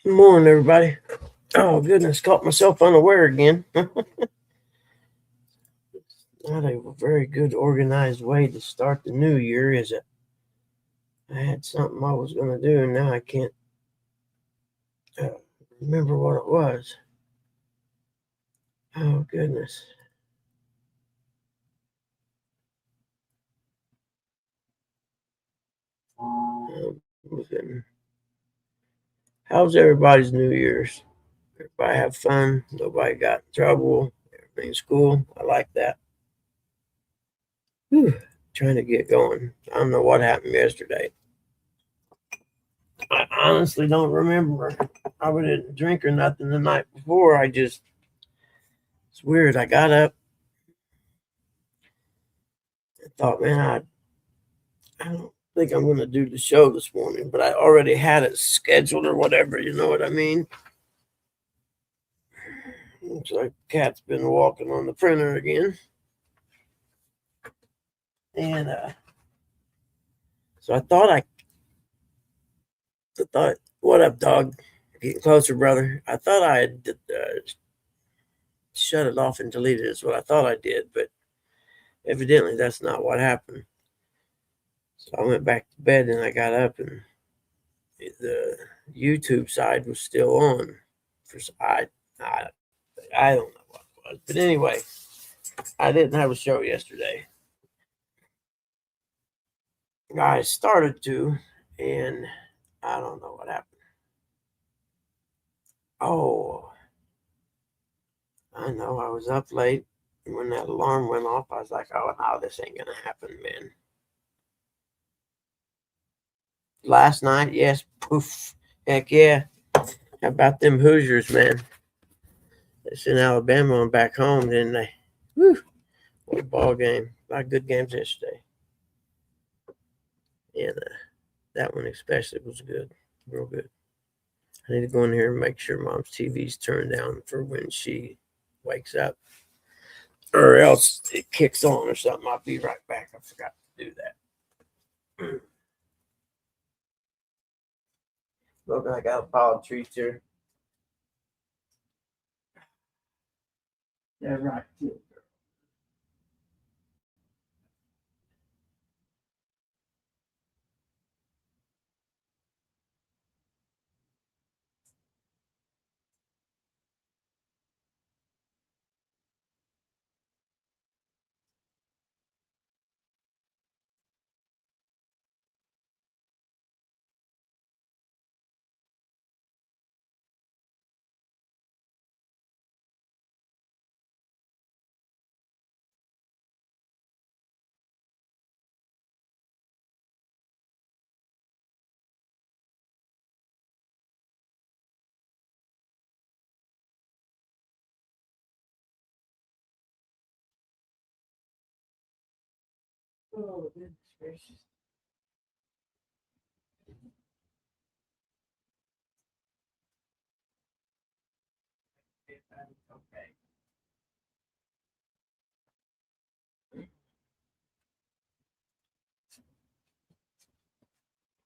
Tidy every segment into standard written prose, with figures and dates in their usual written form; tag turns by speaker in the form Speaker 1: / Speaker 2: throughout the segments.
Speaker 1: Good morning, everybody. Oh, goodness, caught myself unaware again. Not a very good organized way to start the new year, is it? I had something I was going to do, and now I can't uh, remember what it was. Oh, goodness. How's everybody's New Year's? Everybody have fun? Nobody got in trouble? Everything's cool? I like that. Whew. Trying to get going. I don't know what happened yesterday. I honestly don't remember. I didn't drink or nothing the night before. It's weird. I got up and thought, man, I don't think I'm going to do the show this morning, but I already had it scheduled or whatever. You know what I mean? Looks like cat's been walking on the printer again. And so I thought, what up, dog? Getting closer, brother. I thought I had shut it off and deleted it, is what I thought I did, but evidently that's not what happened. So I went back to bed and I got up and the YouTube side was still on. I I don't know what it was, but anyway, I didn't have a show yesterday. I started to, and I don't know what happened. Oh, I know. I was up late. And when that alarm went off, I was like, oh, no, this ain't going to happen, man. Last night, yes, poof. Heck yeah. How about them Hoosiers, man? It's in Alabama and back home, didn't they? Whew. What a ball game. A lot of good games yesterday. And that one especially was good. Real good. I need to go in here and make sure mom's TV's turned down for when she wakes up, or else it kicks on or something. I'll be right back. I forgot to do that. Look, I got a pile of treats here. Yeah, right. Oh, goodness gracious. Okay.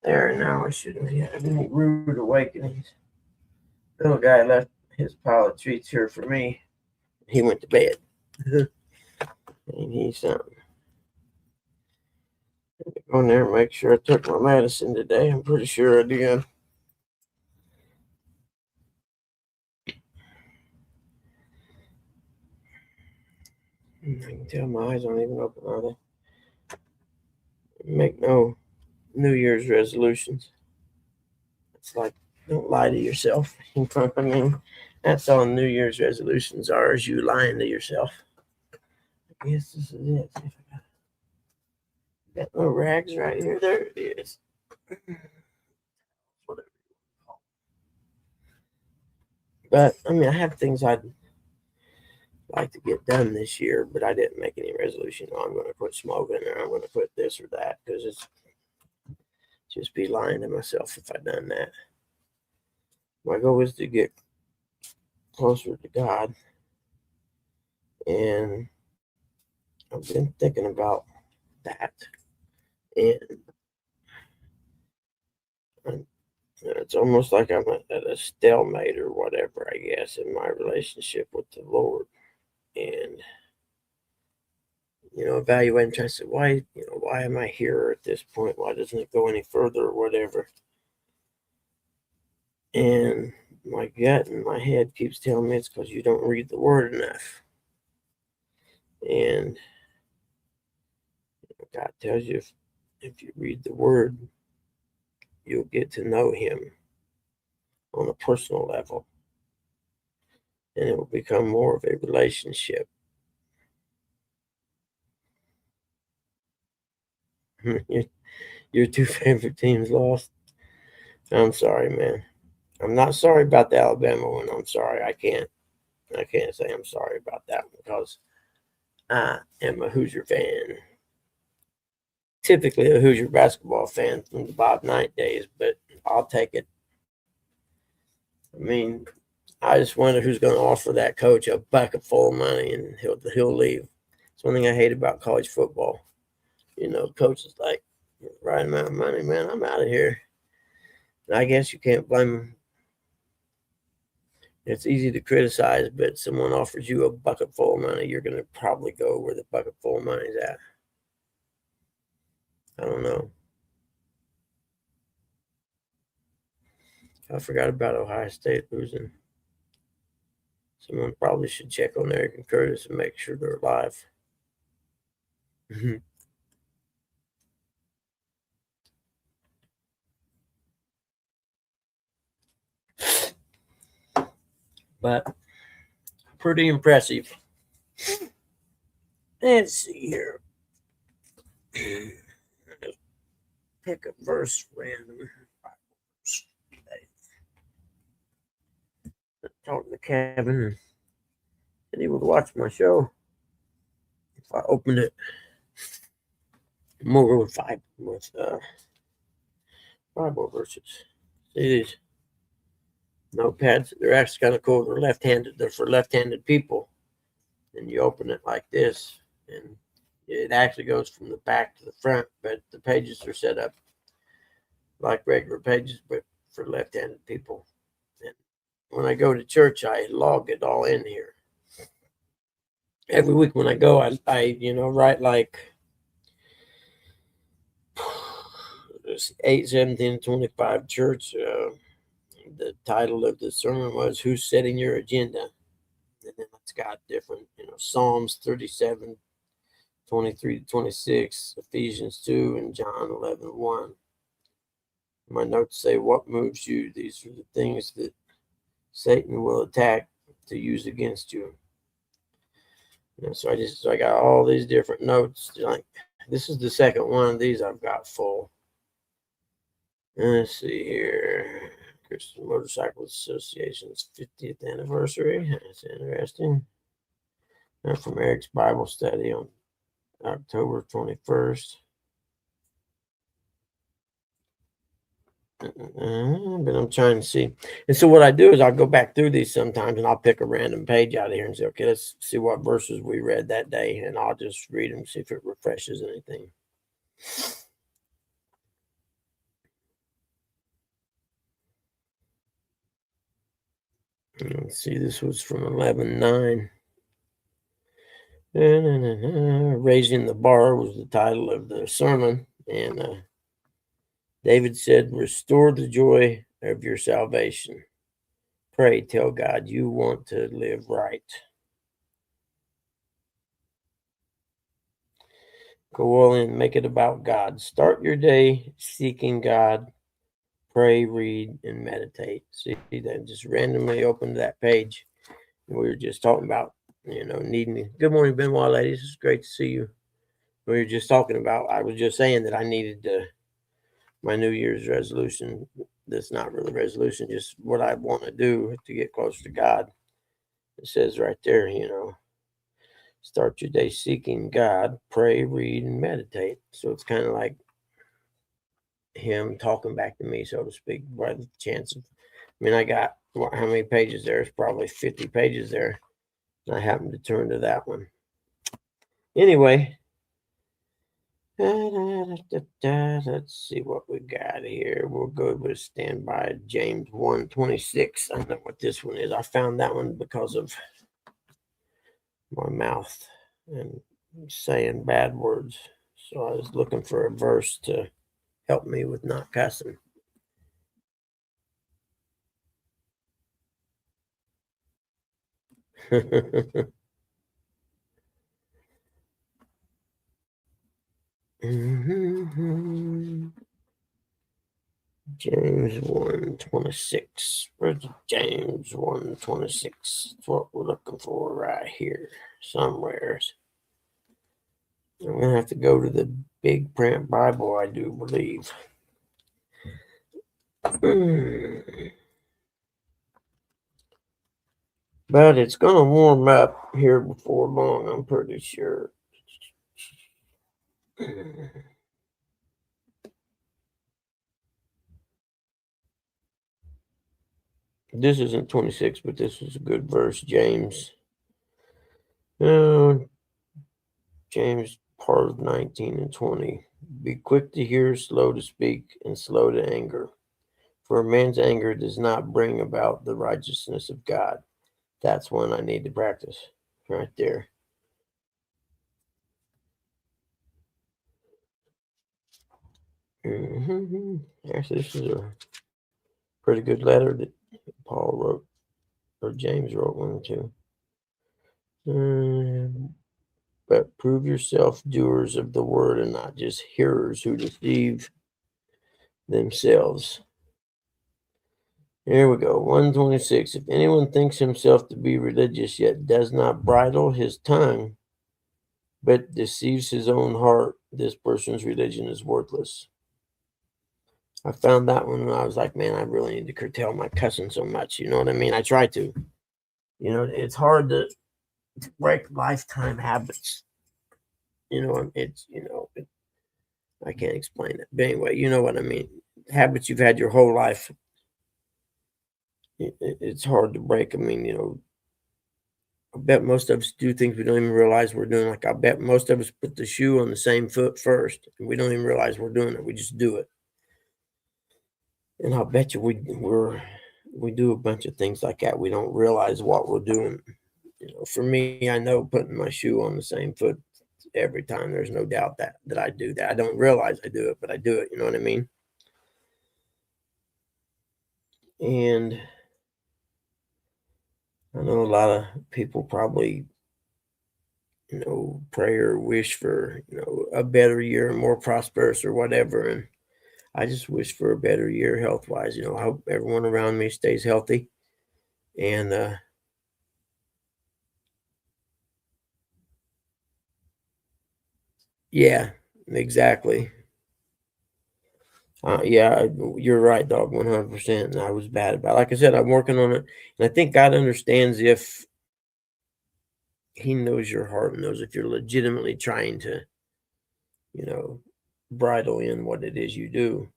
Speaker 1: There, now I shouldn't have any rude awakenings. Little guy left his pile of treats here for me. He went to bed. And he's go in there and make sure I took my medicine today. I'm pretty sure I did. I can tell my eyes aren't even open, are they? Make no New Year's resolutions. It's like, don't lie to yourself. You know what I mean? That's all New Year's resolutions are, is you lying to yourself. I guess this is it. See if I got no rags right here. There it is. Whatever. But I mean, I have things I'd like to get done this year, but I didn't make any resolution. Oh, I'm going to quit smoking, or I'm going to quit this or that, because it's just be lying to myself if I done that. My goal is to get closer to God, and I've been thinking about that, and It's almost like I'm at a stalemate or whatever, I guess, in my relationship with the Lord. And, evaluating, trying to say, why am I here at this point? Why doesn't it go any further or whatever? And my gut and my head keeps telling me it's because you don't read the word enough. And God tells you if you read the word, you'll get to know him on a personal level. And it will become more of a relationship. Your two favorite teams lost. I'm sorry, man. I'm not sorry about the Alabama one. I'm sorry. I can't say I'm sorry about that one because I am a Hoosier fan. Typically a Hoosier basketball fan from the Bob Knight days, but I'll take it. I mean, I just wonder who's going to offer that coach a bucket full of money and he'll leave. It's one thing I hate about college football. Coaches like, right amount of money, man, I'm out of here. And I guess you can't blame them. It's easy to criticize, but someone offers you a bucket full of money, you're going to probably go where the bucket full of money is at. I don't know. I forgot about Ohio State losing. Someone probably should check on Eric and Curtis and make sure they're alive. But pretty impressive. Let's see here. Pick a verse random. Talk to Kevin and said he would watch my show if I opened it more with Bible verses. See these notepads? They're actually kind of cool. They're left-handed. They're for left-handed people. And you open it like this, and it actually goes from the back to the front, but the pages are set up like regular pages, but for left-handed people. And when I go to church, I log it all in here. Every week when I go, I write like 8/17/25 church. The title of the sermon was "Who's Setting Your Agenda?" And then it's got different, Psalms 37:23-26, Ephesians 2, and John 11:1. My notes say, "What moves you?" These are the things that Satan will attack to use against you. So I got all these different notes. Like, this is the second one of these I've got full. Let's see here. Christian Motorcycle Association's 50th anniversary. That's interesting. From Eric's Bible study on October 21st. But I'm trying to see. And so what I do is I'll go back through these sometimes and I'll pick a random page out of here and say, okay, let's see what verses we read that day. And I'll just read them, see if it refreshes anything. Let's see, this was from 11:9. Raising the Bar was the title of the sermon. And David said, restore the joy of your salvation. Pray, tell God you want to live right. Go all in, make it about God. Start your day seeking God. Pray, read, and meditate. See, that just randomly opened that page. We were just talking about, needing. Good morning, Benoit ladies. It's great to see you. We were just talking about, I was just saying that I needed my New Year's resolution. That's not really resolution, just what I want to do to get closer to God. It says right there, start your day seeking God, pray, read, and meditate. So it's kind of like him talking back to me, so to speak, by the chance of, I got how many pages there? It's probably 50 pages there. I happened to turn to that one. Anyway, Let's see what we got here. We'll go with standby James 1:26. I know what this one is. I found that one because of my mouth and saying bad words. So I was looking for a verse to help me with not cussing. James 1:26. Where's James 1:26? That's what we're looking for right here. Somewhere. I'm going to have to go to the big print Bible, I do believe. But it's going to warm up here before long, I'm pretty sure. This isn't 26, but this is a good verse, James. James part of 19 and 20. Be quick to hear, slow to speak, and slow to anger. For a man's anger does not bring about the righteousness of God. That's one I need to practice right there. Actually, this is a pretty good letter that Paul wrote, or James wrote, one or two. But prove yourself doers of the word and not just hearers who deceive themselves. Here we go. 1:26. If anyone thinks himself to be religious, yet does not bridle his tongue, but deceives his own heart, this person's religion is worthless. I found that one and I was like, man, I really need to curtail my cussing so much. You know what I mean? I try to. You know, it's hard to break lifetime habits. You know, I can't explain it. But anyway, you know what I mean. Habits you've had your whole life. It's hard to break. I mean, I bet most of us do things we don't even realize we're doing. Like I bet most of us put the shoe on the same foot first, and we don't even realize we're doing it. We just do it. And I'll bet you we do a bunch of things like that. We don't realize what we're doing. For me, I know putting my shoe on the same foot every time. There's no doubt that I do that. I don't realize I do it, but I do it. You know what I mean? And I know a lot of people probably, pray or wish for, a better year, more prosperous or whatever. And I just wish for a better year health wise. I hope everyone around me stays healthy. And yeah, exactly. Yeah, you're right, dog, 100%. And I was bad about it. Like I said, I'm working on it. And I think God understands if He knows your heart and knows if you're legitimately trying to, you know, bridle in what it is you do.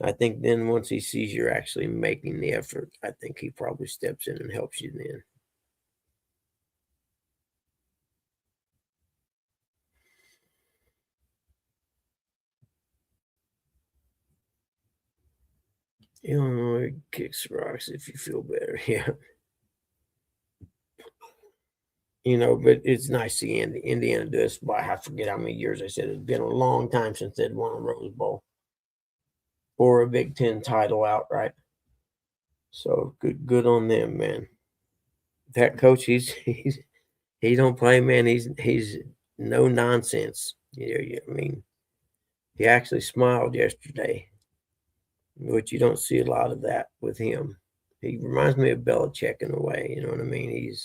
Speaker 1: I think then once He sees you're actually making the effort, I think He probably steps in and helps you then. Illinois kicks rocks if you feel better. Yeah. But it's nice seeing Indiana do this. But I forget how many years I said it's been a long time since they'd won a Rose Bowl or a Big Ten title outright. So good on them, man. That coach, he don't play, man. He's no nonsense. I mean, he actually smiled yesterday, which you don't see a lot of that with him. He reminds me of Belichick in a way. You know what I mean?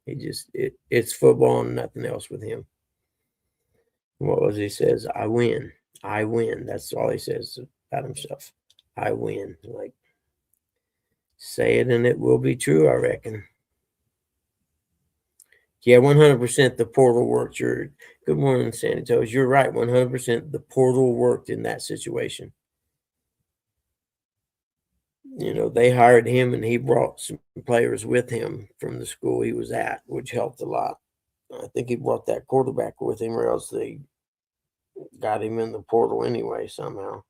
Speaker 1: It's football and nothing else with him. What was he says? I win. I win. That's all he says about himself. I win. Like, say it and it will be true, I reckon. Yeah, 100% the portal worked. Good morning, Sandy Toes. You're right. 100% the portal worked in that situation. They hired him and he brought some players with him from the school he was at, which helped a lot. I think he brought that quarterback with him, or else got him in the portal anyway somehow.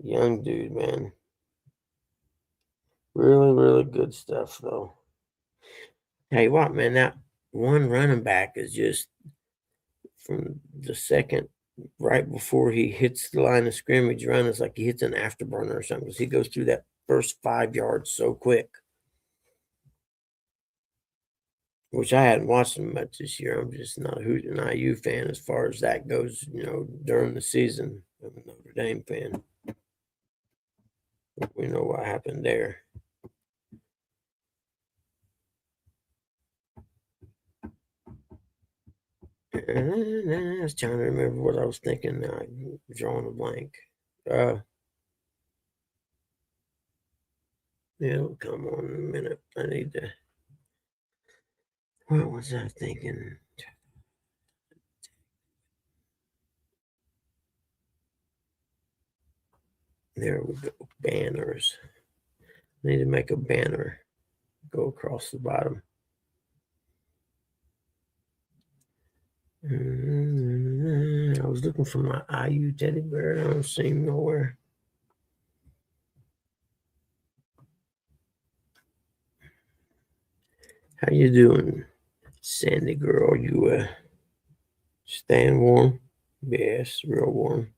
Speaker 1: Young dude, man. Really, really good stuff, though. Tell you what, man, that one running back is just from the second right before he hits the line of scrimmage run, it's like he hits an afterburner or something because he goes through that first 5 yards so quick. Which I hadn't watched him much this year. I'm just not an IU fan as far as that goes, during the season. I'm a Notre Dame fan. We know what happened there. I was trying to remember what I was thinking. Now I'm drawing a blank. It'll come on in a minute. I need to. What was I thinking? There we go. Banners. I need to make a banner go across the bottom. I was looking for my IU teddy bear. I don't see him nowhere. How you doing, Sandy girl? You staying warm? Yes, real warm.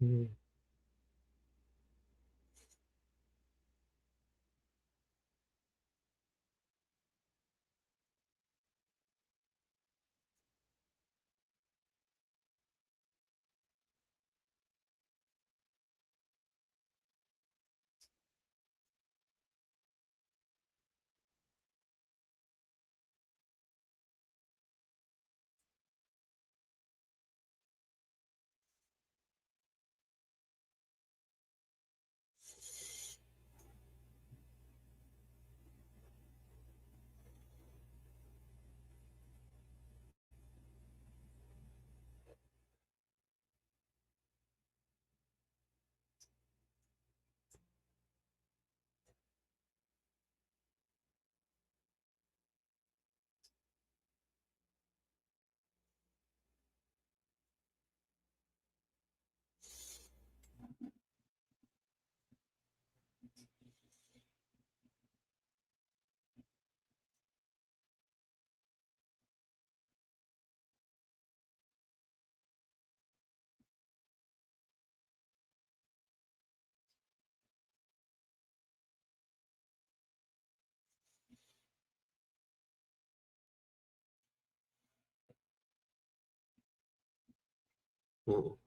Speaker 1: Mm. Mm.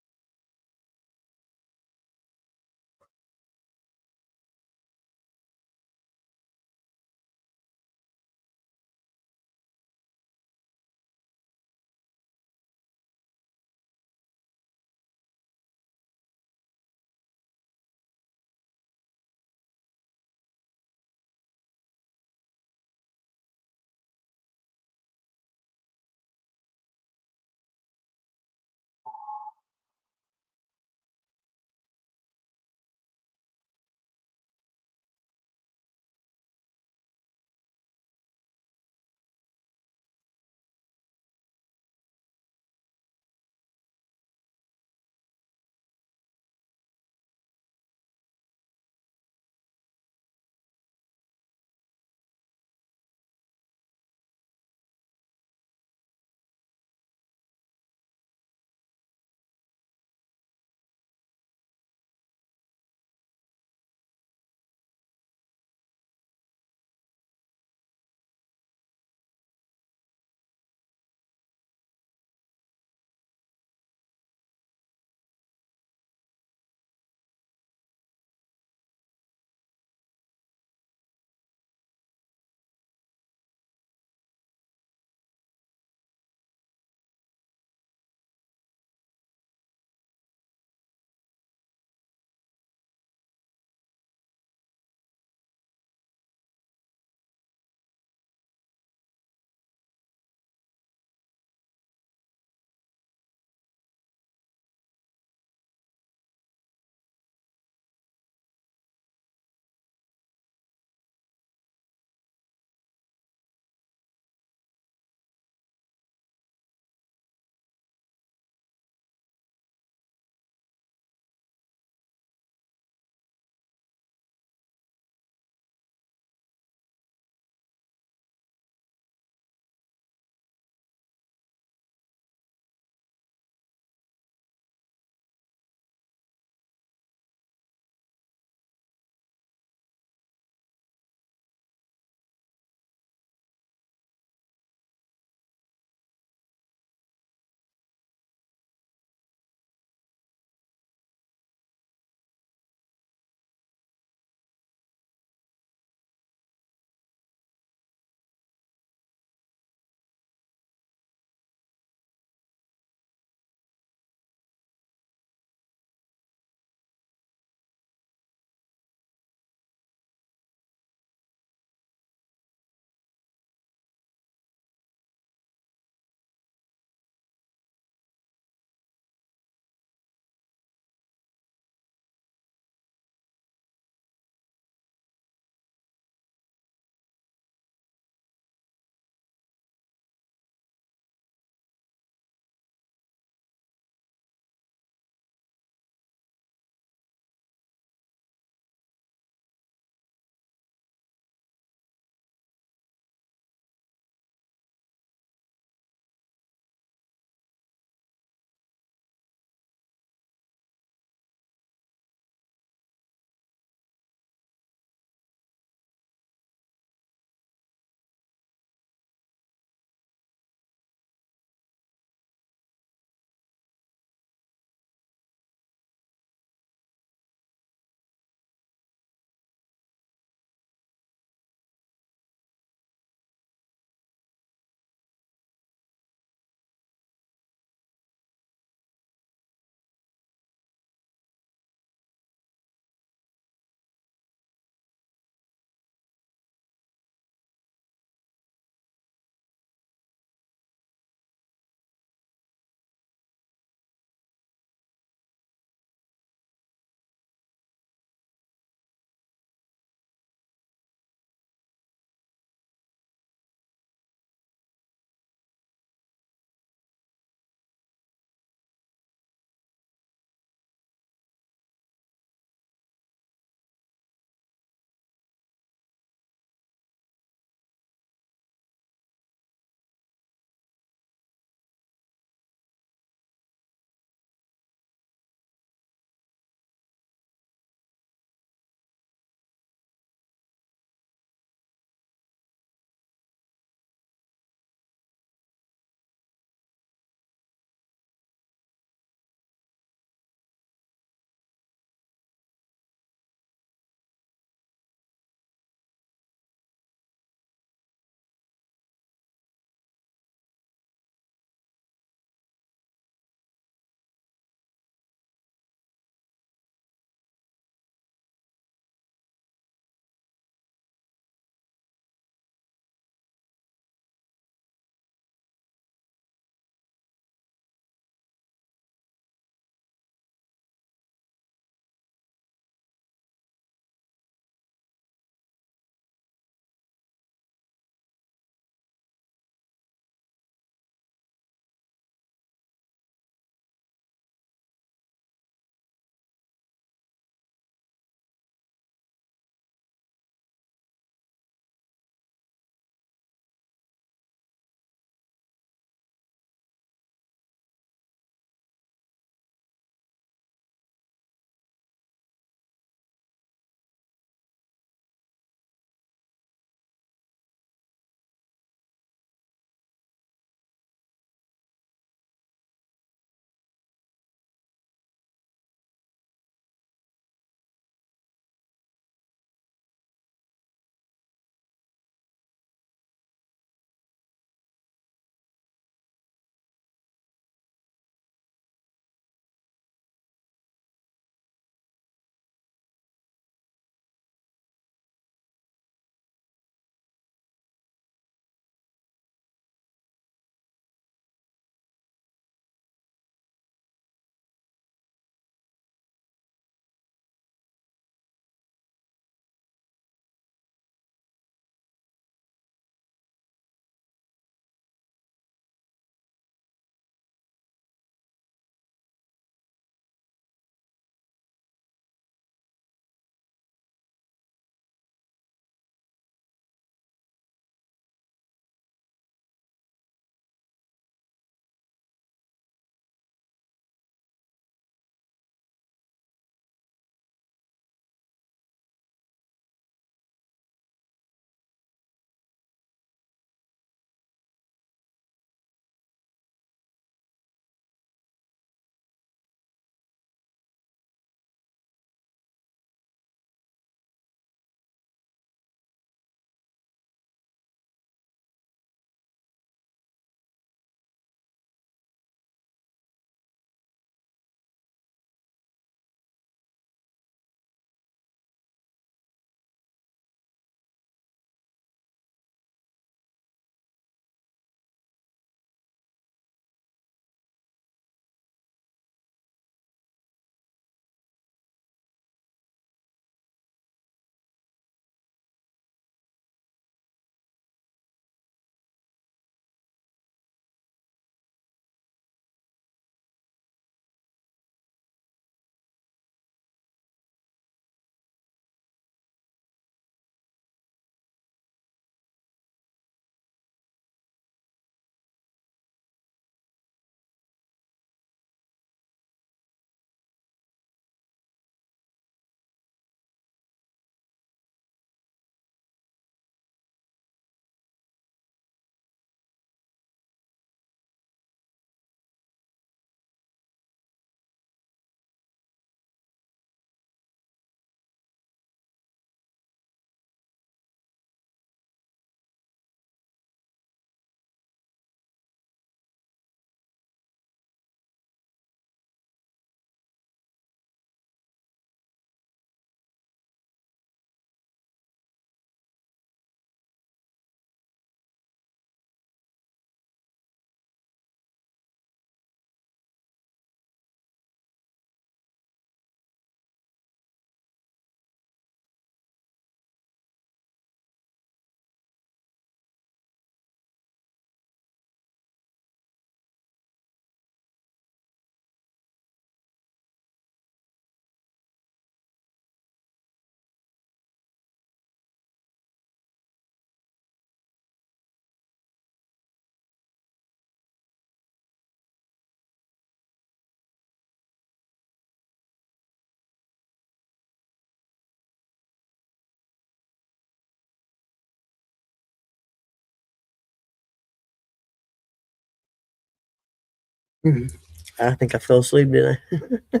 Speaker 1: I think I fell asleep, didn't I?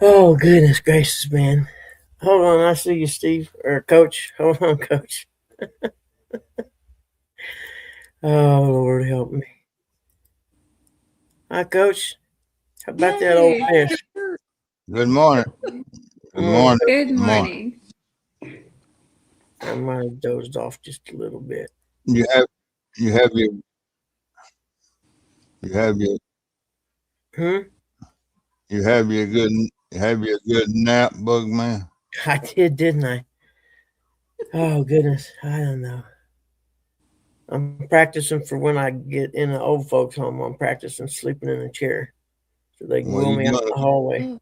Speaker 1: Oh, goodness gracious, man. Hold on, I see you, Steve. Or Coach. Hold on, Coach. Oh, Lord help me. Hi, Coach. How about that old
Speaker 2: Yay!
Speaker 1: Miss?
Speaker 3: Good morning. Good morning.
Speaker 2: Good
Speaker 3: Good morning.
Speaker 2: morning.
Speaker 1: I might have dozed off just a little bit.
Speaker 3: You have you have your you have your
Speaker 1: Hmm?
Speaker 3: you have your good nap, bug man.
Speaker 1: I did, didn't I? Oh, goodness. I don't know. I'm practicing for when I get in the old folks' home. I'm practicing sleeping in a chair so they can
Speaker 3: Well,
Speaker 1: wheel me out the hallway.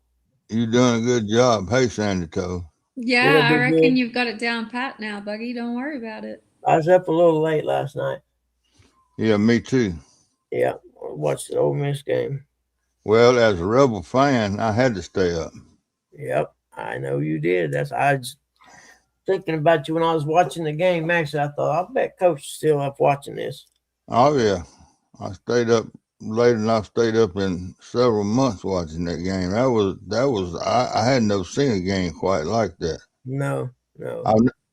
Speaker 3: you doing a good job. Hey, Sandy Toe.
Speaker 1: Did I
Speaker 2: Yeah, I
Speaker 1: do
Speaker 2: reckon
Speaker 1: good?
Speaker 2: you've got it down pat now, Buggy. Don't worry about it.
Speaker 1: I was up a little late last night.
Speaker 3: Yeah, me too.
Speaker 1: Yeah, I watched the Ole Miss game.
Speaker 3: Well, as a Rebel fan, I had to stay up.
Speaker 1: Yep, I know you did. I was thinking about you when I was watching the game. Actually, I thought, I'll bet Coach is still up watching this.
Speaker 3: Oh yeah, I stayed up later than I've stayed up in several months watching that game. I had never seen a game quite like that.
Speaker 1: No, no.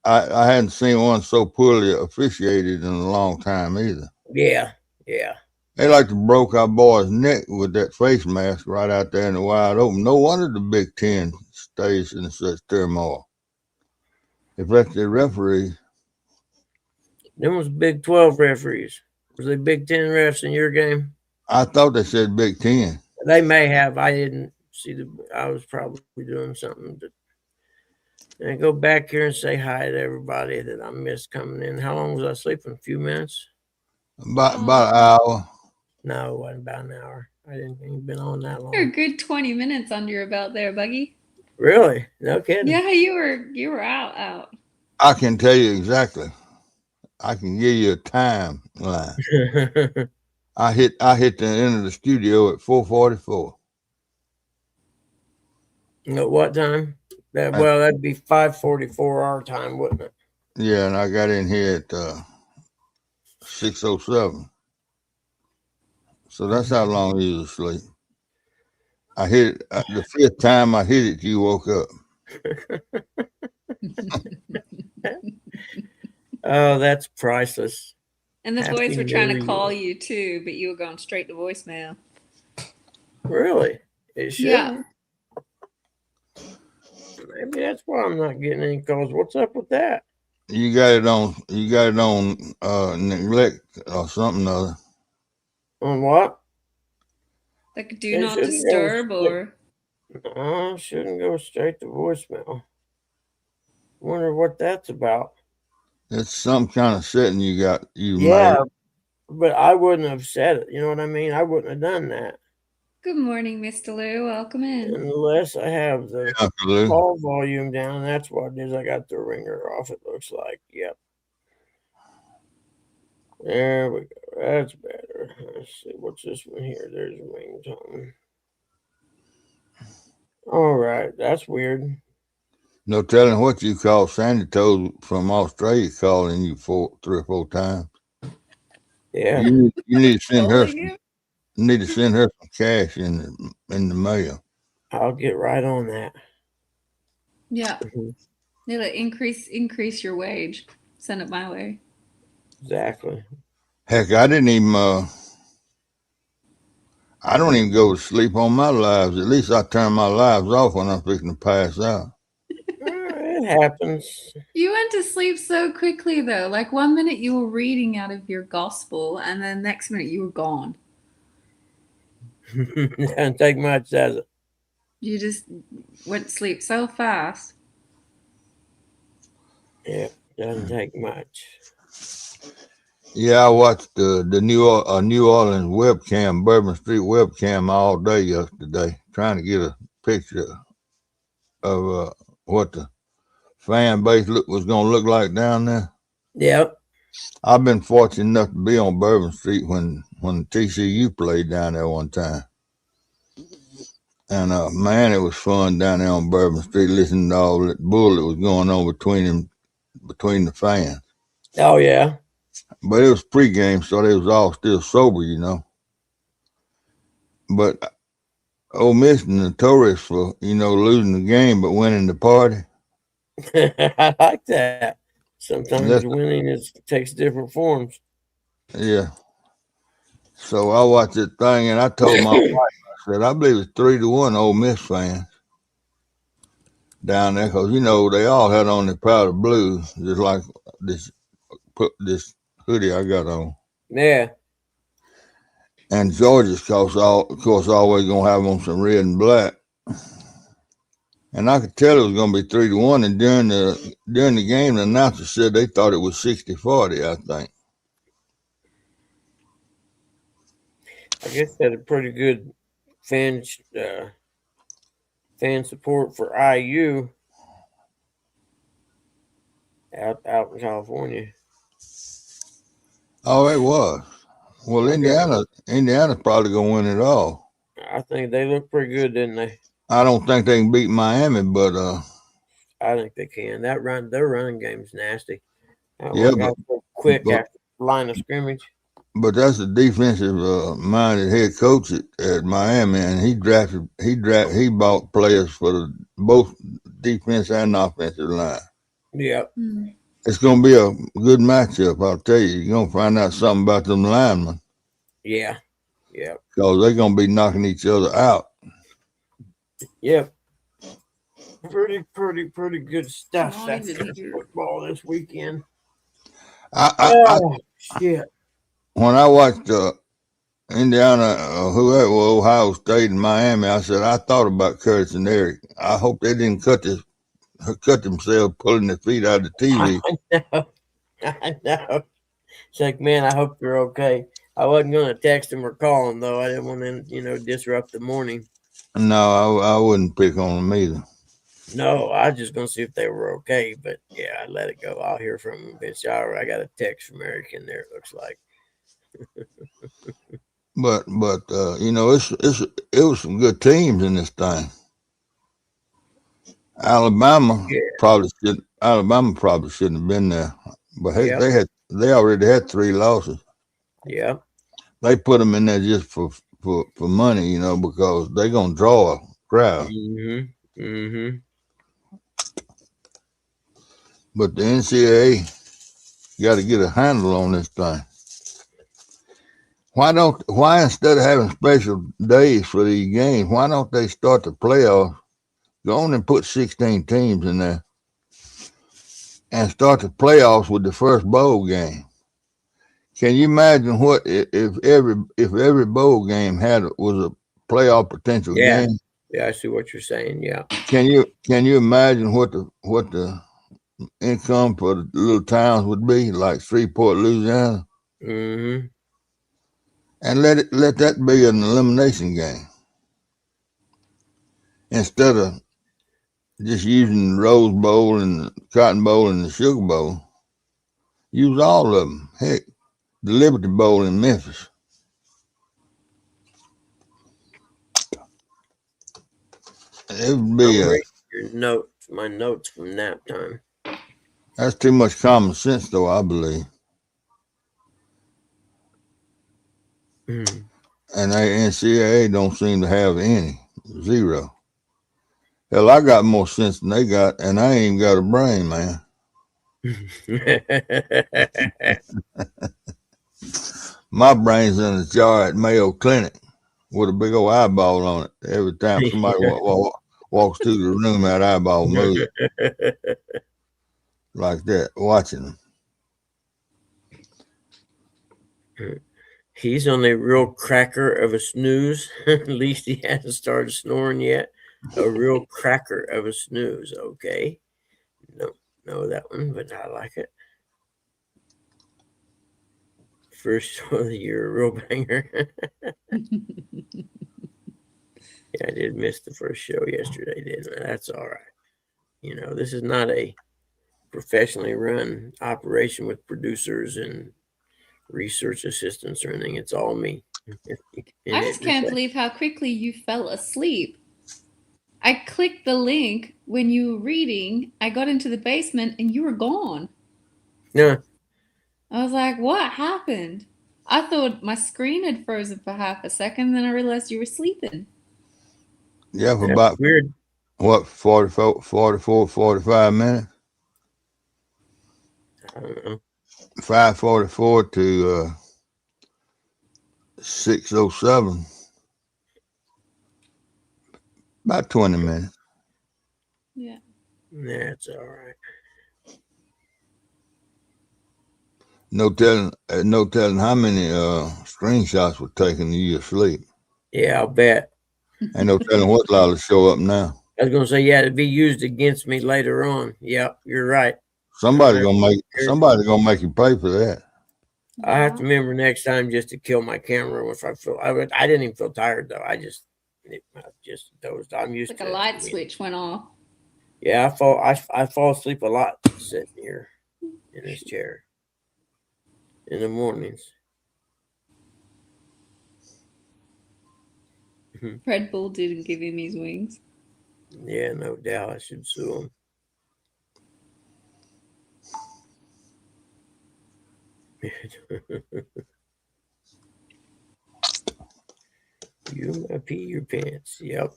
Speaker 3: I I hadn't seen one so poorly officiated in a long time either.
Speaker 1: Yeah, yeah.
Speaker 3: They like to broke our boy's neck with that face mask right out there in the wide open. No wonder the Big Ten stays in such turmoil. If that's the referee,
Speaker 1: Them was Big 12 referees. Was they Big 10 refs in your game?
Speaker 3: I thought they said Big Ten.
Speaker 1: They may have. I didn't see the. I was probably doing something. And go back here and say hi to everybody that I missed coming in. How long was I sleeping? A few minutes?
Speaker 3: About an hour.
Speaker 1: No, it wasn't about an hour. I didn't even been on that
Speaker 2: You're a
Speaker 1: long.
Speaker 2: good 20 minutes under your belt there, Buggy.
Speaker 1: Really? No kidding.
Speaker 2: Yeah, you were out.
Speaker 3: I can tell you exactly. I can give you a timeline. I hit the end of the studio at 4:44.
Speaker 1: At what time? That'd be 5:44 our time, wouldn't it?
Speaker 3: Yeah, and I got in here at 6:07. So that's how long you was asleep. I hit it the fifth time I hit it. You woke up.
Speaker 1: Oh, that's priceless.
Speaker 2: And the
Speaker 1: Happy
Speaker 2: boys were trying to
Speaker 1: New
Speaker 2: call
Speaker 1: Year.
Speaker 2: you too, but you were going straight to voicemail.
Speaker 1: Really? It should.
Speaker 2: Yeah.
Speaker 1: Maybe that's why I'm not getting any calls. What's up with that?
Speaker 3: You got it on. You got it on neglect or something other.
Speaker 1: On what?
Speaker 2: Like do
Speaker 1: It
Speaker 2: not
Speaker 1: shouldn't
Speaker 2: disturb
Speaker 1: go.
Speaker 2: or
Speaker 1: No, shouldn't go straight to voicemail. Wonder what that's about.
Speaker 3: It's some kind of setting you got. You
Speaker 1: Yeah,
Speaker 3: made.
Speaker 1: but I wouldn't have said it. You know what I mean? I wouldn't have done that
Speaker 2: good morning, Mr. Lou. Welcome in.
Speaker 1: unless I have the
Speaker 3: Uncle Lou.
Speaker 1: call volume down. That's what it is. I got the ringer off. It looks like. Yep. There we go. That's better. Let's see. What's this one here? There's a ringtone. All right. That's weird.
Speaker 3: No telling what you call Sandy Toe from Australia calling you 3 or 4 times.
Speaker 1: Yeah.
Speaker 3: You need to send her.
Speaker 2: Calling you?
Speaker 3: You need to send her some cash in the mail.
Speaker 1: I'll get right on that.
Speaker 2: Yeah.
Speaker 1: Mhm.
Speaker 2: It'll increase your wage. Send it my way.
Speaker 1: Exactly.
Speaker 3: Heck, I didn't even. I don't even go to sleep on my lives. At least I turn my lives off when I'm fixing to pass out.
Speaker 1: It happens.
Speaker 2: You went to sleep so quickly though. Like 1 minute you were reading out of your gospel and then next minute you were gone.
Speaker 1: Doesn't take much, does it?
Speaker 2: You just went to sleep so fast.
Speaker 1: Yeah, doesn't take much.
Speaker 3: Yeah, I watched the New Orleans webcam, Bourbon Street webcam all day yesterday, trying to get a picture of what the fan base was going to look like down there.
Speaker 1: Yep.
Speaker 3: I've been fortunate enough to be on Bourbon Street when TCU played down there one time. And man, it was fun down there on Bourbon Street listening to all that bull that was going on between the fans.
Speaker 1: Oh yeah.
Speaker 3: But it was pregame, so they was all still sober, you know. but Ole Miss notorious for losing the game but winning the party.
Speaker 1: I like that. Sometimes
Speaker 3: That's,
Speaker 1: winning takes different forms.
Speaker 3: yeah. So I watched that thing and I told my wife, I said, I believe it's 3-1 Ole Miss fans down there because they all had on their powder blue, just like this hoodie I got on.
Speaker 1: Yeah.
Speaker 3: And Georgia's of course always gonna have on some red and black. And I could tell it was gonna be 3-1. And during the game, the announcer said they thought it was 60-40, I think.
Speaker 1: I guess they had a pretty good fan support for IU out in California.
Speaker 3: Oh, it was. Well, Indiana's probably gonna win it all.
Speaker 1: I think they look pretty good, didn't they?
Speaker 3: I don't think they can beat Miami, but
Speaker 1: I think they can. Their running game's nasty.
Speaker 3: yeah,
Speaker 1: got so quick
Speaker 3: but
Speaker 1: after the line of scrimmage.
Speaker 3: but that's a defensive minded head coach at Miami, and he bought players for both defense and offensive line.
Speaker 1: Yeah.
Speaker 3: It's gonna be a good matchup, I'll tell you. You're gonna find out something about them linemen.
Speaker 1: Yeah. Yeah.
Speaker 3: Because they're gonna be knocking each other out.
Speaker 1: Yep. Pretty good stuff. That's football this weekend. Shit.
Speaker 3: When I watched Indiana, Ohio State and Miami, I said I thought about Curtis and Eric. I hope they didn't cut themselves pulling their feet out of the TV.
Speaker 1: I know. It's like, man, I hope they're okay. I wasn't going to text them or call them though. I didn't want to, disrupt the morning.
Speaker 3: No, I wouldn't pick on them either.
Speaker 1: No, I was just going to see if they were okay. But yeah, I let it go. I'll hear from them this hour. I got a text from Eric in there. It looks like.
Speaker 3: But it was some good teams in this thing. Alabama probably shouldn't have been there, but hey, they already had 3 losses.
Speaker 1: Yeah,
Speaker 3: they put them in there just for money, because they're gonna draw a crowd. But the NCAA got to get a handle on this thing. Why instead of having special days for these games, why don't they start the playoffs? Go on and put 16 teams in there and start the playoffs with the first bowl game. Can you imagine what if every bowl game was a playoff potential game?
Speaker 1: Yeah, I see what you're saying. Yeah.
Speaker 3: Can you imagine what the income for the little towns would be, like Shreveport, Louisiana?
Speaker 1: Mm-hmm.
Speaker 3: And let that be an elimination game instead of just using the Rose Bowl and the Cotton Bowl and the Sugar Bowl. Use all of them. Heck, the Liberty Bowl in Memphis. It would be
Speaker 1: my notes from nap time.
Speaker 3: That's too much common sense, though, I believe. And the NCAA don't seem to have any. 0. Hell, I got more sense than they got, and I ain't got a brain, man. My brain's in a jar at Mayo Clinic with a big old eyeball on it. Every time somebody walks through the room, that eyeball moves. Like that, watching them.
Speaker 1: He's on a real cracker of a snooze. At least he hasn't started snoring yet. A real cracker of a snooze. Okay. Don't know that one, but I like it. First show of the year, a real banger. Yeah, I did miss the first show yesterday, didn't I? That's all right. This is not a professionally run operation with producers and research assistants or anything. It's all me.
Speaker 2: I just can't believe how quickly you fell asleep. I clicked the link when you were reading. I got into the basement and you were gone.
Speaker 1: Yeah.
Speaker 2: I was like, what happened? I thought my screen had frozen for half a second, then I realized you were sleeping.
Speaker 3: Yeah, for
Speaker 1: That's
Speaker 3: about,
Speaker 1: weird.
Speaker 3: what, 45 minutes?
Speaker 1: I don't know.
Speaker 3: 5:44 to 6:07. About 20 minutes.
Speaker 2: Yeah.
Speaker 1: That's all right.
Speaker 3: No telling how many screenshots were taken in your sleep.
Speaker 1: Yeah, I'll bet.
Speaker 3: Ain't no telling what's allowed to show up now.
Speaker 1: I was gonna say, yeah, to be used against me later on. Yep, you're right.
Speaker 3: Somebody's gonna make you pay for that.
Speaker 1: I have to remember next time just to kill my camera if I feel. I didn't even feel tired though. I just dozed. I'm used
Speaker 2: Like
Speaker 1: to
Speaker 2: a
Speaker 1: it.
Speaker 2: light switch went off.
Speaker 1: Yeah, I fall asleep a lot sitting here in this chair in the mornings.
Speaker 2: Red Bull didn't give him his wings.
Speaker 1: Yeah, no doubt. I should sue him. You pee your pants. Yep.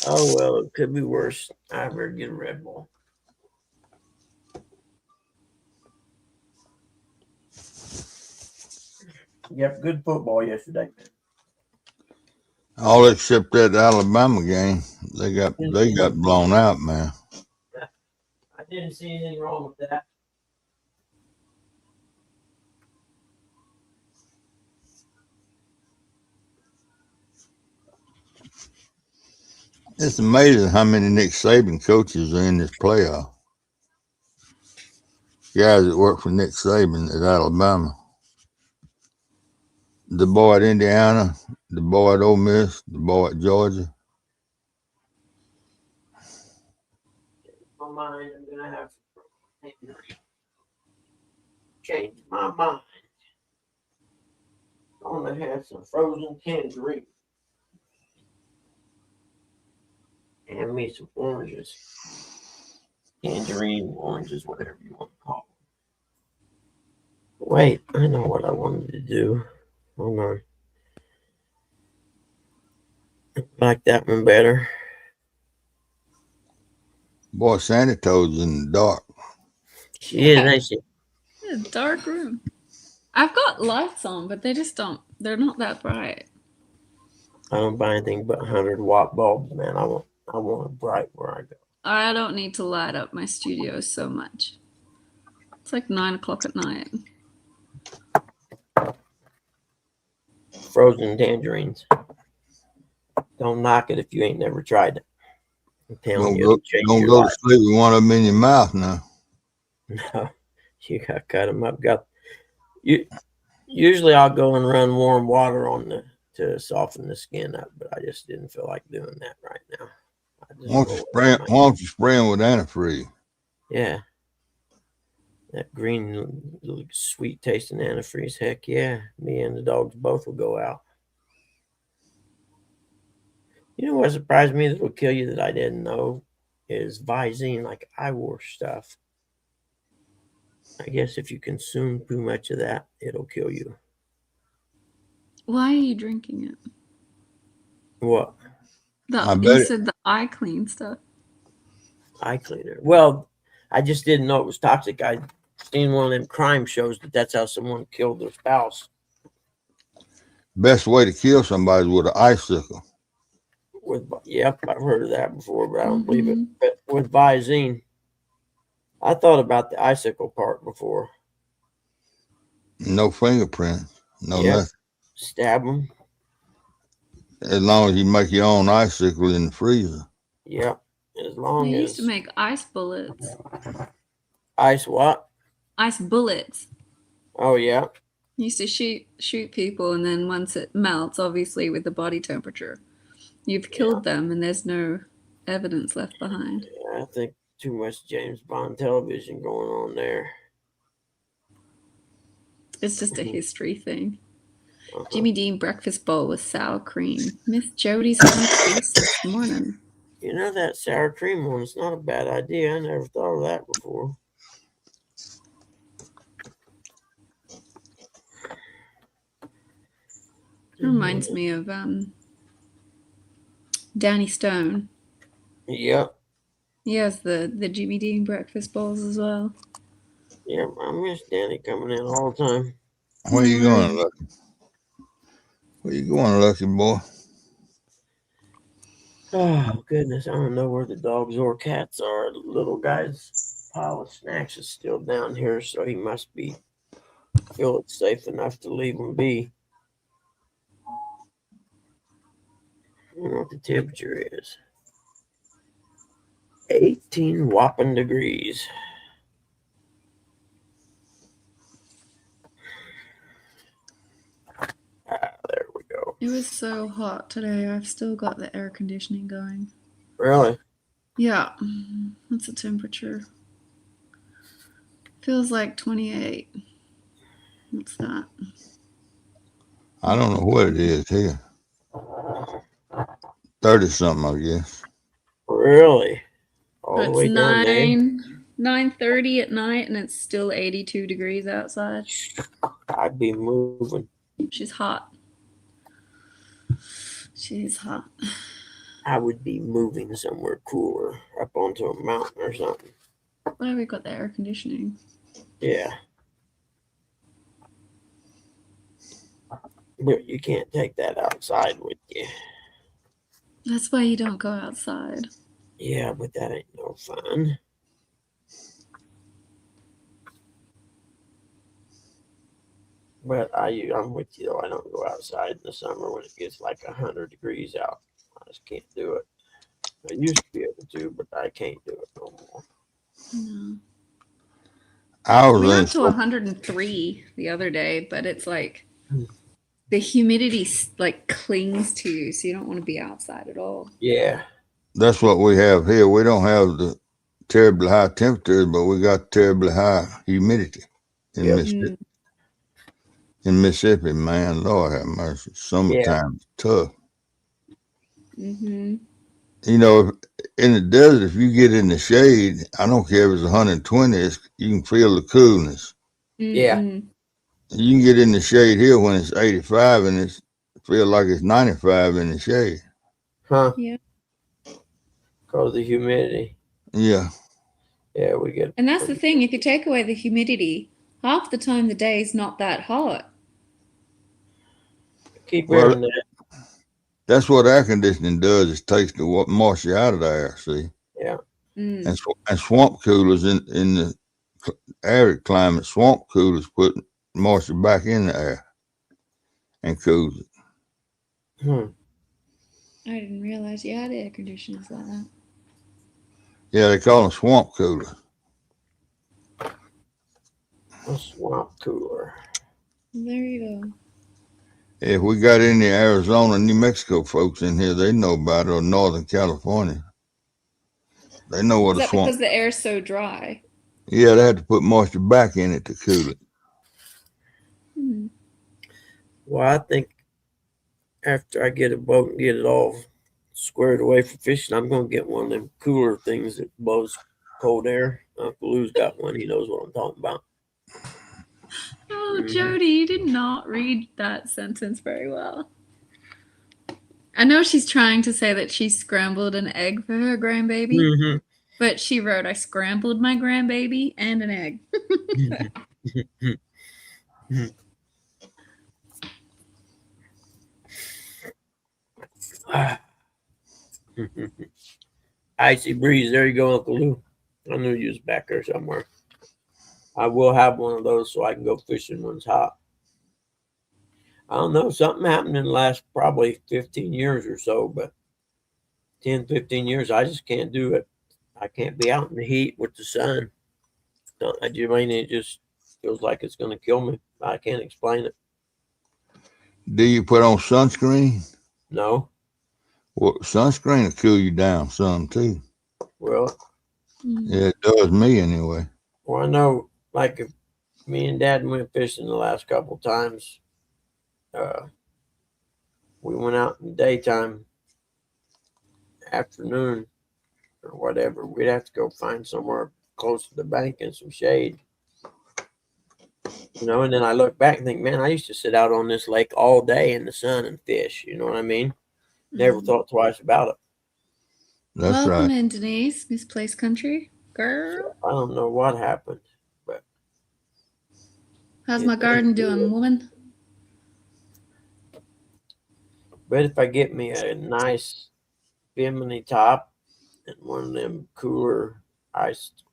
Speaker 1: Oh well, it could be worse. I better get a Red Bull. Yep, good football yesterday.
Speaker 3: All except that Alabama game. They got blown out, man.
Speaker 1: I didn't see anything wrong with that.
Speaker 3: It's amazing how many Nick Saban coaches are in this playoff. Guys that work for Nick Saban at Alabama. The boy at Indiana, the boy at Ole Miss, the boy at Georgia.
Speaker 1: My mind, I'm gonna have to change my mind. I want to have some frozen tangerine and me some oranges. Tangerine, oranges, whatever you want to call them. Wait, I know what I wanted to do. Hold on. I like that one better.
Speaker 3: Boy, Santa Toad's in the dark.
Speaker 1: She is, ain't she?
Speaker 2: Yeah, dark room. I've got lights on, but they're not that bright.
Speaker 1: I don't buy anything but 100-watt bulbs, man. I want it bright where I go.
Speaker 2: I don't need to light up my studio so much. It's like 9 o'clock at night.
Speaker 1: Frozen tangerines. Don't knock it if you ain't never tried it. I'm telling you,
Speaker 3: Don't go to sleep with one of them in your mouth now.
Speaker 1: No, you got to cut them up. Usually I'll go and run warm water on to soften the skin up, but I just didn't feel like doing that right now.
Speaker 3: Why don't you spray them with antifreeze?
Speaker 1: Yeah. That green, sweet tasting antifreeze. Heck yeah. Me and the dogs both will go out. You know what surprised me that will kill you that I didn't know is Visine, like eyewash stuff. I guess if you consume too much of that, it'll kill you.
Speaker 2: Why are you drinking it?
Speaker 1: What?
Speaker 2: You said the eye clean stuff.
Speaker 1: Eye cleaner. Well, I just didn't know it was toxic. I seen one of them crime shows that's how someone killed their spouse.
Speaker 3: Best way to kill somebody is with an icicle.
Speaker 1: Yep, I've heard of that before, but I don't believe it. But with Visine, I thought about the icicle part before.
Speaker 3: No fingerprints, nothing.
Speaker 1: Stab them.
Speaker 3: As long as you make your own icicle in the freezer.
Speaker 1: Yep. As long
Speaker 2: They
Speaker 1: as
Speaker 2: used to make ice bullets.
Speaker 1: Ice what?
Speaker 2: Ice bullets.
Speaker 1: Oh yeah.
Speaker 2: Used to shoot people, and then once it melts, obviously with the body temperature, you've killed them, and there's no evidence left behind.
Speaker 1: Yeah, I think too much James Bond television going on there.
Speaker 2: It's just a history thing. Jimmy Dean breakfast bowl with sour cream. Miss Jody's having taste this morning.
Speaker 1: You know, that sour cream one is not a bad idea. I never thought of that before.
Speaker 2: It reminds me of Danny Stone.
Speaker 1: Yep.
Speaker 2: He has the Jimmy Dean breakfast bowls as well.
Speaker 1: Yep. I miss Danny coming in all the time.
Speaker 3: Where you going, Lucky? Where you going, Lucky boy?
Speaker 1: Oh goodness, I don't know where the dogs or cats are. The little guy's pile of snacks is still down here, so he must be feel it's safe enough to leave him be. I don't know what the temperature is. 18 whopping degrees. There we go.
Speaker 2: It was so hot today. I've still got the air conditioning going.
Speaker 1: Really?
Speaker 2: Yeah, that's the temperature. Feels like 28. What's that?
Speaker 3: I don't know what it is here. 30 something, I guess.
Speaker 1: Really? All the
Speaker 2: It's
Speaker 1: way down there?
Speaker 2: 9:30 at night, and it's still 82 degrees outside.
Speaker 1: I'd be moving.
Speaker 2: She's hot. She's hot.
Speaker 1: I would be moving somewhere cooler, up onto a mountain or something.
Speaker 2: Why we got the air conditioning?
Speaker 1: Yeah. But you can't take that outside with you.
Speaker 2: That's why you don't go outside.
Speaker 1: Yeah, but that ain't no fun. But I'm with you though. I don't go outside in the summer when it gets like 100 degrees out. I just can't do it. I used to be able to, but I can't do it no more.
Speaker 2: No.
Speaker 3: I
Speaker 2: We went
Speaker 3: was
Speaker 2: up to 103 the other day, but it's like the humidity like clings to you, so you don't want to be outside at all.
Speaker 1: Yeah.
Speaker 3: that's what we have here. We don't have the terribly high temperatures, but we got terribly high humidity in
Speaker 1: Yep.
Speaker 3: Mississippi. In Mississippi, man, Lord have mercy. Summertime's tough.
Speaker 2: Mm-hmm.
Speaker 3: You know, in the desert, if you get in the shade, I don't care if it's 120, you can feel the coolness.
Speaker 1: Yeah.
Speaker 2: Mm-mm.
Speaker 3: You can get in the shade here when it's 85 and it feel like it's 95 in the shade.
Speaker 1: Huh?
Speaker 2: Yeah.
Speaker 1: Because of the humidity.
Speaker 3: Yeah.
Speaker 1: Yeah, we get.
Speaker 2: And that's the thing, if you take away the humidity, half the time the day is not that hot.
Speaker 1: Keep
Speaker 3: Well,
Speaker 1: hearing that.
Speaker 3: that's what air conditioning does, is takes the moisture out of the air, see?
Speaker 1: Yeah.
Speaker 2: Mm.
Speaker 3: And swamp coolers in the arid climate, swamp coolers put moisture back in the air and cools it.
Speaker 2: I didn't realize you had air conditioners like that.
Speaker 3: Yeah, they call them swamp coolers.
Speaker 1: A swamp cooler.
Speaker 2: There you go.
Speaker 3: If we got any Arizona, New Mexico folks in here, they know about it, or Northern California. They know what
Speaker 2: Is
Speaker 3: a
Speaker 2: that
Speaker 3: swamp.
Speaker 2: because the air's so dry?
Speaker 3: Yeah, they had to put moisture back in it to cool it.
Speaker 2: Hmm.
Speaker 1: Well, I think after I get a boat and get it all squared away for fishing, I'm going to get one of them cooler things that blows cold air. Uncle Lou's got one. He knows what I'm talking about.
Speaker 2: Oh, Jody, you did not read that sentence very well. I know she's trying to say that she scrambled an egg for her grandbaby,
Speaker 1: Mm-hmm.
Speaker 2: but she wrote, I scrambled my grandbaby and an egg.
Speaker 1: Icy breeze. There you go, Uncle Lou. I knew you was back there somewhere. I will have one of those so I can go fishing when it's hot. I don't know. Something happened in the last probably 15 years or so, but 10, 15 years, I just can't do it. I can't be out in the heat with the sun. I mean, it just feels like it's going to kill me. I can't explain it.
Speaker 3: Do you put on sunscreen?
Speaker 1: No.
Speaker 3: Well, sunscreen will cool you down some too.
Speaker 1: Well,
Speaker 3: yeah, it does me anyway.
Speaker 1: Well, I know, like if me and Dad went fishing the last couple times, we went out in the daytime, afternoon, or whatever. We'd have to go find somewhere close to the bank and some shade. You know, and then I look back and think, man, I used to sit out on this lake all day in the sun and fish. You know what I mean? Never
Speaker 2: Mhm.
Speaker 1: thought twice about it.
Speaker 3: That's
Speaker 2: Welcome
Speaker 3: right.
Speaker 2: in, Denise, Misplaced Country. Girl,
Speaker 1: I don't know what happened, but
Speaker 2: how's
Speaker 1: it
Speaker 2: my garden
Speaker 1: ain't
Speaker 2: doing,
Speaker 1: good.
Speaker 2: woman?
Speaker 1: But if I get me a nice bimini top and one of them cooler iced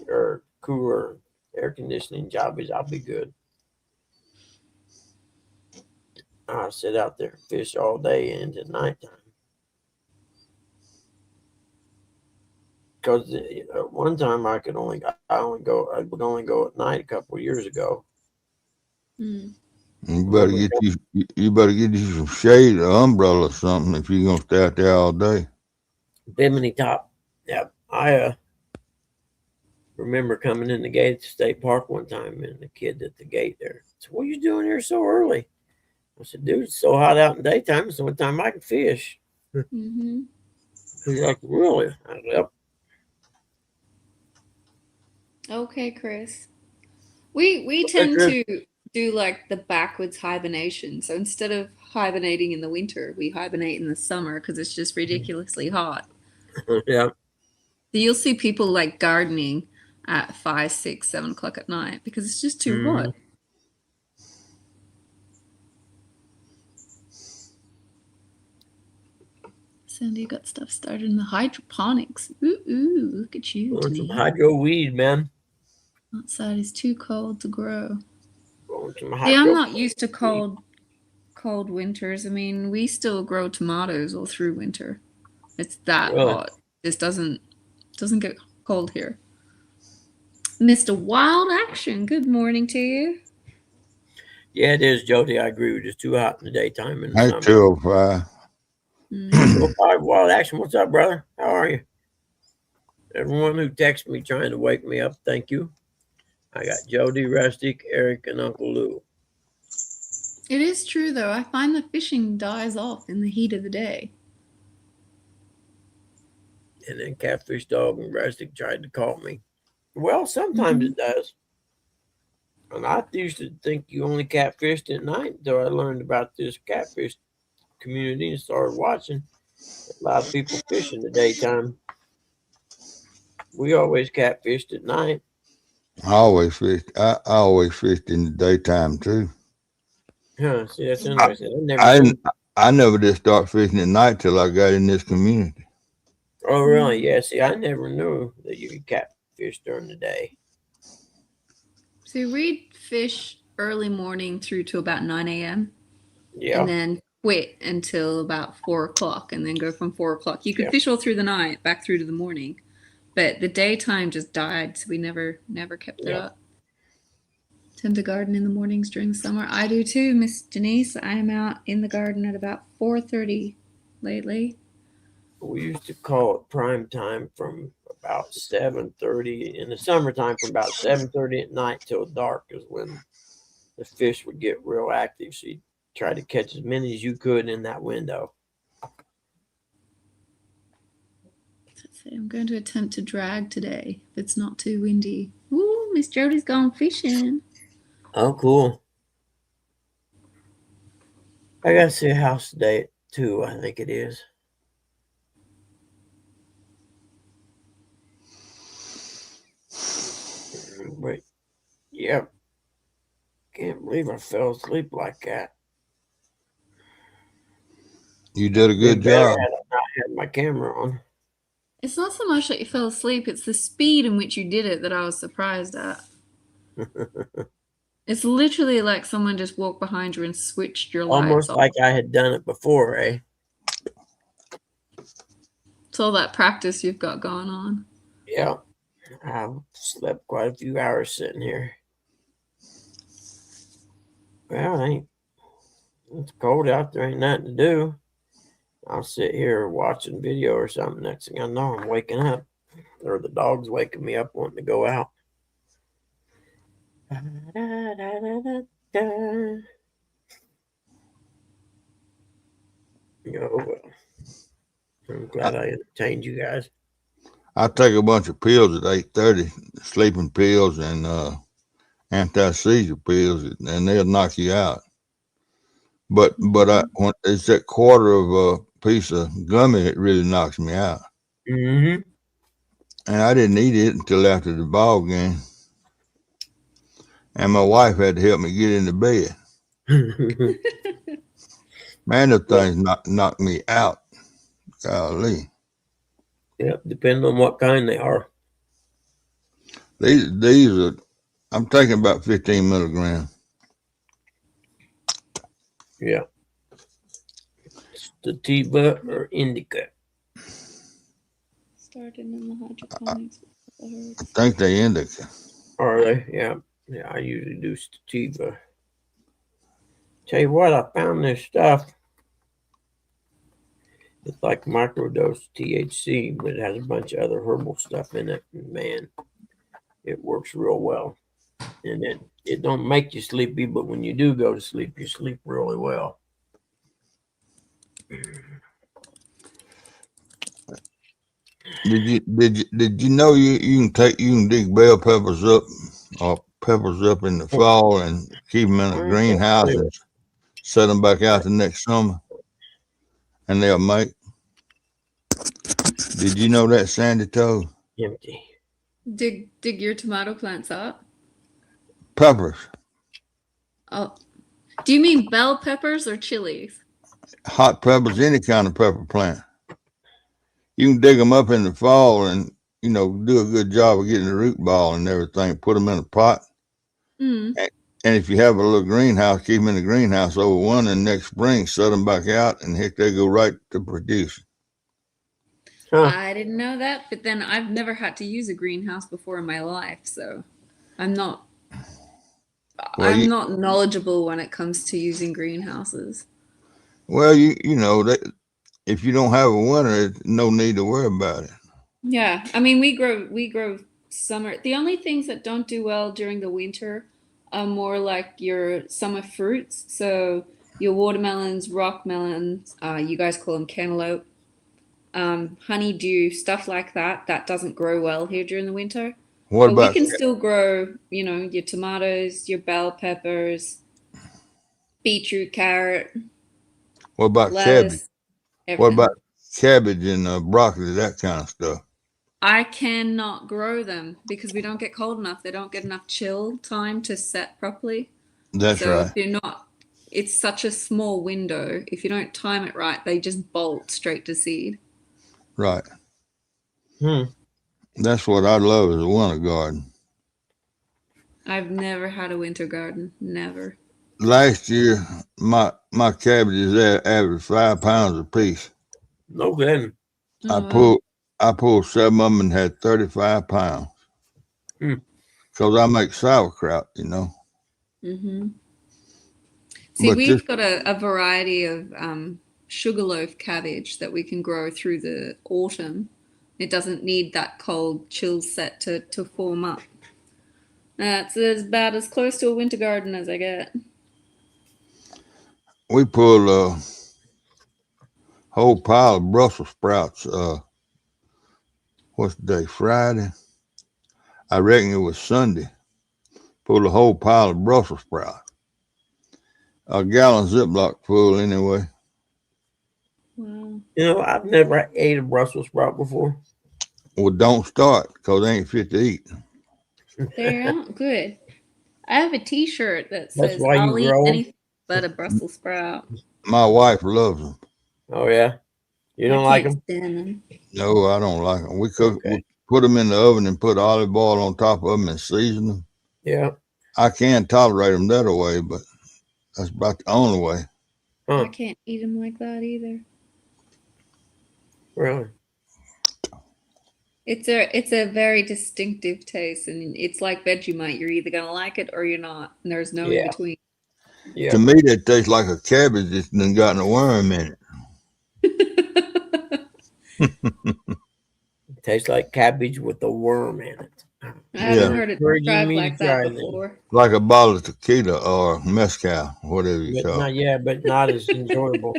Speaker 1: or cooler air conditioning jobbies, I'll be good. I'll sit out there and fish all day into nighttime. Because one time I would only go at night a couple of years ago.
Speaker 2: Mm.
Speaker 1: Remember,
Speaker 3: You better get you some shade or umbrella or something if you're gonna stay out there all day.
Speaker 1: Bimini top. Yeah, I remember coming in the gate at the state park one time, and the kid at the gate there said, "What are you doing here so early?" I said, "Dude, it's so hot out in the daytime. It's the only time I can fish."
Speaker 2: Mm-hmm.
Speaker 1: He's like, "Really?" I said, "Yep."
Speaker 2: Okay, Chris. We
Speaker 1: Hey,
Speaker 2: tend
Speaker 1: Chris.
Speaker 2: to do like the backwards hibernation. So instead of hibernating in the winter, we hibernate in the summer because it's just ridiculously hot.
Speaker 1: Yeah.
Speaker 2: So you'll see people like gardening at 5, 6, 7 o'clock at night because it's just too
Speaker 1: Mhm.
Speaker 2: hot. Sandy got stuff started in the hydroponics. Ooh, look at you,
Speaker 1: Want some
Speaker 2: Denise.
Speaker 1: hydro weed, man.
Speaker 2: Outside is too cold to grow.
Speaker 1: Want some
Speaker 2: See, I'm
Speaker 1: hydro
Speaker 2: not used to
Speaker 1: weed.
Speaker 2: cold winters. I mean, we still grow tomatoes all through winter. It's that
Speaker 1: Really?
Speaker 2: hot. This doesn't get cold here. Mr. Wild Action, good morning to you.
Speaker 1: Yeah, it is, Jody. I agree with you. It's too hot in the daytime in the
Speaker 3: Hey,
Speaker 1: summer.
Speaker 3: 205.
Speaker 2: Mhm.
Speaker 1: 205 Wild Action. What's up, brother? How are you? Everyone who texted me trying to wake me up, thank you. I got Jody, Rustic, Eric, and Uncle Lou.
Speaker 2: It is true, though. I find the fishing dies off in the heat of the day.
Speaker 1: And then Catfish Dog and Rustic tried to call me. Well, sometimes it does. And I used to think you only catfished at night until I learned about this catfish community and started watching. A lot of people fish in the daytime. We always catfished at night.
Speaker 3: I always fished. I always fished in the daytime too.
Speaker 1: Huh, see, that's
Speaker 3: I,
Speaker 1: interesting. I never
Speaker 3: I
Speaker 1: knew.
Speaker 3: I never did start fishing at night till I got in this community.
Speaker 1: Oh, really? Yeah, see, I never knew that you could catfish during the day.
Speaker 2: So we fish early morning through to about 9 a.m.
Speaker 1: Yeah.
Speaker 2: and then quit until about 4 o'clock and then go from 4 o'clock. You could
Speaker 1: Yeah.
Speaker 2: fish all through the night, back through to the morning. But the daytime just died, so we never kept it
Speaker 1: Yeah.
Speaker 2: up. Tend to garden in the mornings during the summer. I do too, Miss Denise. I am out in the garden at about 4:30 lately.
Speaker 1: We used to call it prime time from about 7:30 in the summertime, from about 7:30 at night till dark is when the fish would get real active. So you try to catch as many as you could in that window.
Speaker 2: Let's see, I'm going to attempt to drag today if it's not too windy. Ooh, Miss Jody's gone fishing.
Speaker 1: Oh, cool. I gotta see a house today at 2, I think it is. But yeah, can't believe I fell asleep like that.
Speaker 3: You did a
Speaker 1: Been
Speaker 3: good
Speaker 1: better
Speaker 3: job.
Speaker 1: had I not had my camera on.
Speaker 2: It's not so much that you fell asleep, it's the speed in which you did it that I was surprised at. It's literally like someone just walked behind you and switched your lights
Speaker 1: Almost
Speaker 2: off.
Speaker 1: like I had done it before, eh?
Speaker 2: It's all that practice you've got going on.
Speaker 1: Yeah. I've slept quite a few hours sitting here. Well, it's cold out there, ain't nothing to do. I'll sit here watching video or something. Next thing I know, I'm waking up. Or the dog's waking me up wanting to go out. Oh, well. I'm glad I entertained you guys.
Speaker 3: I take a bunch of pills at 8:30, sleeping pills, and anti-seizure pills, and they'll knock you out. But when it's that quarter of a piece of gummy, it really knocks me out.
Speaker 1: Mm-hmm.
Speaker 3: And I didn't eat it until after the ball game. And my wife had to help me get into bed. Man, the things knocked me out. Golly.
Speaker 1: Yep, depending on what kind they are.
Speaker 3: These are, I'm taking about 15 milligrams.
Speaker 1: Yeah. Sativa or indica.
Speaker 2: Started in the hydroponics.
Speaker 3: I think they indica.
Speaker 1: Are they? Yeah. Yeah, I usually do sativa. Tell you what, I found this stuff. It's like microdose THC, but it has a bunch of other herbal stuff in it. And man, it works real well. And it don't make you sleepy, but when you do go to sleep, you sleep really well.
Speaker 3: Did you know you can dig bell peppers up or peppers up in the fall and keep them in a greenhouse and set them back out the next summer, and they'll make? Did you know that, Sandy Toe?
Speaker 1: Empty.
Speaker 2: Dig your tomato plants up.
Speaker 3: Peppers,
Speaker 2: Oh, do you mean bell peppers or chilies?
Speaker 3: hot peppers, any kind of pepper plant. You can dig them up in the fall and do a good job of getting the root ball and everything. Put them in a pot.
Speaker 2: Mm.
Speaker 3: And if you have a little greenhouse, keep them in the greenhouse over one, and next spring set them back out, and heck, they go right to producing.
Speaker 1: Huh.
Speaker 2: I didn't know that, but then I've never had to use a greenhouse before in my life, so I'm not not knowledgeable when it comes to using greenhouses.
Speaker 3: Well, that if you don't have a winter, there's no need to worry about it.
Speaker 2: Yeah, I mean we grow summer. The only things that don't do well during the winter are more like your summer fruits. So your watermelons, rock melons, you guys call them cantaloupe, honeydew, stuff like that. That doesn't grow well here during the winter.
Speaker 3: What
Speaker 2: But
Speaker 3: about
Speaker 2: we can still grow, your tomatoes, your bell peppers, beetroot, carrot,
Speaker 3: what about cabbage?
Speaker 2: lettuce,
Speaker 3: What
Speaker 2: everything.
Speaker 3: about cabbage and broccoli, that kind of stuff?
Speaker 2: I cannot grow them because we don't get cold enough. They don't get enough chill time to set properly.
Speaker 3: That's
Speaker 2: So
Speaker 3: right.
Speaker 2: if you're not, it's such a small window. If you don't time it right, they just bolt straight to seed.
Speaker 3: Right.
Speaker 1: Hmm.
Speaker 3: That's what I love is a winter garden.
Speaker 2: I've never had a winter garden. Never.
Speaker 3: Last year, my cabbages averaged 5 pounds a piece.
Speaker 1: No good.
Speaker 3: I pulled 7 of them and had 35 pounds.
Speaker 1: Hmm.
Speaker 3: Because I make sauerkraut,
Speaker 2: Mm-hmm. See,
Speaker 3: But
Speaker 2: we've got a variety of sugarloaf cabbage that we can grow through the autumn. It doesn't need that cold chill set to form up. That's about as close to a winter garden as I get.
Speaker 3: We pulled a whole pile of Brussels sprouts. What's the day? Friday? I reckon it was Sunday. Pulled a whole pile of Brussels sprouts. A gallon Ziploc full anyway.
Speaker 2: Wow.
Speaker 1: I've never ate a Brussels sprout before.
Speaker 3: Well, don't start because they ain't fit to eat.
Speaker 2: They aren't good. I have a T-shirt that
Speaker 1: That's
Speaker 2: says
Speaker 1: why you
Speaker 2: "I'll eat
Speaker 1: grow 'em?
Speaker 2: anything but a Brussels sprout."
Speaker 3: My wife loves them.
Speaker 1: Oh yeah, you don't
Speaker 2: I
Speaker 1: like
Speaker 2: can't
Speaker 1: them?
Speaker 2: stand them.
Speaker 3: No, I don't like them. We
Speaker 1: Okay.
Speaker 3: put them in the oven and put olive oil on top of them and season them.
Speaker 1: Yeah.
Speaker 3: I can tolerate them that way, but that's about the only way.
Speaker 1: Huh.
Speaker 2: I can't eat them like that either.
Speaker 1: Really?
Speaker 2: It's a very distinctive taste, and it's like Vegemite. You're either gonna like it or you're not, and there's no in between.
Speaker 1: Yeah.
Speaker 3: To me, that tastes like a cabbage that's done gotten a worm in it.
Speaker 1: It tastes like cabbage with a worm in it.
Speaker 2: I haven't heard it
Speaker 1: Encouraging
Speaker 2: described
Speaker 1: me to
Speaker 2: like that
Speaker 1: try that.
Speaker 2: before.
Speaker 3: Like a bottle of tequila or mezcal, whatever you
Speaker 1: But
Speaker 3: call
Speaker 1: not,
Speaker 3: it.
Speaker 1: yeah, but not as enjoyable.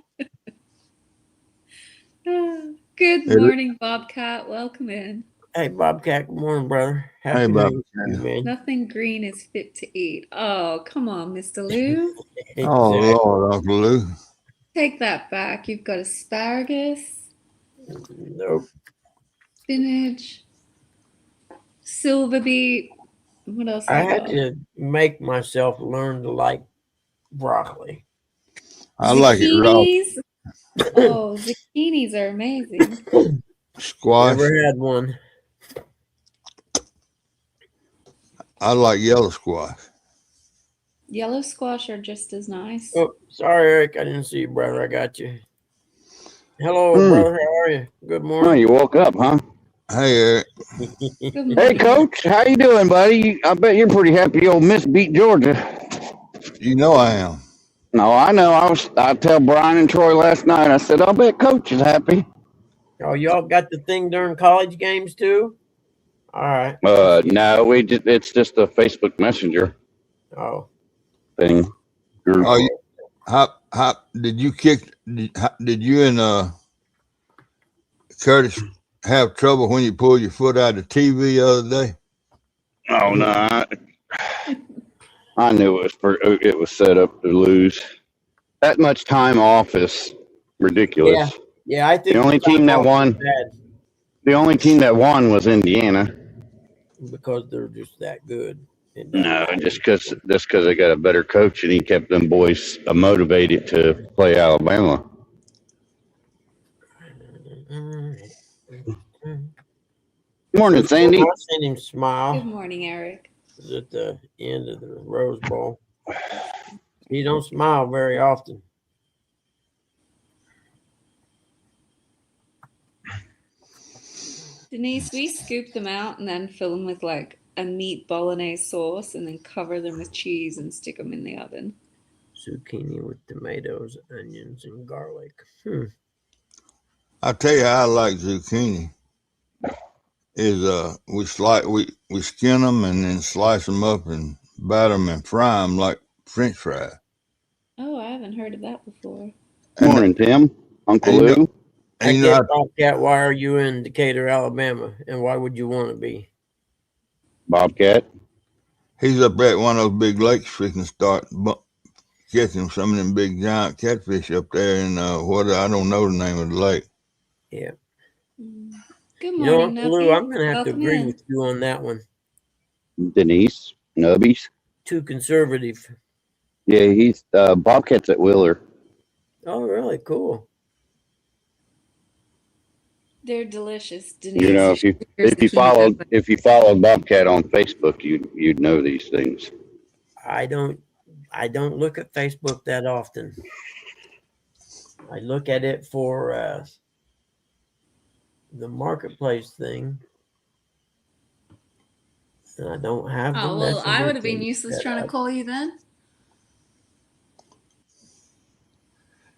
Speaker 2: Good morning, Bobcat. Welcome in.
Speaker 1: Hey, Bobcat. Good morning, brother.
Speaker 3: Hey,
Speaker 1: Happy New Year to
Speaker 3: Bobcat.
Speaker 1: you, man.
Speaker 2: Nothing green is fit to eat. Oh, come on, Mr. Lou.
Speaker 3: Oh,
Speaker 1: Exactly.
Speaker 3: Lord, Uncle Lou.
Speaker 2: Take that back. You've got asparagus,
Speaker 1: Nope.
Speaker 2: spinach, silver beet. What else
Speaker 1: I
Speaker 2: you
Speaker 1: had
Speaker 2: got?
Speaker 1: to make myself learn to like broccoli.
Speaker 3: I like it raw.
Speaker 2: Zucchinis. Oh, zucchinis are amazing.
Speaker 3: Squash.
Speaker 1: Never had one.
Speaker 3: I like yellow squash.
Speaker 2: Yellow squash are just as nice.
Speaker 1: Oh, sorry, Eric. I didn't see you, brother. I got you. Hello,
Speaker 4: Hmm.
Speaker 1: brother. How are you? Good
Speaker 4: Oh,
Speaker 1: morning.
Speaker 4: you woke up, huh?
Speaker 3: Hey, Eric.
Speaker 2: Good
Speaker 4: Hey,
Speaker 2: morning.
Speaker 4: Coach, how you doing, buddy? I bet you're pretty happy Ole Miss beat Georgia.
Speaker 3: You know I am.
Speaker 4: No, I know. I tell Brian and Troy last night. I said, I bet Coach is happy.
Speaker 1: Oh, y'all got the thing during college games too? All right.
Speaker 4: No, it's just a Facebook Messenger
Speaker 1: Oh,
Speaker 4: thing group.
Speaker 3: Oh, how did you kick? Did you and Curtis have trouble when you pulled your foot out of the TV the other day?
Speaker 4: Oh no, I knew it was set up to lose. That much time off is ridiculous.
Speaker 1: yeah. I think
Speaker 4: The only team that won,
Speaker 1: bad
Speaker 4: the only team that won was Indiana.
Speaker 1: because they're just that good. It doesn't
Speaker 4: No,
Speaker 1: matter.
Speaker 4: just because they got a better coach and he kept them boys motivated to play Alabama. Morning, Sandy.
Speaker 1: I seen him
Speaker 2: Good
Speaker 1: smile
Speaker 2: morning, Eric.
Speaker 1: at the end of the Rose Bowl. He don't smile very often.
Speaker 2: Denise, we scoop them out and then fill them with like a meat bolognese sauce and then cover them with cheese and stick them in the oven.
Speaker 1: Zucchini with tomatoes, onions, and garlic.
Speaker 3: I tell you, how I like zucchini. Is we skin them and then slice them up and batter them and fry them like French fries.
Speaker 2: Oh, I haven't heard of that before.
Speaker 4: Morning, Tim. Uncle
Speaker 3: and you
Speaker 4: Lou.
Speaker 3: And you
Speaker 1: I
Speaker 3: know,
Speaker 1: guess, Bobcat, why are you in Decatur, Alabama? And why would you want to be?
Speaker 4: Bobcat.
Speaker 3: he's up at one of those big lakes fixing to start catching some of them big giant catfish up there in I don't know the name of the lake.
Speaker 1: Yeah.
Speaker 2: Good
Speaker 1: You know,
Speaker 2: morning,
Speaker 1: Uncle Lou,
Speaker 2: Nuffy.
Speaker 1: I'm going to have to
Speaker 2: Welcome
Speaker 1: agree
Speaker 2: in.
Speaker 1: with you on that one.
Speaker 4: Denise. Nubbies.
Speaker 1: Too conservative.
Speaker 4: Yeah, he's Bobcat's at Wheeler.
Speaker 1: Oh, really? Cool.
Speaker 2: They're delicious, Denise.
Speaker 4: You know, if you followed Bobcat on Facebook, you'd know these things.
Speaker 1: I don't look at Facebook that often. I look at it for the marketplace thing. And I don't have the
Speaker 2: Oh, well, I
Speaker 1: messenger
Speaker 2: would have been
Speaker 1: thing
Speaker 2: useless
Speaker 1: set
Speaker 2: trying to
Speaker 1: up.
Speaker 2: call you then.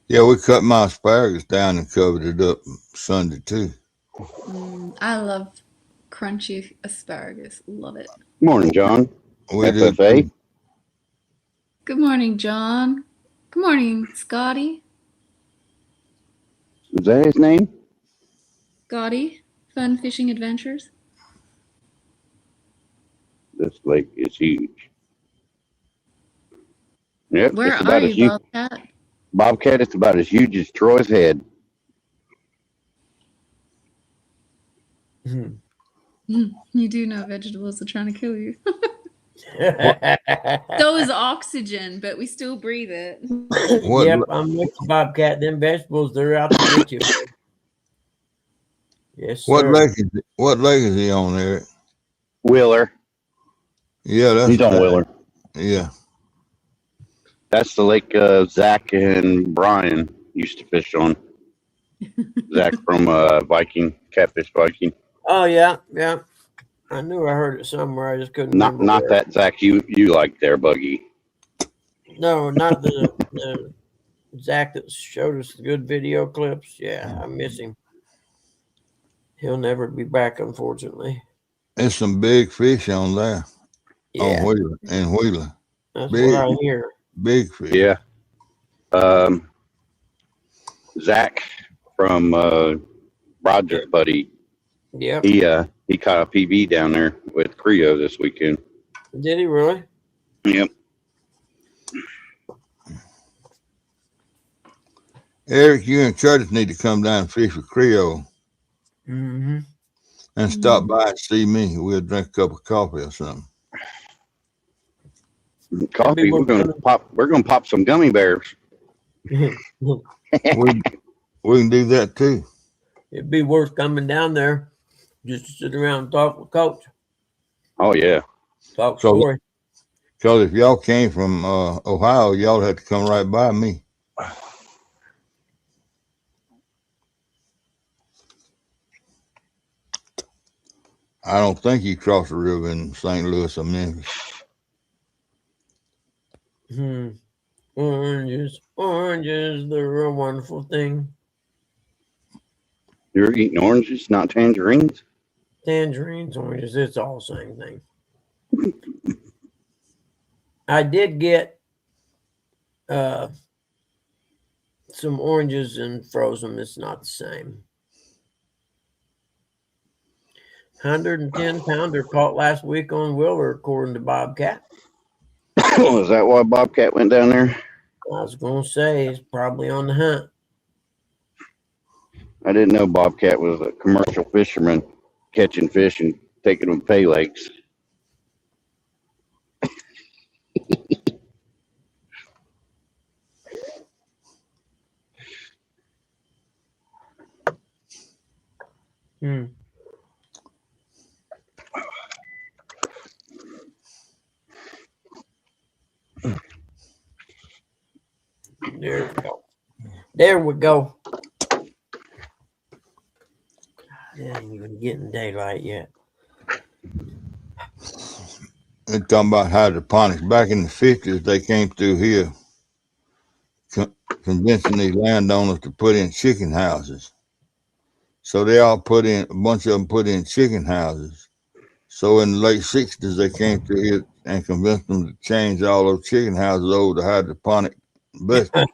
Speaker 3: Yeah, we cut my asparagus down and covered it up Sunday too.
Speaker 2: I love crunchy asparagus. Love it.
Speaker 4: Morning, John.
Speaker 3: We did
Speaker 4: FFA.
Speaker 3: too.
Speaker 2: Good morning, John. Good morning, Scotty.
Speaker 4: Is that his name?
Speaker 2: Scotty, Fun Fishing Adventures.
Speaker 4: This lake is huge. Yep,
Speaker 2: Where
Speaker 4: it's
Speaker 2: are
Speaker 4: about as
Speaker 2: you,
Speaker 4: huge.
Speaker 2: Bobcat?
Speaker 4: Bobcat, it's about as huge as Troy's head.
Speaker 2: You do know vegetables are trying to kill you. So is oxygen, but we still breathe it.
Speaker 3: What-
Speaker 1: Yep, I'm with you, Bobcat. Them vegetables, they're out to get you. Yes,
Speaker 3: What
Speaker 1: sir.
Speaker 3: lake is he on there?
Speaker 4: Wheeler.
Speaker 3: Yeah, that's
Speaker 4: He's on Wheeler.
Speaker 3: Yeah.
Speaker 4: That's the lake Zach and Brian used to fish on. Zach from Catfish Viking.
Speaker 1: Oh, yeah. I knew I heard it somewhere. I just couldn't remember.
Speaker 4: Not
Speaker 1: where.
Speaker 4: that Zach you like there, Buggy.
Speaker 1: No, not the Zach that showed us the good video clips. Yeah, I miss him. He'll never be back, unfortunately.
Speaker 3: There's some big fish on there.
Speaker 1: Yeah,
Speaker 3: On Wheeler.
Speaker 1: that's
Speaker 3: big.
Speaker 1: what I hear.
Speaker 3: Big fish.
Speaker 4: Yeah. Zach from Roger's buddy.
Speaker 1: Yep.
Speaker 4: He He caught a PB down there with Creo this weekend.
Speaker 1: Did he really?
Speaker 4: Yep.
Speaker 3: Eric, you and Curtis need to come down and fish with Creole
Speaker 1: Mm-hmm.
Speaker 3: and stop by and see me. We'll drink a cup of coffee or something.
Speaker 4: Coffee. We're gonna pop some gummy bears.
Speaker 3: We can do that too.
Speaker 1: It'd be worth coming down there just to sit around and talk with Coach.
Speaker 4: Oh yeah.
Speaker 1: Talk
Speaker 3: So-
Speaker 1: story.
Speaker 3: Because if y'all came from Ohio, y'all had to come right by me. I don't think you crossed the river in St. Louis or Memphis.
Speaker 1: Oranges, they're a wonderful thing.
Speaker 4: You're eating oranges, not tangerines.
Speaker 1: Tangerines, oranges, it's all the same thing. I did get some oranges and froze them. It's not the same. 110 pounder caught last week on Willer, according to Bobcat.
Speaker 4: Is that why Bobcat went down there?
Speaker 1: I was going to say he's probably on the hunt.
Speaker 4: I didn't know Bobcat was a commercial fisherman catching fish and taking them to pay lakes.
Speaker 1: Hmm. There we go. There we go. It ain't even getting daylight yet.
Speaker 3: They're talking about hydroponics. Back in the 50s, they came through here convincing these landowners to put in chicken houses. So they all put in, a bunch of them put in chicken houses. So in the late 60s, they came through here and convinced them to change all those chicken houses over to hydroponic vegetables.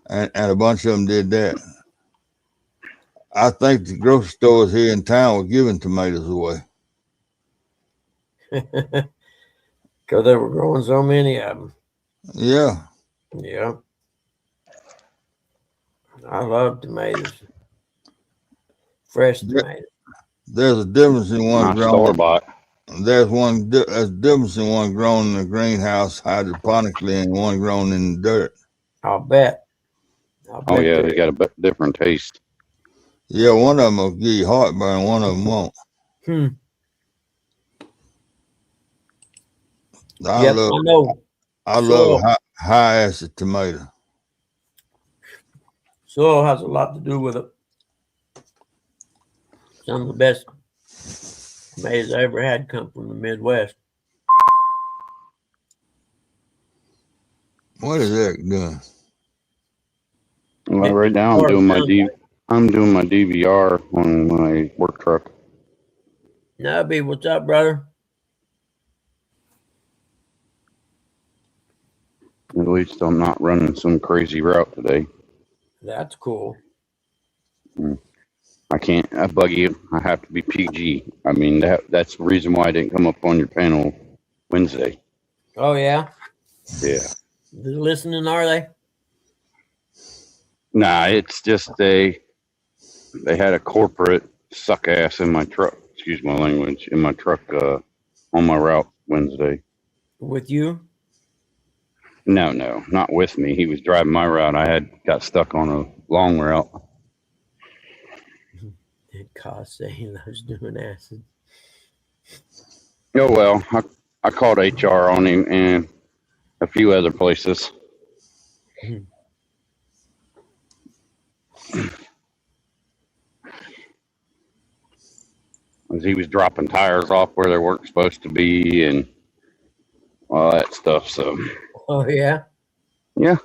Speaker 3: and a bunch of them did that. I think the grocery stores here in town were giving tomatoes away.
Speaker 1: Because they were growing so many of them.
Speaker 3: Yeah.
Speaker 1: Yeah. I love tomatoes. Fresh tomatoes.
Speaker 3: There's a difference in one
Speaker 4: Not
Speaker 3: grown.
Speaker 4: store bought.
Speaker 3: There's a difference in one grown in the greenhouse hydroponically and one grown in the dirt.
Speaker 1: I'll bet.
Speaker 4: Oh yeah, they got a different taste.
Speaker 3: Yeah, one of them will give you heartburn, one of them won't. I
Speaker 1: Yep,
Speaker 3: love
Speaker 1: I know.
Speaker 3: love high acid tomato.
Speaker 1: Soil has a lot to do with it. Some of the best tomatoes I ever had come from the Midwest.
Speaker 3: What is Eric doing?
Speaker 4: Well, right now I'm doing my DVR on my work truck.
Speaker 1: Nubby, what's up, brother?
Speaker 4: At least I'm not running some crazy route today.
Speaker 1: That's cool.
Speaker 4: I can't. I bug you. I have to be PG. I mean, that's the reason why I didn't come up on your panel Wednesday.
Speaker 1: Oh, yeah?
Speaker 4: Yeah.
Speaker 1: They're listening, are they?
Speaker 4: Nah, it's just they had a corporate suck ass in my truck. Excuse my language. In my truck on my route Wednesday.
Speaker 1: With you?
Speaker 4: No, not with me. He was driving my route. I got stuck on a long route.
Speaker 1: It costs saying I was doing acid.
Speaker 4: Oh well, I called HR on him and a few other places. As he was dropping tires off where they weren't supposed to be and all that stuff. So
Speaker 1: Oh, yeah?
Speaker 4: yeah.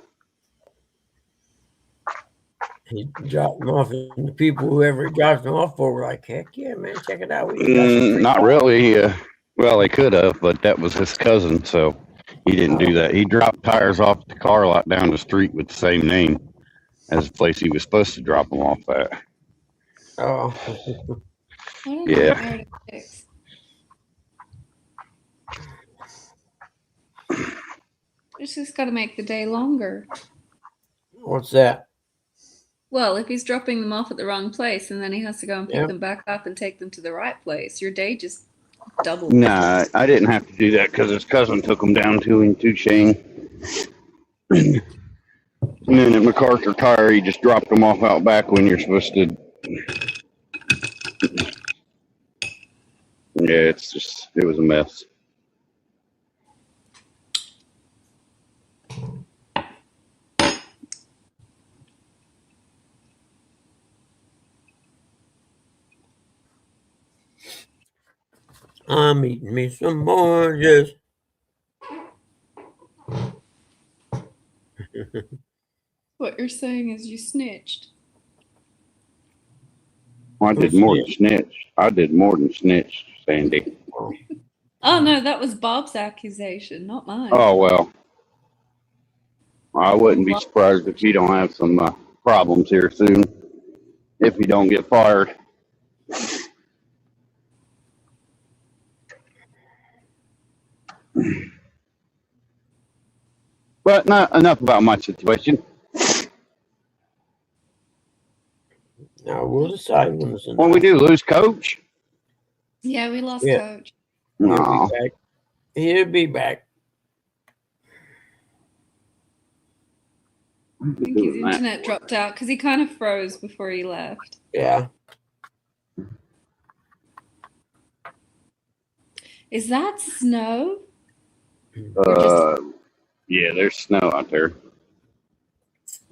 Speaker 1: He dropped them off, and the people, whoever he dropped them off for, were like, heck yeah, man, check it out. We got some free
Speaker 4: Not
Speaker 1: tires."
Speaker 4: really. Well, they could have, but that was his cousin, so he didn't do that. He dropped tires off the car lot down the street with the same name as the place he was supposed to drop them off at.
Speaker 1: Oh.
Speaker 2: What a
Speaker 4: Yeah.
Speaker 2: nightmare to fix. It's just got to make the day longer.
Speaker 1: What's that?
Speaker 2: Well, if he's dropping them off at the wrong place and then he has to go and pick
Speaker 1: Yeah.
Speaker 2: them back up and take them to the right place, your day just doubles.
Speaker 4: Nah, I didn't have to do that because his cousin took him down to in Tushane. And then at MacArthur Tire, he just dropped them off out back when you're supposed to. Yeah, it was a mess.
Speaker 1: I'm eating me some oranges.
Speaker 2: What you're saying is you snitched.
Speaker 4: I did more than snitch. I did more than snitch, Sandy.
Speaker 2: Oh no, that was Bob's accusation, not mine.
Speaker 4: Oh, well. I wouldn't be surprised if he don't have some problems here soon. If he don't get fired. But not enough about my situation.
Speaker 1: Now we'll decide when it's in.
Speaker 4: What we do, lose coach?
Speaker 2: Yeah, we lost
Speaker 1: Yeah.
Speaker 2: coach.
Speaker 1: He'll
Speaker 4: No.
Speaker 1: be back. He'll be back.
Speaker 2: I think his internet dropped out because he kind of froze before he left.
Speaker 1: Yeah.
Speaker 2: Is that snow?
Speaker 4: Yeah, there's snow out there.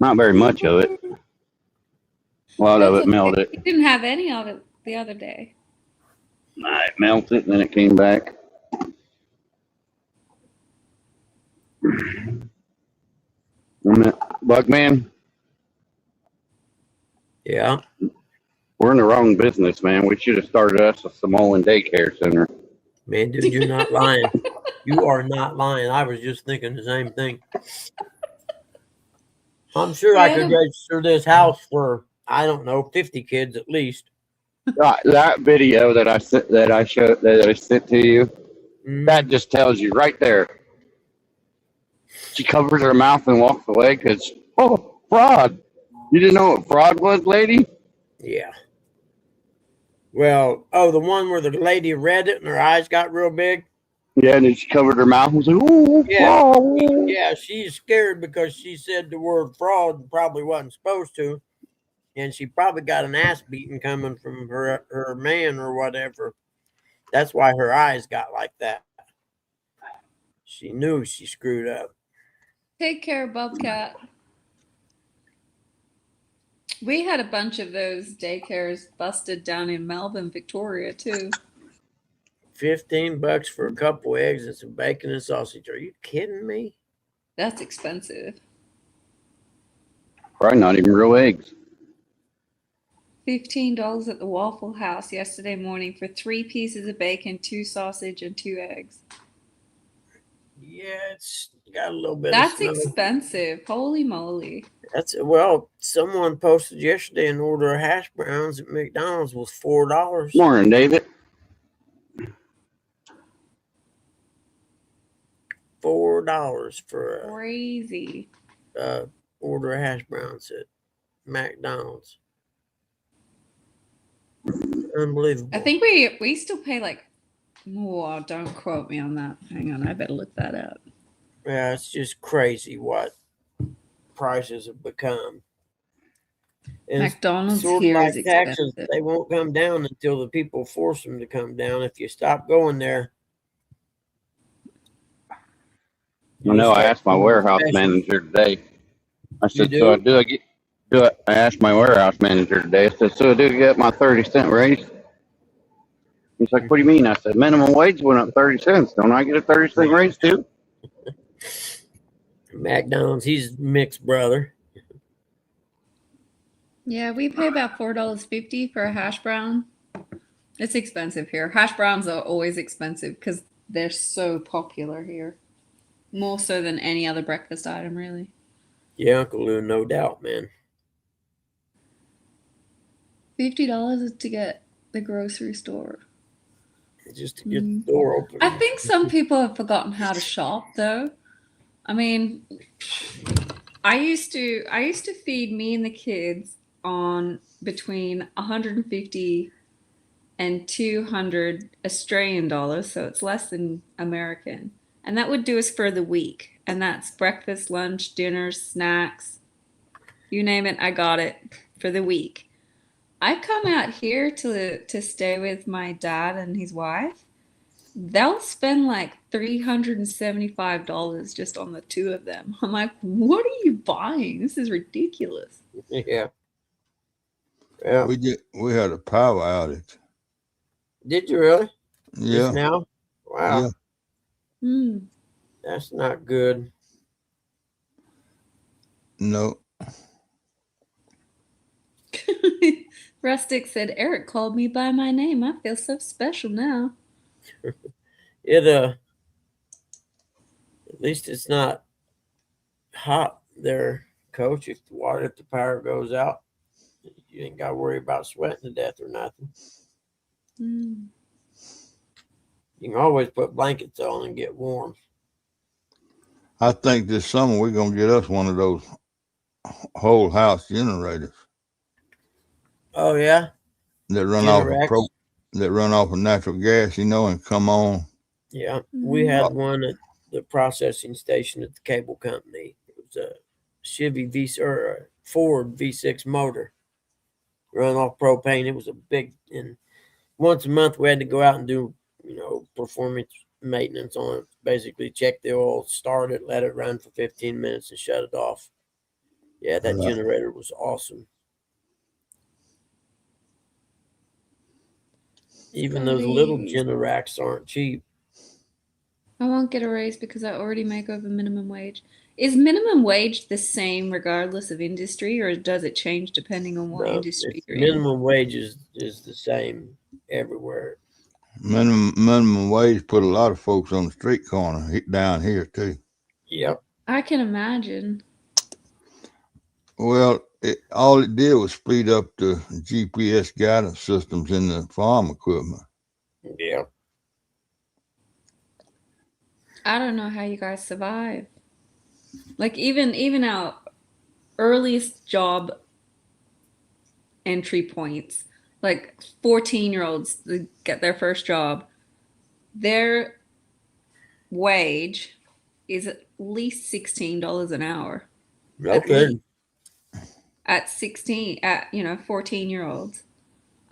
Speaker 4: Not very much of it. A lot of it melted.
Speaker 2: We didn't have any of it the other day.
Speaker 4: It melted, and then it came back. Bugman,
Speaker 1: Yeah.
Speaker 4: we're in the wrong business, man. We should have started us a Samoan daycare center.
Speaker 1: Man, dude, you're not lying. You are not lying. I was just thinking the same thing. I'm sure I could register this house for, I don't know, 50 kids at least.
Speaker 4: That video that I sent to you, that just tells you right there. She covers her mouth and walks away because, fraud. You didn't know what fraud was, lady?
Speaker 1: Yeah. Well, the one where the lady read it and her eyes got real big.
Speaker 4: Yeah, and then she covered her mouth and was like, "Ooh,
Speaker 1: Yeah.
Speaker 4: fraud."
Speaker 1: Yeah, she's scared because she said the word fraud and probably wasn't supposed to. And she probably got an ass beating coming from her man or whatever. That's why her eyes got like that. She knew she screwed up.
Speaker 2: Take care, Bobcat. We had a bunch of those daycares busted down in Melbourne, Victoria, too.
Speaker 1: $15 for a couple eggs and some bacon and sausage. Are you kidding me?
Speaker 2: That's expensive.
Speaker 4: Probably not even real eggs.
Speaker 2: $15 at the Waffle House yesterday morning for 3 pieces of bacon, 2 sausage, and 2 eggs.
Speaker 1: Yeah, it's got a little bit
Speaker 2: That's
Speaker 1: of snow.
Speaker 2: expensive. Holy moly.
Speaker 1: Someone posted yesterday an order of hash browns at McDonald's was $4.
Speaker 4: Morning, David.
Speaker 1: $4 for a
Speaker 2: Crazy.
Speaker 1: order of hash browns at McDonald's. Unbelievable.
Speaker 2: I think we still pay like, oh, don't quote me on that. Hang on, I better look that up.
Speaker 1: Yeah, it's just crazy what prices have become. And it's
Speaker 2: McDonald's
Speaker 1: sort of
Speaker 2: here
Speaker 1: like
Speaker 2: is
Speaker 1: taxes,
Speaker 2: expensive.
Speaker 1: they won't come down until the people force them to come down. If you stop going there.
Speaker 4: I know. I asked my warehouse manager today. I said,
Speaker 1: You
Speaker 4: "So
Speaker 1: do?
Speaker 4: do I get? Do it?" I asked my warehouse manager today. I said, "So do I get my 30-cent raise?" He's like, "What do you mean?" I said, "Minimum wage went up 30 cents. Don't I get a 30-cent raise too?"
Speaker 1: McDonald's, he's Mick's brother.
Speaker 2: Yeah, we pay about $4.50 for a hash brown. It's expensive here. Hash browns are always expensive because they're so popular here. More so than any other breakfast item, really.
Speaker 1: Yeah, Uncle Lou, no doubt, man.
Speaker 2: $50 to get the grocery store.
Speaker 1: just to get the door open.
Speaker 2: I think some people have forgotten how to shop, though. I mean, I used to feed me and the kids on between 150 and 200 Australian dollars, so it's less than American. And that would do us for the week. And that's breakfast, lunch, dinner, snacks. You name it, I got it for the week. I come out here to stay with my dad and his wife. They'll spend like $375 just on the two of them. I'm like, what are you buying? This is ridiculous.
Speaker 1: Yeah. Yeah.
Speaker 3: We had a power outage.
Speaker 1: Did you really?
Speaker 3: Yeah.
Speaker 1: Just now? Wow.
Speaker 3: Yeah.
Speaker 2: Hmm.
Speaker 1: That's not good.
Speaker 3: No.
Speaker 2: Rustic said, Eric called me by my name. I feel so special now.
Speaker 1: It at least it's not hot there, Coach. If the power goes out, you ain't got to worry about sweating to death or nothing.
Speaker 2: Mm.
Speaker 1: You can always put blankets on and get warm.
Speaker 3: I think this summer we're gonna get us one of those whole house generators
Speaker 1: Oh yeah,
Speaker 3: that run
Speaker 1: Generac.
Speaker 3: that run off of natural gas, and come on.
Speaker 1: Yeah. We had one at the processing station at the cable company. It was a Chevy or a Ford V6 motor, run off propane. It was a big, and once a month we had to go out and do performance maintenance on it. Basically, check the oil, start it, let it run for 15 minutes, and shut it off. Yeah, that
Speaker 3: Right.
Speaker 1: generator was awesome. Even those little Generacs aren't cheap.
Speaker 2: I won't get a raise because I already make over minimum wage. Is minimum wage the same regardless of industry, or does it change depending on what industry you're in?
Speaker 1: Minimum wage is the same everywhere.
Speaker 3: Minimum wage put a lot of folks on the street corner down here too.
Speaker 1: Yep.
Speaker 2: I can imagine.
Speaker 3: Well, all it did was speed up the GPS guidance systems in the farm equipment.
Speaker 1: Yep.
Speaker 2: I don't know how you guys survive. Like even our earliest job entry points, like 14-year-olds that get their first job, their wage is at least $16 an hour.
Speaker 1: Okay.
Speaker 2: At 14-year-olds.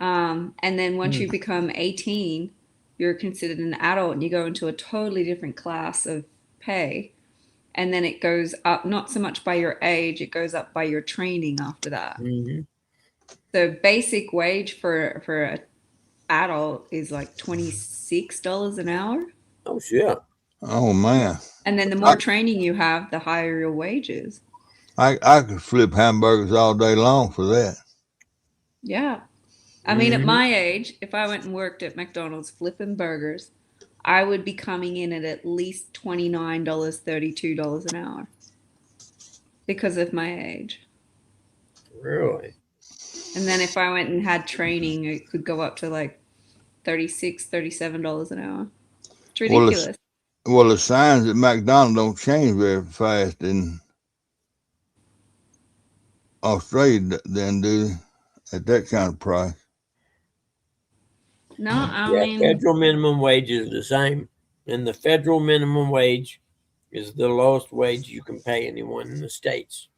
Speaker 2: And then once you become 18, you're considered an adult and you go into a totally different class of pay. And then it goes up, not so much by your age, it goes up by your training after that.
Speaker 1: Mm-hmm.
Speaker 2: The basic wage for an adult is like $26 an hour.
Speaker 1: Oh, shit.
Speaker 3: Oh man.
Speaker 2: And then the more training you have, the higher your wages.
Speaker 3: I could flip hamburgers all day long for that.
Speaker 2: Yeah. I mean, at my age, if I went and worked at McDonald's flipping burgers, I would be coming in at least $29, $32 an hour because of my age.
Speaker 1: Really?
Speaker 2: And then if I went and had training, it could go up to like $36, $37 an hour. It's ridiculous.
Speaker 3: Well, the signs at McDonald's don't change very fast in Australia then, do they? At that kind of price.
Speaker 2: No, I
Speaker 1: Yeah,
Speaker 2: mean,
Speaker 1: federal minimum wage is the same. And the federal minimum wage is the lowest wage you can pay anyone in the states.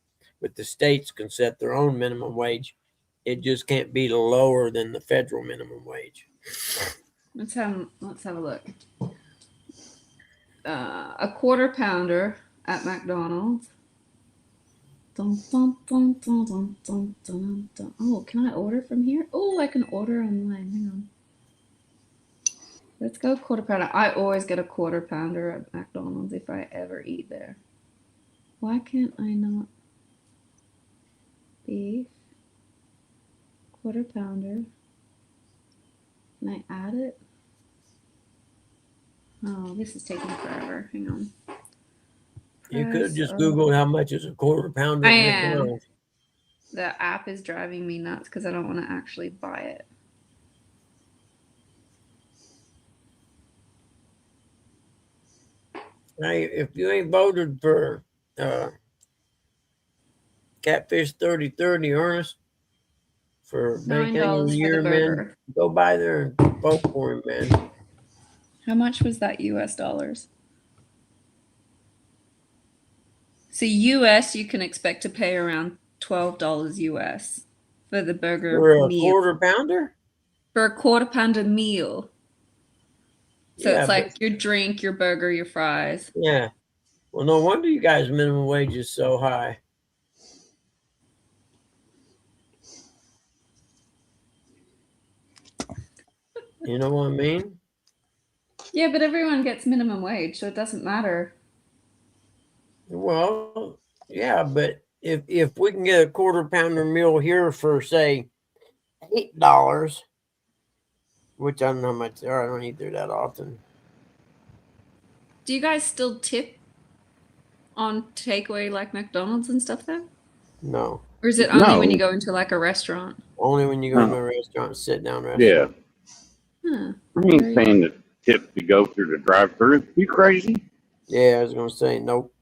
Speaker 1: But the states can set their own minimum wage. It just can't be lower than the federal minimum wage.
Speaker 2: let's have a look. A quarter pounder at McDonald's. Dun, dun, dun, dun, dun, dun, dun, dun. Oh, can I order from here? Oh, I can order online. Hang on. Let's go quarter pounder. I always get a quarter pounder at McDonald's if I ever eat there. Why can't I not? Beef. Quarter pounder. Can I add it? Oh, this is taking forever. Hang on.
Speaker 1: You could have just Googled how much is a quarter pounder.
Speaker 2: I am. The app is driving me nuts because I don't want to actually buy it.
Speaker 1: Hey, if you ain't voted for Catfish 3030, Ernest, for bacon of
Speaker 2: $9
Speaker 1: the
Speaker 2: for
Speaker 1: year,
Speaker 2: the
Speaker 1: man,
Speaker 2: burger.
Speaker 1: go by there and vote for him, man.
Speaker 2: How much was that US dollars? So US, you can expect to pay around $12 US for the burger
Speaker 1: For a
Speaker 2: meal.
Speaker 1: quarter pounder?
Speaker 2: For a quarter pounder meal. So
Speaker 1: Yeah,
Speaker 2: it's
Speaker 1: but
Speaker 2: like your drink, your burger, your fries.
Speaker 1: yeah. Well, no wonder you guys' minimum wage is so high. You know what I mean?
Speaker 2: Yeah, but everyone gets minimum wage, so it doesn't matter.
Speaker 1: Well, yeah, but if we can get a quarter pounder meal here for say $8, which I don't know how much they are, I don't eat there that often.
Speaker 2: Do you guys still tip on takeaway like McDonald's and stuff though?
Speaker 1: No,
Speaker 2: Or is it only when you
Speaker 4: No.
Speaker 2: go into like a restaurant?
Speaker 1: only when you go
Speaker 4: No.
Speaker 1: into a restaurant, sit down restaurant.
Speaker 4: Yeah.
Speaker 2: Huh.
Speaker 4: I ain't paying the tip to go through the drive-through. You crazy?
Speaker 1: Yeah, I was gonna say nope.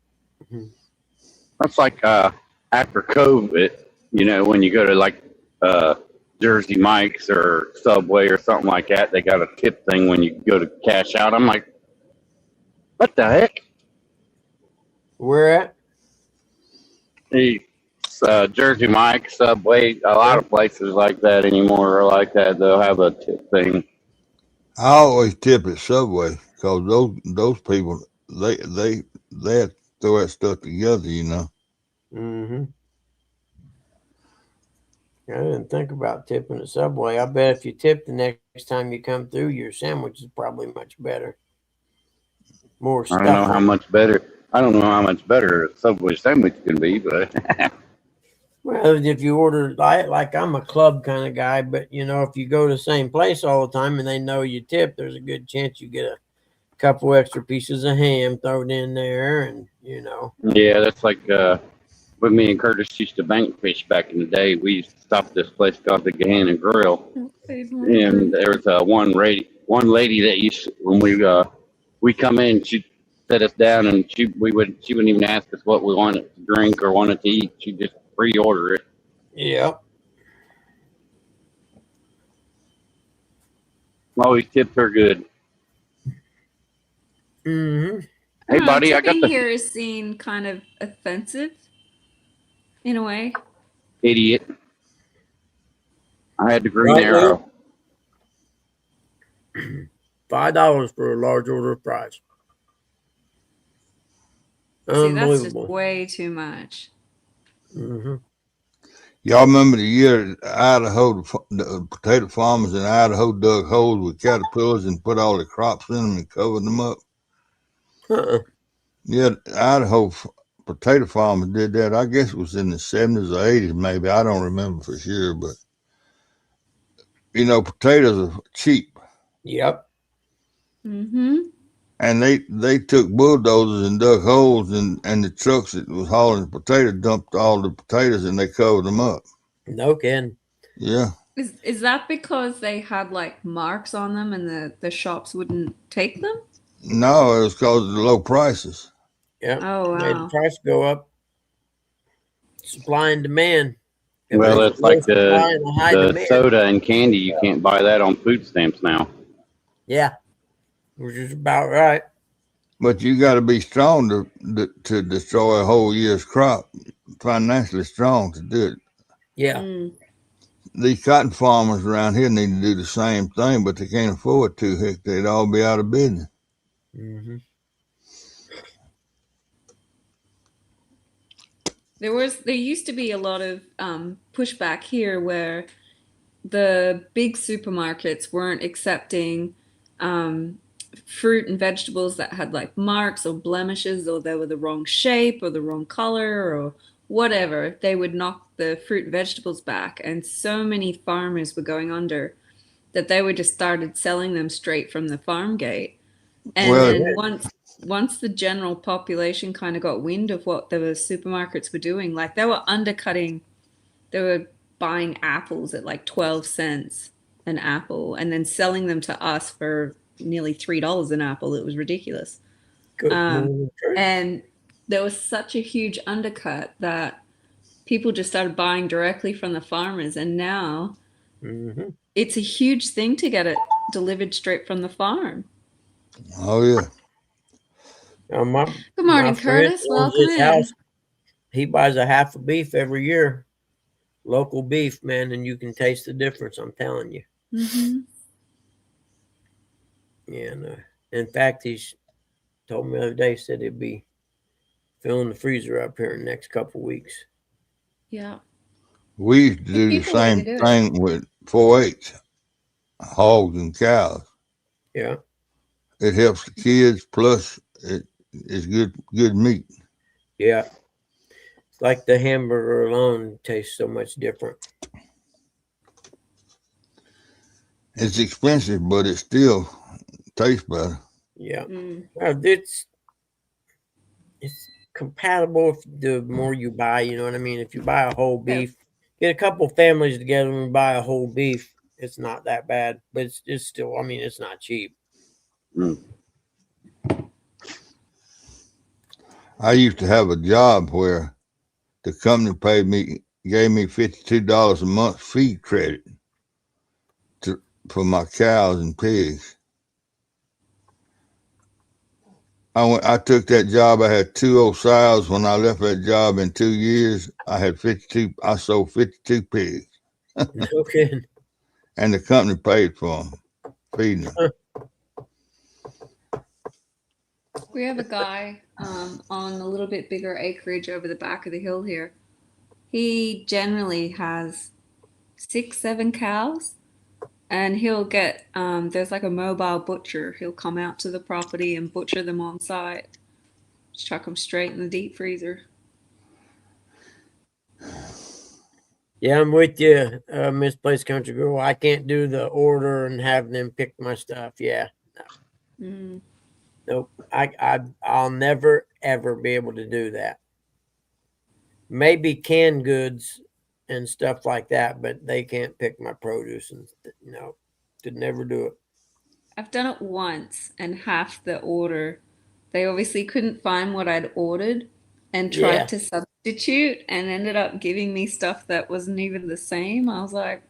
Speaker 4: That's like after COVID, when you go to like Jersey Mike's or Subway or something like that, they got a tip thing when you go to cash out. I'm like, what the heck?
Speaker 1: Where at?
Speaker 4: The Jersey Mike's, Subway, a lot of places like that anymore are like that. They'll have a tip thing.
Speaker 3: I always tip at Subway because those people they throw that stuff together, you know.
Speaker 1: Mm-hmm. I didn't think about tipping at Subway. I bet if you tip the next time you come through, your sandwich is probably much better. More
Speaker 4: I
Speaker 1: stuff.
Speaker 4: don't know how much better. I don't know how much better a Subway sandwich can be, but
Speaker 1: Well, if you order like I'm a club kind of guy, but if you go to the same place all the time and they know you tip, there's a good chance you get a couple extra pieces of ham thrown in there, and
Speaker 4: yeah, that's like when me and Curtis used to bank fish back in the day. We used to stop at this place called the Gahanna Grill, and there was one lady that used when we come in, she'd set us down, and she wouldn't even ask us what we wanted to drink or wanted to eat. She'd just pre-order it.
Speaker 1: Yep.
Speaker 4: Always tipped her good.
Speaker 1: Mm-hmm.
Speaker 4: Hey, buddy, I got
Speaker 2: tipping
Speaker 4: the
Speaker 2: here is seen kind of offensive in a way.
Speaker 4: idiot. I had the green
Speaker 1: Right,
Speaker 4: arrow.
Speaker 1: $5 for a large order of fries.
Speaker 2: See, that's just
Speaker 1: Unbelievable.
Speaker 2: way too much.
Speaker 1: Mm-hmm.
Speaker 3: Y'all remember the year Idaho, the potato farmers in Idaho dug holes with caterpillars and put all the crops in them and covered them up?
Speaker 1: Uh-uh.
Speaker 3: Yeah, Idaho potato farmers did that. I guess it was in the 70s or 80s, maybe. I don't remember for sure, but potatoes are cheap.
Speaker 1: Yep.
Speaker 2: Mm-hmm.
Speaker 3: And they took bulldozers and dug holes, and the trucks that was hauling the potato dumped all the potatoes and they covered them up.
Speaker 1: No kidding.
Speaker 3: Yeah.
Speaker 2: Is that because they had like marks on them and the shops wouldn't take them?
Speaker 3: No, it was because of the low prices.
Speaker 1: Yep.
Speaker 2: Oh
Speaker 1: Made the
Speaker 2: wow.
Speaker 1: price go up. Supply and demand. If
Speaker 4: Well,
Speaker 1: there's
Speaker 4: it's
Speaker 1: a low
Speaker 4: like
Speaker 1: supply and a high
Speaker 4: the
Speaker 1: demand.
Speaker 4: soda and candy. You can't buy that on food stamps now.
Speaker 1: Yeah. Which is about right.
Speaker 3: But you got to be strong to destroy a whole year's crop, financially strong to do it.
Speaker 1: Yeah.
Speaker 2: Mm.
Speaker 3: These cotton farmers around here need to do the same thing, but they can't afford to. Heck, they'd all be out of business.
Speaker 1: Mm-hmm.
Speaker 2: There used to be a lot of pushback here where the big supermarkets weren't accepting fruit and vegetables that had like marks or blemishes, or they were the wrong shape or the wrong color or whatever. They would knock the fruit and vegetables back, and so many farmers were going under that they would just started selling them straight from the farm gate. And
Speaker 3: Well,
Speaker 2: then once the general population kind of got wind of what the supermarkets were doing, like they were undercutting, they were buying apples at like 12 cents an apple and then selling them to us for nearly $3 an apple. It was ridiculous.
Speaker 1: Good
Speaker 2: Um,
Speaker 1: morning, Curtis.
Speaker 2: And there was such a huge undercut that people just started buying directly from the farmers. And now
Speaker 1: Mm-hmm.
Speaker 2: it's a huge thing to get it delivered straight from the farm.
Speaker 3: Oh yeah.
Speaker 1: Now, my
Speaker 2: Good morning,
Speaker 1: my friend
Speaker 2: Curtis.
Speaker 1: owns
Speaker 2: Welcome
Speaker 1: his
Speaker 2: in.
Speaker 1: house. He buys a half a beef every year, local beef, man, and you can taste the difference. I'm telling you.
Speaker 2: Mm-hmm.
Speaker 1: Yeah, and in fact, he's told me the other day. He said he'd be filling the freezer up here in the next couple of weeks.
Speaker 2: Yeah.
Speaker 3: We used to
Speaker 2: Good
Speaker 3: do the
Speaker 2: people way to
Speaker 3: same
Speaker 2: do it.
Speaker 3: thing with 4-H, hogs and cows.
Speaker 1: Yeah,
Speaker 3: It helps the kids, plus it's good meat.
Speaker 1: yeah. It's like the hamburger alone tastes so much different.
Speaker 3: It's expensive, but it still tastes better.
Speaker 1: Yeah.
Speaker 2: Mm.
Speaker 1: Well, it's compatible if the more you buy, you know what I mean? If you buy a whole
Speaker 2: Yeah.
Speaker 1: beef, get a couple families together and buy a whole beef, it's not that bad, but it's still, I mean, it's not cheap.
Speaker 4: Mm.
Speaker 3: I used to have a job where the company gave me $52 a month feed credit for my cows and pigs. I took that job. I had 2 old sows. When I left that job in 2 years, I sold 52 pigs,
Speaker 1: No kidding.
Speaker 3: and the company paid for them, feeding them.
Speaker 2: We have a guy on a little bit bigger acreage over the back of the hill here. He generally has 6, 7 cows, and he'll get there's like a mobile butcher. He'll come out to the property and butcher them on site. Just chuck them straight in the deep freezer.
Speaker 1: Yeah, I'm with you, Misplaced Country Girl. I can't do the order and have them pick my stuff. Yeah.
Speaker 2: Mm.
Speaker 1: Nope. I'll never ever be able to do that. Maybe canned goods and stuff like that, but they can't pick my produce, and could never do it.
Speaker 2: I've done it once, and half the order, they obviously couldn't find what I'd ordered and tried to substitute and ended up giving me stuff that wasn't even the same. I was like,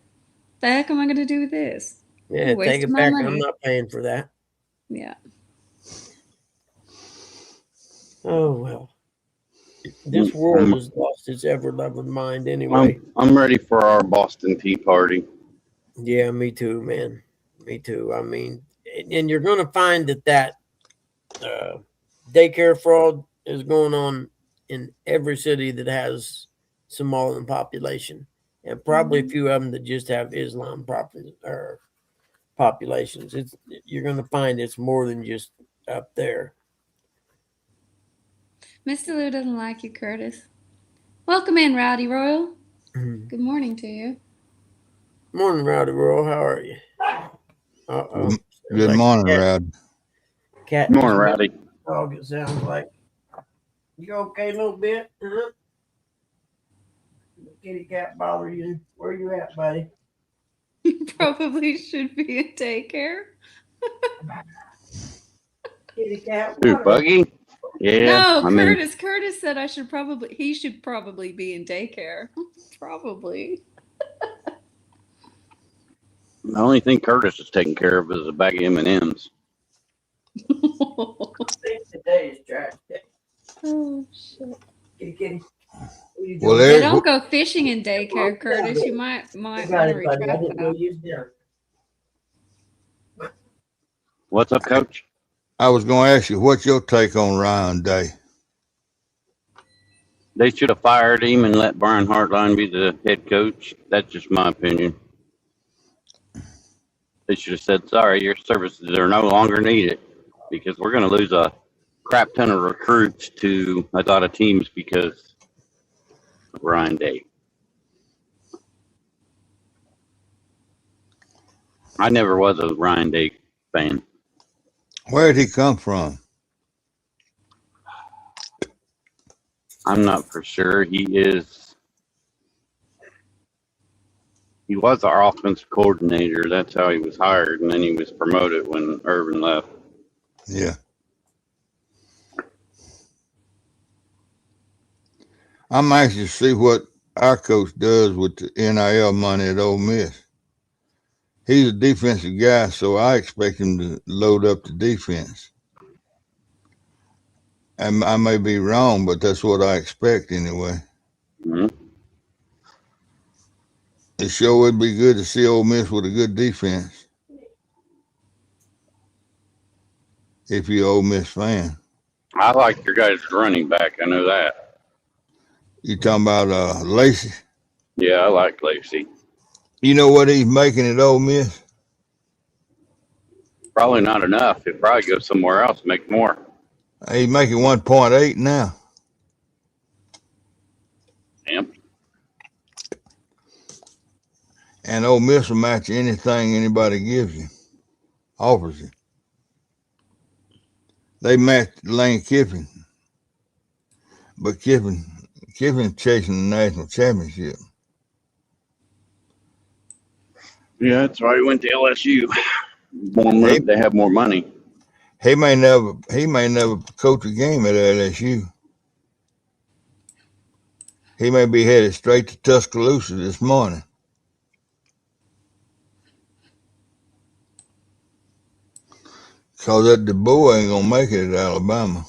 Speaker 2: the heck am I going to do with this?
Speaker 1: Yeah,
Speaker 2: You're
Speaker 1: take it
Speaker 2: wasting my
Speaker 1: back.
Speaker 2: money.
Speaker 1: I'm not paying for that.
Speaker 2: Yeah.
Speaker 1: Oh well. This world has lost its ever-loving mind anyway.
Speaker 4: I'm ready for our Boston Tea Party.
Speaker 1: Yeah, me too, man. Me too. I mean, and you're going to find that daycare fraud is going on in every city that has Somalian population, and probably a few of them that just have Islam populations. You're going to find it's more than just up there.
Speaker 2: Mr. Lou doesn't like you, Curtis. Welcome in, Rowdy Royal. Good morning to you.
Speaker 1: Morning, Rowdy Royal. How are you? Uh-oh.
Speaker 3: Good morning, Rowdy.
Speaker 1: Cat.
Speaker 4: Good morning, Rowdy.
Speaker 1: Dog, it sounds like. You okay a little bit? Uh-huh. Kitty cat bother you? Where you at, buddy?
Speaker 2: You probably should be in daycare.
Speaker 1: Kitty cat.
Speaker 4: Who, Buggy? Yeah.
Speaker 2: No, Curtis said he should probably be in daycare. Probably.
Speaker 4: The only thing Curtis is taking care of is a bag of M&Ms.
Speaker 1: I think today is trash day.
Speaker 2: Oh shit.
Speaker 1: Kitty.
Speaker 3: Well,
Speaker 2: They don't go fishing in daycare, Curtis. You might want to retract
Speaker 1: I didn't know
Speaker 2: that.
Speaker 1: you was there.
Speaker 4: What's up, Coach?
Speaker 3: I was going to ask you, what's your take on Ryan Day?
Speaker 4: They should have fired him and let Brian Hartline be the head coach. That's just my opinion. They should have said, sorry, your services are no longer needed because we're going to lose a crap ton of recruits to a lot of teams because of Ryan Day. I never was a Ryan Day fan.
Speaker 3: Where did he come from?
Speaker 4: I'm not for sure. He was our offensive coordinator. That's how he was hired, and then he was promoted when Urban left.
Speaker 3: Yeah. I'm anxious to see what our coach does with the NIL money at Ole Miss. He's a defensive guy, so I expect him to load up the defense. And I may be wrong, but that's what I expect anyway.
Speaker 4: Mhm.
Speaker 3: It sure would be good to see Ole Miss with a good defense. If you're Ole Miss fan.
Speaker 4: I like your guys' running back. I know that.
Speaker 3: You talking about Lacey?
Speaker 4: Yeah, I like Lacey.
Speaker 3: You know what he's making at Ole Miss?
Speaker 4: Probably not enough. He'll probably go somewhere else, make more.
Speaker 3: He's making 1.8 now.
Speaker 4: Yep.
Speaker 3: And Ole Miss will match anything anybody gives you, offers you. They matched Lane Kiffin, but Kiffin chasing the national championship.
Speaker 4: Yeah, that's why he went to LSU. They have more money.
Speaker 3: He may never coach a game at LSU. He may be headed straight to Tuscaloosa this morning. Because that DeBoer ain't gonna make it at Alabama.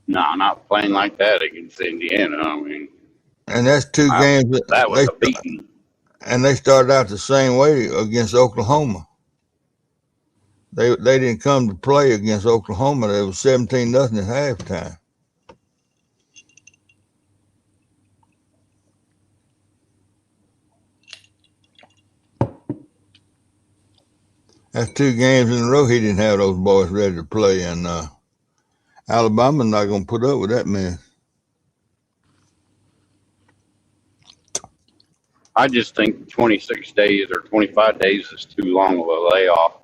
Speaker 4: No, not playing like that against Indiana. I mean,
Speaker 3: and that's two games
Speaker 4: that was a beating.
Speaker 3: And they started out the same way against Oklahoma. They didn't come to play against Oklahoma. They was 17-0 at halftime. That's two games in a row he didn't have those boys ready to play, and Alabama's not going to put up with that mess.
Speaker 4: I just think 26 days or 25 days is too long of a layoff.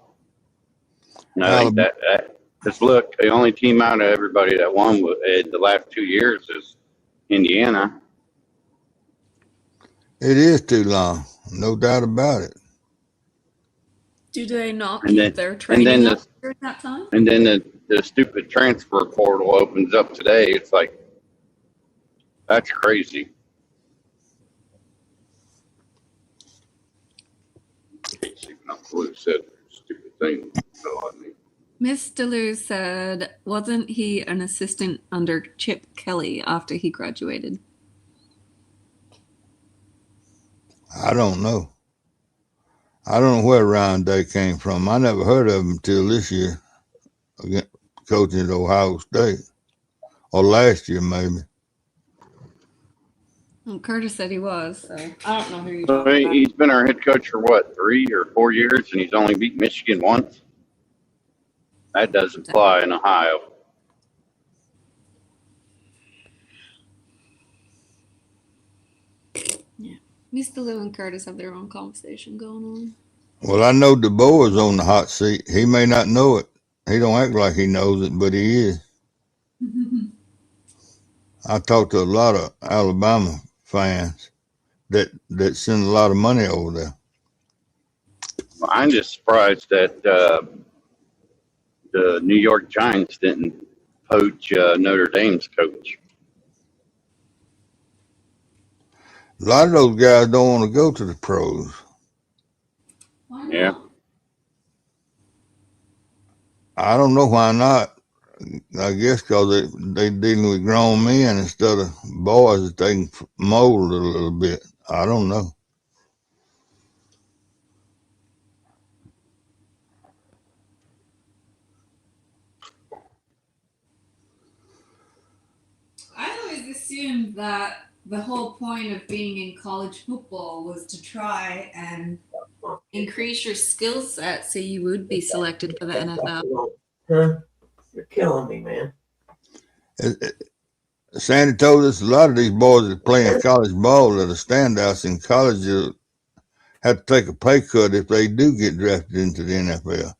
Speaker 4: And I think that because look, the only team out of everybody that won the last 2 years is Indiana.
Speaker 3: It is too long, no doubt about it.
Speaker 2: Do they not keep their training up during that time?
Speaker 4: And then the stupid transfer portal opens up today. It's like, that's crazy. Said stupid thing.
Speaker 2: Mr. Lou said, wasn't he an assistant under Chip Kelly after he graduated?
Speaker 3: I don't know. I don't know where Ryan Day came from. I never heard of him until this year, coaching at Ohio State, or last year maybe.
Speaker 2: Well, Curtis said he was, so I don't know who you're talking about.
Speaker 4: He's been our head coach for what, 3 or 4 years, and he's only beat Michigan once. That doesn't fly in Ohio.
Speaker 2: Yeah, Mr. Lou and Curtis have their own conversation going on.
Speaker 3: Well, I know DeBoer is on the hot seat. He may not know it. He don't act like he knows it, but he is. I talked to a lot of Alabama fans that send a lot of money over there.
Speaker 4: Well, I'm just surprised that the New York Giants didn't poach Notre Dame's coach.
Speaker 3: A lot of those guys don't want to go to the pros.
Speaker 2: Why not?
Speaker 4: Yeah.
Speaker 3: I don't know why not. I guess because they dealing with grown men instead of boys that they can mold a little bit. I don't know.
Speaker 2: I always assumed that the whole point of being in college football was to try and increase your skill set so you would be selected for the NFL.
Speaker 1: Huh? You're killing me, man.
Speaker 3: Sandy told us a lot of these boys that play in college ball that are standouts in college have to take a pay cut if they do get drafted into the NFL.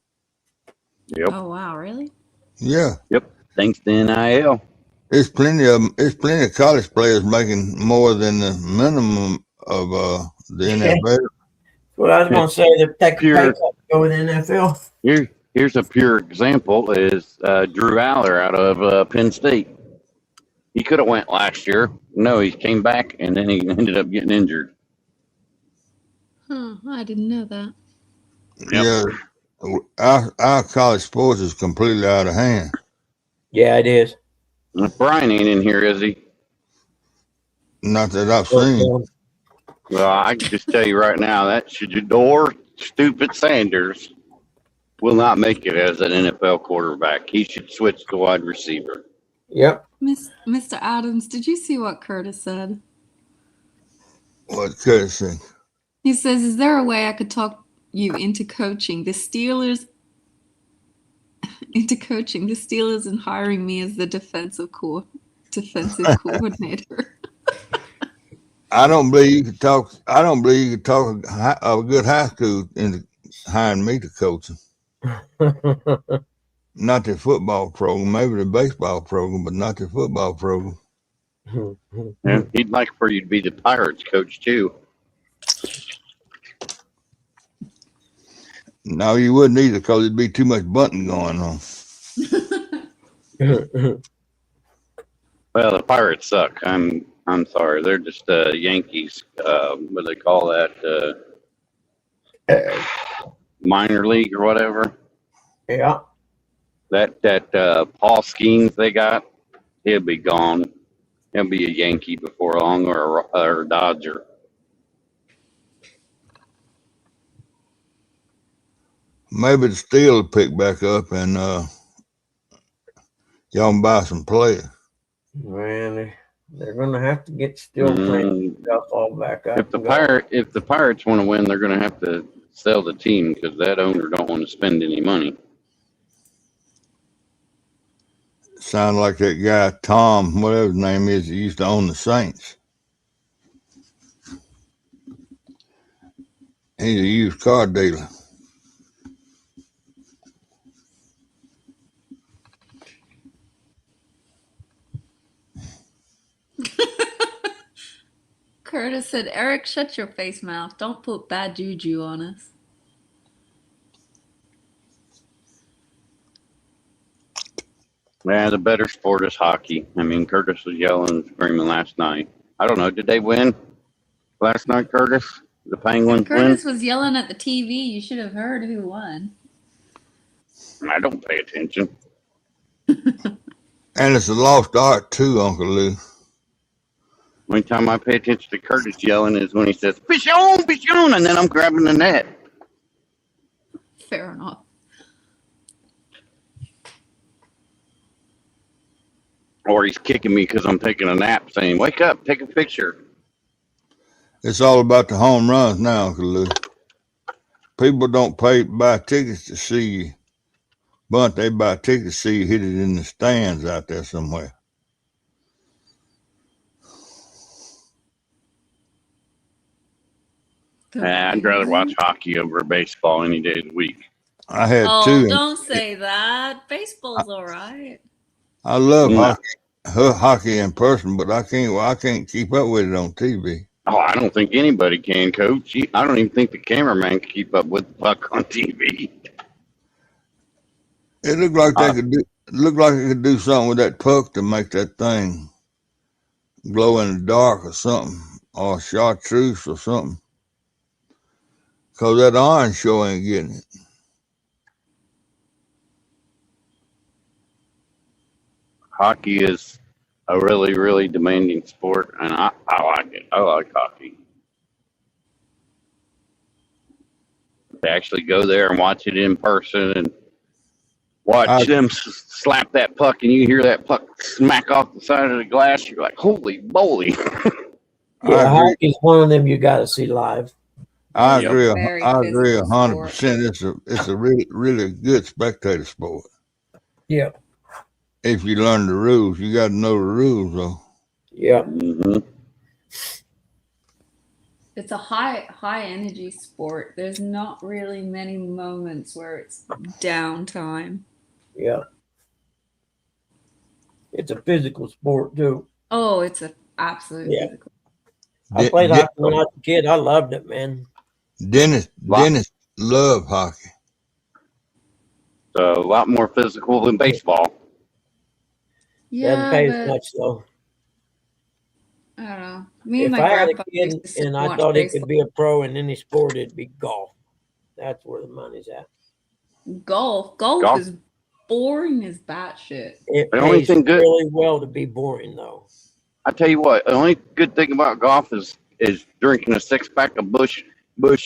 Speaker 4: Yep.
Speaker 2: Oh, wow, really?
Speaker 3: Yeah.
Speaker 4: Yep. Thanks to NIL.
Speaker 3: There's plenty of college players making more than the minimum of the NFL.
Speaker 1: What I was going to say, the take a pay cut to go with the NFL.
Speaker 4: Here's a pure example is Drew Aller out of Penn State. He could have went last year. No, he came back and then he ended up getting injured.
Speaker 2: Huh, I didn't know that.
Speaker 3: Yeah, our college sports is completely out of hand.
Speaker 1: Yeah, it is.
Speaker 4: Brian ain't in here, is he?
Speaker 3: Not that I've seen.
Speaker 4: Well, I can just tell you right now that Shador Stupid Sanders will not make it as an NFL quarterback. He should switch to wide receiver.
Speaker 1: Yep.
Speaker 2: Mr. Adams, did you see what Curtis said?
Speaker 3: What Curtis said?
Speaker 2: He says, "Is there a way I could talk you into coaching the Steelers?" Into coaching the Steelers and hiring me as the defensive coordinator.
Speaker 3: I don't believe you could talk. I don't believe you could talk a good high school into hiring me to coach them. Not the football program, maybe the baseball program, but not the football program.
Speaker 4: Yeah, he'd like for you to be the Pirates coach too.
Speaker 3: No, you wouldn't either, because it'd be too much bunting going on.
Speaker 4: Well, the Pirates suck. I'm sorry. They're just Yankees. What do they call that? Minor league or whatever.
Speaker 1: Yeah.
Speaker 4: That Paul Skeens they got, he'll be gone. He'll be a Yankee before long, or a Dodger.
Speaker 3: Maybe the Steel will pick back up and y'all can buy some players.
Speaker 1: Man, they're going to have to get still playing stuff all back up.
Speaker 4: If the Pirates want to win, they're going to have to sell the team because that owner don't want to spend any money.
Speaker 3: Sound like that guy Tom, whatever his name is, that used to own the Saints. He's a used car dealer.
Speaker 2: Curtis said, "Eric, shut your face mouth. Don't put bad juju on us."
Speaker 4: Yeah, the better sport is hockey. I mean, Curtis was yelling and screaming last night. I don't know. Did they win last night, Curtis? The Penguins
Speaker 2: Curtis was yelling at the TV. You should have heard who won.
Speaker 4: win? I don't pay attention.
Speaker 3: And it's a lost art too, Uncle Lou.
Speaker 4: Only time I pay attention to Curtis yelling is when he says, "Fish on," and then I'm grabbing the net.
Speaker 2: Fair enough.
Speaker 4: Or he's kicking me because I'm taking a nap, saying, "Wake up, take a picture."
Speaker 3: It's all about the home runs now, Uncle Lou. People don't buy tickets to see you bunt. They buy tickets to see you hit it in the stands out there somewhere.
Speaker 4: I'd rather watch hockey over baseball any day of the week.
Speaker 3: I had
Speaker 2: Oh,
Speaker 3: two.
Speaker 2: don't say that. Baseball's all right.
Speaker 3: I love
Speaker 4: No.
Speaker 3: hockey in person, but I can't keep up with it on TV.
Speaker 4: Oh, I don't think anybody can, Coach. I don't even think the cameraman can keep up with the puck on TV.
Speaker 3: It looked like they could do something with that puck to make that thing glow in the dark or something, or chartreuse or something. Cause that orange show ain't getting it.
Speaker 4: Hockey is a really, really demanding sport, and I like it. I like hockey. To actually go there and watch it in person and watch them slap that puck, and you hear that puck smack off the side of the glass, you're like, "Holy moly!"
Speaker 1: Yeah, hockey's one of them you got to see live.
Speaker 3: I agree.
Speaker 2: Very
Speaker 3: I agree
Speaker 2: physical
Speaker 3: 100%. It's a really, really good spectator sport.
Speaker 1: Yeah.
Speaker 3: If you learn the rules, you got to know the rules, though.
Speaker 1: Yeah.
Speaker 4: Mm-hmm.
Speaker 2: It's a high energy sport. There's not really many moments where it's downtime.
Speaker 1: Yeah. It's a physical sport too.
Speaker 2: Oh, it's a absolute
Speaker 1: Yeah.
Speaker 2: physical.
Speaker 1: I played hockey when I was a kid. I loved it, man.
Speaker 3: Dennis loved hockey.
Speaker 4: So a lot more physical than baseball.
Speaker 1: Doesn't pay as
Speaker 2: but
Speaker 1: much though.
Speaker 2: I don't know. Me and
Speaker 1: If
Speaker 2: my
Speaker 1: I had a
Speaker 2: grandpa
Speaker 1: kid
Speaker 2: used to sit
Speaker 1: and
Speaker 2: and
Speaker 1: I
Speaker 2: watch
Speaker 1: thought he could
Speaker 2: baseball.
Speaker 1: be a pro in any sport, it'd be golf. That's where the money's at.
Speaker 2: Golf
Speaker 4: Golf.
Speaker 2: is boring as batshit.
Speaker 1: It
Speaker 4: The only
Speaker 1: pays
Speaker 4: thing good,
Speaker 1: really well to be boring, though.
Speaker 4: I tell you what, the only good thing about golf is drinking a 6-pack of Bush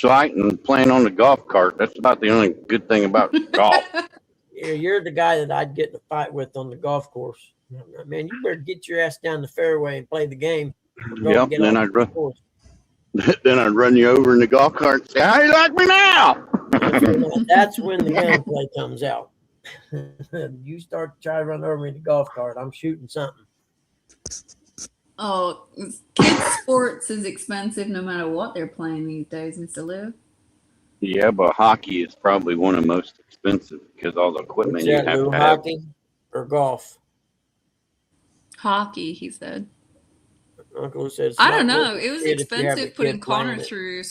Speaker 4: Light and playing on the golf cart. That's about the only good thing about golf.
Speaker 1: You're the guy that I'd get in a fight with on the golf course. Man, you better get your ass down the fairway and play the game. Or go
Speaker 4: Yep.
Speaker 1: get
Speaker 4: Then
Speaker 1: off
Speaker 4: I'd
Speaker 1: the
Speaker 4: run.
Speaker 1: course.
Speaker 4: Then I'd run you over in the golf cart and say, "How you like me now?"
Speaker 1: That's when the gunplay comes out. You start to try to run over me in the golf cart, I'm shooting something.
Speaker 2: Oh, kids' sports is expensive no matter what they're playing these days, Mr. Lou.
Speaker 4: Yeah, but hockey is probably one of the most expensive because all the equipment
Speaker 1: What's
Speaker 4: you
Speaker 1: that,
Speaker 4: have
Speaker 1: Lou?
Speaker 4: to have.
Speaker 1: Hockey or golf?
Speaker 2: Hockey, he said.
Speaker 1: Uncle said it's
Speaker 2: I
Speaker 1: not
Speaker 2: don't
Speaker 1: worth
Speaker 2: know.
Speaker 1: it
Speaker 2: It was
Speaker 1: if you have a
Speaker 2: expensive putting
Speaker 1: kid playing
Speaker 2: Connor
Speaker 1: it.
Speaker 2: through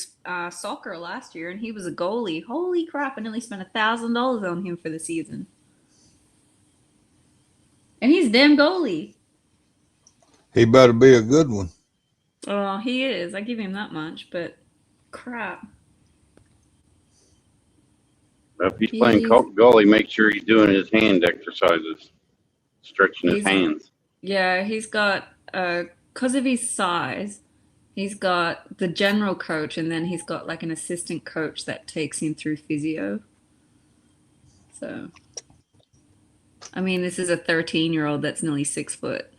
Speaker 2: soccer last year, and he was a goalie. Holy crap! I nearly spent $1,000 on him for the season, and he's a damn goalie.
Speaker 3: He better be a good one.
Speaker 2: Oh, he is. I give him that much, but crap.
Speaker 4: If he's playing goalie, make sure he's doing his hand exercises, stretching his hands.
Speaker 2: Yeah, he's got because of his size, he's got the general coach, and then he's got like an assistant coach that takes him through physio. So, I mean, this is a 13-year-old that's nearly 6 foot.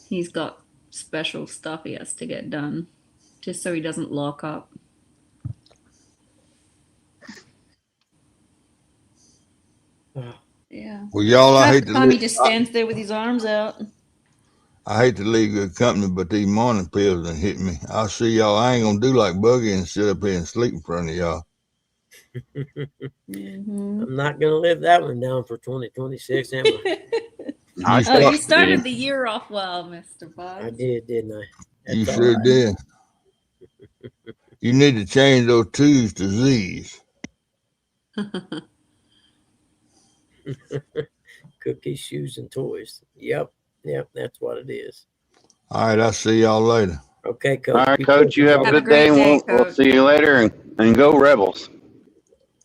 Speaker 2: He's got special stuff he has to get done just so he doesn't lock up. Yeah.
Speaker 3: Well, y'all, I
Speaker 2: Half
Speaker 3: hate
Speaker 2: the
Speaker 3: to
Speaker 2: time he
Speaker 3: leave,
Speaker 2: just stands there with his arms out.
Speaker 3: I hate to leave good company, but these morning pills done hit me. I'll see y'all. I ain't gonna do like Buggy and sit up here and sleep in front of y'all.
Speaker 2: Mm-hmm.
Speaker 1: I'm not going to live that one down for 2026, am I?
Speaker 2: Oh, you started the year off well, Mr. Bug.
Speaker 1: I did, didn't I? That's
Speaker 3: You
Speaker 1: all
Speaker 3: sure
Speaker 1: right.
Speaker 3: did. You need to change those twos to Z's.
Speaker 1: Cookies, shoes, and toys. Yep, that's what it is.
Speaker 3: All right, I'll see y'all later.
Speaker 1: Okay, Coach.
Speaker 4: All right,
Speaker 1: Be
Speaker 4: Coach,
Speaker 1: careful,
Speaker 4: you have a
Speaker 1: brother.
Speaker 2: Have a
Speaker 4: good
Speaker 2: great
Speaker 4: day, and
Speaker 2: day,
Speaker 4: we'll
Speaker 2: Coach.
Speaker 4: see you later. And go Rebels.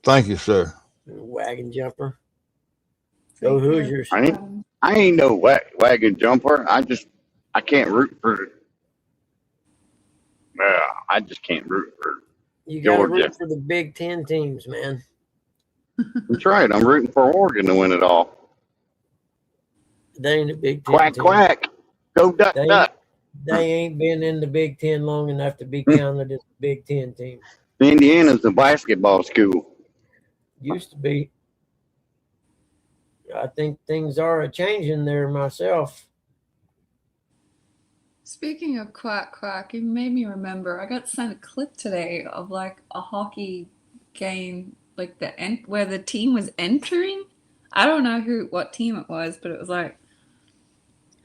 Speaker 3: Thank you, sir.
Speaker 1: Wagon jumper. Go Hoosiers.
Speaker 4: I ain't no wagon jumper. I can't root for. I just can't root for.
Speaker 1: You got to
Speaker 4: Georgia.
Speaker 1: root for the Big Ten teams, man.
Speaker 4: That's right. I'm rooting for Oregon to win it all.
Speaker 1: They ain't a Big Ten
Speaker 4: Quack
Speaker 1: team.
Speaker 4: quack. Go duck
Speaker 1: They-
Speaker 4: duck.
Speaker 1: They ain't been in the Big Ten long enough to be counted as a Big Ten team.
Speaker 4: Indiana's a basketball school.
Speaker 1: Used to be. I think things are changing there myself.
Speaker 2: Speaking of quack quack, it made me remember I got sent a clip today of like a hockey game, like where the team was entering. I don't know what team it was, but it was like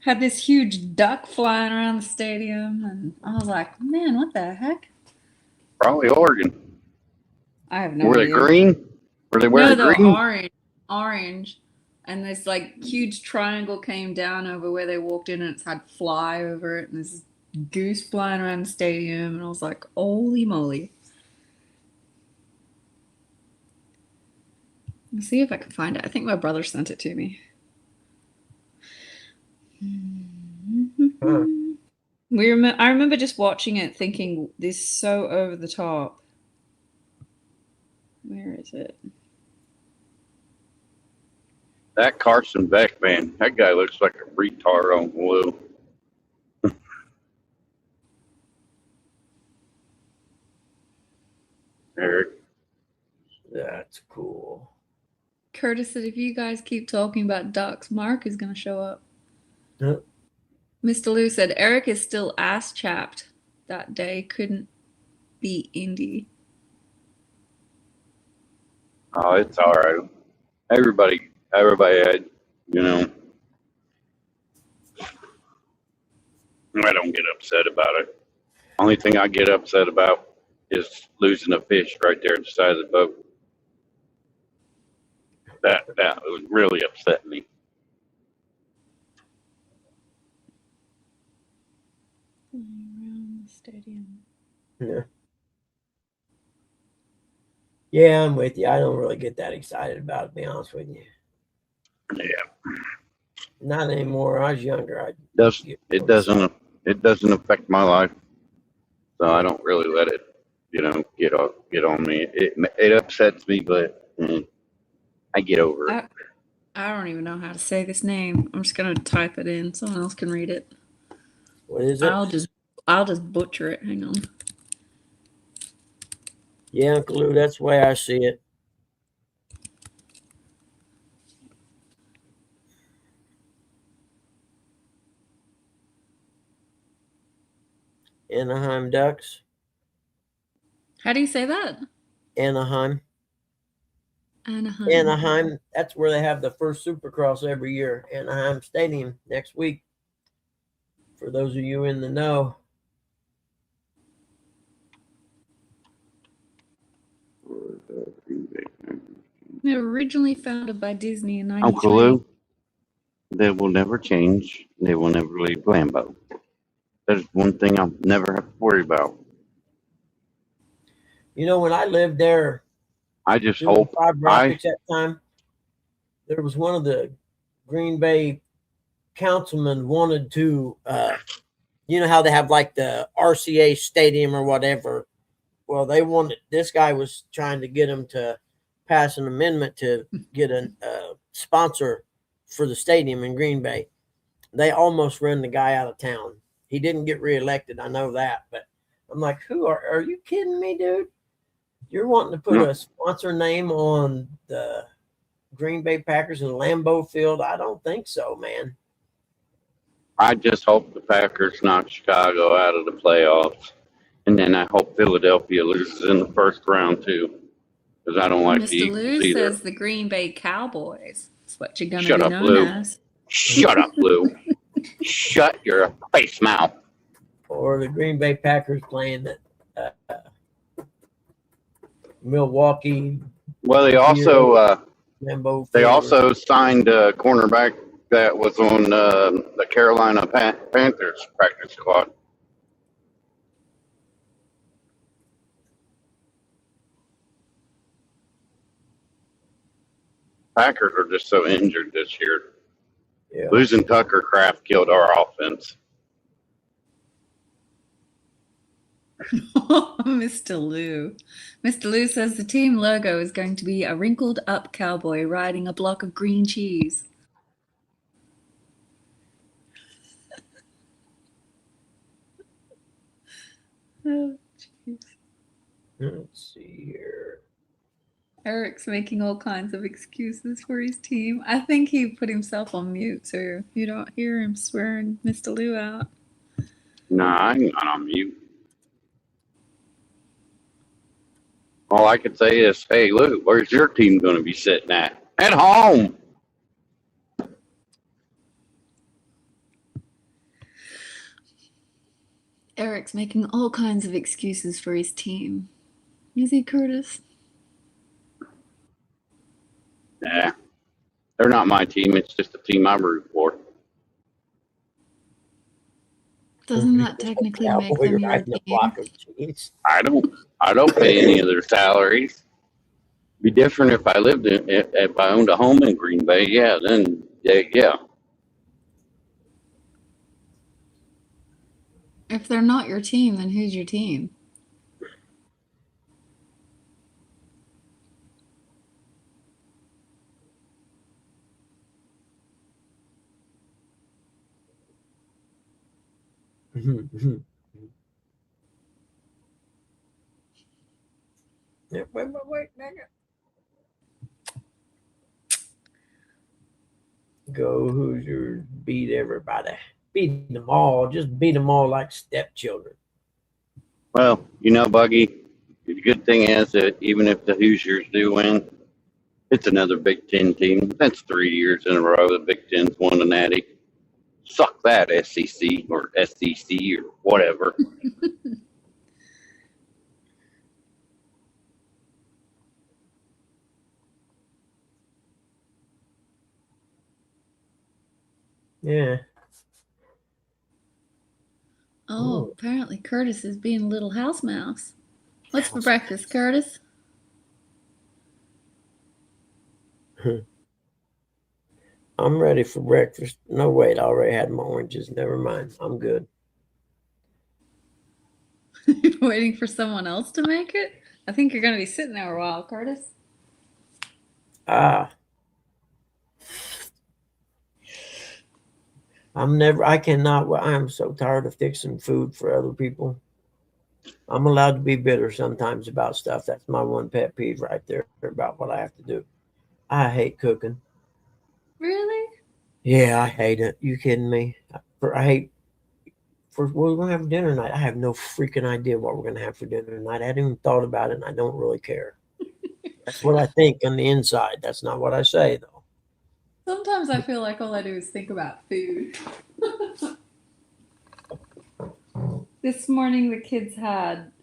Speaker 2: had this huge duck flying around the stadium, and I was like, man, what the heck?
Speaker 4: Probably Oregon.
Speaker 2: I have no
Speaker 4: Were they
Speaker 2: idea.
Speaker 4: green? Were they wearing
Speaker 2: No,
Speaker 4: green?
Speaker 2: orange. And this like huge triangle came down over where they walked in, and it's had fly over it, and this goose flying around the stadium, and I was like, holy moly. Let's see if I can find it. I think my brother sent it to me.
Speaker 1: Huh.
Speaker 2: I remember just watching it thinking, this is so over the top. Where is it?
Speaker 4: That Carson Beck, man, that guy looks like a retard on glue. Eric.
Speaker 1: That's cool.
Speaker 2: Curtis said, if you guys keep talking about ducks, Mark is going to show up.
Speaker 1: Yep.
Speaker 2: Mr. Lou said, Eric is still ass chapped that day. Couldn't be Indy.
Speaker 4: Oh, it's all right. Everybody had, you know. I don't get upset about it. Only thing I get upset about is losing a fish right there at the side of the boat. That would really upset me.
Speaker 2: Stadium.
Speaker 1: Yeah. Yeah, I'm with you. I don't really get that excited about it, to be honest with you.
Speaker 4: Yeah.
Speaker 1: Not anymore. I was younger.
Speaker 4: It doesn't affect my life, so I
Speaker 1: Yeah.
Speaker 4: don't really let it, get on me. It upsets me, but I get over it.
Speaker 2: I don't even know how to say this name. I'm just gonna type it in. Someone else can read it.
Speaker 1: What is it?
Speaker 2: I'll just butcher it. Hang on.
Speaker 1: Yeah, Uncle Lou, that's the way I see it. Anaheim Ducks.
Speaker 2: How do you say that?
Speaker 1: Anaheim.
Speaker 2: Anaheim.
Speaker 1: Anaheim. That's where they have the first Supercross every year. Anaheim Stadium next week. For those of you in the know.
Speaker 2: They were originally founded by Disney in
Speaker 4: Uncle
Speaker 2: 93.
Speaker 4: Lou, they will never change. They will never leave Lambeau. That's one thing I'll never have to worry about.
Speaker 1: You know, when I lived there
Speaker 4: I just
Speaker 1: doing
Speaker 4: hope
Speaker 1: fiber optics that time, there was one of the Green Bay councilmen wanted to, you know how they have like the RCA stadium or whatever. Well, this guy was trying to get him to pass an amendment to get a sponsor for the stadium in Green Bay. They almost ran the guy out of town. He didn't get reelected. I know that, but I'm like, are you kidding me, dude? You're wanting to put a sponsor name on the Green Bay Packers and Lambeau Field? I don't think so, man.
Speaker 4: I just hope the Packers knock Chicago out of the playoffs, and then I hope Philadelphia loses in the first round too, because I don't like the
Speaker 2: Mr.
Speaker 4: Eagles
Speaker 2: Lou
Speaker 4: either.
Speaker 2: says the Green Bay Cowboys. That's what you're gonna
Speaker 4: Shut
Speaker 2: be
Speaker 4: up,
Speaker 2: known
Speaker 4: Lou.
Speaker 2: as.
Speaker 4: Shut up, Lou. Shut your face mouth.
Speaker 1: Or the Green Bay Packers playing the Milwaukee.
Speaker 4: Well, they also
Speaker 1: Lambeau
Speaker 4: they
Speaker 1: Field.
Speaker 4: also signed a cornerback that was on the Carolina Panthers practice squad. Packers are just so injured this year.
Speaker 1: Yeah.
Speaker 4: Losing Tucker Kraft killed our offense.
Speaker 2: Mr. Lou. Mr. Lou says the team logo is going to be a wrinkled up cowboy riding a block of green cheese. Oh, jeez.
Speaker 1: Let's see here.
Speaker 2: Eric's making all kinds of excuses for his team. I think he put himself on mute, so you don't hear him swearing Mr. Lou out.
Speaker 4: Nah, I'm not on mute. All I can say is, hey, Lou, where's your team going to be sitting at? At home.
Speaker 2: Eric's making all kinds of excuses for his team. Is he, Curtis?
Speaker 4: Nah, they're not my team. It's just a team I root for.
Speaker 2: Doesn't that technically make them your
Speaker 1: riding a
Speaker 2: team?
Speaker 1: block of cheese.
Speaker 4: I don't pay any of their salaries. Be different if I lived if I owned a home in Green Bay. Yeah, then yeah.
Speaker 2: If they're not your team, then who's your team?
Speaker 1: Yeah, wait, nigga. Go Hoosiers, beat everybody. Beat them all. Just beat them all like stepchildren.
Speaker 4: Well, Buggy, the good thing is that even if the Hoosiers do win, it's another Big Ten team. That's 3 years in a row the Big Ten's won the Natty. Suck that, SEC or SEC or whatever.
Speaker 1: Yeah.
Speaker 2: Oh, apparently Curtis is being a little house mouse. What's for
Speaker 1: House
Speaker 2: breakfast, Curtis?
Speaker 1: I'm ready for breakfast. No, wait, I already had my oranges. Never mind. I'm good.
Speaker 2: You're waiting for someone else to make it? I think you're going to be sitting there a while, Curtis.
Speaker 1: Ah. I cannot, I am so tired of fixing food for other people. I'm allowed to be bitter sometimes about stuff. That's my one pet peeve right there about what I have to do. I hate cooking.
Speaker 2: Really?
Speaker 1: Yeah, I hate it. You kidding me? I hate, what we're going to have dinner tonight. I have no freaking idea what we're going to have for dinner tonight. I hadn't even thought about it and I don't really care. That's what I think on the inside. That's not what I say though.
Speaker 2: Sometimes I feel like all I do is think about food. This morning the kids had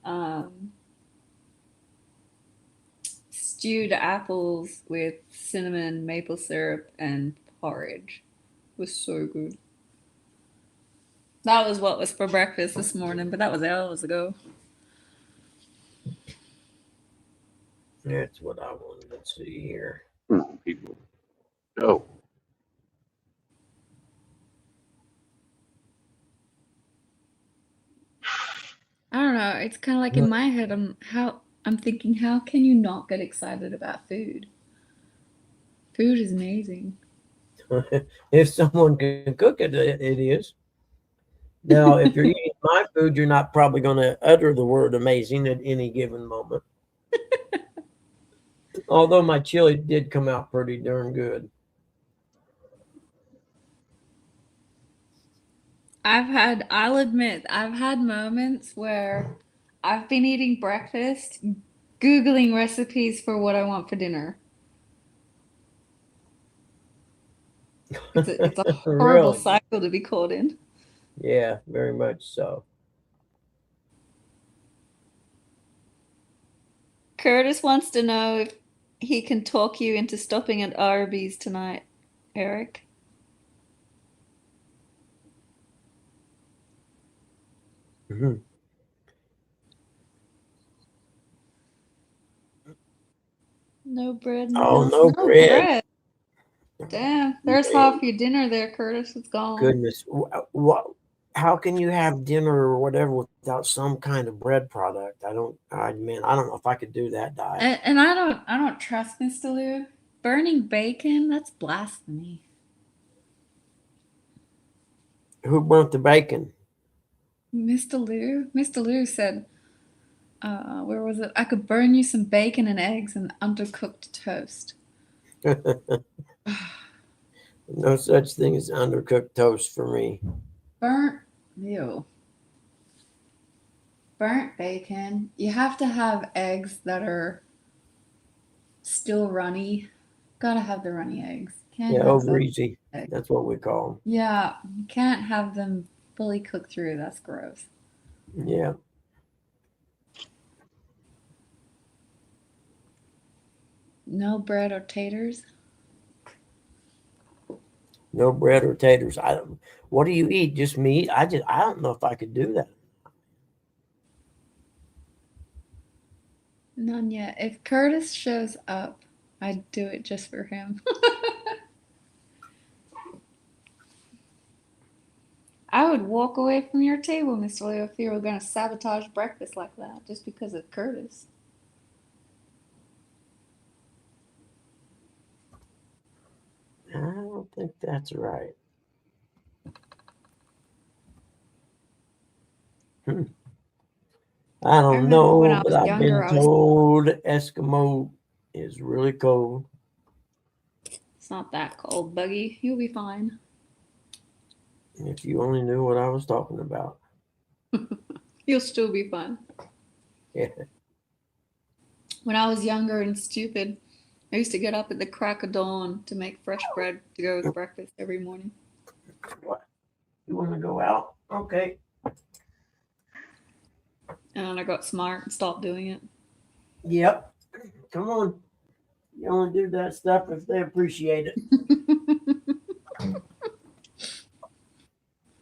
Speaker 2: stewed apples with cinnamon, maple syrup, and porridge. It was so good. That was what was for breakfast this morning, but that was hours ago.
Speaker 1: That's what I wanted to see here.
Speaker 4: Come on, people. Go.
Speaker 2: I don't know. It's kind of like in my head. I'm thinking, how can you not get excited about food? Food is amazing.
Speaker 1: If someone can cook it, it is. Now, if you're eating my food, you're not probably going to utter the word amazing at any given moment. Although my chili did come out pretty darn good.
Speaker 2: I'll admit, I've had moments where I've been eating breakfast, Googling recipes for what I want for dinner. It's a horrible
Speaker 1: Really?
Speaker 2: cycle to be caught in.
Speaker 1: Yeah, very much so.
Speaker 2: Curtis wants to know if he can talk you into stopping at Arby's tonight, Eric.
Speaker 1: Mhm.
Speaker 2: No bread.
Speaker 1: Oh, no bread.
Speaker 2: Damn, there's half your dinner there, Curtis. It's gone.
Speaker 1: Goodness. What? How can you have dinner or whatever without some kind of bread product? I don't know if I could do that diet.
Speaker 2: And I don't trust Mr. Lou. Burning bacon, that's blasphemy.
Speaker 1: Who burnt the bacon?
Speaker 2: Mr. Lou? Mr. Lou said, where was it? I could burn you some bacon and eggs and undercooked toast.
Speaker 1: No such thing as undercooked toast for me.
Speaker 2: Burnt bacon. You have to have eggs that are still runny. Gotta have the runny eggs. Can't
Speaker 1: Yeah,
Speaker 2: have
Speaker 1: over
Speaker 2: those
Speaker 1: easy.
Speaker 2: eggs.
Speaker 1: That's what we call them.
Speaker 2: Yeah, you can't have them fully cooked through. That's gross.
Speaker 1: Yeah.
Speaker 2: No bread or taters.
Speaker 1: No bread or taters. What do you eat? Just meat? I don't know if I could do that.
Speaker 2: None yet. If Curtis shows up, I'd do it just for him. I would walk away from your table, Mr. Leo, if you were going to sabotage breakfast like that just because of Curtis.
Speaker 1: I don't think that's right. I don't
Speaker 2: remember when
Speaker 1: know,
Speaker 2: I
Speaker 1: but
Speaker 2: was
Speaker 1: I've
Speaker 2: younger,
Speaker 1: been told Eskimo is really cold.
Speaker 2: It's not that cold, Buggy. You'll be fine.
Speaker 1: If you only knew what I was talking about.
Speaker 2: You'll still be fine.
Speaker 1: Yeah.
Speaker 2: When I was younger and stupid, I used to get up at the crack of dawn to make fresh bread to go with breakfast every morning.
Speaker 1: What? You want to go out? Okay.
Speaker 2: And then I got smart and stopped doing it.
Speaker 1: Yep. Come on. You only do that stuff if they appreciate it.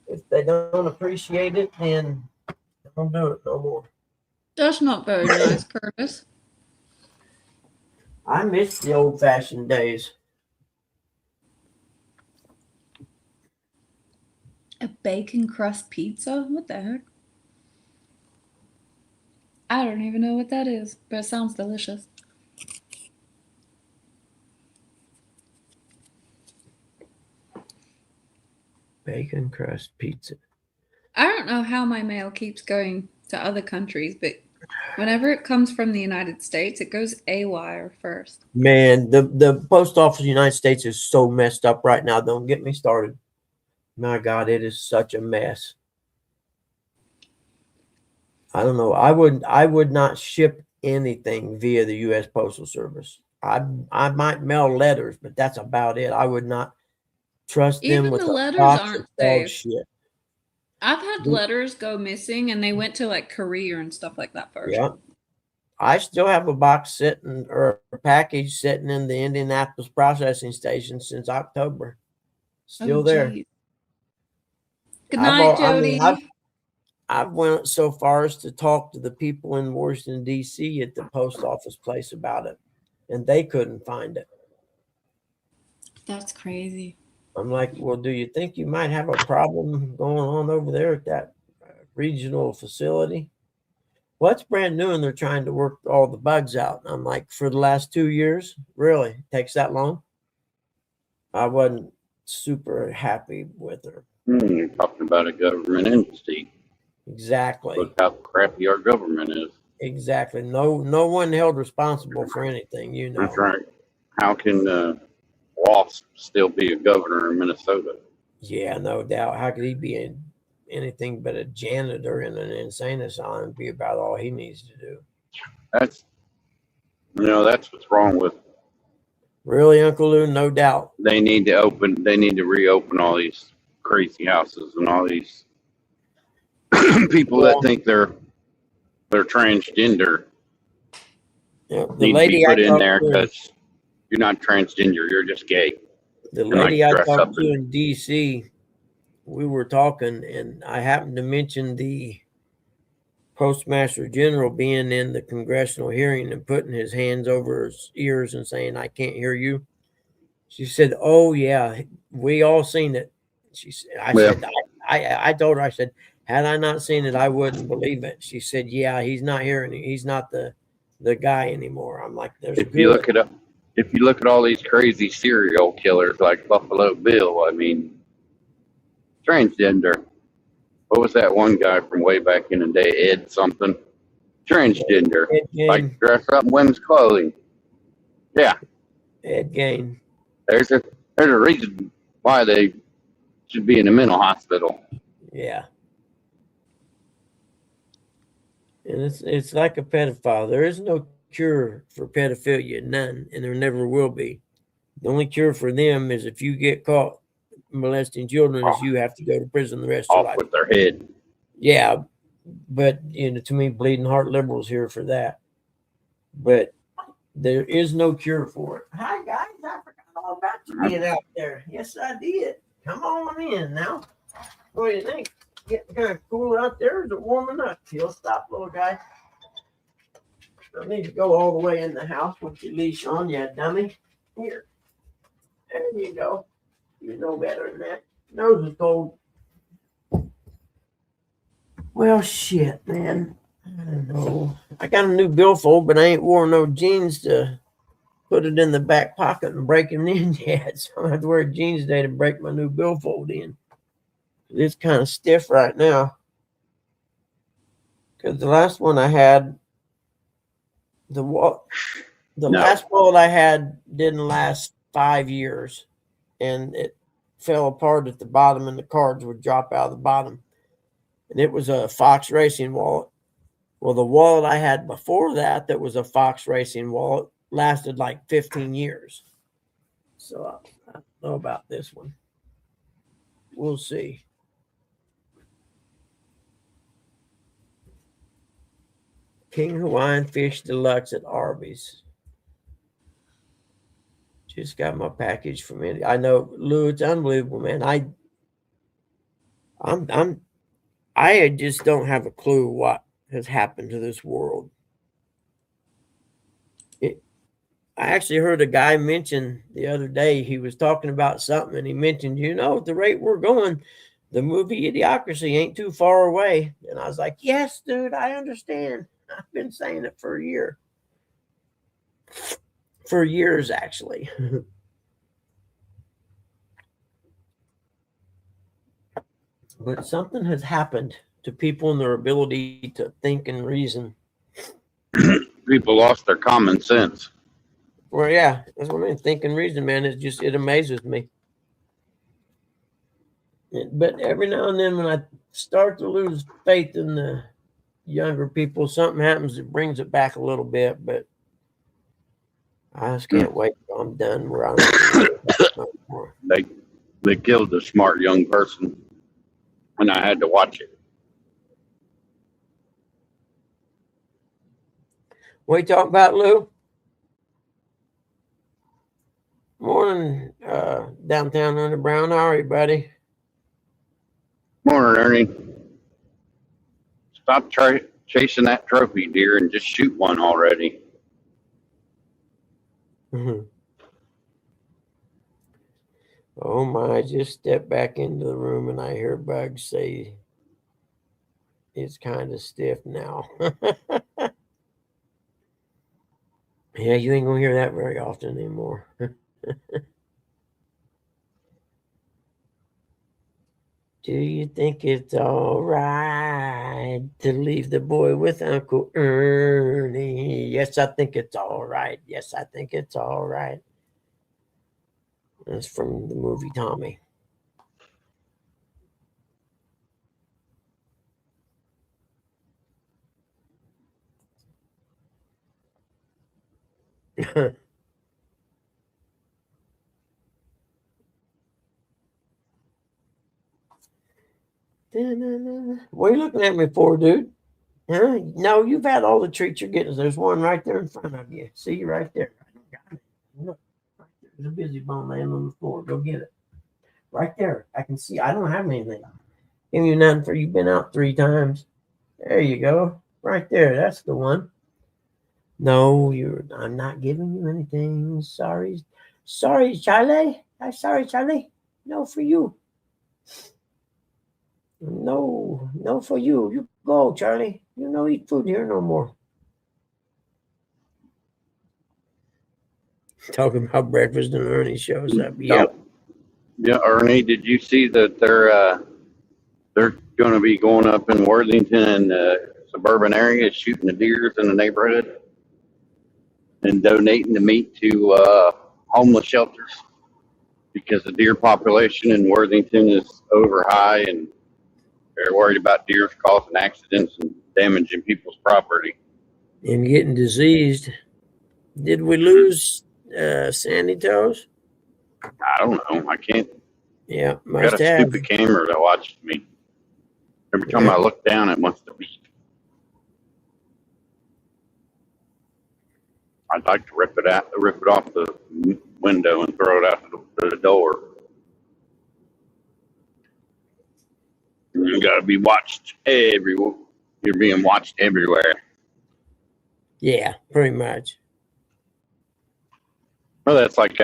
Speaker 1: If they they don't appreciate it, then don't do it no more.
Speaker 2: That's not very nice, Curtis.
Speaker 1: I miss the old-fashioned days.
Speaker 2: A bacon crust pizza? What the heck? I don't even know what that is, but it sounds delicious.
Speaker 1: Bacon crust pizza.
Speaker 2: I don't know how my mail keeps going to other countries, but whenever it comes from the United States, it goes AWire first.
Speaker 1: Man, the post office of the United States is so messed up right now. Don't get me started. My God, it is such a mess. I don't know. I would not ship anything via the U.S. Postal Service. I might mail letters, but that's about it. I would not trust them
Speaker 2: Even
Speaker 1: with
Speaker 2: the
Speaker 1: a
Speaker 2: letters
Speaker 1: box
Speaker 2: aren't
Speaker 1: of dog
Speaker 2: safe.
Speaker 1: shit.
Speaker 2: I've had letters go missing and they went to like Korea and stuff like that first.
Speaker 1: Yeah. I still have a box sitting or a package sitting in the Indianapolis processing station since October. Still
Speaker 2: Oh,
Speaker 1: there.
Speaker 2: geez. Good night, Jody.
Speaker 1: I've went so far as to talk to the people in Washington, D.C. at the post office place about it, and they couldn't find it.
Speaker 2: That's crazy.
Speaker 1: I'm like, well, do you think you might have a problem going on over there at that regional facility? Well, it's brand new and they're trying to work all the bugs out. And I'm like, for the last 2 years? Really? It takes that long? I wasn't super happy with her.
Speaker 4: You're talking about a government entity.
Speaker 1: Exactly.
Speaker 4: Look how crappy our government is.
Speaker 1: Exactly. No one held responsible for anything, you know.
Speaker 4: That's right. How can Wasp still be a governor in Minnesota?
Speaker 1: Yeah, no doubt. How could he be anything but a janitor in an insane asylum and be about all he needs to do?
Speaker 4: That's what's wrong with.
Speaker 1: Really, Uncle Lou? No doubt.
Speaker 4: They need to reopen all these crazy houses and all these people that think they're transgender.
Speaker 1: Yeah, the
Speaker 4: Need to
Speaker 1: lady
Speaker 4: be put
Speaker 1: I
Speaker 4: in
Speaker 1: talked
Speaker 4: there
Speaker 1: to,
Speaker 4: because you're not transgender. You're just gay.
Speaker 1: the
Speaker 4: like
Speaker 1: lady I
Speaker 4: dress
Speaker 1: talked
Speaker 4: up
Speaker 1: to in D.C., we were talking, and I happened to mention the Postmaster General being in the congressional hearing and putting his hands over his ears and saying, "I can't hear you." She said, "Oh yeah, we all seen it." She said, I told her, I said, had I not seen it, I wouldn't believe it. She said, "Yeah, he's not hearing it. He's not the guy anymore." I'm like, "There's
Speaker 4: If you look at all these crazy serial killers like Buffalo Bill, I mean, transgender. What was that one guy from way back in the day? Ed something. Transgender.
Speaker 1: Ed Gain.
Speaker 4: Like dress up in women's clothing. Yeah.
Speaker 1: Ed Gain.
Speaker 4: There's a reason why they should be in a mental hospital.
Speaker 1: Yeah. And it's like a pedophile. There is no cure for pedophilia, none, and there never will be. The only cure for them is if you get caught molesting children, is you have to go to prison the rest of your
Speaker 4: Off
Speaker 1: life.
Speaker 4: with their head.
Speaker 1: Yeah, but to me, bleeding heart liberals here for that. But there is no cure for it. Hi guys, I forgot all about you being out there. Yes, I did. Come on in now. What do you think? Getting kind of cool out there? Or is it warming up? He'll stop, little guy. I need to go all the way in the house with your leash on, you dummy. Here. There you go. You know better than that. Nose is cold. Well, shit, man. I don't know. I got a new billfold, but I ain't wore no jeans to put it in the back pocket and break it in yet. So I have to wear jeans today to break my new billfold in. It's kind of stiff right now. Because the last one I had, last wallet I had didn't last 5 years. And it fell apart at the bottom and the cards would drop out of the bottom. And it was a Fox Racing wallet. Well, the wallet I had before that was a Fox Racing wallet, lasted like 15 years. So I don't know about this one. We'll see. King Hawaiian Fish Deluxe at Arby's. Just got my package from India. I know, Lou, it's unbelievable, man. I just don't have a clue what has happened to this world. I actually heard a guy mention the other day, he was talking about something and he mentioned, at the rate we're going, the movie Idiocracy ain't too far away. And I was like, yes, dude, I understand. I've been saying it for a year. For years, actually. But something has happened to people and their ability to think and reason.
Speaker 4: People lost their common sense.
Speaker 1: Well, yeah, that's what I mean. Think and reason, man. It amazes me. But every now and then when I start to lose faith in the younger people, something happens that brings it back a little bit. But I just can't wait till I'm done where I don't no more.
Speaker 4: They killed a smart young person, and I had to watch it.
Speaker 1: What you talking about, Lou? Morning, downtown under Brown. How are you, buddy?
Speaker 4: Morning, Ernie. Stop chasing that trophy deer and just shoot one already.
Speaker 1: Mm-hmm. Oh my, I just stepped back into the room and I hear Bugs say it's kind of stiff now. Yeah, you ain't gonna hear that very often anymore. Do you think it's all right to leave the boy with Uncle Ernie? Yes, I think it's all right. Yes, I think it's all right. That's from the movie Tommy. What are you looking at me for, dude? Huh? No, you've had all the treats you're getting. There's one right there in front of you. See you right there. Look, right there. There's a busy bone laying on the floor. Go get it. Right there. I can see. I don't have anything. Give you nothing for you've been out 3 times. There you go. Right there. That's the one. No, I'm not giving you anything. Sorry. Sorry, Charlie. I'm sorry, Charlie. No for you. No for you. You go, Charlie. You no eat food here no more. Talking about breakfast and Ernie shows up.
Speaker 4: Yeah. Yeah, Ernie, did you see that they're going to be going up in Worthington and suburban areas shooting the deers in the neighborhood and donating the meat to homeless shelters because the deer population in Worthington is over high and they're worried about deer causing accidents and damaging people's property.
Speaker 1: And getting diseased. Did we lose Sandy Toes?
Speaker 4: I don't know. I can't.
Speaker 1: Yeah,
Speaker 4: I
Speaker 1: must
Speaker 4: got a
Speaker 1: have.
Speaker 4: stupid camera that watches me. Every time I look down, it wants to beep. I'd like to rip it off the window and throw it out the door. You got to be watched everywhere. You're being watched everywhere.
Speaker 1: Yeah, pretty much.
Speaker 4: Well, that's like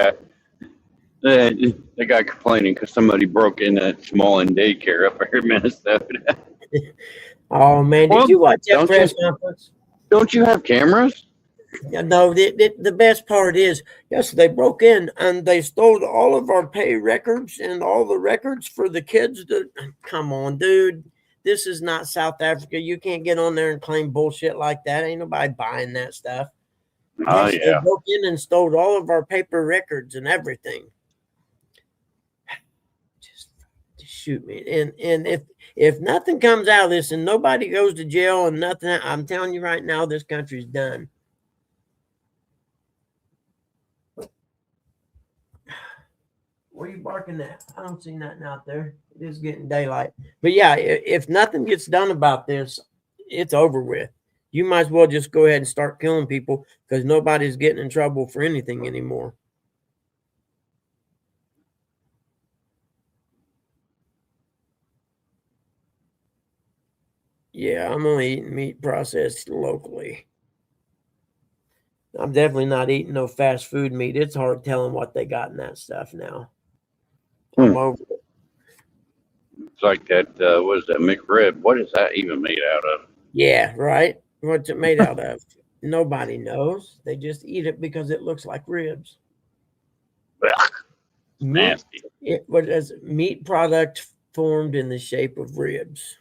Speaker 4: the guy complaining because somebody broke in a small end daycare up here in Minnesota.
Speaker 1: Oh man, did you watch that press conference?
Speaker 4: Don't you have cameras?
Speaker 1: No, the best part is, yes, they broke in and they stole all of our pay records and all the records for the kids. Come on, dude. This is not South Africa. You can't get on there and claim bullshit like that. Ain't nobody buying that stuff.
Speaker 4: Oh,
Speaker 1: Yes,
Speaker 4: yeah.
Speaker 1: they broke in and stole all of our paper records and everything. Just shoot me. And if nothing comes out of this and nobody goes to jail and nothing, I'm telling you right now, this country's done. What are you barking at? I don't see nothing out there. It is getting daylight. But yeah, if nothing gets done about this, it's over with. You might as well just go ahead and start killing people because nobody's getting in trouble for anything anymore. Yeah, I'm only eating meat processed locally. I'm definitely not eating no fast food meat. It's hard telling what they got in that stuff now. I'm over it.
Speaker 4: It's like that. What is that McRib? What is that even made out of?
Speaker 1: Yeah, right. What's it made out of? Nobody knows. They just eat it because it looks like ribs.
Speaker 4: Ugh,
Speaker 1: Meat,
Speaker 4: nasty.
Speaker 1: what is it? Meat product formed in the shape of ribs.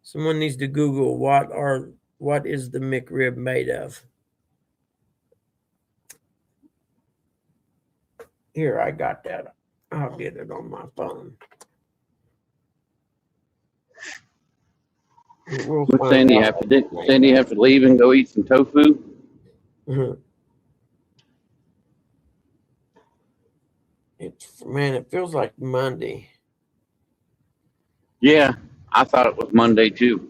Speaker 1: Someone needs to Google what is the McRib made of. Here, I got that. I'll get it on my phone. We'll
Speaker 4: But
Speaker 1: find
Speaker 4: Sandy
Speaker 1: out.
Speaker 4: have to leave and go eat some tofu?
Speaker 1: Mhm. It feels like Monday.
Speaker 4: Yeah, I thought it was Monday too.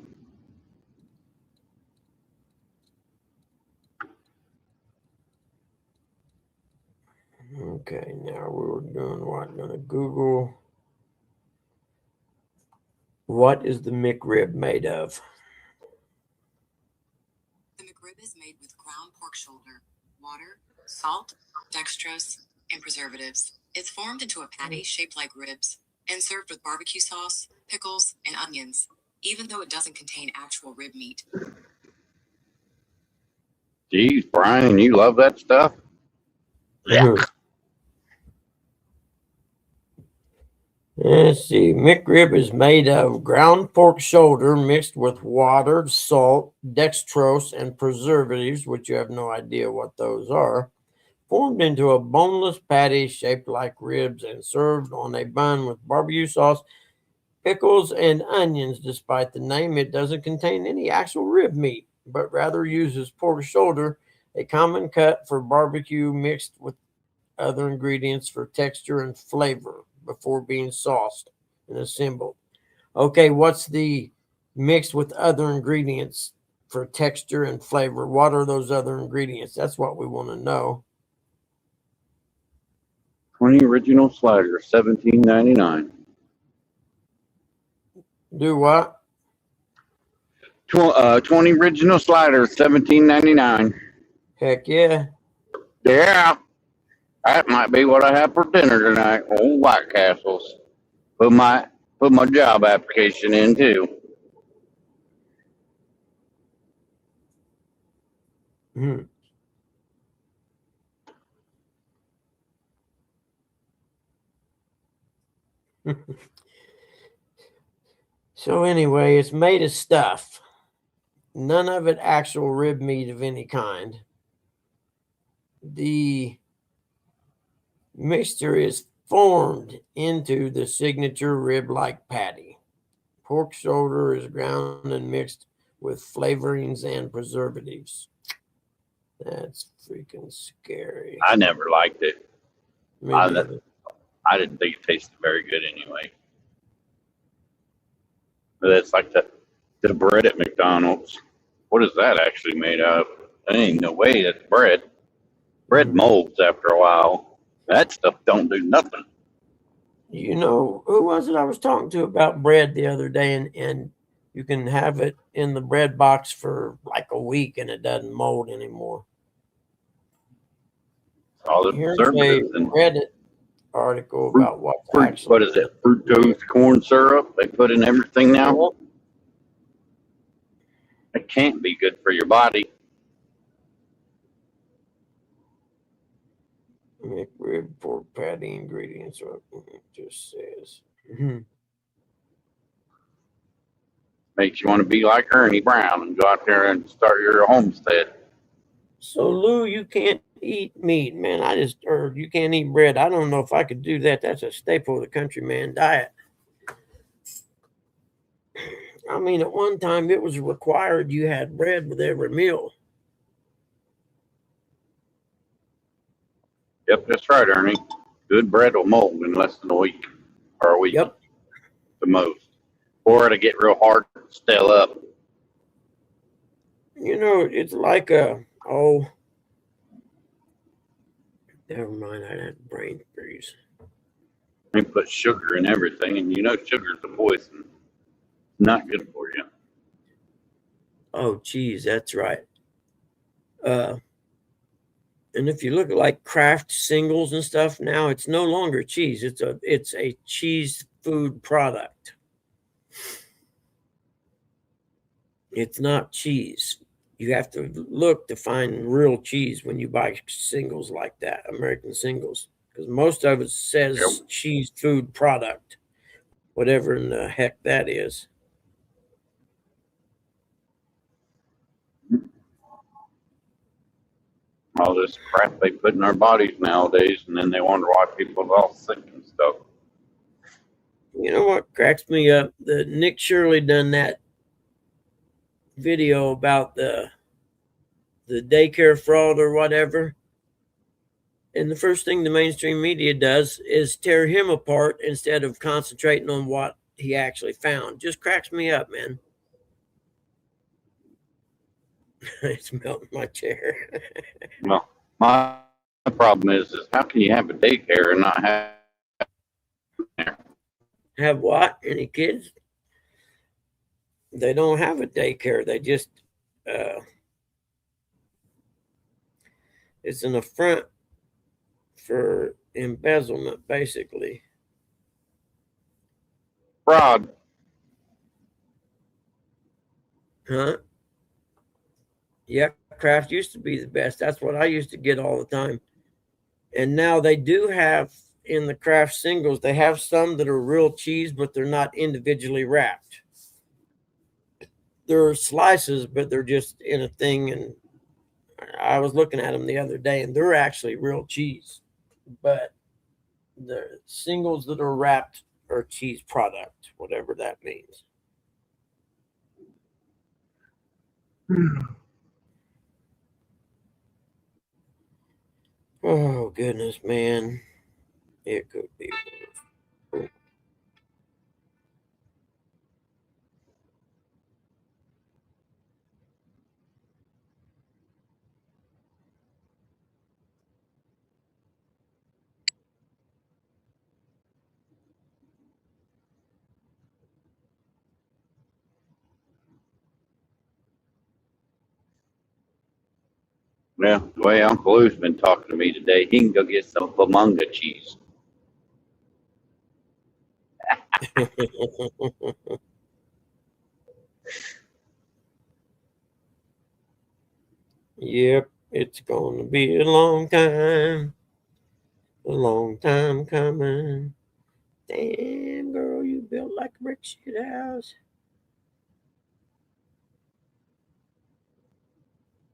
Speaker 1: Okay, now we're doing what? Gonna Google what is the McRib made of?
Speaker 5: The McRib is made with ground pork shoulder, water, salt, dextrose, and preservatives. It's formed into a patty shaped like ribs and served with barbecue sauce, pickles, and onions, even though it doesn't contain actual rib meat.
Speaker 4: Geez, Brian, you love that stuff? Yeah.
Speaker 1: Let's see. McRib is made of ground pork shoulder mixed with water, salt, dextrose, and preservatives, which you have no idea what those are, formed into a boneless patty shaped like ribs and served on a bun with barbecue sauce, pickles, and onions. Despite the name, it doesn't contain any actual rib meat, but rather uses pork shoulder, a common cut for barbecue, mixed with other ingredients for texture and flavor before being sauced and assembled. Okay, what's the mixed with other ingredients for texture and flavor? What are those other ingredients? That's what we want to know.
Speaker 4: 20 original sliders, $17.99.
Speaker 1: Do what?
Speaker 4: 20 original sliders, $17.99.
Speaker 1: Heck yeah.
Speaker 4: Yeah, that might be what I have for dinner tonight. Old White Castles. Put my job application in too.
Speaker 1: Hmm. So anyway, it's made of stuff. None of it actual rib meat of any kind. The mixture is formed into the signature rib-like patty. Pork shoulder is ground and mixed with flavorings and preservatives. That's freaking scary.
Speaker 4: I never liked it.
Speaker 1: Me
Speaker 4: I-
Speaker 1: neither.
Speaker 4: I didn't think it tasted very good anyway. But it's like the bread at McDonald's. What is that actually made out of? There ain't no way that's bread. Bread molds after a while. That stuff don't do nothing.
Speaker 1: You know, who was it I was talking to about bread the other day? And you can have it in the bread box for like a week and it doesn't mold anymore.
Speaker 4: All the
Speaker 1: Here's a
Speaker 4: preservatives and
Speaker 1: Reddit article about what's actually.
Speaker 4: what is it? Fructose corn syrup they put in everything now. It can't be good for your body.
Speaker 1: McRib pork patty ingredients. What it just says. Mhm.
Speaker 4: Makes you want to be like Ernie Brown and go out there and start your homestead.
Speaker 1: So Lou, you can't eat meat, man. Or you can't eat bread. I don't know if I could do that. That's a staple of the countryman diet. I mean, at one time it was required you had bread with every meal.
Speaker 4: Yep, that's right, Ernie. Good bread will mold in less than a week or a week,
Speaker 1: Yep.
Speaker 4: the most, or it'll get real hard to still up.
Speaker 1: You know, it's like never mind. I had brain freeze.
Speaker 4: They put sugar in everything, and you know sugar's a poison. Not good for you.
Speaker 1: Oh, cheese, that's right. And if you look at like Kraft singles and stuff now, it's no longer cheese. It's a cheese food product. It's not cheese. You have to look to find real cheese when you buy singles like that, American singles, because most of it says
Speaker 4: Yep.
Speaker 1: cheese food product, whatever in the heck that is.
Speaker 4: All this crap they put in our bodies nowadays, and then they wonder why people are all sick and stuff.
Speaker 1: You know what cracks me up? The Nick Shirley done that video about the daycare fraud or whatever. And the first thing the mainstream media does is tear him apart instead of concentrating on what he actually found. Just cracks me up, man. It's melting my chair.
Speaker 4: Well, my problem is how can you have a daycare and not have?
Speaker 1: Have what? Any kids? They don't have a daycare. They just, it's an affront for embezzlement, basically.
Speaker 4: Fraud.
Speaker 1: Huh? Yeah, Kraft used to be the best. That's what I used to get all the time. And now they do have in the Kraft singles, they have some that are real cheese, but they're not individually wrapped. They're slices, but they're just in a thing. And I was looking at them the other day, and they're actually real cheese. But the singles that are wrapped are cheese product, whatever that means. Oh, goodness, man. It could be worse.
Speaker 4: Well, the way Uncle Lou's been talking to me today, he can go get some Pamunga cheese.
Speaker 1: Yep, it's going to be a long time coming. Damn, girl, you built like a brick shit house.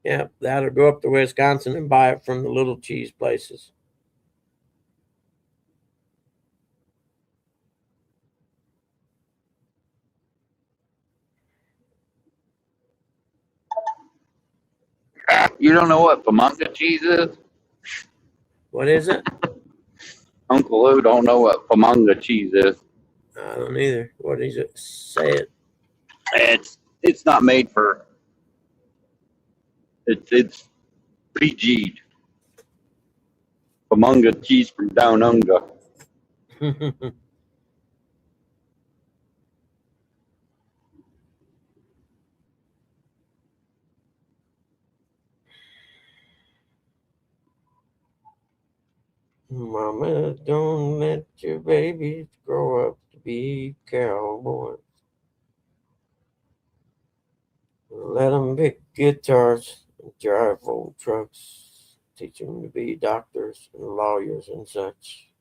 Speaker 1: Yep, that'll go up to Wisconsin and buy it from the little cheese places.
Speaker 4: You don't know what Pamunga cheese is?
Speaker 1: What is it?
Speaker 4: Uncle Lou don't know what Pamunga cheese is.
Speaker 1: I don't either. What is it? Say it.
Speaker 4: It's not made for. It's PG'd. Pamunga cheese from down under.
Speaker 1: Mama, don't let your babies grow up to be cowboys. Let them pick guitars and drive old trucks. Teach them to be doctors and lawyers and such.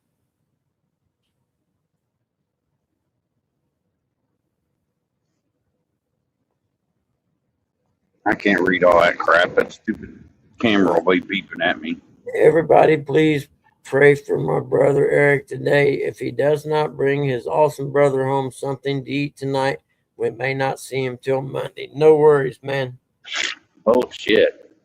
Speaker 4: I can't read all that crap. That stupid camera will be beeping at me.
Speaker 1: Everybody, please pray for my brother Eric today. If he does not bring his awesome brother home something to eat tonight, we may not see him till Monday. No worries, man.
Speaker 4: Oh, shit.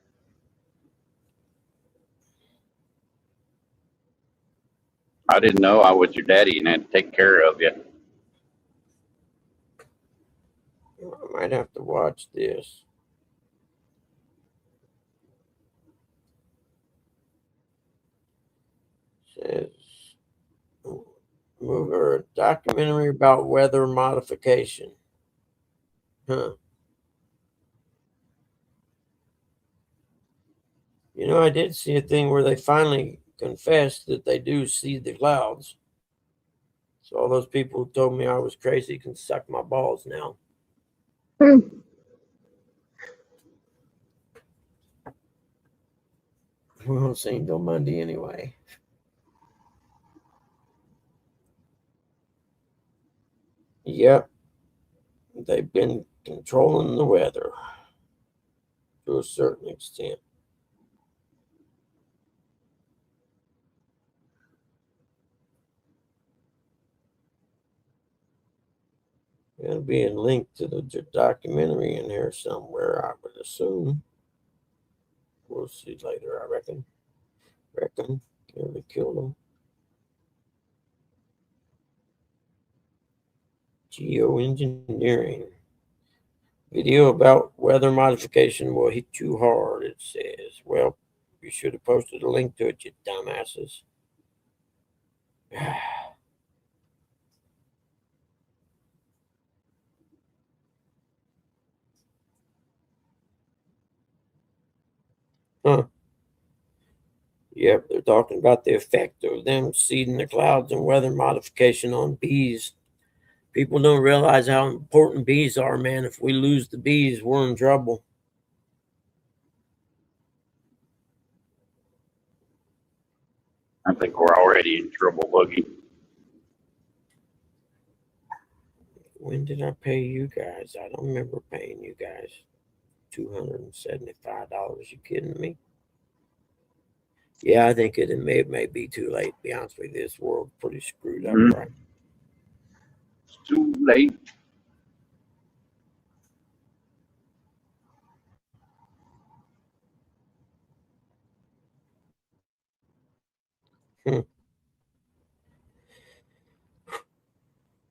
Speaker 4: I didn't know I was your daddy and had to take care of you.
Speaker 1: I might have to watch this. Says movie or a documentary about weather modification. Huh. You know, I did see a thing where they finally confessed that they do see the clouds. So all those people who told me I was crazy can suck my balls now. We won't see until Monday anyway. Yep. They've been controlling the weather to a certain extent. There'll be a link to the documentary in here somewhere, I would assume. We'll see later, I reckon. Nearly killed them. Geoengineering. Video about weather modification will hit you hard, it says. Well, you should have posted a link to it, you dumbasses. Huh. Yep, they're talking about the effect of them seeding the clouds and weather modification on bees. People don't realize how important bees are, man. If we lose the bees, we're in trouble.
Speaker 4: I think we're already in trouble, Boogie.
Speaker 1: When did I pay you guys? I don't remember paying you guys $275. You kidding me? Yeah, I think it may be too late. To be honest with you, this world's pretty screwed up, right?
Speaker 4: It's too late.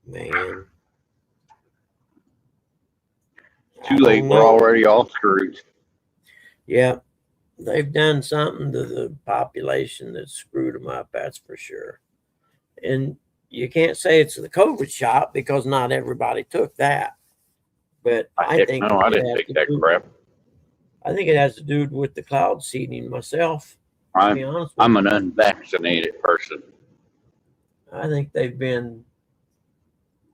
Speaker 1: Man.
Speaker 4: Too late. We're already all screwed.
Speaker 1: Yeah, they've done something to the population that screwed them up, that's for sure. And you can't say it's the COVID shot because not everybody took that. But I think
Speaker 4: no, I didn't take that crap.
Speaker 1: I think it has to do with the cloud seeding myself. To be honest with
Speaker 4: I'm
Speaker 1: you.
Speaker 4: an unvaccinated person.
Speaker 1: I think they've been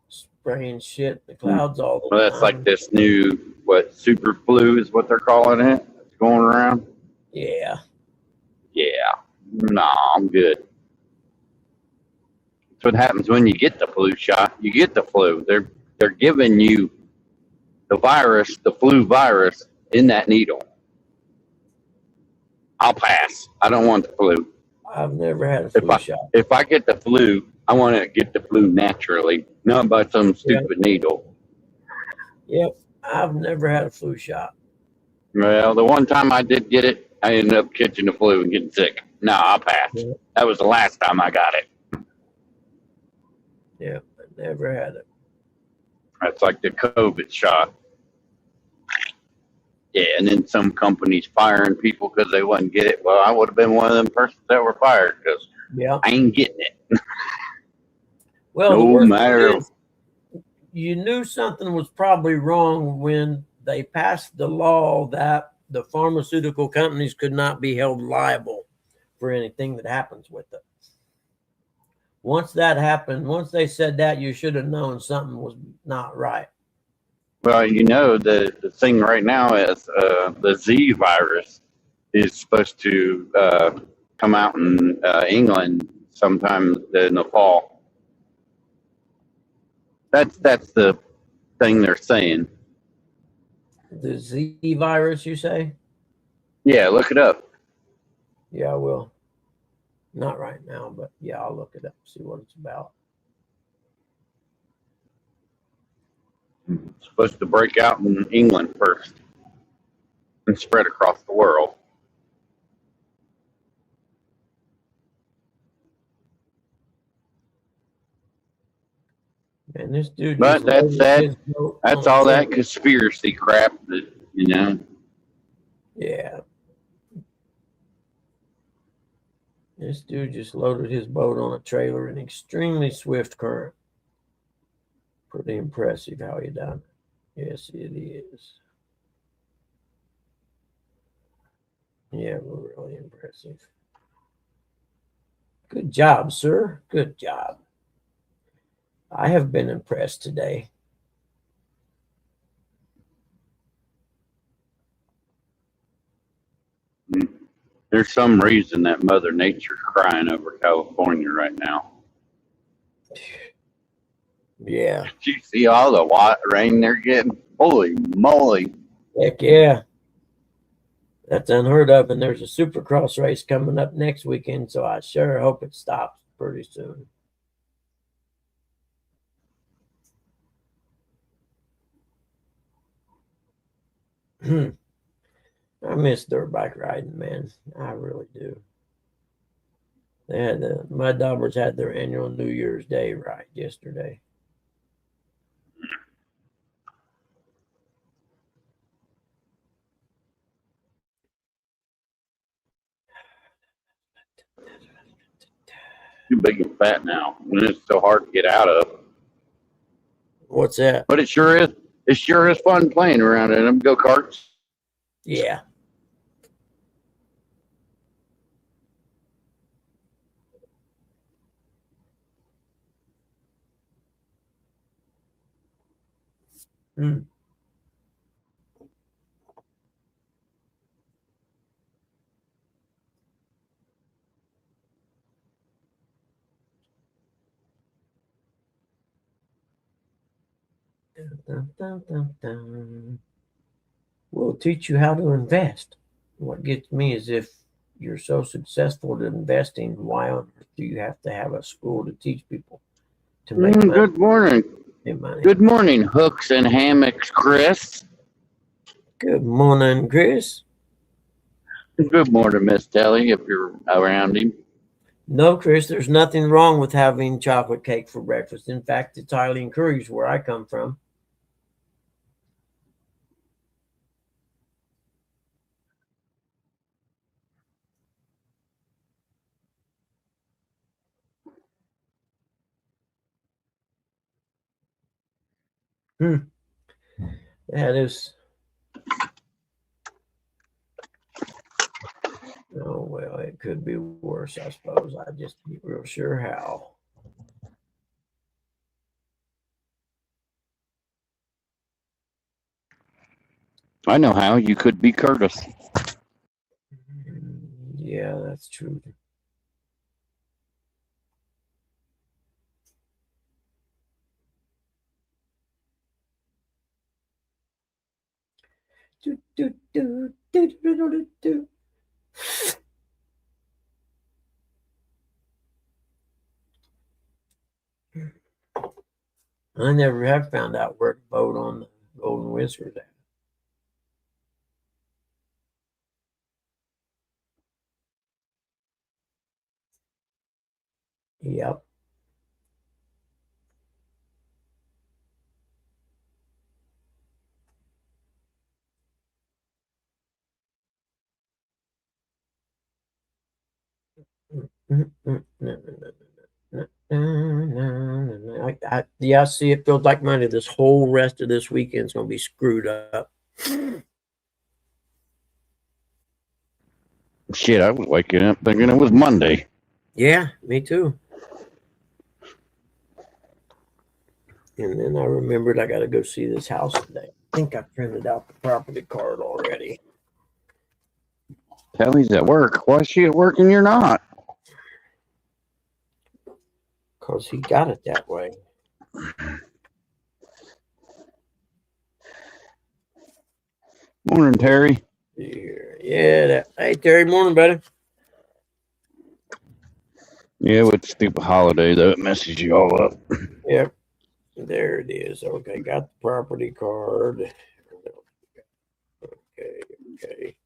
Speaker 1: spraying shit in the clouds all the
Speaker 4: Well,
Speaker 1: time.
Speaker 4: that's like this new, super flu is what they're calling it. It's going around.
Speaker 1: Yeah.
Speaker 4: Yeah. No, I'm good. That's what happens when you get the flu shot. You get the flu. They're giving you the virus, the flu virus, in that needle. I'll pass. I don't want the flu.
Speaker 1: I've never had a flu shot.
Speaker 4: If I get the flu, I want to get the flu naturally, not by some stupid needle.
Speaker 1: Yep. I've never had a flu shot.
Speaker 4: Well, the one time I did get it, I ended up catching the flu and getting sick. No, I'll pass.
Speaker 1: Yeah.
Speaker 4: That was the last time I got it.
Speaker 1: Yeah, I never had it.
Speaker 4: That's like the COVID shot. Yeah, and then some companies firing people because they wouldn't get it. Well, I would have been one of them persons that were fired because I ain't getting it.
Speaker 1: Well,
Speaker 4: no
Speaker 1: the worst
Speaker 4: matter.
Speaker 1: is, you knew something was probably wrong when they passed the law that the pharmaceutical companies could not be held liable for anything that happens with it. Once that happened, once they said that, you should have known something was not right.
Speaker 4: Well, the thing right now is the Z virus is supposed to come out in England sometime in the fall. That's the thing they're saying.
Speaker 1: The Z virus, you say?
Speaker 4: Yeah, look it up.
Speaker 1: Yeah, I will. Not right now, but yeah, I'll look it up, see what it's about.
Speaker 4: It's supposed to break out in England first and spread across the world.
Speaker 1: And this dude.
Speaker 4: But that's all that conspiracy crap that,
Speaker 1: Yeah. This dude just loaded his boat on a trailer in extremely swift current. Pretty impressive how he done it. Yes, it is. Yeah, we're really impressive. Good job, sir. Good job. I have been impressed today.
Speaker 4: There's some reason that Mother Nature's crying over California right now.
Speaker 1: Yeah.
Speaker 4: Did you see all the white rain they're getting? Holy moly.
Speaker 1: Heck yeah. That's unheard of. And there's a Supercross race coming up next weekend, so I sure hope it stops pretty soon. I miss dirt bike riding, man. I really do. They had the Mud Daubers had their annual New Year's Day ride yesterday.
Speaker 4: Too big and fat now. And it's so hard to get out of.
Speaker 1: What's that?
Speaker 4: But it sure is. It sure is fun playing around in them go-karts.
Speaker 1: Yeah. Hmm. Dun, dun, dun, dun. We'll teach you how to invest. What gets me is if you're so successful at investing, why on earth do you have to have a school to teach people to make money?
Speaker 4: Good morning.
Speaker 1: Make money?
Speaker 4: Good morning, hooks and hammocks, Chris.
Speaker 1: Good morning, Chris.
Speaker 4: Good morning, Miss Telly, if you're around him.
Speaker 1: No, Chris, there's nothing wrong with having chocolate cake for breakfast. In fact, it's highly encouraged where I come from. That is. Oh, well, it could be worse, I suppose. I just ain't real sure how.
Speaker 4: I know how. You could be Curtis.
Speaker 1: Yeah, that's true. Do, do, do, do, do, do, do. I never have found out where to vote on the Golden Whiskers at. Yep. Yeah, I see. It feels like Monday. This whole rest of this weekend's going to be screwed up.
Speaker 4: Shit, I was waking up thinking it was Monday.
Speaker 1: Yeah, me too. And then I remembered I got to go see this house today. I think I printed out the property card already.
Speaker 4: Telly's at work. Why is she at work and you're not?
Speaker 1: Because he got it that way.
Speaker 4: Morning, Terry.
Speaker 1: Yeah. Hey, Terry. Morning, buddy.
Speaker 4: Yeah, with the stupid holiday, though, it messes you all up.
Speaker 1: Yep. There it is. Okay, got the property card. Okay.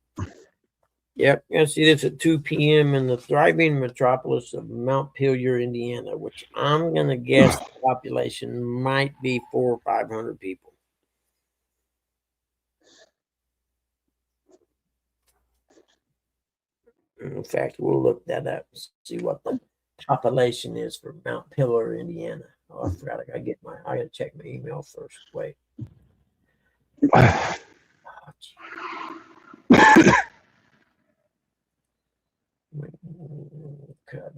Speaker 1: Yep, you see this at 2 p.m. in the thriving metropolis of Montpelier, Indiana, which I'm going to guess the population might be 400 or 500 people. In fact, we'll look that up and see what the population is for Montpelier, Indiana. Oh, I forgot. I got to check my email first. Wait. Cut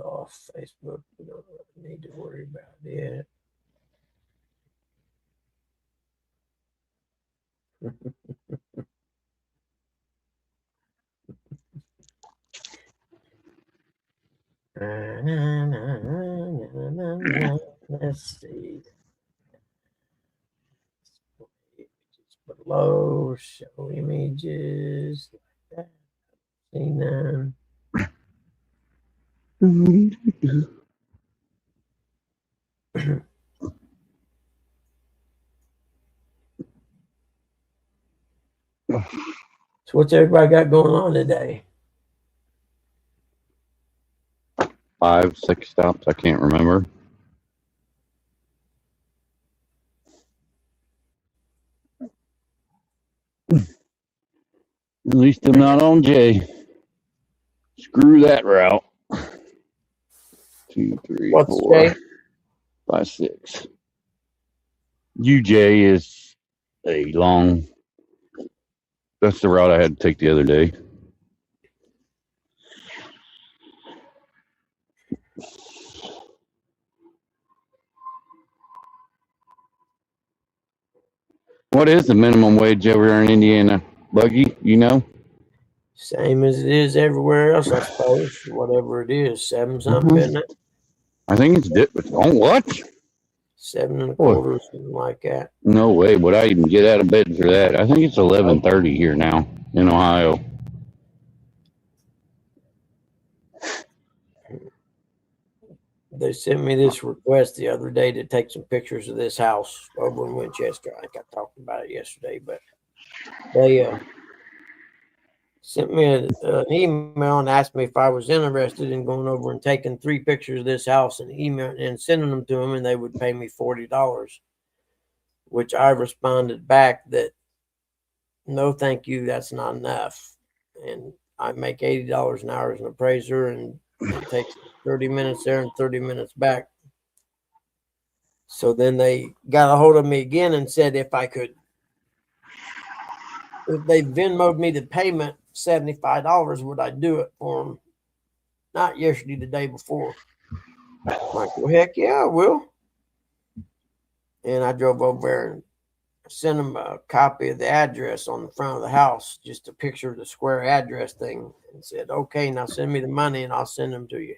Speaker 1: off Facebook. We don't need to worry about it. Let's see. Just below, show images like that. See none. So what's everybody got going on today?
Speaker 4: 5, 6 stops. I can't remember. At least I'm not on J. Screw that route. 2, 3,
Speaker 1: What's
Speaker 4: 4,
Speaker 1: Jay?
Speaker 4: 5, 6. UJ is a long. That's the route I had to take the other day. What is the minimum wage over there in Indiana, Buggy? You know?
Speaker 1: Same as it is everywhere else, I suppose. Whatever it is, 7 something, isn't it?
Speaker 4: I think it's oh, what?
Speaker 1: 7 1/4, something like that.
Speaker 4: No way. Would I even get out of bed for that? I think it's 11:30 here now in Ohio.
Speaker 1: They sent me this request the other day to take some pictures of this house over in Winchester. I think I talked about it yesterday, but they sent me an email and asked me if I was interested in going over and taking 3 pictures of this house and email and sending them to them, and they would pay me $40, which I responded back that no, thank you, that's not enough. And I make $80 an hour as an appraiser, and it takes 30 minutes there and 30 minutes back. So then they got a hold of me again and said if they Venmo'd me the payment, $75, would I do it for them? Not yesterday, the day before. I'm like, well, heck yeah, I will. And I drove over there and sent them a copy of the address on the front of the house, just a picture of the square address thing, and said, okay, now send me the money and I'll send them to you.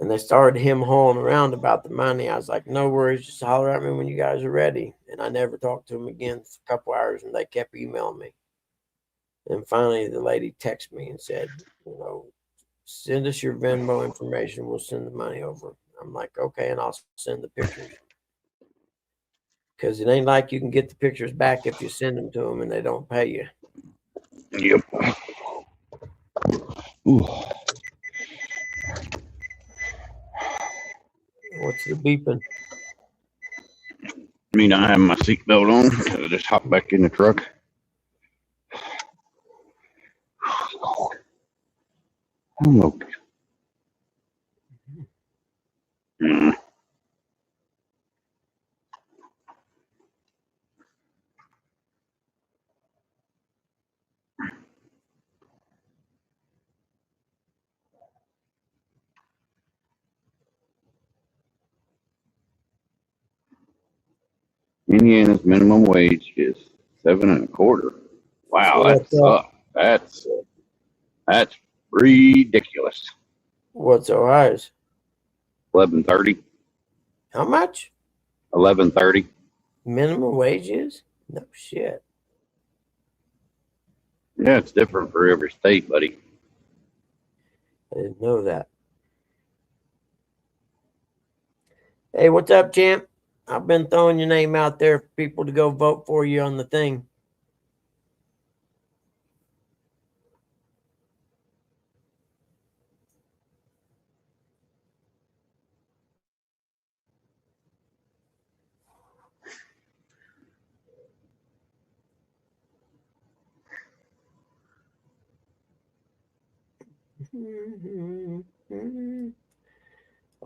Speaker 1: And they started hawing around about the money. I was like, no worries, just holler at me when you guys are ready. And I never talked to them again for a couple hours, and they kept emailing me. And finally, the lady texted me and said, send us your Venmo information. We'll send the money over. I'm like, okay, and I'll send the pictures. Because it ain't like you can get the pictures back if you send them to them and they don't pay you.
Speaker 4: Yep. Ooh.
Speaker 1: What's the beeping?
Speaker 4: I mean, I have my seatbelt on. So I just hop back in the truck. I'm okay. Indiana's minimum wage is 7 1/4. Wow, that sucks. That's ridiculous.
Speaker 1: What's Ohio's?
Speaker 4: 11:30.
Speaker 1: How much?
Speaker 4: 11:30.
Speaker 1: Minimum wage is? No shit.
Speaker 4: Yeah, it's different for every state, buddy.
Speaker 1: I didn't know that. Hey, what's up, champ? I've been throwing your name out there for people to go vote for you on the thing.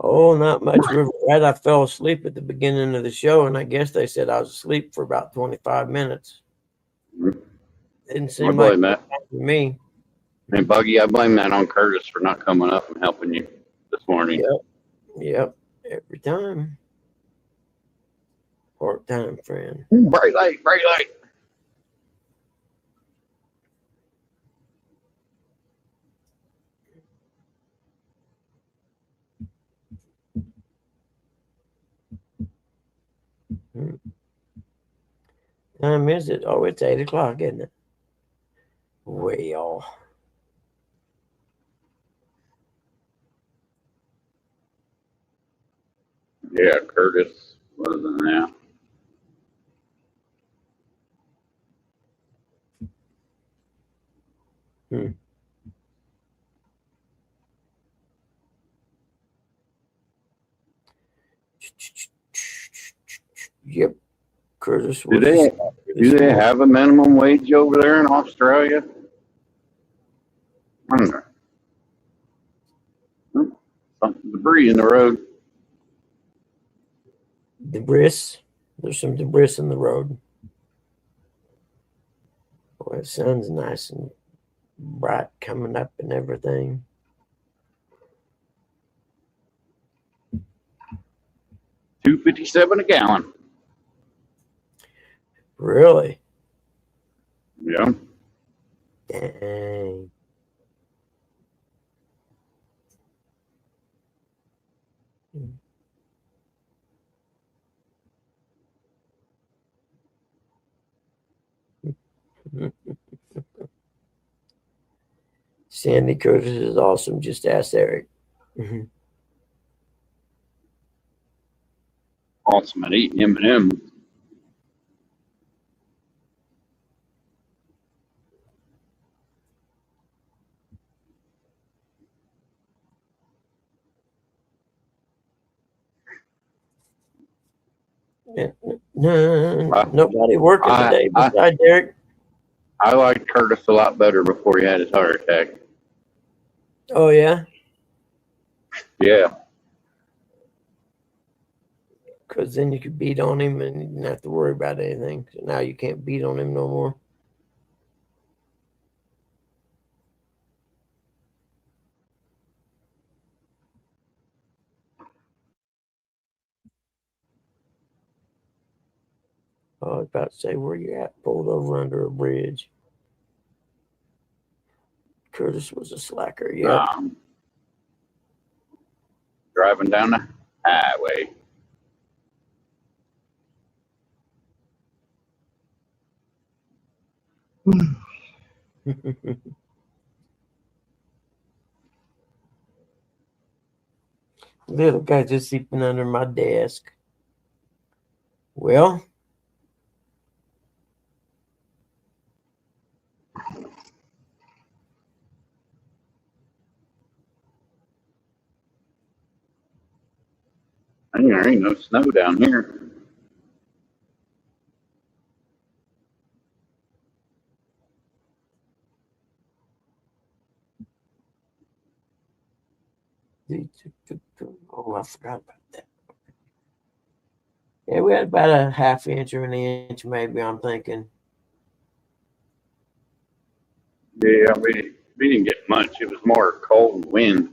Speaker 1: Oh, not much River Rat. I fell asleep at the beginning of the show, and I guess they said I was asleep for about 25 minutes. Didn't
Speaker 4: I
Speaker 1: seem like
Speaker 4: blame that.
Speaker 1: to me.
Speaker 4: Hey, Buggy, I blame that on Curtis for not coming up and helping you this morning.
Speaker 1: Yep. Every time. Part-time friend.
Speaker 4: Bright light, bright light.
Speaker 1: Time is it? Oh, it's 8 o'clock, isn't it? Well.
Speaker 4: Yeah, Curtis wasn't there.
Speaker 1: Yep. Curtis
Speaker 4: Do
Speaker 1: was
Speaker 4: they have a minimum wage over there in Australia? I don't know. Something debris in the road.
Speaker 1: debris. There's some debris in the road. Boy, the sun's nice and bright coming up and everything.
Speaker 4: $2.57 a gallon.
Speaker 1: Really?
Speaker 4: Yeah.
Speaker 1: Dang. Sandy Curtis is awesome. Just ask Eric.
Speaker 4: Awesome at eating M&M's.
Speaker 1: No, nobody working today besides Derek.
Speaker 4: I liked Curtis a lot better before he had his heart attack.
Speaker 1: Oh, yeah?
Speaker 4: Yeah.
Speaker 1: Because then you could beat on him and you didn't have to worry about anything. So now you can't beat on him no more. Oh, I was about to say, where you at? Pulled over under a bridge. Curtis was a slacker. Yep.
Speaker 4: Driving down the highway.
Speaker 1: Little guy just sleeping under my desk. Well,
Speaker 4: There ain't no snow down here.
Speaker 1: oh, I forgot about that. Yeah, we had about a half inch or an inch, maybe, I'm thinking.
Speaker 4: Yeah, we didn't get much. It was more cold and wind.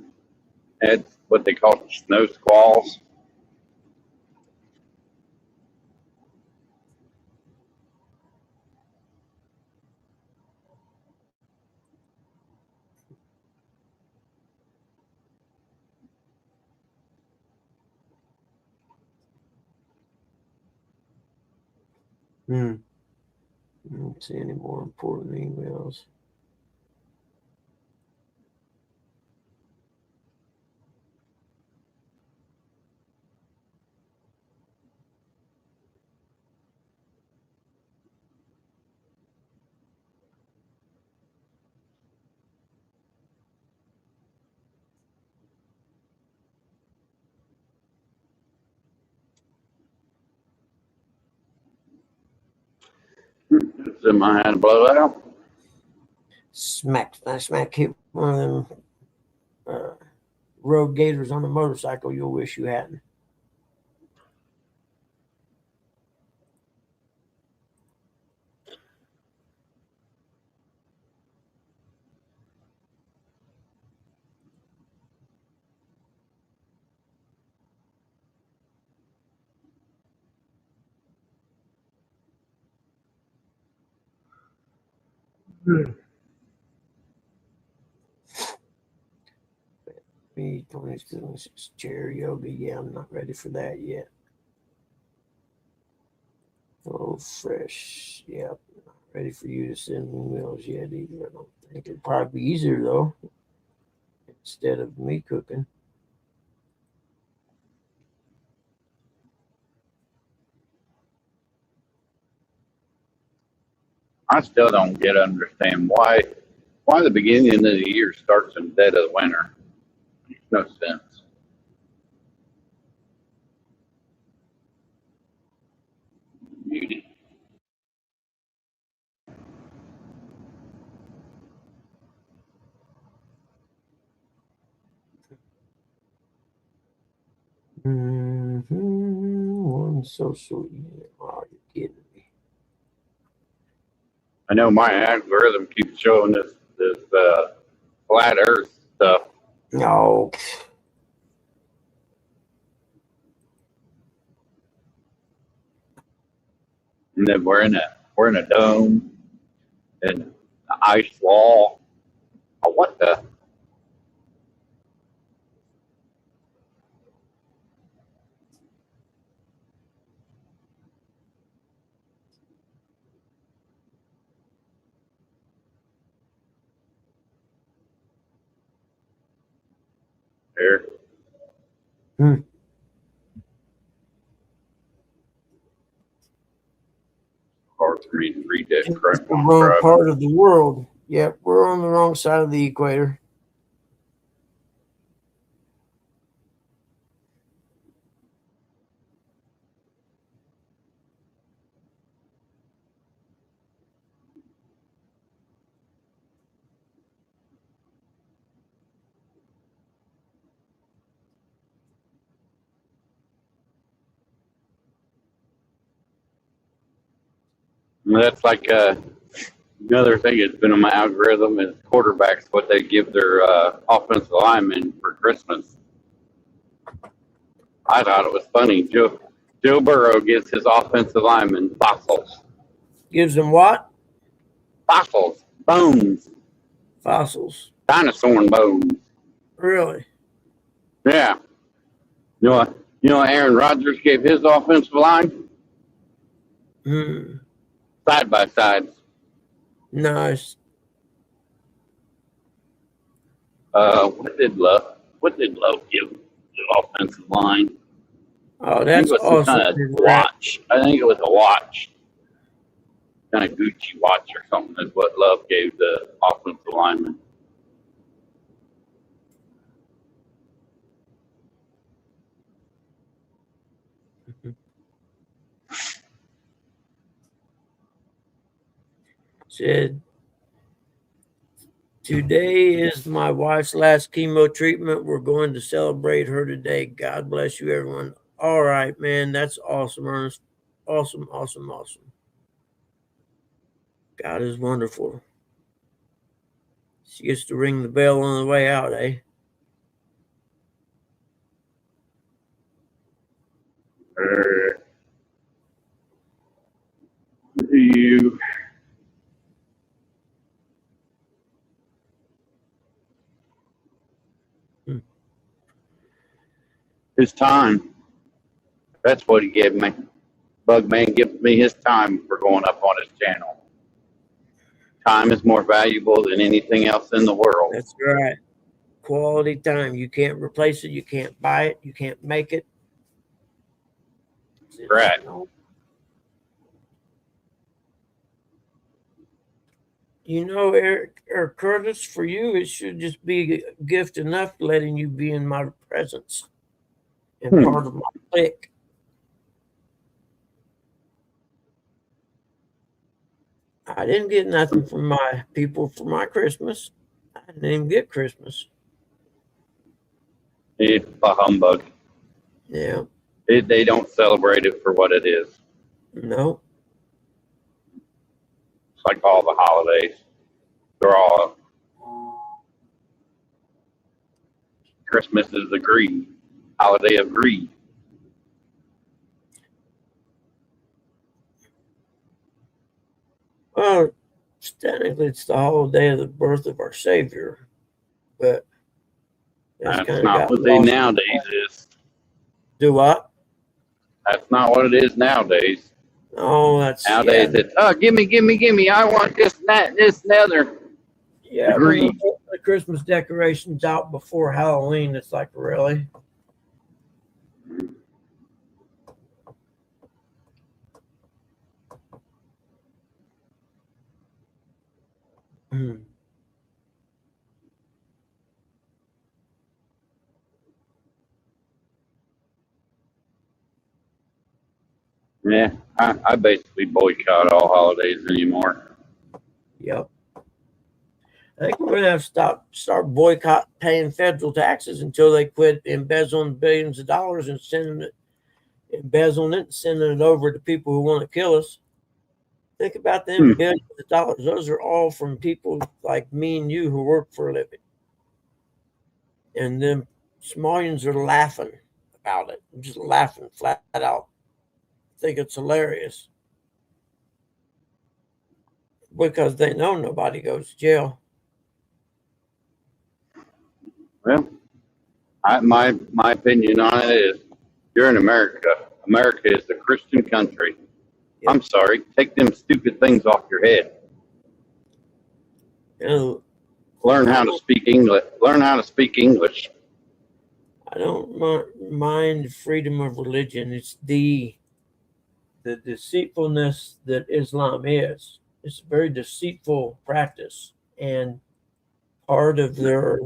Speaker 4: Had what they call snow squalls.
Speaker 1: I don't see any more important emails.
Speaker 4: Semi had a blowout.
Speaker 1: Smack hit one of them road gators on a motorcycle you'll wish you hadn't. Me, 26 chair yoga. Yeah, I'm not ready for that yet. Oh, fresh. Yeah, not ready for you to send me meals yet either. I don't think it'd probably be easier though, instead of me cooking.
Speaker 4: I still don't understand why the beginning of the year starts in the dead of the winter. Makes no sense. Beauty.
Speaker 1: One social unit. Oh, you're kidding me.
Speaker 4: I know my algorithm keeps showing this flat Earth stuff.
Speaker 1: No.
Speaker 4: And then we're in a dome and the ice wall. Oh, what the? Here. Hard for me to read that
Speaker 1: It's
Speaker 4: correct.
Speaker 1: the wrong part of the world. Yep, we're on the wrong side of the equator.
Speaker 4: That's like another thing that's been on my algorithm is quarterbacks, what they give their offensive linemen for Christmas. I thought it was funny. Joe Burrow gives his offensive linemen fossils.
Speaker 1: Gives them what?
Speaker 4: Fossils. Bones.
Speaker 1: Fossils.
Speaker 4: Dinosaur bones.
Speaker 1: Really?
Speaker 4: Yeah. You know what Aaron Rodgers gave his offensive line? Side by sides.
Speaker 1: Nice.
Speaker 4: What did Love give the offensive line?
Speaker 1: Oh, that's awesome.
Speaker 4: Kind of watch. I think it was a watch. Kind of Gucci watch or something is what Love gave the offensive lineman.
Speaker 1: Said, today is my wife's last chemo treatment. We're going to celebrate her today. God bless you, everyone. All right, man. That's awesome, Ernest. Awesome, awesome, awesome. God is wonderful. She gets to ring the bell on the way out, eh?
Speaker 4: You. His time. That's what he gave me. Bugman gives me his time for going up on his channel. Time is more valuable than anything else in the world.
Speaker 1: That's right. Quality time. You can't replace it. You can't buy it. You can't make it.
Speaker 4: Right.
Speaker 1: You know, Eric or Curtis, for you, it should just be a gift enough letting you be in my presence and part of my clique. I didn't get nothing from my people for my Christmas. I didn't even get Christmas.
Speaker 4: It's a humbug.
Speaker 1: Yeah.
Speaker 4: They don't celebrate it for what it is.
Speaker 1: No.
Speaker 4: It's like all the holidays. They're all Christmas is the greed, holiday of greed.
Speaker 1: Well, technically, it's the holiday of the birth of our Savior, but that's
Speaker 4: That's
Speaker 1: kind of
Speaker 4: not
Speaker 1: got
Speaker 4: what they
Speaker 1: lost.
Speaker 4: nowadays is.
Speaker 1: Do what?
Speaker 4: That's not what it is nowadays.
Speaker 1: Oh, that's
Speaker 4: Nowadays
Speaker 1: yeah.
Speaker 4: it's gimme. I want this and that, this and the other.
Speaker 1: Yeah, when
Speaker 4: Agreed.
Speaker 1: they put the Christmas decorations out before Halloween, it's like, really? Hmm.
Speaker 4: Yeah, I basically boycott all holidays anymore.
Speaker 1: Yep. I think we're gonna have to start boycott paying federal taxes until they quit embezzling billions of dollars and embezzling it and sending it over to people who want to kill us. Think about them billions of dollars. Those are all from people like me and you who work for a living. And them Somalians are laughing about it. Just laughing flat out. Think it's hilarious. Because they know nobody goes to jail.
Speaker 4: Well, my opinion on it is, you're in America. America is the Christian country.
Speaker 1: Yep.
Speaker 4: I'm sorry. Take them stupid things off your head.
Speaker 1: You know,
Speaker 4: Learn how to speak English. Learn how to speak English.
Speaker 1: I don't mind freedom of religion. It's the deceitfulness that Islam is. It's a very deceitful practice, and part of their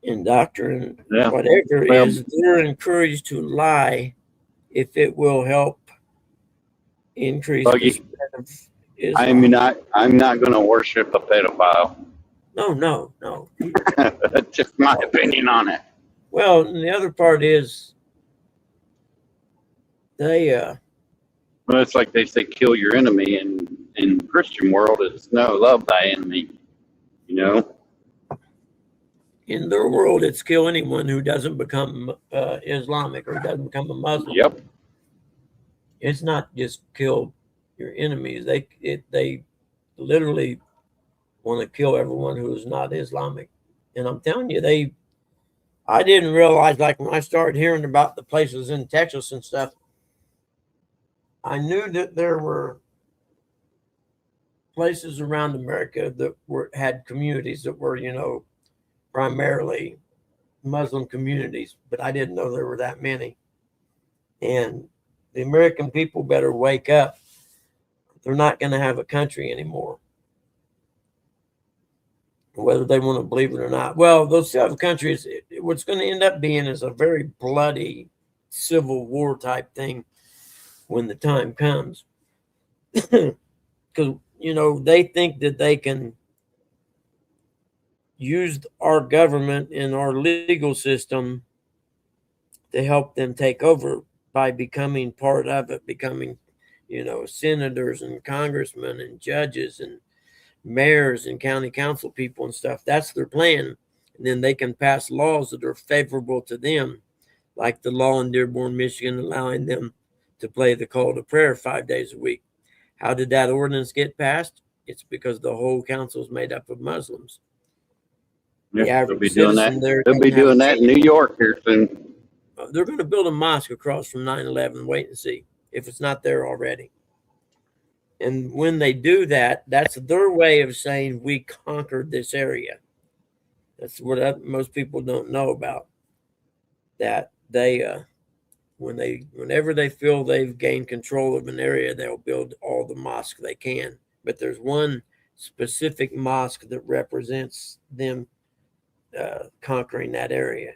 Speaker 1: indoctrination,
Speaker 4: Yeah.
Speaker 1: whatever,
Speaker 4: Well,
Speaker 1: is they're encouraged to lie if it will help increase
Speaker 4: Buggy,
Speaker 1: the spread of Islam.
Speaker 4: I'm not going to worship a pedophile.
Speaker 1: No.
Speaker 4: That's just my opinion on it.
Speaker 1: Well, and the other part is they
Speaker 4: Well, it's like they say, kill your enemy, and in the Christian world, it's no, love thy enemy. You know?
Speaker 1: in their world, it's kill anyone who doesn't become Islamic or doesn't become a Muslim.
Speaker 4: Yep.
Speaker 1: It's not just kill your enemies. They literally want to kill everyone who is not Islamic. And I'm telling you, I didn't realize, like when I started hearing about the places in Texas and stuff, I knew that there were places around America that had communities that were, primarily Muslim communities, but I didn't know there were that many. And the American people better wake up. They're not going to have a country anymore, whether they want to believe it or not. Well, those other countries, what's going to end up being is a very bloody civil war type thing when the time comes. Because, they think that they can use our government and our legal system to help them take over by becoming part of it, becoming, senators and congressmen and judges and mayors and county council people and stuff. That's their plan. And then they can pass laws that are favorable to them, like the law in Dearborn, Michigan, allowing them to play the call to prayer 5 days a week. How did that ordinance get passed? It's because the whole council is made up of Muslims.
Speaker 4: Yeah,
Speaker 1: The
Speaker 4: they'll be doing that.
Speaker 1: citizen there
Speaker 4: They'll be
Speaker 1: doesn't have
Speaker 4: doing
Speaker 1: a
Speaker 4: that in New York here soon.
Speaker 1: They're going to build a mosque across from 9/11. Wait and see if it's not there already. And when they do that, that's their way of saying we conquered this area. That's what most people don't know about. That they, whenever they feel they've gained control of an area, they'll build all the mosques they can. But there's one specific mosque that represents them conquering that area.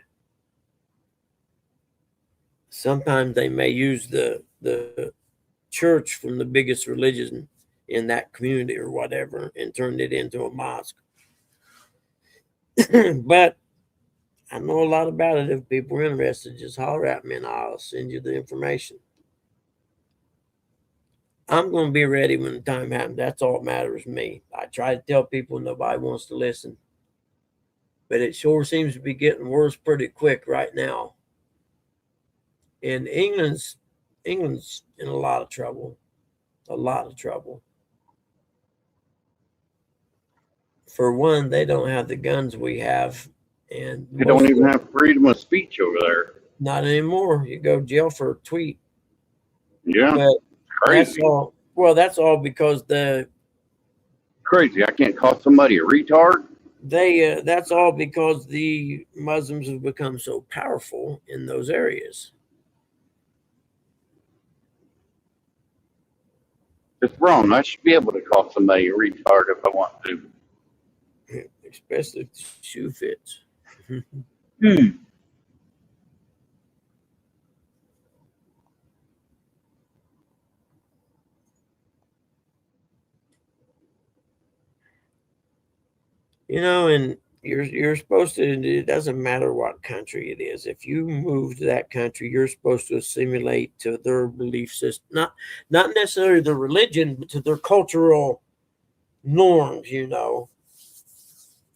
Speaker 1: Sometimes they may use the church from the biggest religion in that community or whatever and turn it into a mosque. But I know a lot about it. If people are interested, just holler at me and I'll send you the information. I'm going to be ready when the time happens. That's all that matters to me. I try to tell people, nobody wants to listen. But it sure seems to be getting worse pretty quick right now. And England's in a lot of trouble. A lot of trouble. For one, they don't have the guns we have. And
Speaker 4: You don't even have freedom of speech over there.
Speaker 1: not anymore. You go to jail for a tweet.
Speaker 4: Yeah,
Speaker 1: But
Speaker 4: crazy.
Speaker 1: that's all. Well, that's all because
Speaker 4: Crazy. I can't call somebody a retard.
Speaker 1: that's all because the Muslims have become so powerful in those areas.
Speaker 4: It's wrong. I should be able to call somebody a retard if I want to.
Speaker 1: Especially if the shoe fits. And you're supposed to. It doesn't matter what country it is. If you move to that country, you're supposed to assimilate to their belief system, not necessarily their religion, but to their cultural norms.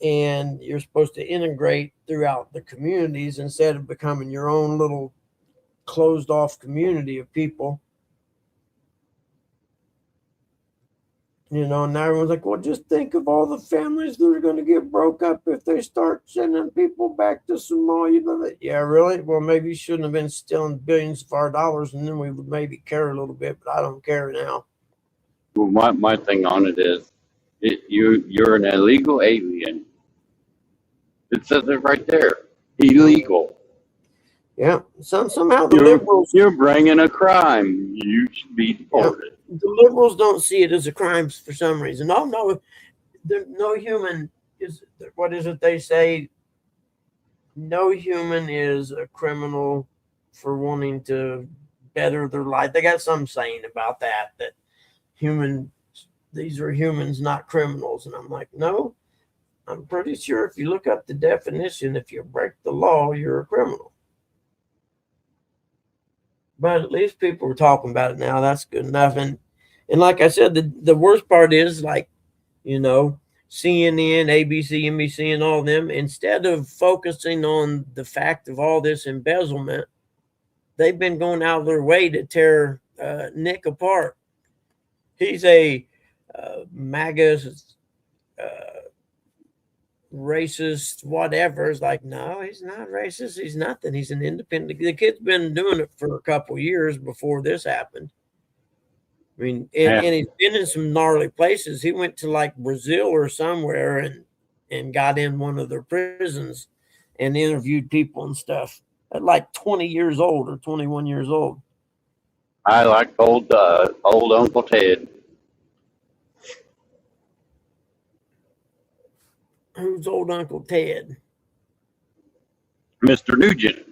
Speaker 1: And you're supposed to integrate throughout the communities instead of becoming your own little closed off community of people. And everyone's like, well, just think of all the families that are going to get broke up if they start sending people back to Somalia. Yeah, really? Well, maybe you shouldn't have been stealing billions of our dollars, and then we would maybe care a little bit, but I don't care now.
Speaker 4: Well, my thing on it is, you're an illegal alien. It says it right there. Illegal.
Speaker 1: Yeah. Somehow the liberals...
Speaker 4: You're bringing a crime. You should be deported.
Speaker 1: Yeah. The liberals don't see it as a crime for some reason. No human is... What is it they say? No human is a criminal for wanting to better their life. They got some saying about that these are humans, not criminals. And I'm like, no, I'm pretty sure if you look up the definition, if you break the law, you're a criminal. But at least people are talking about it now. That's good enough. And like I said, the worst part is, like, CNN, ABC, NBC, and all of them, instead of focusing on the fact of all this embezzlement, they've been going out of their way to tear Nick apart. He's a MAGA, racist, whatever. It's like, no, he's not racist. He's nothing. He's an independent. The kid's been doing it for a couple years before this happened. I mean, and he's been in some gnarly places. He went to like Brazil or somewhere and got in one of their prisons and interviewed people and stuff at like 20 years old or 21 years old.
Speaker 4: I like old Uncle Ted.
Speaker 1: Who's old Uncle Ted?
Speaker 4: Mr. Nugent.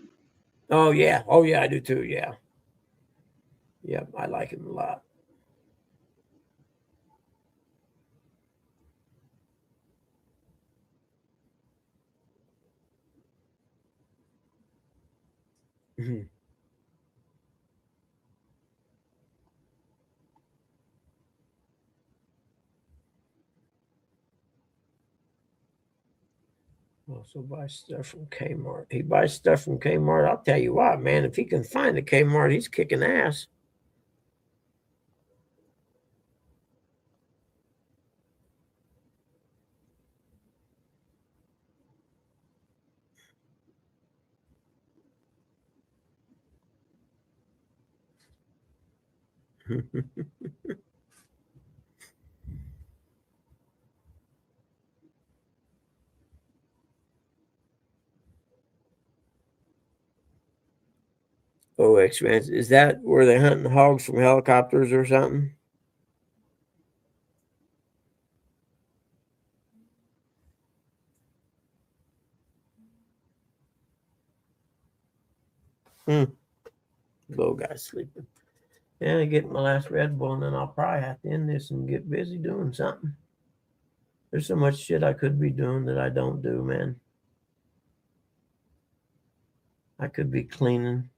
Speaker 1: Oh, yeah, I do too, yeah. Yep, I like him a lot. Mm-hmm. Also buy stuff from Kmart. He buys stuff from Kmart. I'll tell you what, man, if he can find a Kmart, he's kicking ass. Oh, expensive. Is that where they're hunting hogs from helicopters or something? Little guy sleeping. Yeah, I get my last Red Bull, and then I'll probably have to end this and get busy doing something. There's so much shit I could be doing that I don't do, man. I could be cleaning,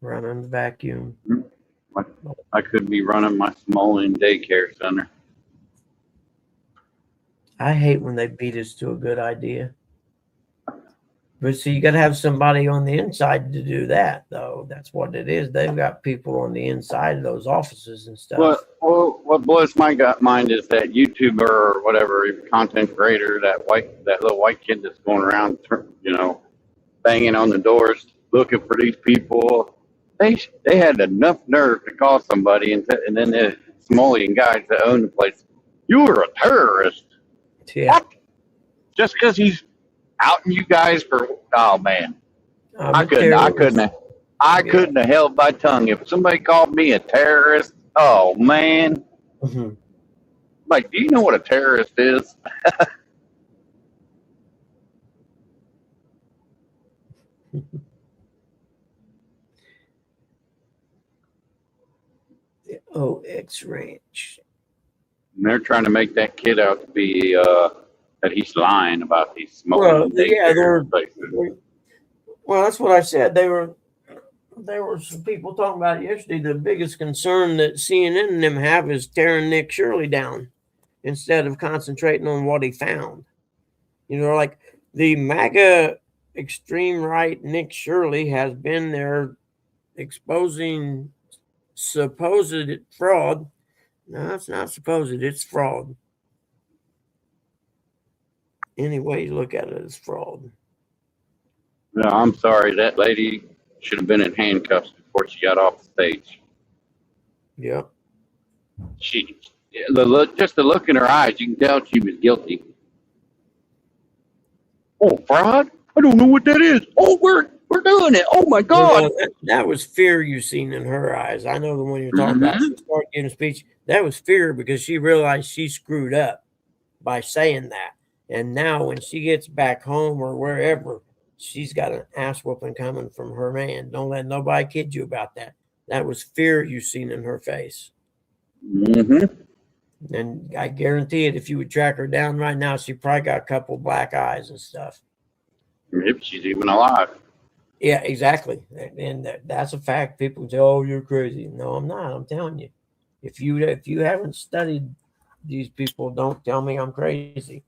Speaker 1: running the vacuum.
Speaker 4: I could be running my Smolian daycare center.
Speaker 1: I hate when they beat us to a good idea. But see, you got to have somebody on the inside to do that, though. That's what it is. They've got people on the inside of those offices and stuff.
Speaker 4: What blows my mind is that YouTuber or whatever content creator, that little white kid that's going around, banging on the doors looking for these people. They had enough nerve to call somebody, and then the Smolian guys that own the place, you were a terrorist.
Speaker 1: Yeah.
Speaker 4: What? Just because he's outing you guys for? Oh man, I couldn't have held my tongue if somebody called me a terrorist. Oh man, Like, do you know what a terrorist is?
Speaker 1: The OX Ranch.
Speaker 4: And they're trying to make that kid out to be that he's lying about these smoking.
Speaker 1: Well, that's what I said. There were some people talking about it yesterday. The biggest concern that CNN and them have is tearing Nick Shirley down instead of concentrating on what he found. Like the MAGA extreme right Nick Shirley has been there exposing supposed fraud. No, it's not supposed, it's fraud. Any way you look at it, it's fraud.
Speaker 4: No, I'm sorry. That lady should have been in handcuffs before she got off the stage.
Speaker 1: Yeah.
Speaker 4: Just the look in her eyes, you can tell she was guilty. Oh, fraud? I don't know what that is. Oh, we're doing it. Oh my God.
Speaker 1: That was fear you seen in her eyes. I know the one you're talking about. She started giving a speech. That was fear because she realized she screwed up by saying that. And now when she gets back home or wherever, she's got an ass whooping coming from her man. Don't let nobody kid you about that. That was fear you seen in her face. And I guarantee it, if you would track her down right now, she probably got a couple black eyes and stuff.
Speaker 4: If she's even alive.
Speaker 1: Yeah, exactly. And that's a fact. People say, oh, you're crazy. No, I'm not. I'm telling you. If you haven't studied these people, don't tell me I'm crazy.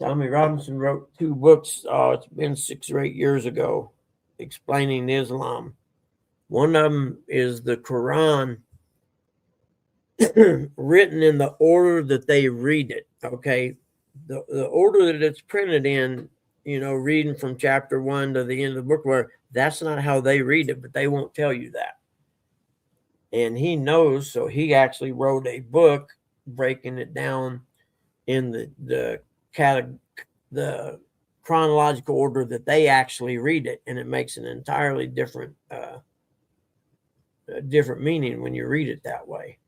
Speaker 1: Tommy Robinson wrote 2 books. It's been 6 or 8 years ago, explaining Islam. One of them is the Quran written in the order that they read it. Okay, the order that it's printed in, reading from chapter 1 to the end of the book, where that's not how they read it, but they won't tell you that. And he knows, so he actually wrote a book breaking it down in the chronological order that they actually read it, and it makes an entirely different meaning when you read it that way.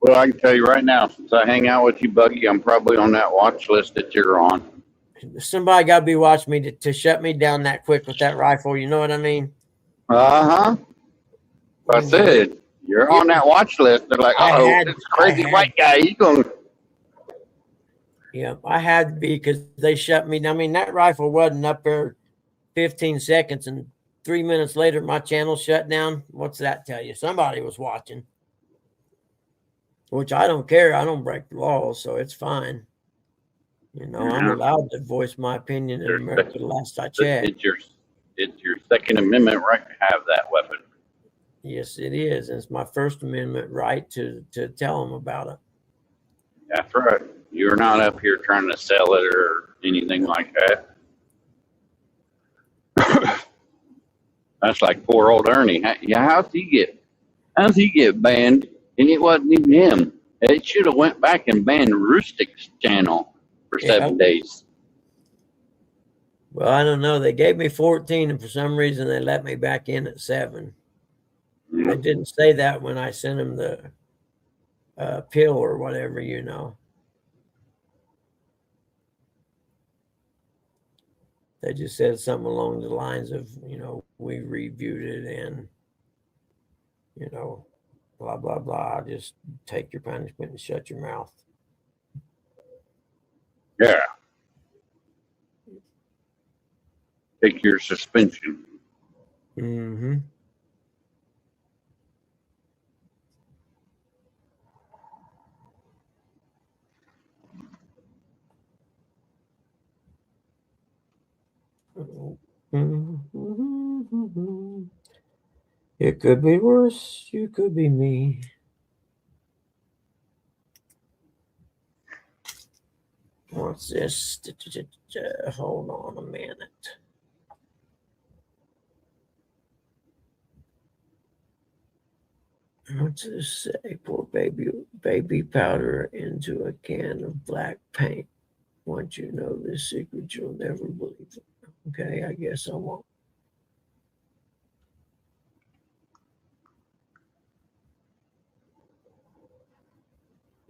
Speaker 4: Well, I can tell you right now, since I hang out with you, Buggy, I'm probably on that watch list that you're on.
Speaker 1: Somebody got to be watching me to shut me down that quick with that rifle. You know what I mean?
Speaker 4: I said, you're on that watch list. They're like, this crazy white guy, he's going to.
Speaker 1: Yeah, I had to be because they shut me down. I mean, that rifle wasn't up there 15 seconds, and 3 minutes later, my channel shut down. What's that tell you? Somebody was watching. Which I don't care. I don't break the law, so it's fine. I'm allowed to voice my opinion in America. The last I checked,
Speaker 4: it's your Second Amendment right to have that weapon.
Speaker 1: Yes, it is. And it's my First Amendment right to tell them about it.
Speaker 4: That's right. You're not up here trying to sell it or anything like that. That's like poor old Ernie. Yeah, how's he get banned? And it wasn't even him. It should have went back and banned Rustic's channel for 7 days.
Speaker 1: Well, I don't know. They gave me 14, and for some reason they let me back in at 7. I didn't say that when I sent him the pill or whatever, They just said something along the lines of, we reviewed it and, blah, blah, blah. Just take your punishment and shut your mouth.
Speaker 4: Yeah. Take your suspension.
Speaker 1: Mm-hmm. It could be worse. You could be me. What's this? Hold on a minute. What's this say? Pour baby powder into a can of black paint. Once you know this secret, you'll never believe it. Okay, I guess I won't.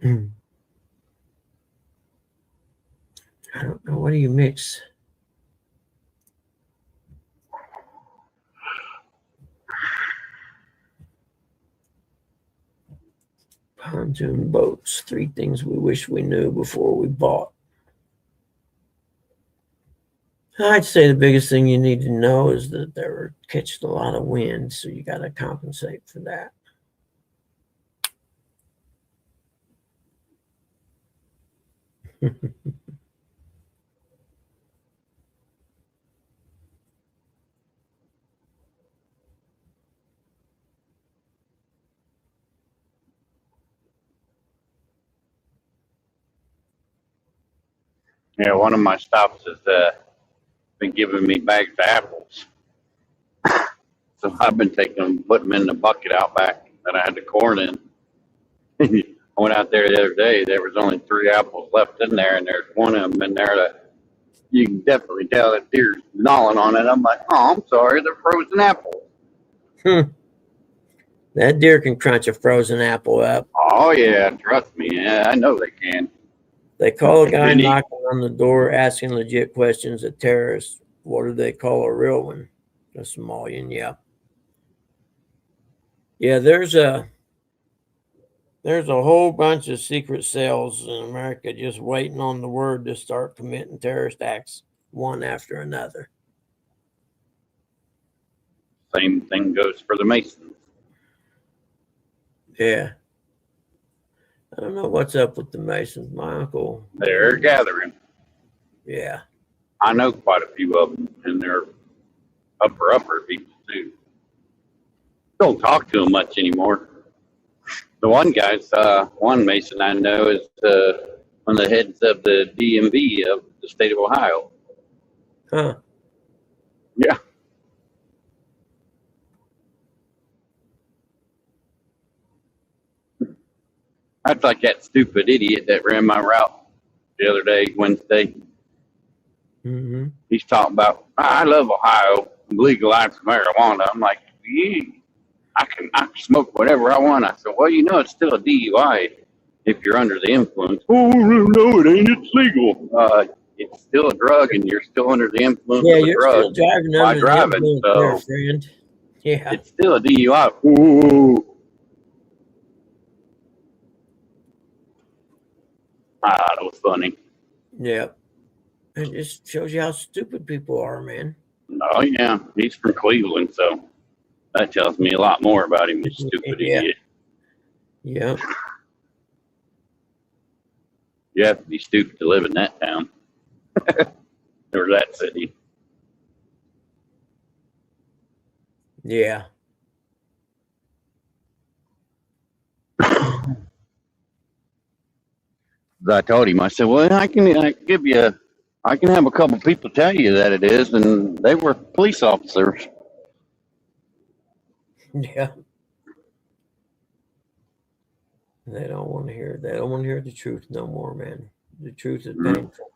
Speaker 1: I don't know. What do you mix? Pontoon boats. 3 things we wish we knew before we bought. I'd say the biggest thing you need to know is that they're catching a lot of wind, so you got to compensate for that.
Speaker 4: Yeah, one of my stops has been giving me bags of apples. So I've been taking them, putting them in the bucket out back that I had the corn in. I went out there the other day. There was only 3 apples left in there, and there's one of them in there that you can definitely tell that deer's gnawing on it. I'm like, oh, I'm sorry, they're frozen apples.
Speaker 1: That deer can crunch a frozen apple up.
Speaker 4: Oh yeah, trust me. Yeah, I know they can.
Speaker 1: They call a guy
Speaker 4: Didn't he-
Speaker 1: knocking on the door asking legit questions at terrorists. What do they call a real one? A Somalian, yeah. Yeah, there's a whole bunch of secret cells in America just waiting on the word to start committing terrorist acts one after another.
Speaker 4: Same thing goes for the Masons.
Speaker 1: Yeah. I don't know what's up with the Masons. My uncle.
Speaker 4: They're gathering.
Speaker 1: Yeah.
Speaker 4: I know quite a few of them, and they're upper people too. Don't talk to them much anymore. The one guy's one Mason I know is one of the heads of the DMV of the state of Ohio.
Speaker 1: Huh.
Speaker 4: Yeah. That's like that stupid idiot that ran my route the other day, Wednesday.
Speaker 1: Mm-hmm.
Speaker 4: He's talking about, I love Ohio, legalize marijuana. I'm like, yeah, I can smoke whatever I want. I said, well, you know, it's still a DUI if you're under the influence. Oh, no, it ain't. It's legal. It's still a drug, and you're still under the influence
Speaker 1: Yeah,
Speaker 4: of the
Speaker 1: you're
Speaker 4: drug.
Speaker 1: still driving
Speaker 4: by
Speaker 1: under the
Speaker 4: driving,
Speaker 1: influence
Speaker 4: so-
Speaker 1: there, friend. Yeah.
Speaker 4: It's still a DUI. Ooh. That was funny.
Speaker 1: Yeah. It just shows you how stupid people are, man.
Speaker 4: Oh, yeah. He's from Cleveland, so that tells me a lot more about him, you stupid
Speaker 1: Yeah.
Speaker 4: idiot.
Speaker 1: Yeah.
Speaker 4: You have to be stupid to live in that town. Or that city.
Speaker 1: Yeah.
Speaker 4: I told him, I said, well, I can have a couple people tell you that it is, and they were police officers.
Speaker 1: Yeah. They don't want to hear. They don't want to hear the truth no more, man. The truth is painful.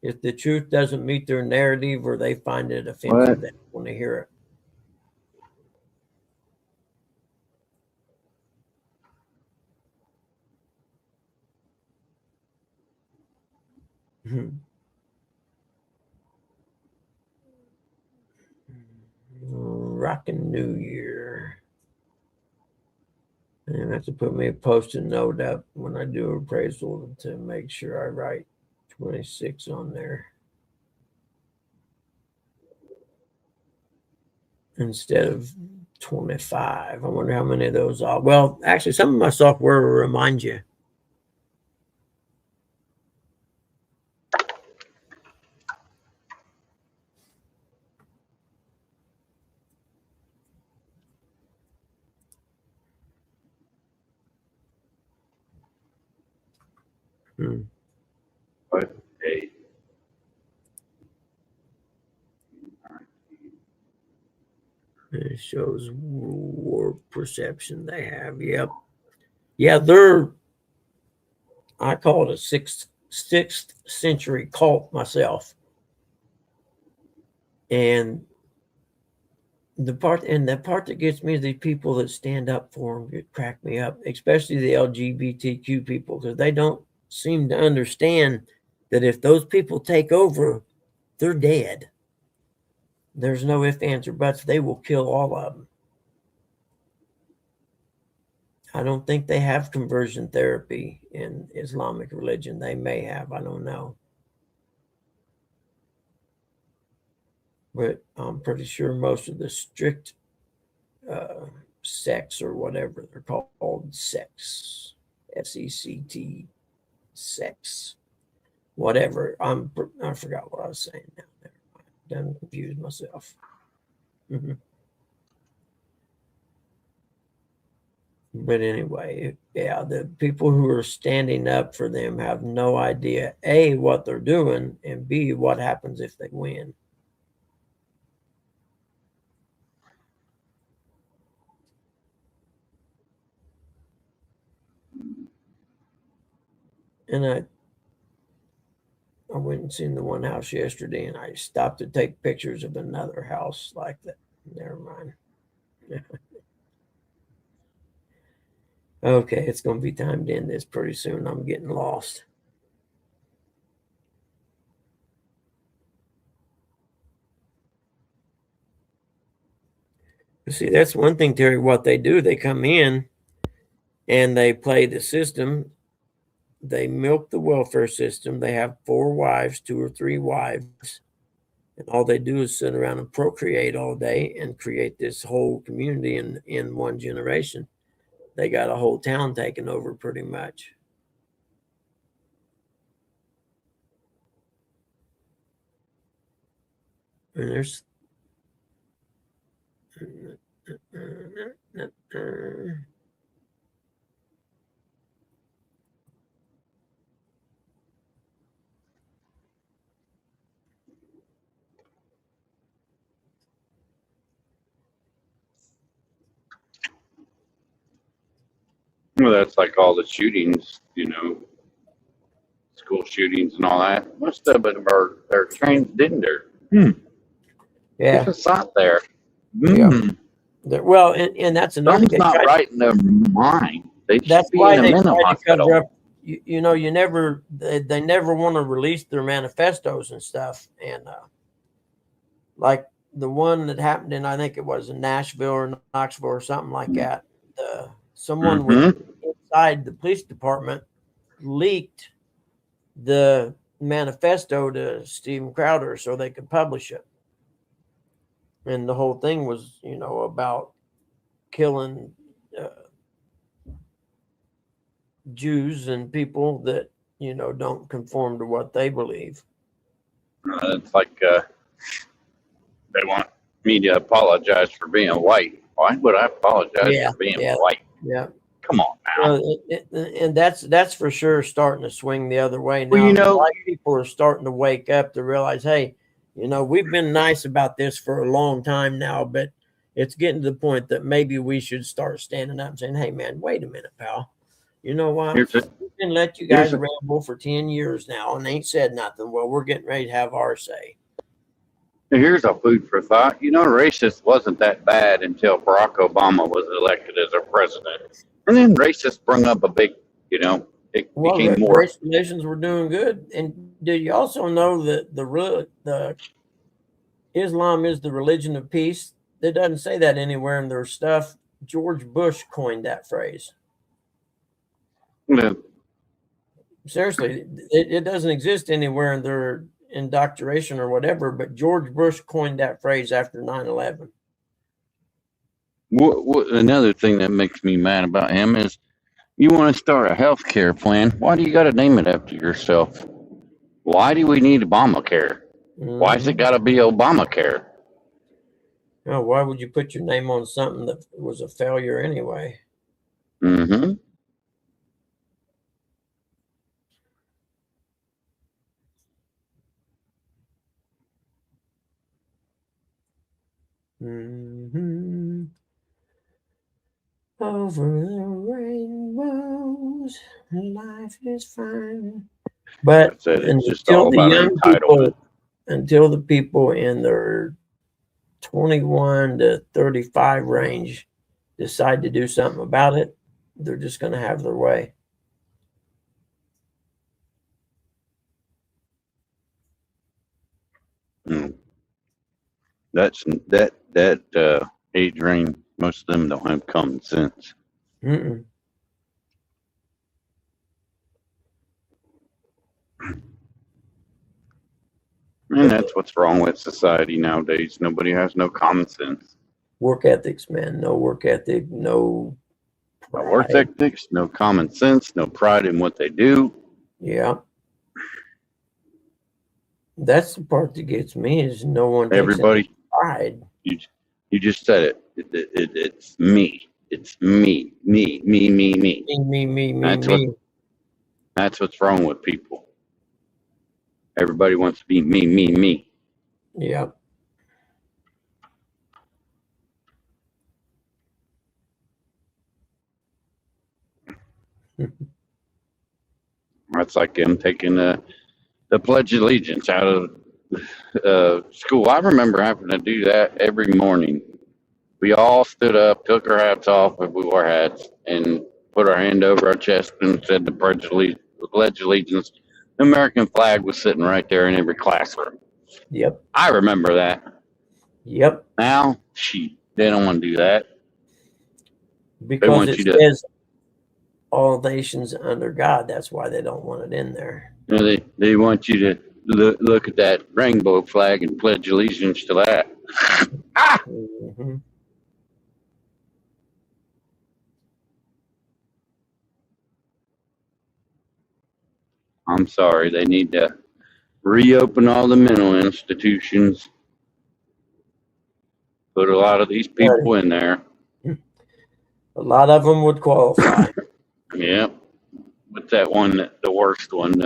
Speaker 1: If the truth doesn't meet their narrative or they find it offensive, they don't want to hear it. Rockin' New Year. And I have to put me a post-it note up when I do appraisal to make sure I write 26 on there instead of 25. I wonder how many of those are. Well, actually, some of my software will remind you.
Speaker 4: But, hey,
Speaker 1: It shows war perception they have. Yep. Yeah, they're, I call it a sixth century cult myself. And the part that gets me is the people that stand up for them crack me up, especially the LGBTQ people, because they don't seem to understand that if those people take over, they're dead. There's no ifs, ands, or buts. They will kill all of them. I don't think they have conversion therapy in Islamic religion. They may have, I don't know. But I'm pretty sure most of the strict sects or whatever they're called, sects, SECT, sects, whatever. I forgot what I was saying now. Never mind. Done confused myself. But anyway, yeah, the people who are standing up for them have no idea, A, what they're doing, and B, what happens if they win. And I went and seen the one house yesterday, and I stopped to take pictures of another house like that. Never mind. Okay, it's going to be time to end this pretty soon. I'm getting lost. See, that's one thing, Terry, what they do. They come in and they play the system. They milk the welfare system. They have 4 wives, 2 or 3 wives. And all they do is sit around and procreate all day and create this whole community in one generation. They got a whole town taken over pretty much. And there's
Speaker 4: well, that's like all the shootings, school shootings and all that. Most of them are transgender.
Speaker 1: yeah.
Speaker 4: Just out there.
Speaker 1: Yeah. Well, and that's another
Speaker 4: Something's
Speaker 1: thing.
Speaker 4: not right in their mind. They should
Speaker 1: That's
Speaker 4: be
Speaker 1: why
Speaker 4: in a
Speaker 1: they
Speaker 4: mental
Speaker 1: try to cover
Speaker 4: hospital.
Speaker 1: up. They never want to release their manifestos and stuff. And like the one that happened in, I think it was in Nashville or Knoxville or something like that. Someone was inside the police department leaked the manifesto to Steven Crowder so they could publish it. And the whole thing was, about killing Jews and people that, don't conform to what they believe.
Speaker 4: It's like they want me to apologize for being white. Why would I apologize for being white?
Speaker 1: Yeah.
Speaker 4: Come on now.
Speaker 1: And that's for sure starting to swing the other way now.
Speaker 4: Well,
Speaker 1: White people are starting to wake up to realize, hey, we've been nice about this for a long time now, but it's getting to the point that maybe we should start standing up and saying, hey, man, wait a minute, pal. You know what? We've been let you guys ramble for 10 years now and ain't said nothing. Well, we're getting ready to have our say.
Speaker 4: Here's a food for thought. Racist wasn't that bad until Barack Obama was elected as our president. And then racists brought up a big, it became more.
Speaker 1: Race relations were doing good. And do you also know that the Islam is the religion of peace? It doesn't say that anywhere in their stuff. George Bush coined that phrase.
Speaker 4: Yeah.
Speaker 1: Seriously, it doesn't exist anywhere in their indoctrination or whatever, but George Bush coined that phrase after 9/11.
Speaker 4: Another thing that makes me mad about him is you want to start a health care plan. Why do you got to name it after yourself? Why do we need Obamacare? Why has it got to be Obamacare?
Speaker 1: Oh, why would you put your name on something that was a failure anyway?
Speaker 4: Mm-hmm.
Speaker 1: Mm-hmm. Over the rainbows, life is fine. But
Speaker 4: I said it's just
Speaker 1: until
Speaker 4: all
Speaker 1: the
Speaker 4: about
Speaker 1: young people,
Speaker 4: entitlement.
Speaker 1: until the people in their 21 to 35 range decide to do something about it, they're just going to have their way.
Speaker 4: Mm. That's that age range. Most of them don't have common sense.
Speaker 1: Mm-mm.
Speaker 4: And that's what's wrong with society nowadays. Nobody has no common sense.
Speaker 1: Work ethics, man. No work ethic, no
Speaker 4: No work
Speaker 1: pride.
Speaker 4: ethics, no common sense, no pride in what they do.
Speaker 1: Yeah. That's the part that gets me is no one takes any
Speaker 4: Everybody,
Speaker 1: pride.
Speaker 4: you just said it. It's me. It's me. Me. Me. Me. Me.
Speaker 1: Me.
Speaker 4: That's That's what's wrong with people. Everybody wants to be me. Me. Me.
Speaker 1: Yeah.
Speaker 4: That's like them taking the Pledge of Allegiance out of school. I remember having to do that every morning. We all stood up, took our hats off if we wore hats, and put our hand over our chest and said the Pledge of Allegiance. The American flag was sitting right there in every classroom.
Speaker 1: Yep.
Speaker 4: I remember that.
Speaker 1: Yep.
Speaker 4: Now, they don't want to do that.
Speaker 1: Because
Speaker 4: want
Speaker 1: it
Speaker 4: you to-
Speaker 1: says all nations under God. That's why they don't want it in there.
Speaker 4: You know, they want you to look at that rainbow flag and pledge allegiance to that.
Speaker 1: Mm-hmm.
Speaker 4: I'm sorry, they need to reopen all the mental institutions, put a lot of these people in there.
Speaker 1: A lot of them would qualify.
Speaker 4: Yeah. What's that one, the worst one,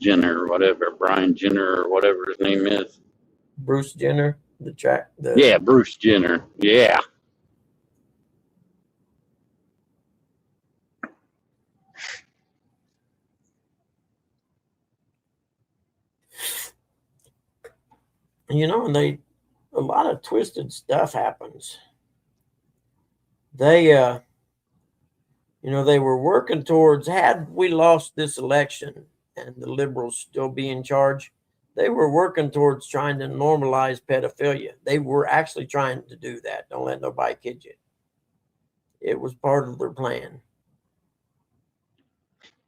Speaker 4: Jenner or whatever, Brian Jenner or whatever his name is?
Speaker 1: Bruce Jenner,
Speaker 4: Yeah, Bruce Jenner. Yeah.
Speaker 1: You know, and a lot of twisted stuff happens. They they were working towards, had we lost this election and the liberals still be in charge, they were working towards trying to normalize pedophilia. They were actually trying to do that. Don't let nobody kid you. It was part of their plan.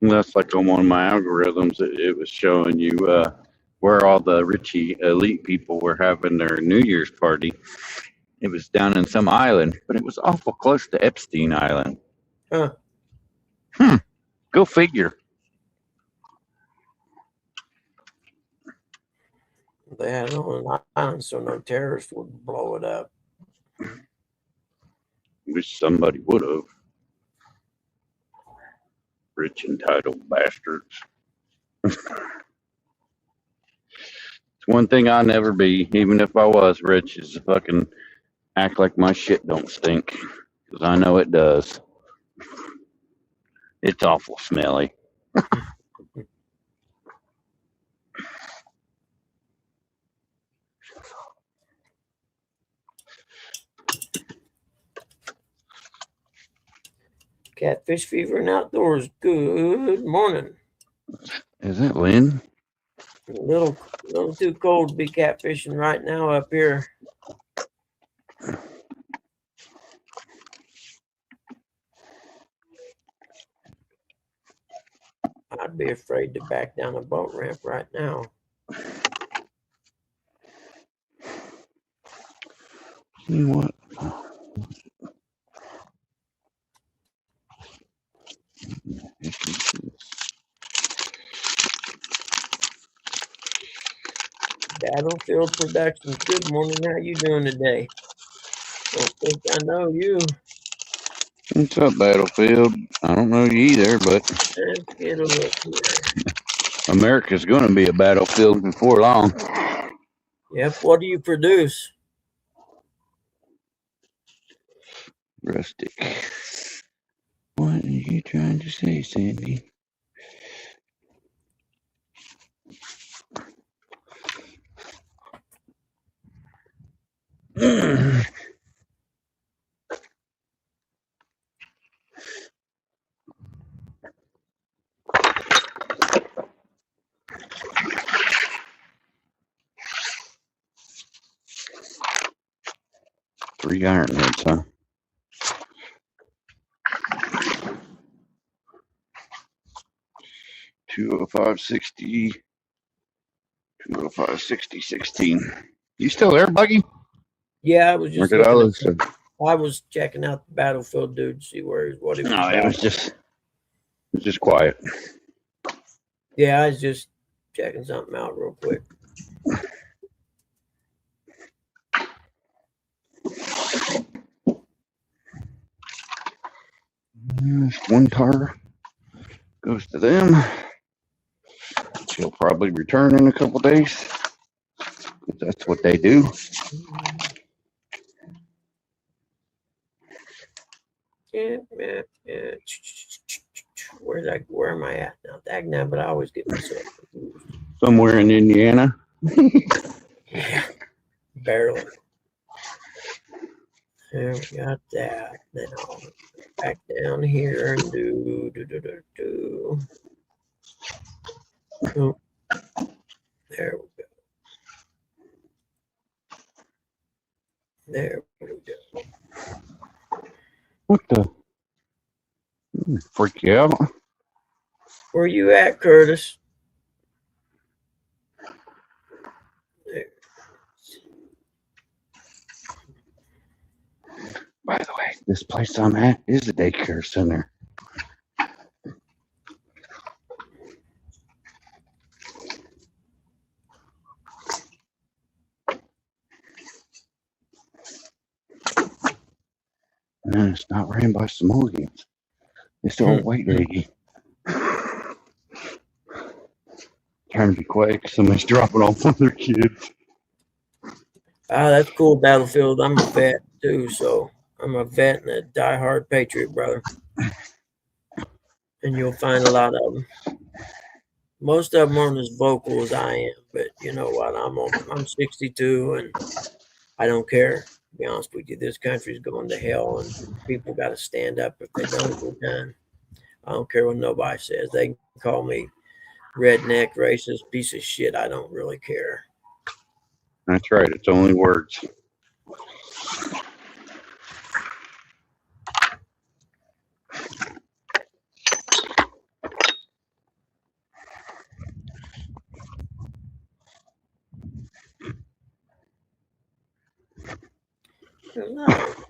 Speaker 4: And that's like on one of my algorithms, it was showing you where all the richy elite people were having their New Year's party. It was down in some island, but it was awful close to Epstein Island.
Speaker 1: Huh.
Speaker 4: Go figure.
Speaker 1: They had it on an island so no terrorist would blow it up.
Speaker 4: Wish somebody would have. Rich entitled bastards. It's one thing I'll never be, even if I was rich, is to fucking act like my shit don't stink. Because I know it does. It's awful smelly.
Speaker 1: Catfish fever and outdoors. Good morning.
Speaker 4: Is it Lynn?
Speaker 1: A little too cold to be catfishing right now up here. I I'd be afraid to back down a boat ramp right now.
Speaker 4: You know what?
Speaker 1: Battlefield Productions. Good morning. How you doing today? Don't think I know you.
Speaker 4: What's up, Battlefield? I don't know you either, but
Speaker 1: Let's get a look here.
Speaker 4: America's going to be a battlefield before long.
Speaker 1: Yep. What do you produce?
Speaker 4: Rustic. What are you trying to say, Sandy? Three ironheads, huh? $205.60. $205.60. 16. You still there, Buggy?
Speaker 1: Yeah, I was
Speaker 4: Or
Speaker 1: just.
Speaker 4: did I lose?
Speaker 1: I was checking out the Battlefield dude to see what he was.
Speaker 4: No, it
Speaker 1: about.
Speaker 4: was just quiet.
Speaker 1: Yeah, I was just checking something out real quick.
Speaker 4: One tar goes to them. She'll probably return in a couple days. That's what they do.
Speaker 1: Yeah. Where am I at now? Dagnabbit, but I always get myself confused.
Speaker 4: Somewhere in Indiana.
Speaker 1: Yeah, barely. There we got that. Then I'll go back down here and do. Oh, there we go. There we go.
Speaker 4: What the? Freak you out?
Speaker 1: Where you at, Curtis? There.
Speaker 4: By the way, this place I'm at is a daycare center. And it's not ran by Somalians. It's the old white lady. Trying to be quiet because somebody's dropping off one of their kids.
Speaker 1: That's cool, Battlefield. I'm a vet too, so I'm a vet and a diehard patriot, brother. And you'll find a lot of them. Most of them aren't as vocal as I am, but you know what? I'm 62 and I don't care. To be honest with you, this country's going to hell, and people got to stand up if they don't get done. I don't care what nobody says. They can call me redneck, racist, piece of shit. I don't really care.
Speaker 4: That's right. It's only words.
Speaker 1: There's a lot of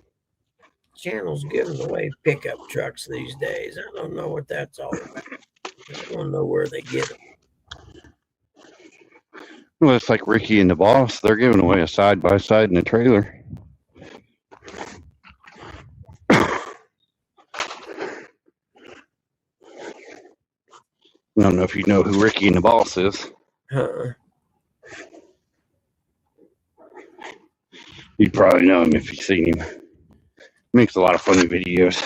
Speaker 1: channels giving away pickup trucks these days. I don't know what that's all about. I don't know where they get them.
Speaker 4: Well, it's like Ricky and the Boss. They're giving away a side-by-side and a trailer. I don't know if you know who Ricky and the Boss is. You'd probably know him if you've seen him. Makes a lot of funny videos.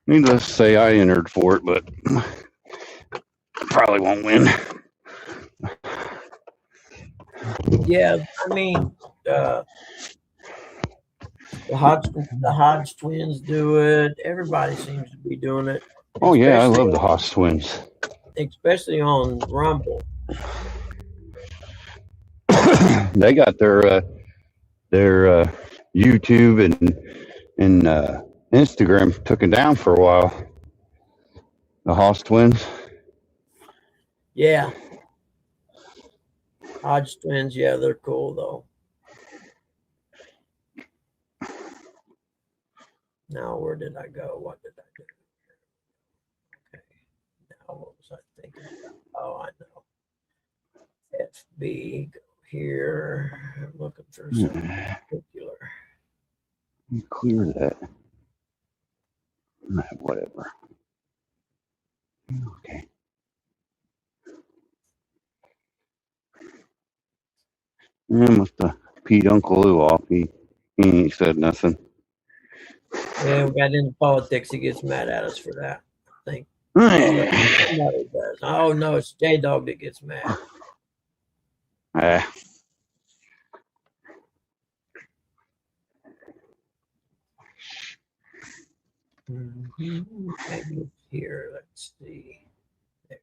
Speaker 4: Needless to say, I entered for it, but probably won't win.
Speaker 1: Yeah, I mean, the Hodge twins do it. Everybody seems to be doing it.
Speaker 4: Oh yeah, I love the Haas twins.
Speaker 1: Especially on Rumble.
Speaker 4: They got their YouTube and Instagram took it down for a while. The Haas twins.
Speaker 1: Yeah. Hodge twins, yeah, they're cool though. Now, where did I go? What did I do? Okay. Now, what was I thinking about? Oh, I know. FB, go here. I'm looking for something particular.
Speaker 4: Clear that. Whatever. Okay. I must have peed Uncle Lou off. He ain't said nothing.
Speaker 1: Yeah, we got into politics. He gets mad at us for that, I think. Somebody does. Oh, no, it's J Dog that gets mad. Maybe it's here. Let's see. There.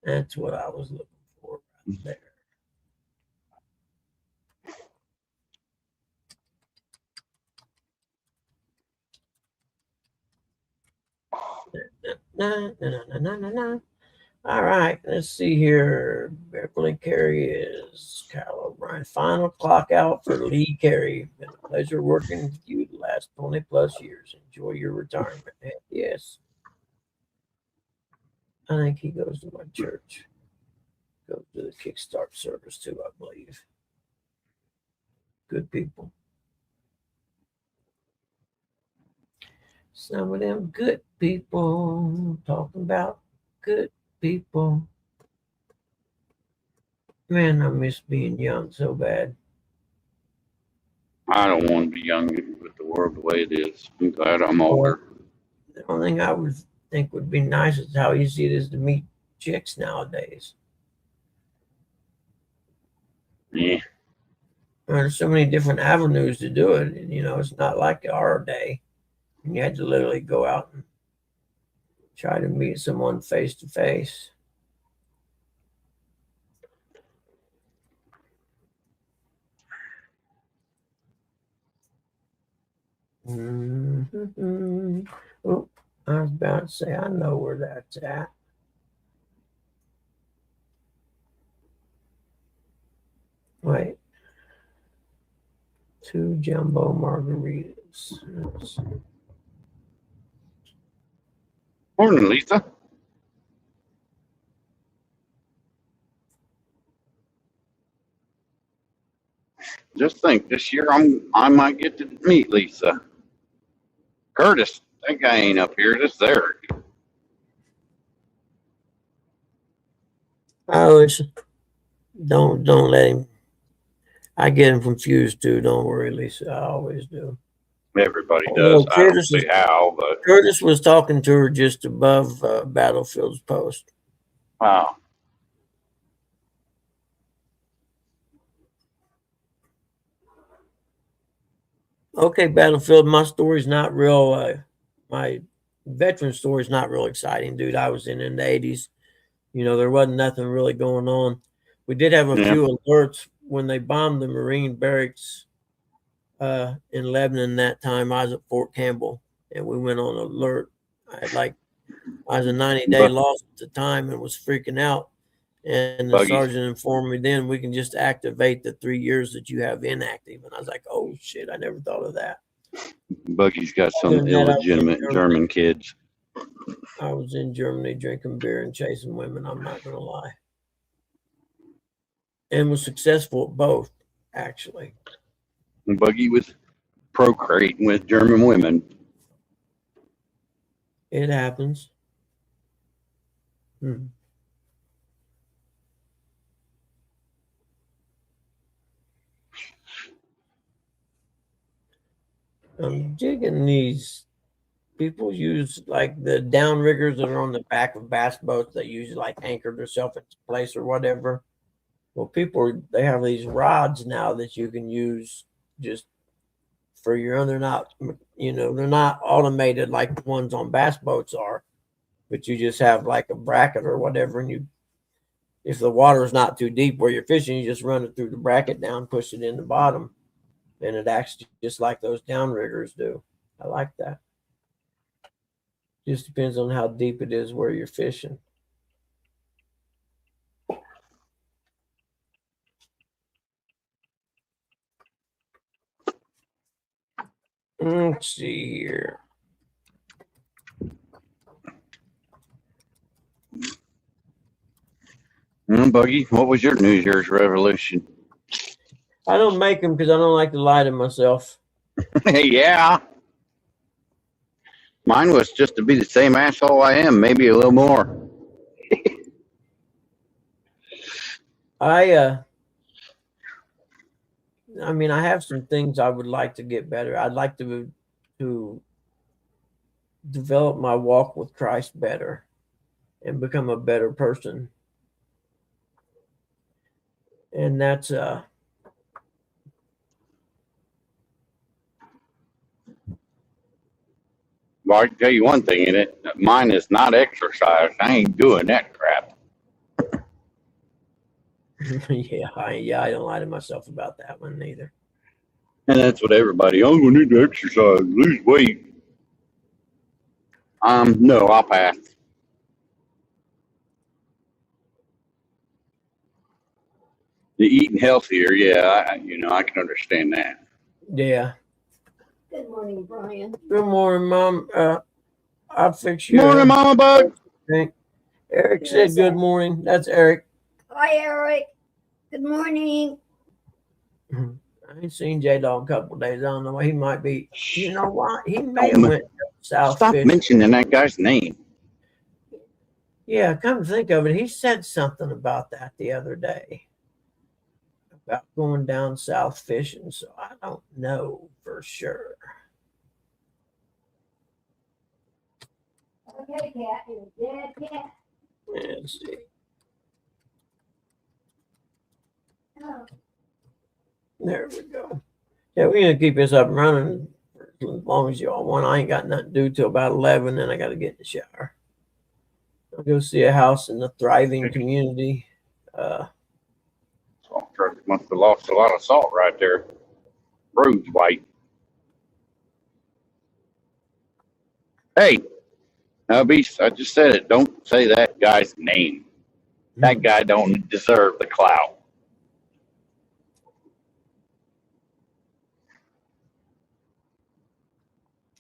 Speaker 1: That's what I was looking for right there. Na. All right, let's see here. Beverly Carey is Kyle O'Brien. Final clock out for Lee Carey. Been a pleasure working with you the last 20 plus years. Enjoy your retirement. Yes. I think he goes to my church. Goes to the Kickstart service too, I believe. Good people. Some of them good people talking about good people. Man, I miss being young so bad.
Speaker 4: I don't want to be young with the world the way it is. I'm glad I'm older.
Speaker 1: The only thing I would think would be nice is how easy it is to meet chicks nowadays.
Speaker 4: Yeah.
Speaker 1: There's so many different avenues to do it. You know, it's not like our day. You had to literally go out and try to meet someone face to face. Oh, I was about to say, I know where that's at. Wait. 2 jumbo margaritas.
Speaker 4: Morning, Lisa. Just think, this year I might get to meet Lisa. Curtis, that guy ain't up here. Just there.
Speaker 1: Oh, don't let him. I get him confused too. Don't worry, Lisa. I always do.
Speaker 4: Everybody does. I don't see how, but
Speaker 1: Curtis was talking to her just above Battlefield's post.
Speaker 4: wow.
Speaker 1: Okay, Battlefield. My story's not real. My veteran story's not real exciting, dude. I was in the 80s. You know, there wasn't nothing really going on. We did have a few alerts when they bombed the Marine barracks in Lebanon that time. I was at Fort Campbell, and we went on alert. I was a 90-day loss at the time and was freaking out. And the sergeant informed me then we can just activate the 3 years that you have inactive. And I was like, oh, shit, I never thought of that.
Speaker 4: Buggy's got some illegitimate German kids.
Speaker 1: I was in Germany drinking beer and chasing women, I'm not going to lie. And was successful at both, actually.
Speaker 4: Buggy was procreating with German women.
Speaker 1: It happens. I'm digging these. People use like the downriggers that are on the back of bass boats that usually like anchor themselves into place or whatever. Well, they have these rods now that you can use just for your own. They're not, they're not automated like the ones on bass boats are, but you just have like a bracket or whatever, and you if the water is not too deep where you're fishing, you just run it through the bracket down, push it in the bottom, and it acts just like those downriggers do. I like that. Just depends on how deep it is where you're fishing. Let's see here.
Speaker 4: Buggy, what was your New Year's resolution?
Speaker 1: I don't make them because I don't like to lie to myself.
Speaker 4: Yeah. Mine was just to be the same asshole I am, maybe a little more.
Speaker 1: I mean, I have some things I would like to get better. I'd like to develop my walk with Christ better and become a better person. And that's
Speaker 4: Well, I can tell you one thing in it. Mine is not exercise. I ain't doing that crap.
Speaker 1: yeah, I don't lie to myself about that one neither.
Speaker 4: And that's what everybody, oh, we need to exercise, lose weight. No, I'll pass. The eating healthier, yeah, I can understand that.
Speaker 1: Yeah.
Speaker 6: Good morning, Brian.
Speaker 1: Good morning, Mom. I'll fix you.
Speaker 4: Morning, Mama Bug.
Speaker 1: Eric said good morning. That's Eric.
Speaker 6: Hi, Eric. Good morning.
Speaker 1: I ain't seen J-Dog a couple of days. I don't know. He might be. You know what? He may have went south.
Speaker 4: Stop
Speaker 1: fishing.
Speaker 4: mentioning that guy's name.
Speaker 1: Yeah, come to think of it, he said something about that the other day. About going down south fishing. So I don't know for sure.
Speaker 6: Okay, cat. You're dead cat.
Speaker 1: Let's see.
Speaker 6: Oh.
Speaker 1: There we go. Yeah, we're gonna keep this up and running for as long as y'all want. I ain't got nothing to do till about 11, then I got to get in the shower. I'll go see a house in a thriving community.
Speaker 4: Salt truck must have lost a lot of salt right there. Road's white. Hey, Beast, I just said it. Don't say that guy's name. That guy don't deserve the clout.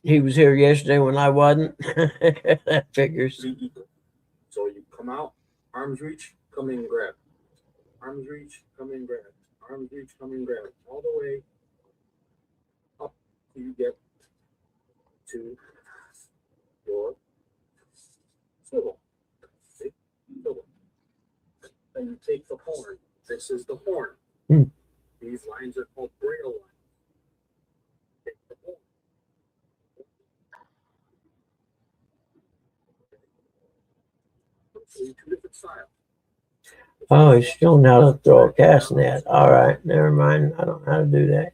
Speaker 1: He was here yesterday when I wasn't. That figures.
Speaker 7: So you come out, arms reach, come in and grab. Arms reach, come in and grab. Arms reach, come in and grab. All the way up till you get to your swivel. See? Swivel. Then you take the horn. This is the horn.
Speaker 1: Hmm.
Speaker 7: These lines are called braille lines. Take the horn. So two different styles.
Speaker 1: Oh, he's showing how to throw a cast net. All right, never mind. I don't know how to do that.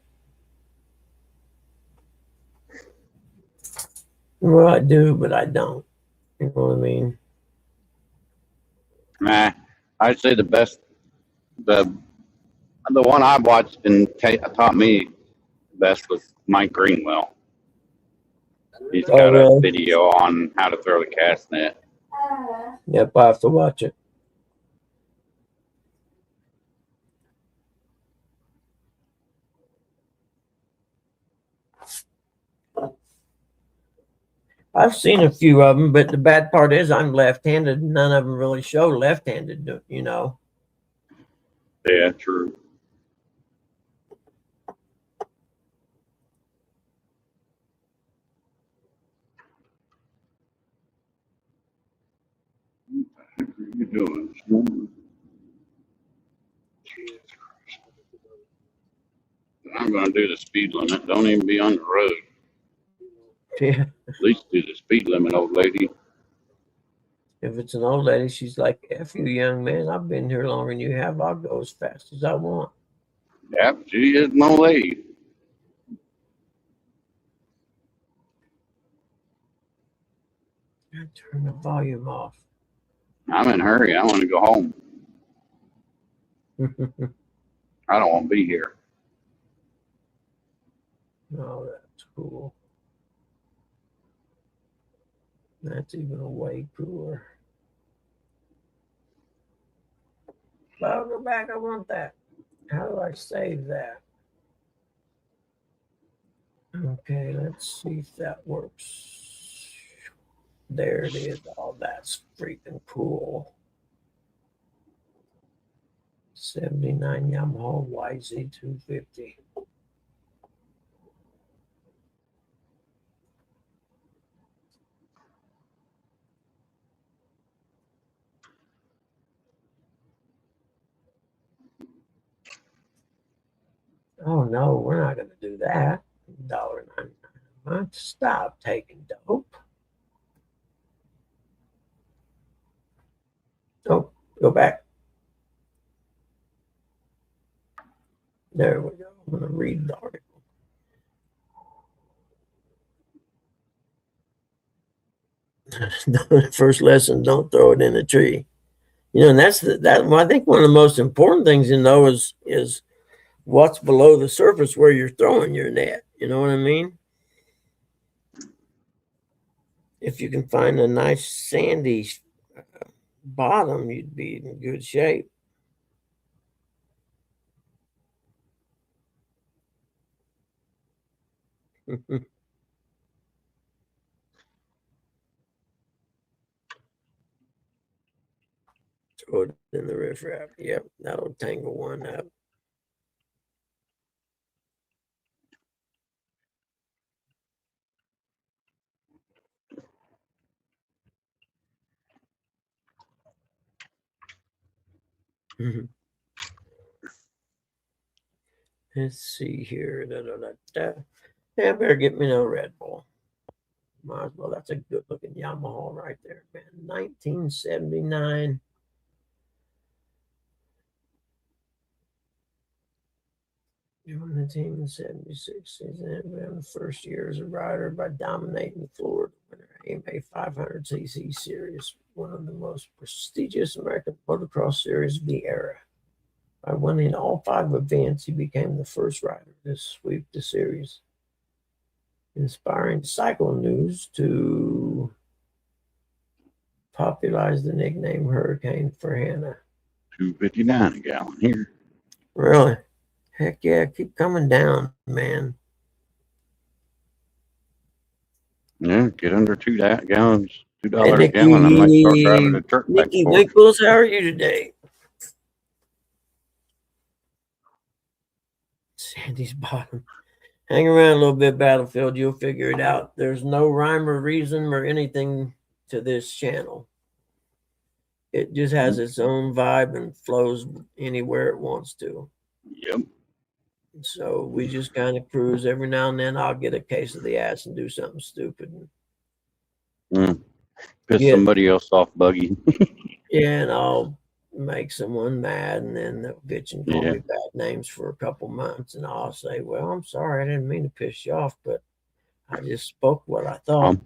Speaker 1: Well, I do, but I don't. You know what I mean?
Speaker 4: Nah, I'd say the best, the one I watched and taught me the best was Mike Greenwell. He's got a
Speaker 1: really?
Speaker 4: video on how to throw the cast net.
Speaker 1: Yep, I have to watch it. I've seen a few of them, but the bad part is I'm left-handed. None of them really show left-handed, you know.
Speaker 4: Yeah, true. What are you doing? I'm going to do the speed limit. Don't even be on the road.
Speaker 1: Yeah.
Speaker 4: At least do the speed limit, old lady.
Speaker 1: If it's an old lady, she's like, F you, young man. I've been here longer than you have. I'll go as fast as I want.
Speaker 4: Yep, she is an old lady.
Speaker 1: I turn the volume off.
Speaker 4: I'm in a hurry. I want to go home. I don't want to be here.
Speaker 1: Oh, that's cool. That's even way cooler. But I'll go back. I want that. How do I save that? Okay, let's see if that works. There it is. Oh, that's freaking cool. 79 Yamaha YZ250. Oh no, we're not going to do that. $1.99. Stop taking dope. Oh, go back. There we go. I'm going to read the article. First lesson: don't throw it in a tree. You know, and that's I think one of the most important things to know is what's below the surface where you're throwing your net. You know what I mean? If you can find a nice sandy bottom, you'd be in good shape. Throw it in the riffraff. Yep, that'll tangle one up. Let's see here. Yeah, better get me no Red Bull. Might as well. That's a good looking Yamaha right there, man. 1979. Joined the team in 76 season. Been the first year as a rider by dominating Florida winner AMA 500cc series, one of the most prestigious American motocross series of the era. By winning all 5 events, he became the first rider to sweep the series, inspiring Cycle News to popularize the nickname Hurricane for Hannah.
Speaker 4: $2.59 a gallon here.
Speaker 1: Really? Heck yeah, keep coming down, man.
Speaker 4: Yeah, get under $2 gallons, $2
Speaker 1: Hey,
Speaker 4: a gallon. I might start driving a truck back
Speaker 1: Nikki
Speaker 4: and forth.
Speaker 1: Winkles, how are you today? Sandy's bottom. Hang around a little bit, Battlefield. You'll figure it out. There's no rhyme or reason or anything to this channel. It just has its own vibe and flows anywhere it wants to.
Speaker 4: Yep.
Speaker 1: So we just kind of cruise. Every now and then I'll get a case of the ass and do something stupid.
Speaker 4: Piss somebody else off, Buggy.
Speaker 1: Yeah, and I'll make someone mad, and then they'll bitch and call me bad names for a couple months, and I'll say, well, I'm sorry, I didn't mean to piss you off, but I just spoke what I thought.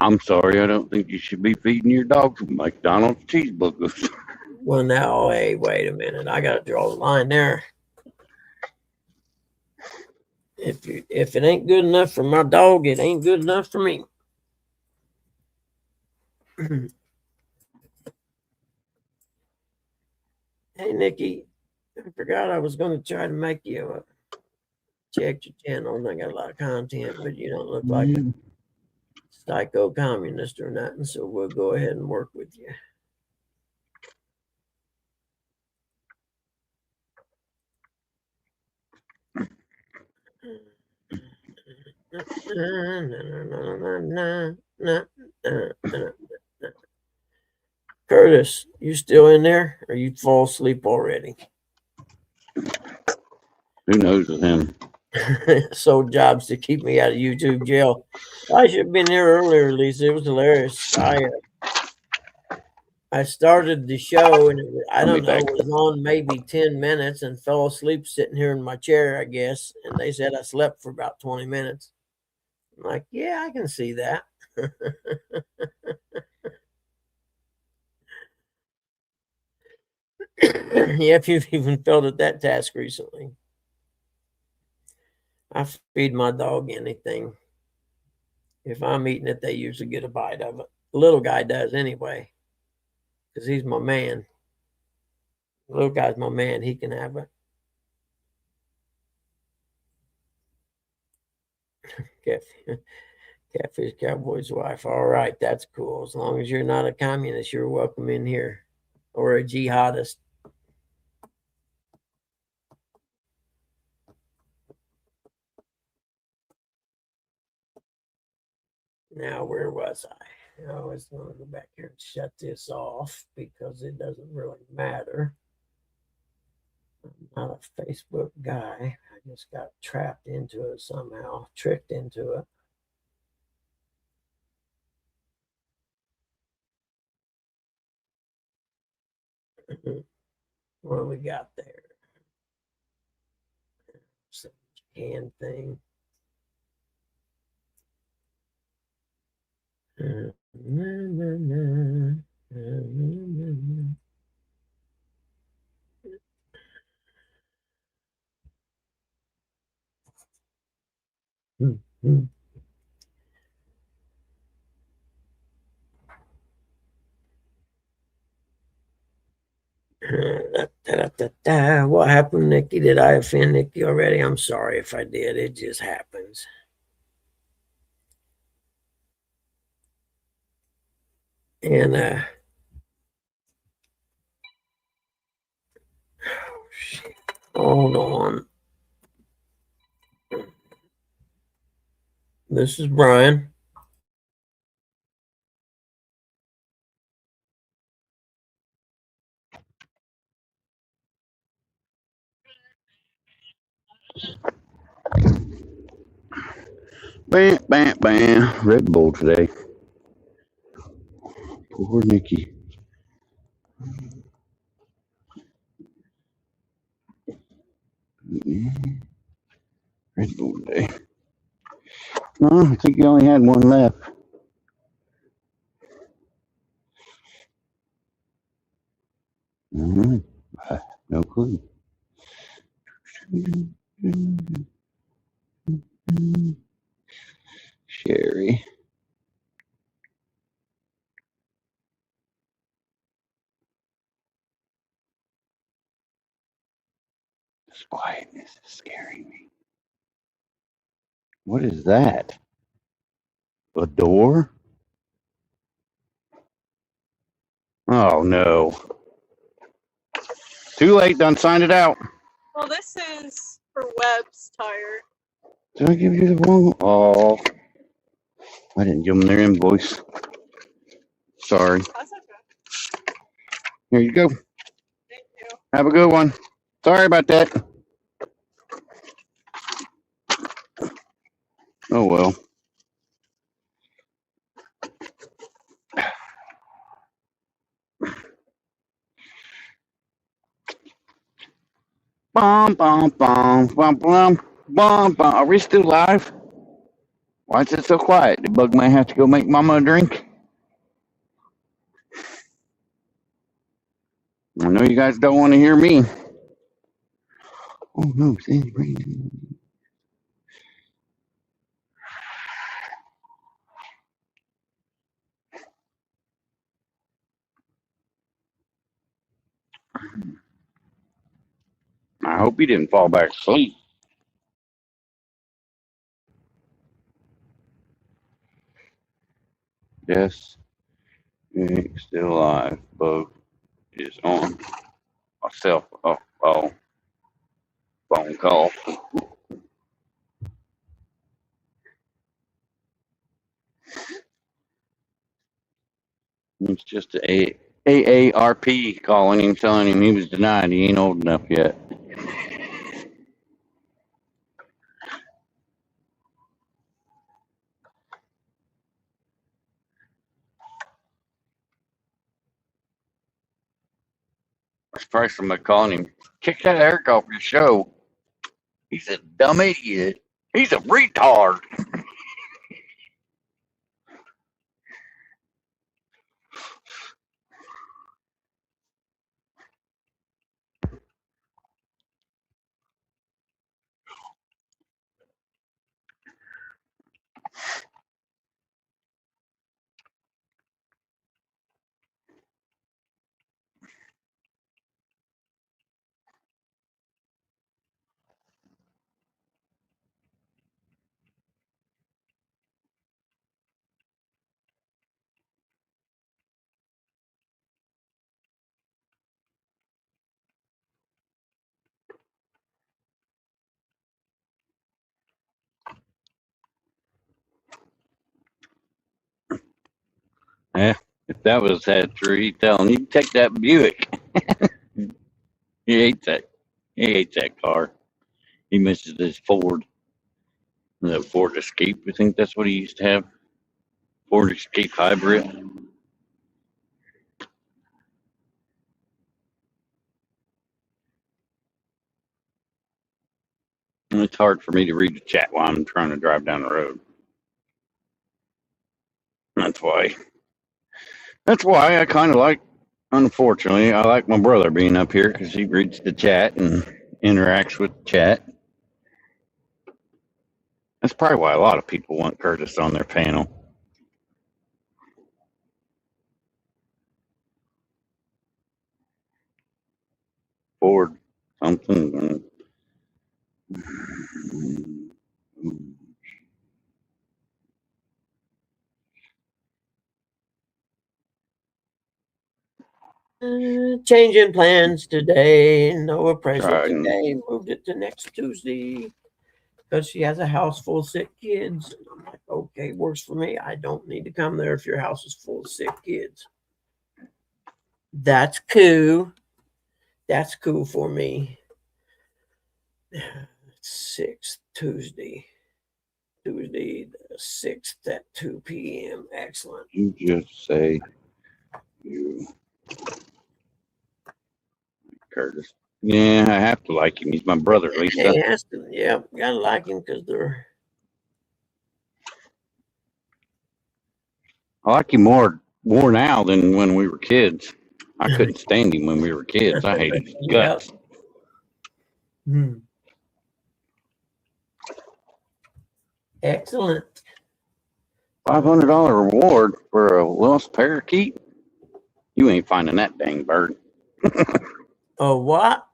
Speaker 4: I'm sorry, I don't think you should be feeding your dog McDonald's cheeseburgers.
Speaker 1: Well, now, hey, wait a minute. I got to draw the line there. If it ain't good enough for my dog, it ain't good enough for me. Hey, Nikki, I forgot I was going to try to make you check your channel, and I got a lot of content, but you don't look like a psycho communist or nothing, so we'll go ahead and work with you. Curtis, you still in there, or you fall asleep already?
Speaker 4: Who knows with him?
Speaker 1: Sold jobs to keep me out of YouTube jail. I should have been here earlier, Lisa. It was hilarious. I started the show, and I don't know, it was on maybe 10 minutes and fell asleep sitting here in my chair, I guess. And they said I slept for about 20 minutes. I'm like, yeah, I can see that. Yeah, if you've even failed at that task recently. I feed my dog anything. If I'm eating it, they usually get a bite of it. The little guy does anyway, because he's my man. The little guy's my man. He can have it. Catfish Cowboy's wife. All right, that's cool. As long as you're not a communist, you're welcome in here, or a jihadist. Now, where was I? I always want to go back here and shut this off because it doesn't really matter. I'm not a Facebook guy. I just got trapped into it somehow, tricked into it. What do we got there? Some hand thing. What happened, Nikki? Did I offend Nikki already? I'm sorry if I did. It just happens. And oh, shit. Hold on. This is Brian.
Speaker 4: Bam, bam, bam. Red Bull today. Poor Nikki. Red Bull today. No, I think you only had one left. No clue. Sherry. This quietness is scaring me. What is that? A door? Oh no. Too late, done signed it out.
Speaker 8: Well, this is for Webb's tire.
Speaker 4: Did I give you the wrong? Oh, I didn't give them their invoice. Sorry.
Speaker 8: That's okay.
Speaker 4: Here you go.
Speaker 8: Thank you.
Speaker 4: Have a good one. Sorry about that. Oh well. Bum, bum, bum, bum, bum, bum, bum. Are we still live? Why is it so quiet? Did Bug Man have to go make Mama a drink? I know you guys don't want to hear me. Oh no, Sandy Brandon. I hope he didn't fall back asleep. Yes, Nick's still alive. Bug is on a cell phone call. It's just a AARP calling him, telling him he was denied. He ain't old enough yet. It's probably somebody calling him, kick that Eric off your show. He's a dumb idiot. He's a retard. If that was that true, he'd tell him, you take that Buick. He hates that. He hates that car. He misses his Ford. The Ford Escape, I think that's what he used to have. Ford Escape Hybrid. And it's hard for me to read the chat while I'm trying to drive down the road. That's why I kind of like, unfortunately, I like my brother being up here because he reads the chat and interacts with the chat. That's probably why a lot of people want Curtis on their panel. Ford something.
Speaker 1: Changing plans today. No appraisal
Speaker 4: Trying.
Speaker 1: today. Moved it to next Tuesday because she has a house full of sick kids. And I'm like, okay, works for me. I don't need to come there if your house is full of sick kids. That's cool. That's cool for me. 6th, Tuesday the 6th at 2 p.m. Excellent.
Speaker 4: You just say you, Curtis. Yeah, I have to like him. He's my brother, Lisa.
Speaker 1: Yeah, gotta like him because they're.
Speaker 4: I like him more now than when we were kids. I couldn't stand him when we were kids. I hated his guts.
Speaker 1: Excellent.
Speaker 4: $500 reward for a lost parakeet? You ain't finding that dang bird.
Speaker 1: A what?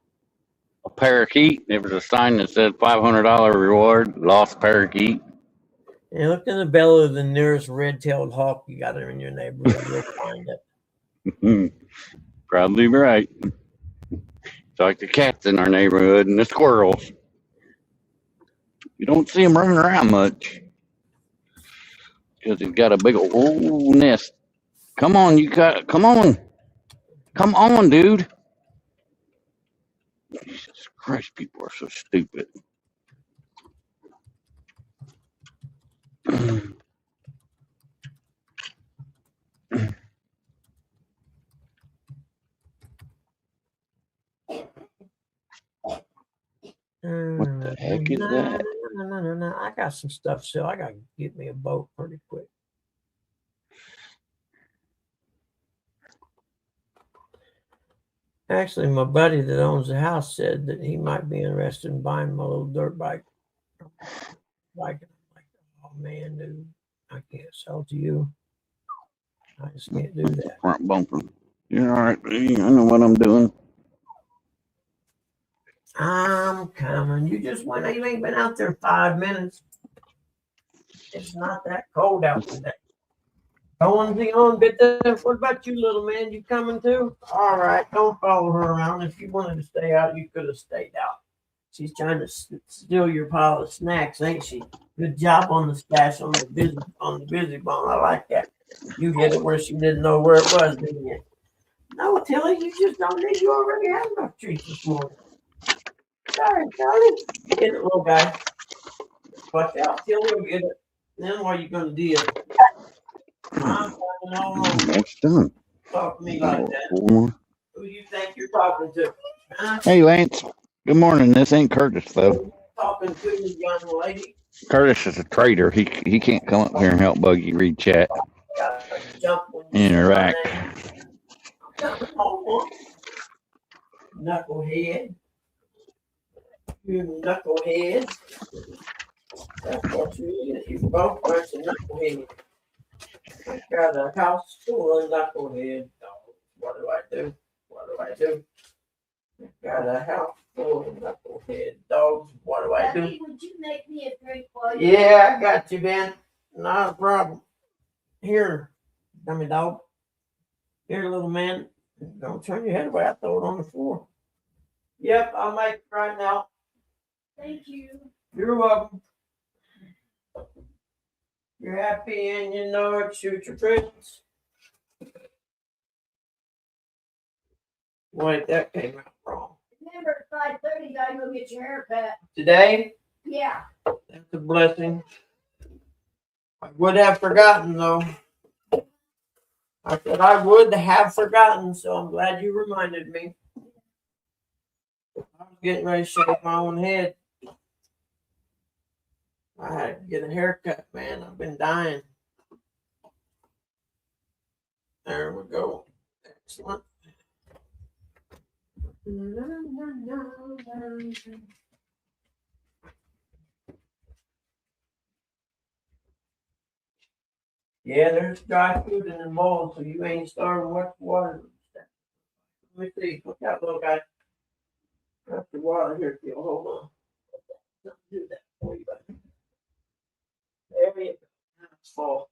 Speaker 4: A parakeet. There was a sign that said $500 reward, lost parakeet.
Speaker 1: And look in the belly of the nearest red-tailed hawk you got in your neighborhood. You'll find it.
Speaker 4: Probably right. It's like the cats in our neighborhood and the squirrels. You don't see them running around much because he's got a big old nest. Come on, come on, dude. Jesus Christ, people are so stupid. What the heck is that?
Speaker 1: No. I got some stuff, so I got to get me a boat pretty quick. Actually, my buddy that owns the house said that he might be interested in buying my little dirt bike. Like, oh man, dude, I can't sell to you. I just can't do that.
Speaker 4: Front bumper. You're all right, buddy. I know what I'm doing.
Speaker 1: I'm coming. You ain't been out there 5 minutes. It's not that cold out today. Going on, bit there. What about you, little man? You coming too? All right, don't follow her around. If you wanted to stay out, you could have stayed out. She's trying to steal your pile of snacks, ain't she? Good job on the stash on the busy bone. I like that. You hit it where she didn't know where it was, didn't you? No, Tilly, you just don't need. You already had enough treats this morning. Sorry, Charlie. Get it, little guy. Watch out, Tilly will get it. Then what are you gonna do? I'm talking all over.
Speaker 4: That's done.
Speaker 1: Talk to me like that. Who do you think you're talking to? Huh?
Speaker 4: Hey, Lance. Good morning. This ain't Curtis, though.
Speaker 1: Talking to you, young lady.
Speaker 4: Curtis is a traitor. He can't come up here and help Buggy read chat. Interact.
Speaker 1: Knucklehead. You knucklehead. That's what you is. You both bunch of knucklehead. I got a house full of knucklehead dogs. What do I do? I got a house full of knucklehead dogs. What do I do?
Speaker 6: Daddy, would you make me a drink while you?
Speaker 1: Yeah, I got you, Ben. Not a problem. Here, dummy dog. Here, little man. Don't turn your head away. I throw it on the floor. Yep, I'll make it right now.
Speaker 6: Thank you.
Speaker 1: You're welcome. You're happy and you know it. Shoot your presents. Wait, that came out wrong.
Speaker 6: Remember at 5:30, you gotta go get your hair cut.
Speaker 1: Today,
Speaker 6: Yeah.
Speaker 1: that's a blessing. I would have forgotten though. I said I would have forgotten, so I'm glad you reminded me. I was getting ready to shave my own head. I had to get a haircut, man. I've been dying. There we go. Excellent. Yeah, there's dry food in the mold, so you ain't starving. What's water? Let me see. Look out, little guy. That's the water here, Phil. Hold on. Let me do that for you, buddy. There you go. That's full.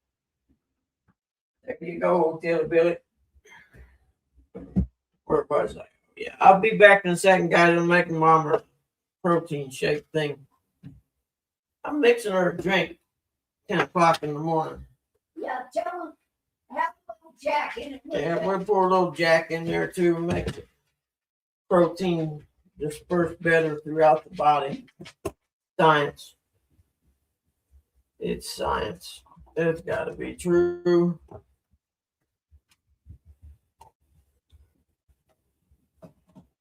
Speaker 1: There you go, Taylor Billy. Where was I? Yeah, I'll be back in a second, guys. I'm making Mom a protein shake thing. I'm mixing her a drink 10 o'clock in the morning.
Speaker 6: Yeah, tell them, have a little Jack in it.
Speaker 1: Yeah, we'll pour a little Jack in there too, make the protein disperse better throughout the body. Science. It's science. It's got to be true.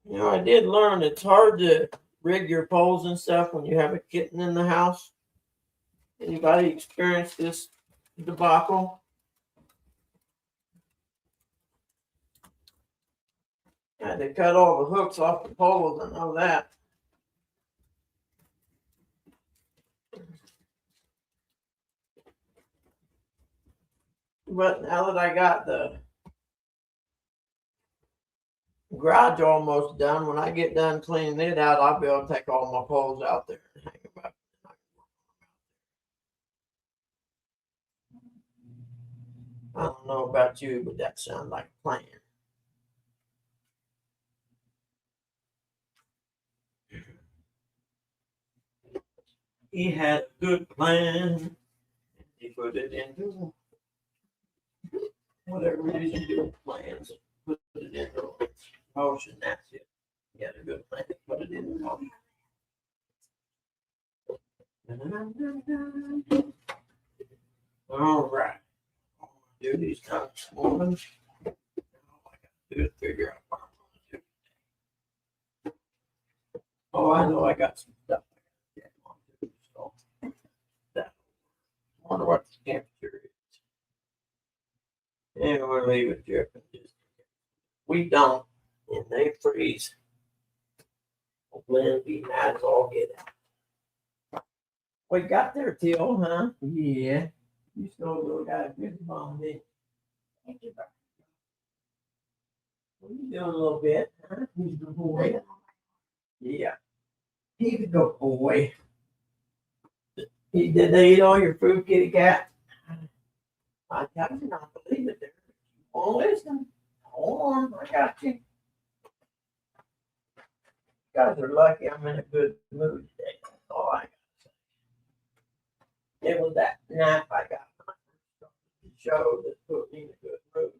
Speaker 1: You know, I did learn it's hard to rig your poles and stuff when you have a kitten in the house. Anybody experienced this debacle? I had to cut all the hooks off the poles, I know that. But now that I got the garage almost done, when I get done cleaning it out, I'll be able to take all my poles out there and hang them up. I don't know about you, but that sounds like a plan. He had a good plan. He put it into whatever it is you do with plans. Put it into motion. That's it. He had a good plan. Put it into motion. All right. All my duties done this morning. All I got to do is figure out what I'm going to do. Oh, I know I got some stuff. So that, I wonder what the temperature is. And we'll leave it dripping. We don't, and they freeze. Blend be nice, all get out. We got there, Till, huh? Yeah. You still little guy, good mom, did.
Speaker 6: Thank you, bro.
Speaker 1: What are you doing a little bit, huh? He's the boy. Yeah. He's a good boy. Did they eat all your food, kitty cat? I tell you not to leave it there. You won't listen. Hold on, I got you. You guys are lucky I'm in a good mood today. That's all I got to say. It was that nap I got when I first started the show that put me in a good mood.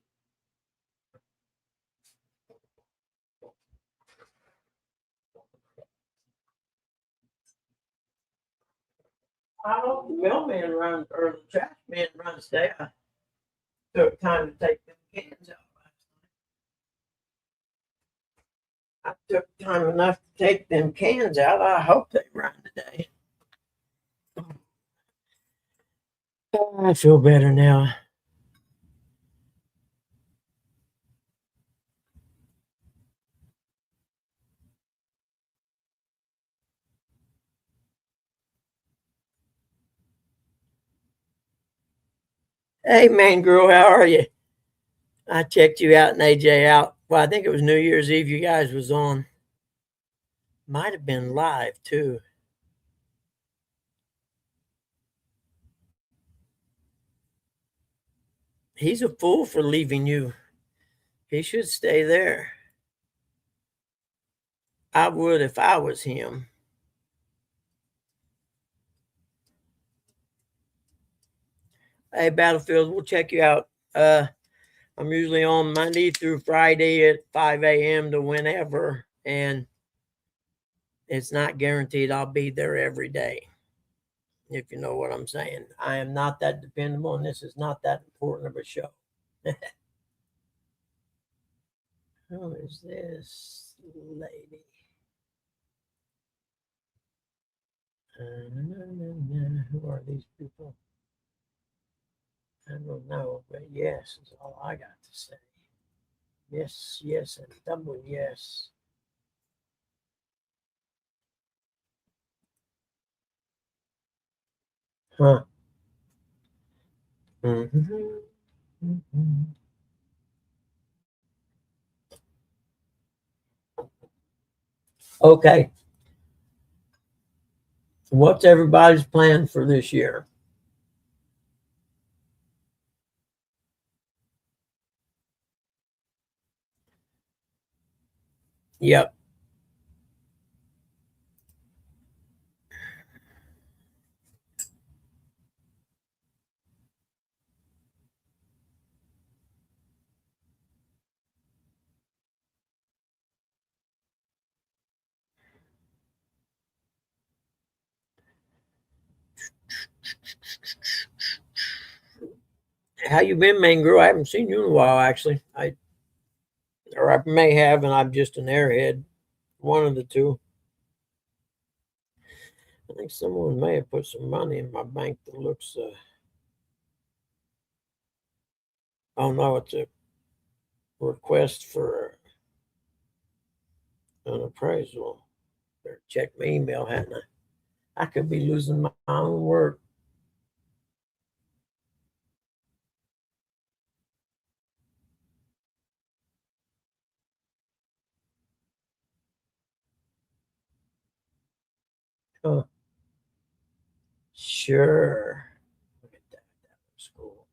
Speaker 1: I hope the mailman runs, or the trash man runs today. I took time to take them cans out last night. I took time enough to take them cans out. I hope they run today. Oh, I feel better now. Hey, man, girl, how are you? I checked you out and AJ out. Well, I think it was New Year's Eve you guys was on. Might have been live, too. He's a fool for leaving you. He should stay there. I would if I was him. Hey, Battlefield, we'll check you out. I'm usually on Monday through Friday at 5 a.m. to whenever, and it's not guaranteed I'll be there every day, if you know what I'm saying. I am not that dependable, and this is not that important of a show. Who is this lady? Who are these people? I don't know, but yes is all I got to say. Yes, yes, and double yes. Huh. Okay. What's everybody's plan for this year? Yep. How you been, Mangrew? I haven't seen you in a while, actually. I may have, and I'm just an airhead. One of the two. I think someone may have put some money in my bank that looks. Oh no, it's a request for an appraisal. Better check my email, hadn't I? I could be losing my own work. Huh. Sure. Look at that. That looks cool.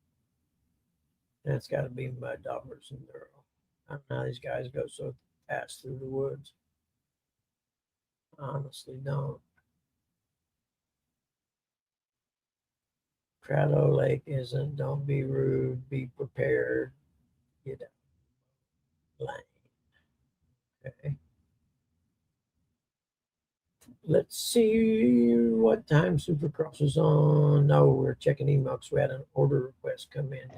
Speaker 1: That's got to be Mud Dobbers and Earl. I don't know how these guys go so fast through the woods. I honestly don't. Crowdo Lake isn't. Don't be rude. Be prepared. Get out. Lane. Okay. Let's see what time Supercross is on. No, we're checking email because we had an order request come in.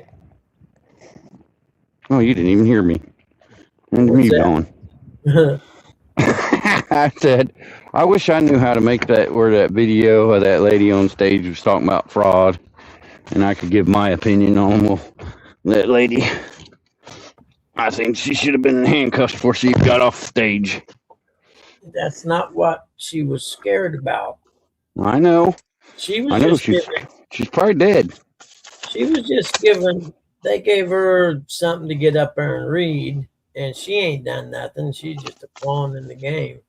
Speaker 4: Oh, you didn't even hear me. Where's
Speaker 1: What's
Speaker 4: me
Speaker 1: that?
Speaker 4: going? I said, I wish I knew how to make that where that video of that lady on stage was talking about fraud, and I could give my opinion on well, that lady. I think she should have been in handcuffs before she got off stage.
Speaker 1: That's not what she was scared about.
Speaker 4: I know.
Speaker 1: She was
Speaker 4: I know
Speaker 1: just giving.
Speaker 4: she's probably dead.
Speaker 1: She was just giving. They gave her something to get up there and read, and she ain't done nothing. She's just a pawn in the game.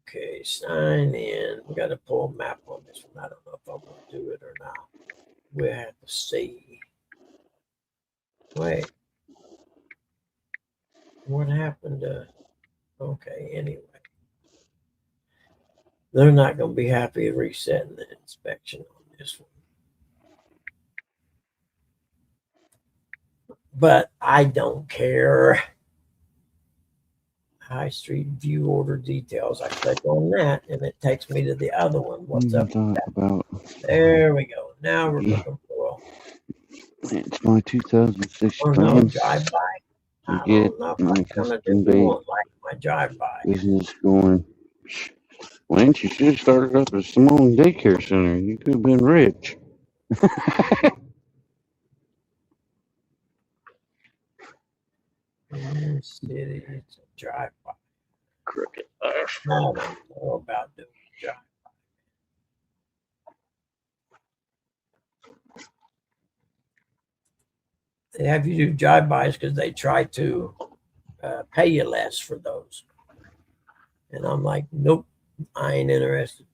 Speaker 1: Okay, sign in. We got to pull a map on this one. I don't know if I'm going to do it or not. We'll have to see. Wait. What happened to... Okay, anyway. They're not going to be happy resetting the inspection on this one. But I don't care. High Street view order details. I click on that and it takes me to the other one. What's up?
Speaker 4: About
Speaker 1: There we go. Now we're looking for.
Speaker 4: it's my 2006
Speaker 1: Oh no, drive by. I
Speaker 4: get
Speaker 1: don't know if
Speaker 4: my
Speaker 1: I'm gonna
Speaker 4: custom
Speaker 1: do
Speaker 4: bait
Speaker 1: one like my drive by.
Speaker 4: business going. Lance, you should have started up a Simone daycare center. You could have been rich.
Speaker 1: City, it's a drive by.
Speaker 4: Crooked.
Speaker 1: I don't know about doing drive by. They have you do drive bys because they try to pay you less for those. And I'm like, nope, I ain't interested.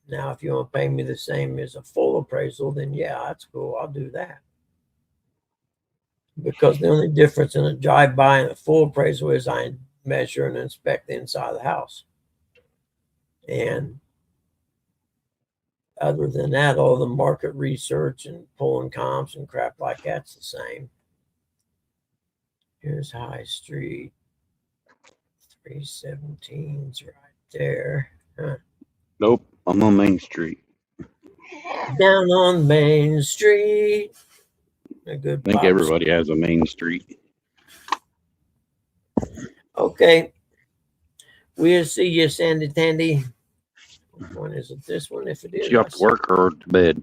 Speaker 1: Now, if you want to pay me the same as a full appraisal, then yeah, that's cool. I'll do that. Because the only difference in a drive-by and a full appraisal is I measure and inspect the inside of the house. And Other than that, all the market research and pulling comps and crap like that's the same. Here's High Street. 317's right there. Huh.
Speaker 4: Nope, I'm on Main Street.
Speaker 1: Down on Main Street. A good
Speaker 4: I think
Speaker 1: pop.
Speaker 4: everybody has a Main Street.
Speaker 1: Okay. We'll see you, Sandy Tandy. Which one is it? This one, if it is.
Speaker 4: You off to work or to bed?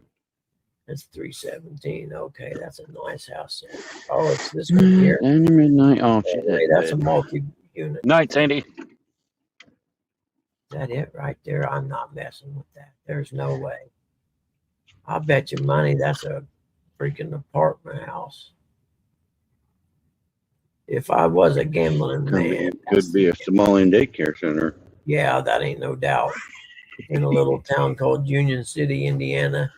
Speaker 1: That's 317. Okay, that's a nice house there. Oh, it's this one here.
Speaker 4: Down to midnight. Oh, shit.
Speaker 1: Hey, that's a multi-unit.
Speaker 4: Night, Sandy.
Speaker 1: Is that it right there? I'm not messing with that. There's no way. I bet you money that's a freaking apartment house. If I was a gambling man,
Speaker 4: Could be a Somalian daycare center.
Speaker 1: yeah, that ain't no doubt. In a little town called Union City, Indiana.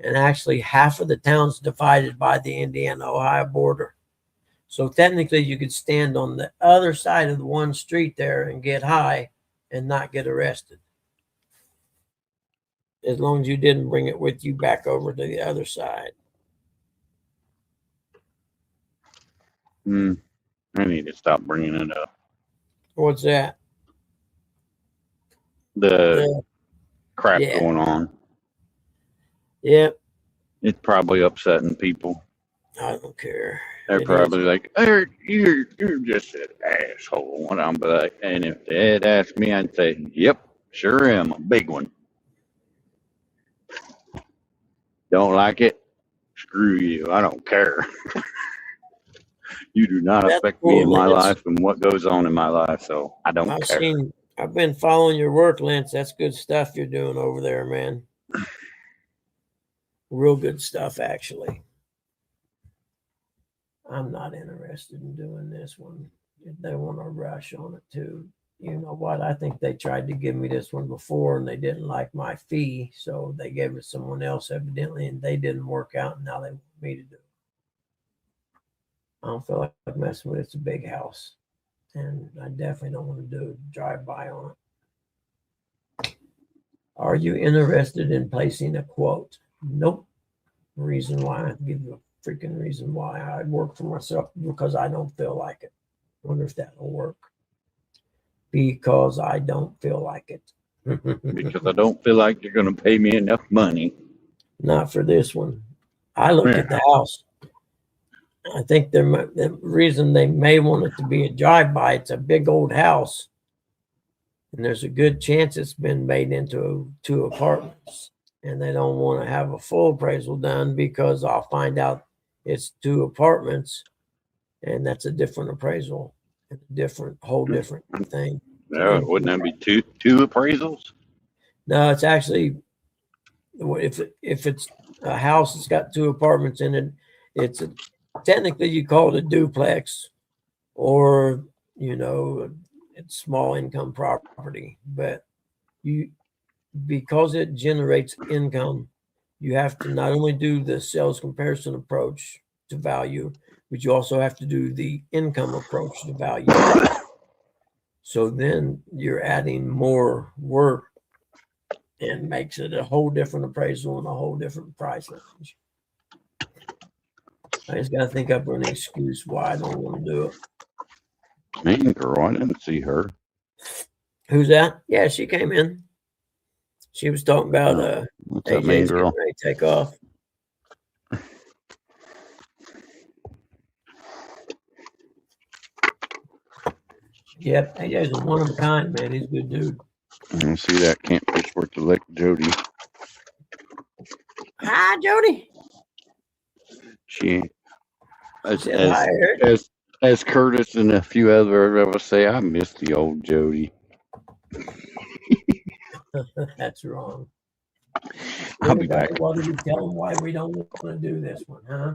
Speaker 1: And actually, half of the town's divided by the Indiana-Ohio border. So technically, you could stand on the other side of the one street there and get high and not get arrested. As long as you didn't bring it with you back over to the other side.
Speaker 4: I need to stop bringing it up.
Speaker 1: What's that?
Speaker 4: The crap
Speaker 1: Yeah.
Speaker 4: going on.
Speaker 1: Yep.
Speaker 4: It's probably upsetting people.
Speaker 1: I don't care.
Speaker 4: They're
Speaker 1: It
Speaker 4: probably
Speaker 1: is.
Speaker 4: like, "Eric, you're just an asshole." And I'm like, and if they had asked me, I'd say, "Yep, sure am, a big one." Don't like it? Screw you. I don't care. You do not
Speaker 1: That's
Speaker 4: affect me in
Speaker 1: cool,
Speaker 4: my
Speaker 1: Lance.
Speaker 4: life and what goes on in my life, so I don't care.
Speaker 1: I've been following your work, Lance. That's good stuff you're doing over there, man. Real good stuff, actually. I'm not interested in doing this one. If they want to rush on it too, you know what? I think they tried to give me this one before and they didn't like my fee, so they gave it to someone else evidently, and they didn't work out, and now they want me to do it. I don't feel like messing with it. It's a big house, and I definitely don't want to do a drive-by on it. Are you interested in placing a quote? Nope. Reason why? I'll give you a freaking reason why. I work for myself because I don't feel like it. Wonder if that'll work. Because I don't feel like it.
Speaker 4: Because I don't feel like you're going to pay me enough money.
Speaker 1: Not for this one. I looked at the house. I think the reason they may want it to be a drive-by, it's a big old house. And there's a good chance it's been made into 2 apartments. And they don't want to have a full appraisal done because I'll find out it's 2 apartments. And that's a different appraisal. A whole different thing.
Speaker 4: No, wouldn't that be two appraisals?
Speaker 1: No, it's actually, if it's a house that's got 2 apartments in it, it's technically you call it a duplex, or it's small income property. But because it generates income, you have to not only do the sales comparison approach to value, but you also have to do the income approach to value. So then you're adding more work and makes it a whole different appraisal and a whole different price range. I just got to think up an excuse why I don't want to do it.
Speaker 4: Man, girl, I didn't see her.
Speaker 1: Who's that? Yeah, she came in. She was talking about
Speaker 4: What's up, man,
Speaker 1: AJ's
Speaker 4: girl?
Speaker 1: getting ready to take off. Yep, AJ's a one of a kind, man. He's a good dude.
Speaker 4: I see that campfish worth the lick, Jody.
Speaker 1: Hi, Jody.
Speaker 4: She,
Speaker 1: Said hi, Eric.
Speaker 4: as Curtis and a few other of us say, I miss the old Jody.
Speaker 1: That's wrong.
Speaker 4: I'll be back.
Speaker 1: What did we tell him why we don't want to do this one, huh?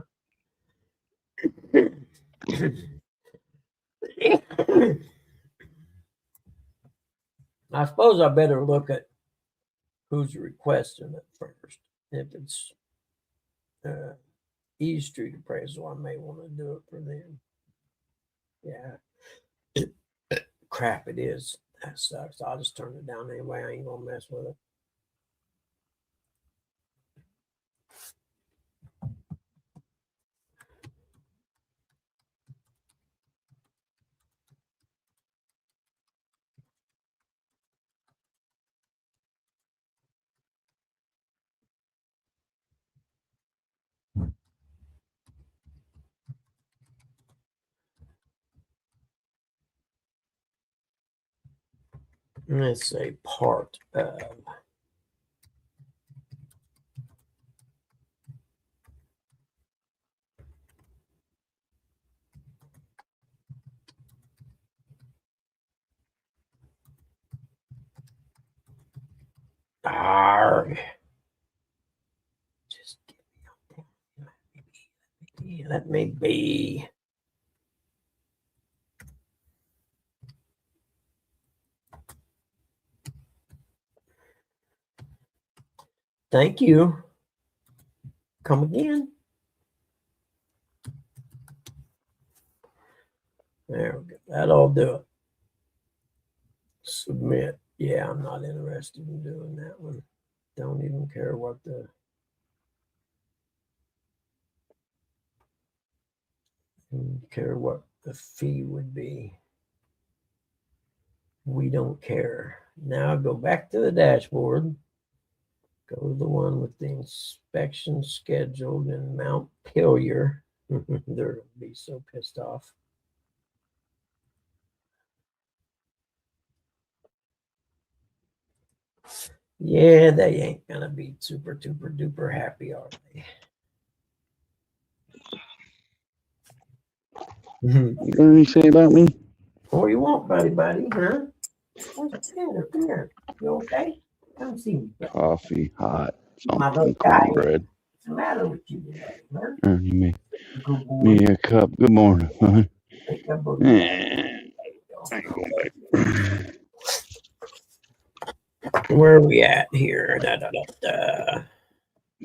Speaker 1: I suppose I better look at who's requesting it first. If it's East Street appraisal, I may want to do it for them. Yeah. Crap, it is. That sucks. I'll just turn it down anyway. I ain't gonna mess with it. Let's say part of. Arrgh. Just give me a let me be. Thank you. Come again. There we go. That'll do it. Submit. Yeah, I'm not interested in doing that one. Don't even care what the fee would be. We don't care. Now go back to the dashboard. Go to the one with the inspection scheduled in Mount Pillier. They're going to be so pissed off. Yeah, they ain't going to be super duper duper happy, are they?
Speaker 4: What did he say about me?
Speaker 1: What do you want, buddy, huh? Where's Tanner? Come here. You okay? Come see me.
Speaker 4: Coffee, hot,
Speaker 1: My
Speaker 4: something,
Speaker 1: little guy.
Speaker 4: cornbread.
Speaker 1: What's the matter with you today, huh?
Speaker 4: Ernie, me
Speaker 1: Good boy.
Speaker 4: me a cup. Good morning, son.
Speaker 1: Take that book. Where are we at here?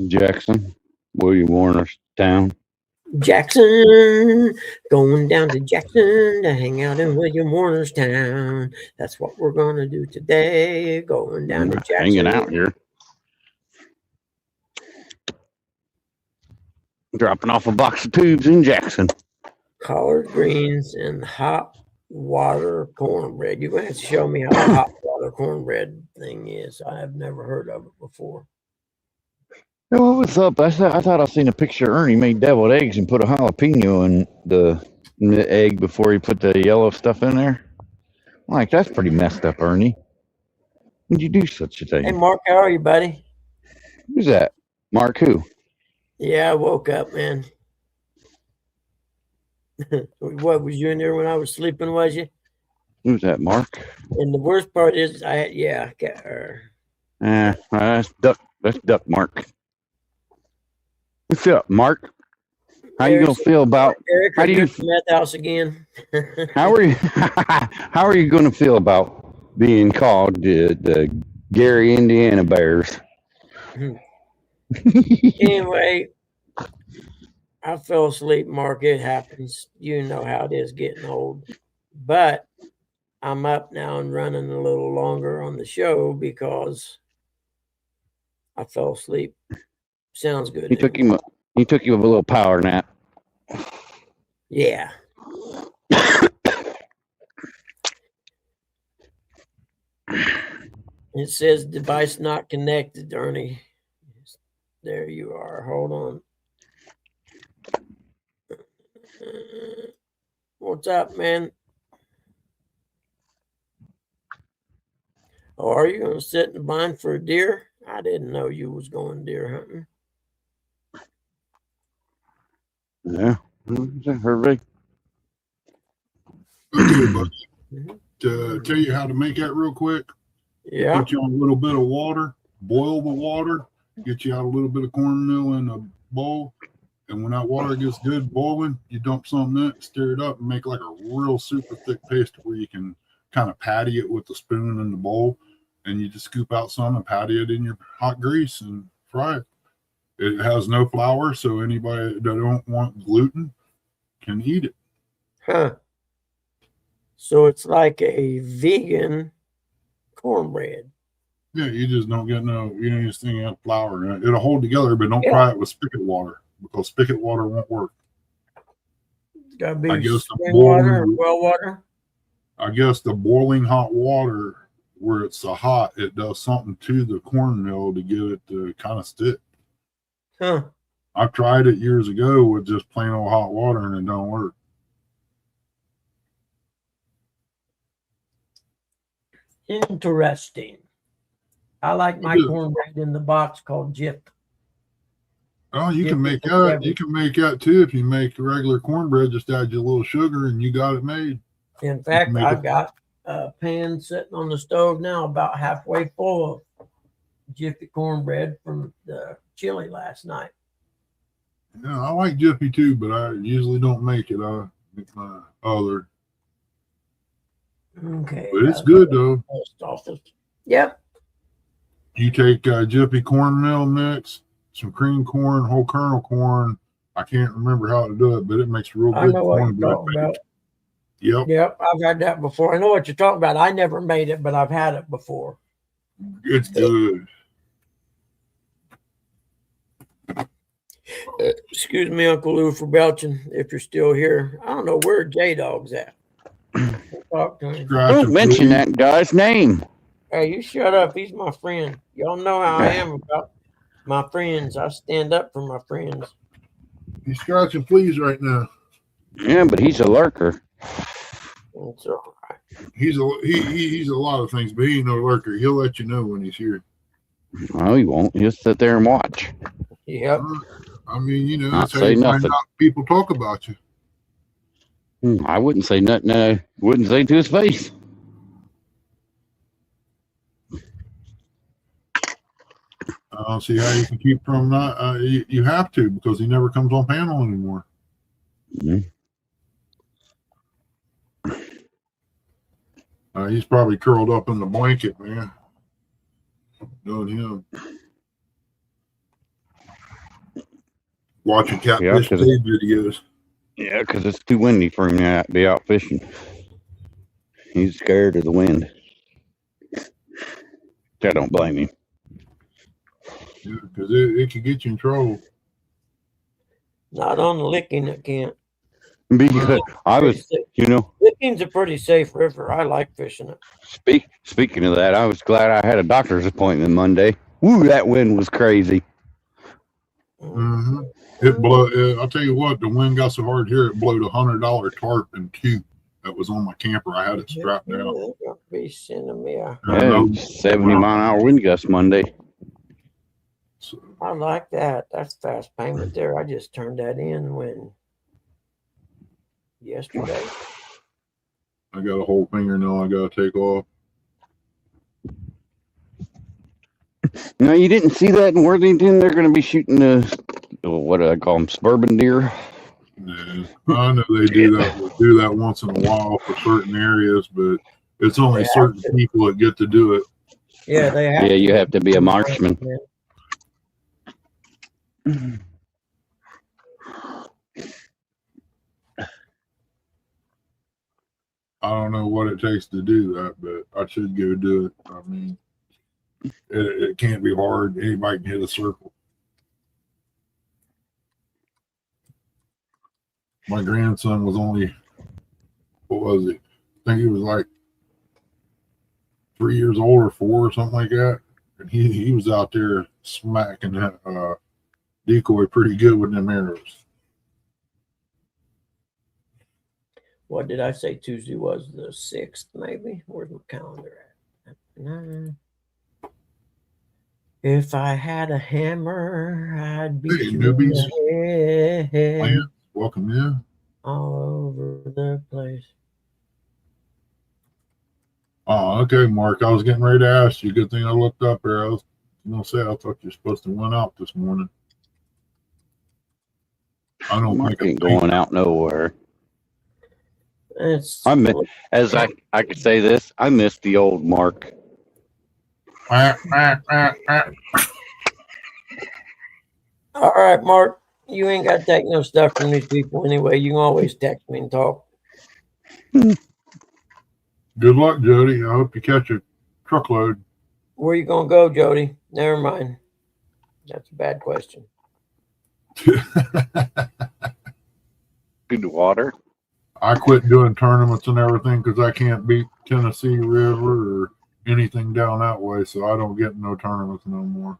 Speaker 4: Jackson, William Warner's town.
Speaker 1: Jackson, going down to Jackson to hang out in William Warner's town. That's what we're gonna do today. Going down to Jackson.
Speaker 4: Hanging out here. Dropping off a box of tubes in Jackson.
Speaker 1: Collard greens and hot water cornbread. You're gonna have to show me how the hot water cornbread thing is. I have never heard of it before.
Speaker 4: Oh, what's up? I thought I seen a picture. Ernie made deviled eggs and put a jalapeno in the egg before he put the yellow stuff in there. I'm like, that's pretty messed up, Ernie. Would you do such a
Speaker 1: Hey,
Speaker 4: thing?
Speaker 1: Mark, how are you, buddy?
Speaker 4: Who's that? Mark who?
Speaker 1: Yeah, I woke up, man. What, was you in there when I was sleeping, was you?
Speaker 4: Who's that, Mark?
Speaker 1: And the worst part is,
Speaker 4: That's Duck Mark. What's up, Mark? How you gonna feel about?
Speaker 1: Eric,
Speaker 4: How
Speaker 1: are
Speaker 4: do
Speaker 1: you
Speaker 4: you?
Speaker 1: at the meth house again?
Speaker 4: How are you? How are you gonna feel about being called the Gary Indiana Bears?
Speaker 1: Anyway, I fell asleep, Mark. It happens. You know how it is getting old. But I'm up now and running a little longer on the show because I fell asleep. Sounds good.
Speaker 4: He took him. He took you a little power nap.
Speaker 1: Yeah. It says device not connected, Ernie. There you are. Hold on. What's up, man? Oh, are you going to sit in the blind for a deer? I didn't know you was going deer hunting.
Speaker 4: Yeah. Hervey.
Speaker 9: Okay, but
Speaker 1: Mhm.
Speaker 9: to tell you how to make that real quick,
Speaker 1: Yeah.
Speaker 9: put you on a little bit of water, boil the water, get you out a little bit of cornmeal in a bowl, and when that water gets good boiling, you dump something in it, stir it up, and make like a real super thick paste where you can kind of patty it with the spoon in the bowl, and you just scoop out some and patty it in your hot grease and fry it. It has no flour, so anybody that don't want gluten can eat it.
Speaker 1: Huh. So it's like a vegan cornbread.
Speaker 9: Yeah, you just don't get you don't just think you have flour in it. It'll hold together, but don't
Speaker 1: Yeah.
Speaker 9: try it with spigot water because spigot water won't work.
Speaker 1: It's got to be
Speaker 9: I guess the
Speaker 1: spring water or
Speaker 9: boiling-
Speaker 1: well water.
Speaker 9: I guess the boiling hot water where it's so hot, it does something to the cornmeal to get it to kind of stick.
Speaker 1: Huh.
Speaker 9: I've tried it years ago with just plain old hot water and it don't work.
Speaker 1: Interesting. I like my
Speaker 9: Yeah.
Speaker 1: cornbread in the box called Jip.
Speaker 9: Oh, you can
Speaker 1: Jip
Speaker 9: make
Speaker 1: is
Speaker 9: that.
Speaker 1: heavy.
Speaker 9: You can make that too if you make the regular cornbread. Just add your little sugar, and you got it made.
Speaker 1: In fact,
Speaker 9: make
Speaker 1: I've
Speaker 9: it-
Speaker 1: got a pan sitting on the stove now about halfway full of Jiffy cornbread from the chili last night.
Speaker 9: Yeah, I like Jiffy too, but I usually don't make it. I make my other.
Speaker 1: Okay.
Speaker 9: But it's good though.
Speaker 1: Post office. Yep.
Speaker 9: You take Jiffy cornmeal mix, some cream corn, whole kernel corn. I can't remember how to do it, but it makes real
Speaker 1: I
Speaker 9: good
Speaker 1: know what you're
Speaker 9: cornbread.
Speaker 1: talking about.
Speaker 9: Yep,
Speaker 1: Yep. I've had that before. I know what you're talking about. I never made it, but I've had it before.
Speaker 9: it's good.
Speaker 1: Excuse me, Uncle Lou, for belching. If you're still here, I don't know where J Dog's at. We'll talk to him.
Speaker 9: Scratch
Speaker 4: Don't
Speaker 9: and
Speaker 4: mention
Speaker 9: please.
Speaker 4: that guy's name.
Speaker 1: Hey, you shut up. He's my friend. Y'all know how I am about my friends. I stand up for my friends.
Speaker 9: He's scratching fleas right now.
Speaker 4: Yeah, but he's a lurker.
Speaker 1: It's all right.
Speaker 9: He's a lot of things, but he ain't no lurker. He'll let you know when he's here.
Speaker 4: No, he won't. He'll sit there and watch.
Speaker 1: Yep.
Speaker 9: I mean, you know,
Speaker 4: Not
Speaker 9: that's how
Speaker 4: say
Speaker 9: you find
Speaker 4: nothing.
Speaker 9: out people talk about you.
Speaker 4: I wouldn't say nothing. Wouldn't say to his face.
Speaker 9: I don't see how you can keep from not. You have to, because he never comes on panel anymore.
Speaker 4: Mhm.
Speaker 9: He's probably curled up in the blanket, man. Knowing him. Watching
Speaker 4: Yeah,
Speaker 9: Catfish
Speaker 4: 'cause-
Speaker 9: Day videos.
Speaker 4: Yeah, because it's too windy for him to be out fishing. He's scared of the wind. I don't blame him.
Speaker 9: Yeah, because it can get you in trouble.
Speaker 1: Not on the Licking, it can't.
Speaker 4: Because I was, you know,
Speaker 1: Licking's a pretty safe river. I like fishing it.
Speaker 4: speaking of that, I was glad I had a doctor's appointment Monday. Woo, that wind was crazy.
Speaker 9: Mm-hmm. It blew. I'll tell you what, the wind got so hard here, it blew $100 tarp in two that was on my camper. I had it strapped down.
Speaker 1: They're gonna be sending me a.
Speaker 4: Yeah, 70-mile-an-hour wind gust Monday.
Speaker 9: So,
Speaker 1: I like that. That's fast payment there. I just turned that in when yesterday.
Speaker 9: I got a whole fingernail I got to take off.
Speaker 4: No, you didn't see that in Worthington. They're going to be shooting what do I call them? Suburban deer.
Speaker 9: Yeah, I know they do that once in a while for certain areas, but it's only
Speaker 1: They
Speaker 9: certain
Speaker 1: have to.
Speaker 9: people that get to do it.
Speaker 1: Yeah, they have.
Speaker 4: Yeah, you have to be a marksman.
Speaker 9: I don't know what it takes to do that, but I should go do it. I mean, it can't be hard. Anybody can hit a circle. My grandson was only, what was it? I think he was like 3 years old or 4 or something like that. And he was out there smacking that decoy pretty good with them arrows.
Speaker 1: What did I say? Tuesday was the 6th, maybe. Where's my calendar at? If I had a hammer, I'd beat
Speaker 9: Hey,
Speaker 1: you
Speaker 9: newbies.
Speaker 1: in the head
Speaker 9: Lance, welcome in.
Speaker 1: all over the place.
Speaker 9: Oh, okay, Mark. I was getting ready to ask you. Good thing I looked up there. I was going to say, I thought you were supposed to went out this morning. I don't
Speaker 4: Mark
Speaker 9: think
Speaker 4: ain't going out nowhere.
Speaker 1: It's
Speaker 4: As I could say this, I miss the old Mark.
Speaker 1: all right, Mark. You ain't got to take no stuff from these people anyway. You can always text me and talk.
Speaker 9: Good luck, Jody. I hope you catch a truckload.
Speaker 1: Where you gonna go, Jody? Never mind. That's a bad question.
Speaker 4: Good water.
Speaker 9: I quit doing tournaments and everything because I can't beat Tennessee River or anything down that way, so I don't get no tournaments no more.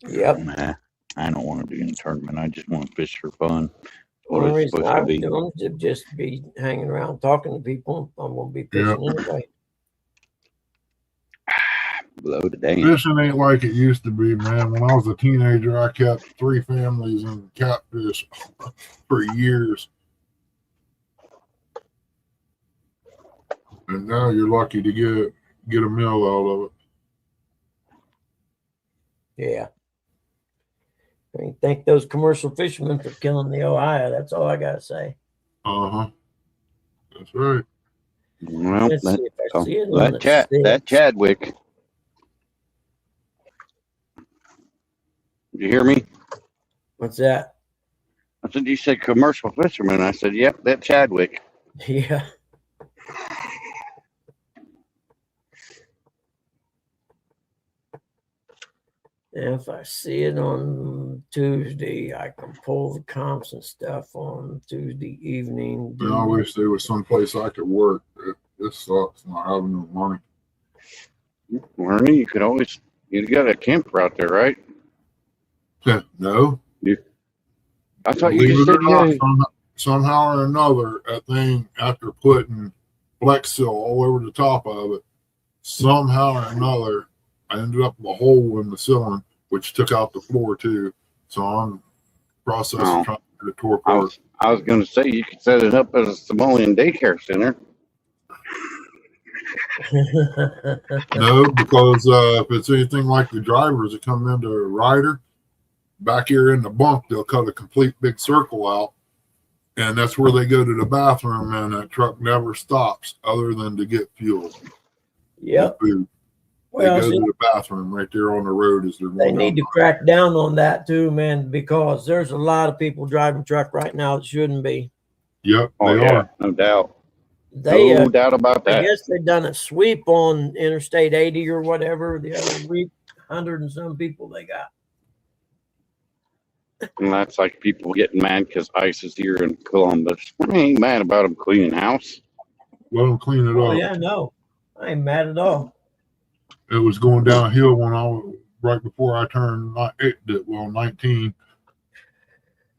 Speaker 1: Yep.
Speaker 4: Nah, I don't want to be in a tournament. I just want to fish for fun.
Speaker 1: The
Speaker 4: What
Speaker 1: only
Speaker 4: it's
Speaker 1: reason
Speaker 4: supposed
Speaker 1: I
Speaker 4: to
Speaker 1: was
Speaker 4: be.
Speaker 1: doing is to just be hanging around talking to people. I'm gonna be fishing anyway.
Speaker 4: below the dam.
Speaker 9: Fishing ain't like it used to be, man. When I was a teenager, I kept 3 families in catfish for years. And now you're lucky to get a meal out of it.
Speaker 1: Yeah. I mean, thank those commercial fishermen for killing the Ohio. That's all I gotta say.
Speaker 9: Uh-huh. That's right.
Speaker 4: Well,
Speaker 1: Let's see if I see it on the
Speaker 4: that Chadwick. Did you hear me?
Speaker 1: What's that?
Speaker 4: I said, you said commercial fisherman. I said, yep, that Chadwick.
Speaker 1: Yeah. And if I see it on Tuesday, I can pull the comps and stuff on Tuesday evening.
Speaker 9: And I wish there was some place I could work. This sucks not having no money.
Speaker 4: Ernie, you got a camper out there, right?
Speaker 9: No.
Speaker 4: I thought you
Speaker 9: Believe
Speaker 4: just
Speaker 9: it
Speaker 4: said
Speaker 9: or
Speaker 4: you
Speaker 9: not,
Speaker 4: had,
Speaker 9: somehow or another, that thing, after putting Flex Seal all over the top of it, somehow or another, I ended up with a hole in the ceiling, which took out the floor too. So I'm processing trying to get it tore apart.
Speaker 4: I was going to say you could set it up as a Somalian daycare center.
Speaker 9: No, because if it's anything like the drivers that come into a rider, back here in the bunk, they'll cut a complete big circle out. And that's where they go to the bathroom, and that truck never stops other than to get fuel.
Speaker 1: Yep.
Speaker 9: Food.
Speaker 1: Well,
Speaker 9: they go to the bathroom right there on the road as they're going.
Speaker 1: They need to crack down on that too, man, because there's a lot of people driving truck right now that shouldn't be.
Speaker 9: Yep,
Speaker 4: Oh,
Speaker 9: they are.
Speaker 4: No doubt.
Speaker 1: No
Speaker 4: doubt about that.
Speaker 1: I guess they've done a sweep on Interstate 80 or whatever the other week, 100 and some people they got.
Speaker 4: And that's like people getting mad because ICE is here in Columbus. I ain't mad about them cleaning house.
Speaker 9: Let them clean it
Speaker 1: Oh,
Speaker 9: up.
Speaker 1: yeah, no. I ain't mad at all.
Speaker 9: It was going downhill when right before I turned 19.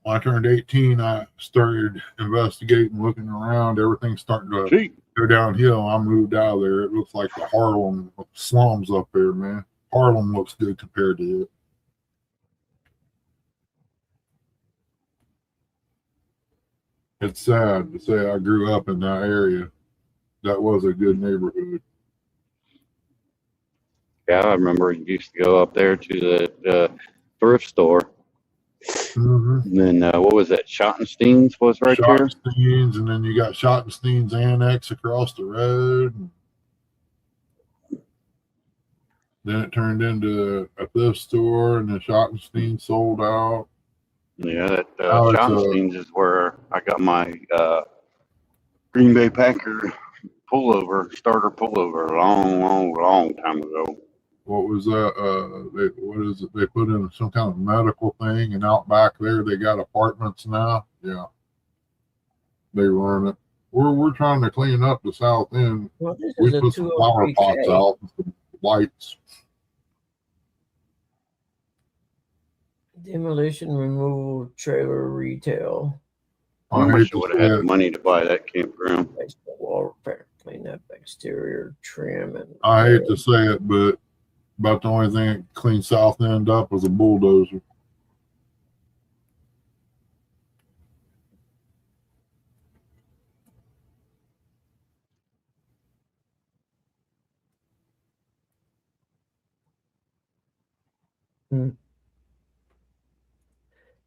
Speaker 9: When I turned 18, I started investigating, looking around. Everything's starting to go downhill. I moved out of there. It looks like the Harlem slums up there, man. Harlem looks good compared to it. It's sad to say I grew up in that area. That was a good neighborhood.
Speaker 4: Yeah, I remember you used to go up there to the thrift store.
Speaker 9: Mm-hmm.
Speaker 4: And then what was that? Schottenstein's was right there.
Speaker 9: Schottenstein's, and then you got Schottenstein's Annex across the road. Then it turned into a thrift store, and the Schottenstein sold out.
Speaker 4: Yeah, that Schottenstein's is where I got my Green Bay Packer starter pullover a long time ago.
Speaker 9: What was that? What is it? They put in some kind of medical thing, and out back there they got apartments now. Yeah, they run it. We're trying to clean up the south end.
Speaker 1: Well, this
Speaker 9: We
Speaker 1: is a
Speaker 9: put some flower
Speaker 1: 203K.
Speaker 9: pots out, and some lights.
Speaker 1: Demolition, removal, trailer, retail,
Speaker 4: I wish I would have had the money to buy that campground.
Speaker 1: basement wall repair, clean up exterior, trim, and
Speaker 9: I hate to say it, but about the only thing that cleaned south end up was a bulldozer.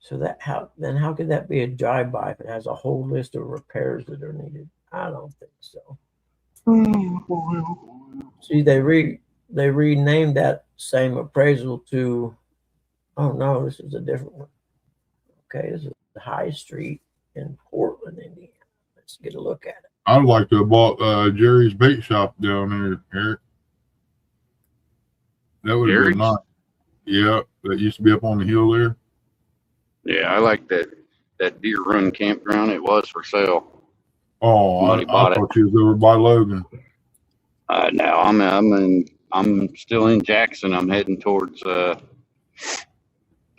Speaker 1: So how could that be a drive-by if it has a whole list of repairs that are needed? I don't think so. See, they renamed that same appraisal to, oh no, this is a different one. Okay, this is High Street in Portland, Indiana. Let's get a look at it.
Speaker 9: I'd like to have bought Jerry's bait shop down there, Eric. That would have been nice. Yeah, that used to be up on the hill there.
Speaker 4: Yeah, I like that Deer Run campground. It was for sale.
Speaker 9: Oh, I thought you was over by Logan.
Speaker 4: No, I'm still in Jackson. I'm heading towards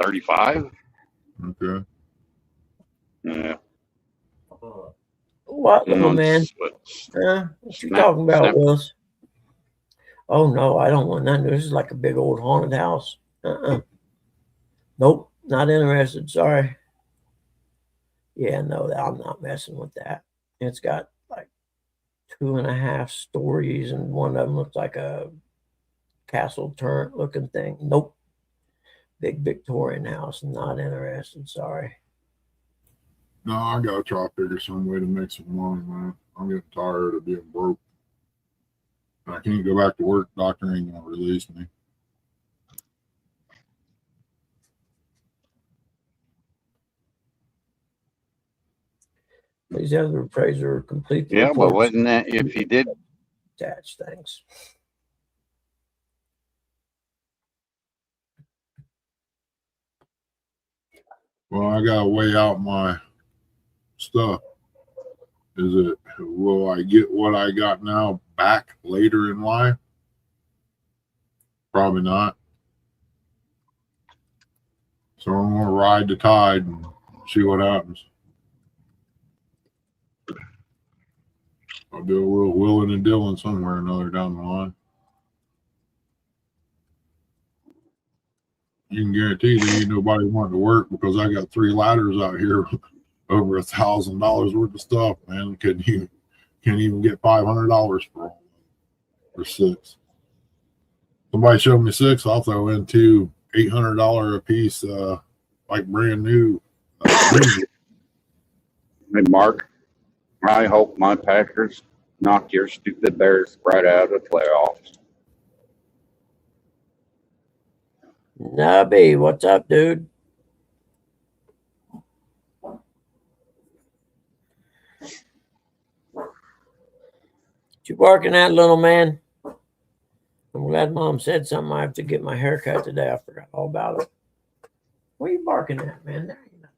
Speaker 4: 35.
Speaker 9: Okay.
Speaker 4: Yeah.
Speaker 1: What little man? What you talking about, Willis? Oh no, I don't want none. This is like a big old haunted house. Nope, not interested. Sorry. Yeah, no, I'm not messing with that. It's got like 2.5 stories, and one of them looks like a castle turret looking thing. Nope. Big Victorian house. Not interested. Sorry.
Speaker 9: No, I gotta try to figure some way to make some money, man. I'm getting tired of being broke. I can't go back to work. Doctor ain't gonna release me.
Speaker 1: Please have the appraiser complete the
Speaker 4: Yeah, but
Speaker 1: report.
Speaker 4: wasn't that if he did?
Speaker 1: Attached, thanks.
Speaker 9: Well, I gotta weigh out my stuff. Will I get what I got now back later in life? Probably not. So I'm gonna ride the tide and see what happens. I'll do a little willing and dealing somewhere or another down the line. You can guarantee there ain't nobody wanting to work because I got 3 ladders out here over $1,000 worth of stuff, man. Can't even get $500 for 6. Somebody showed me 6, I'll throw in 2 $800 a piece, like brand new.
Speaker 4: Hey, Mark, I hope my Packers knock your stupid Bears right out of the playoffs.
Speaker 1: Nubby, what's up, dude? You barking at, little man? I'm glad Mom said something. I have to get my hair cut today. I forgot all about it. What are you barking at, man?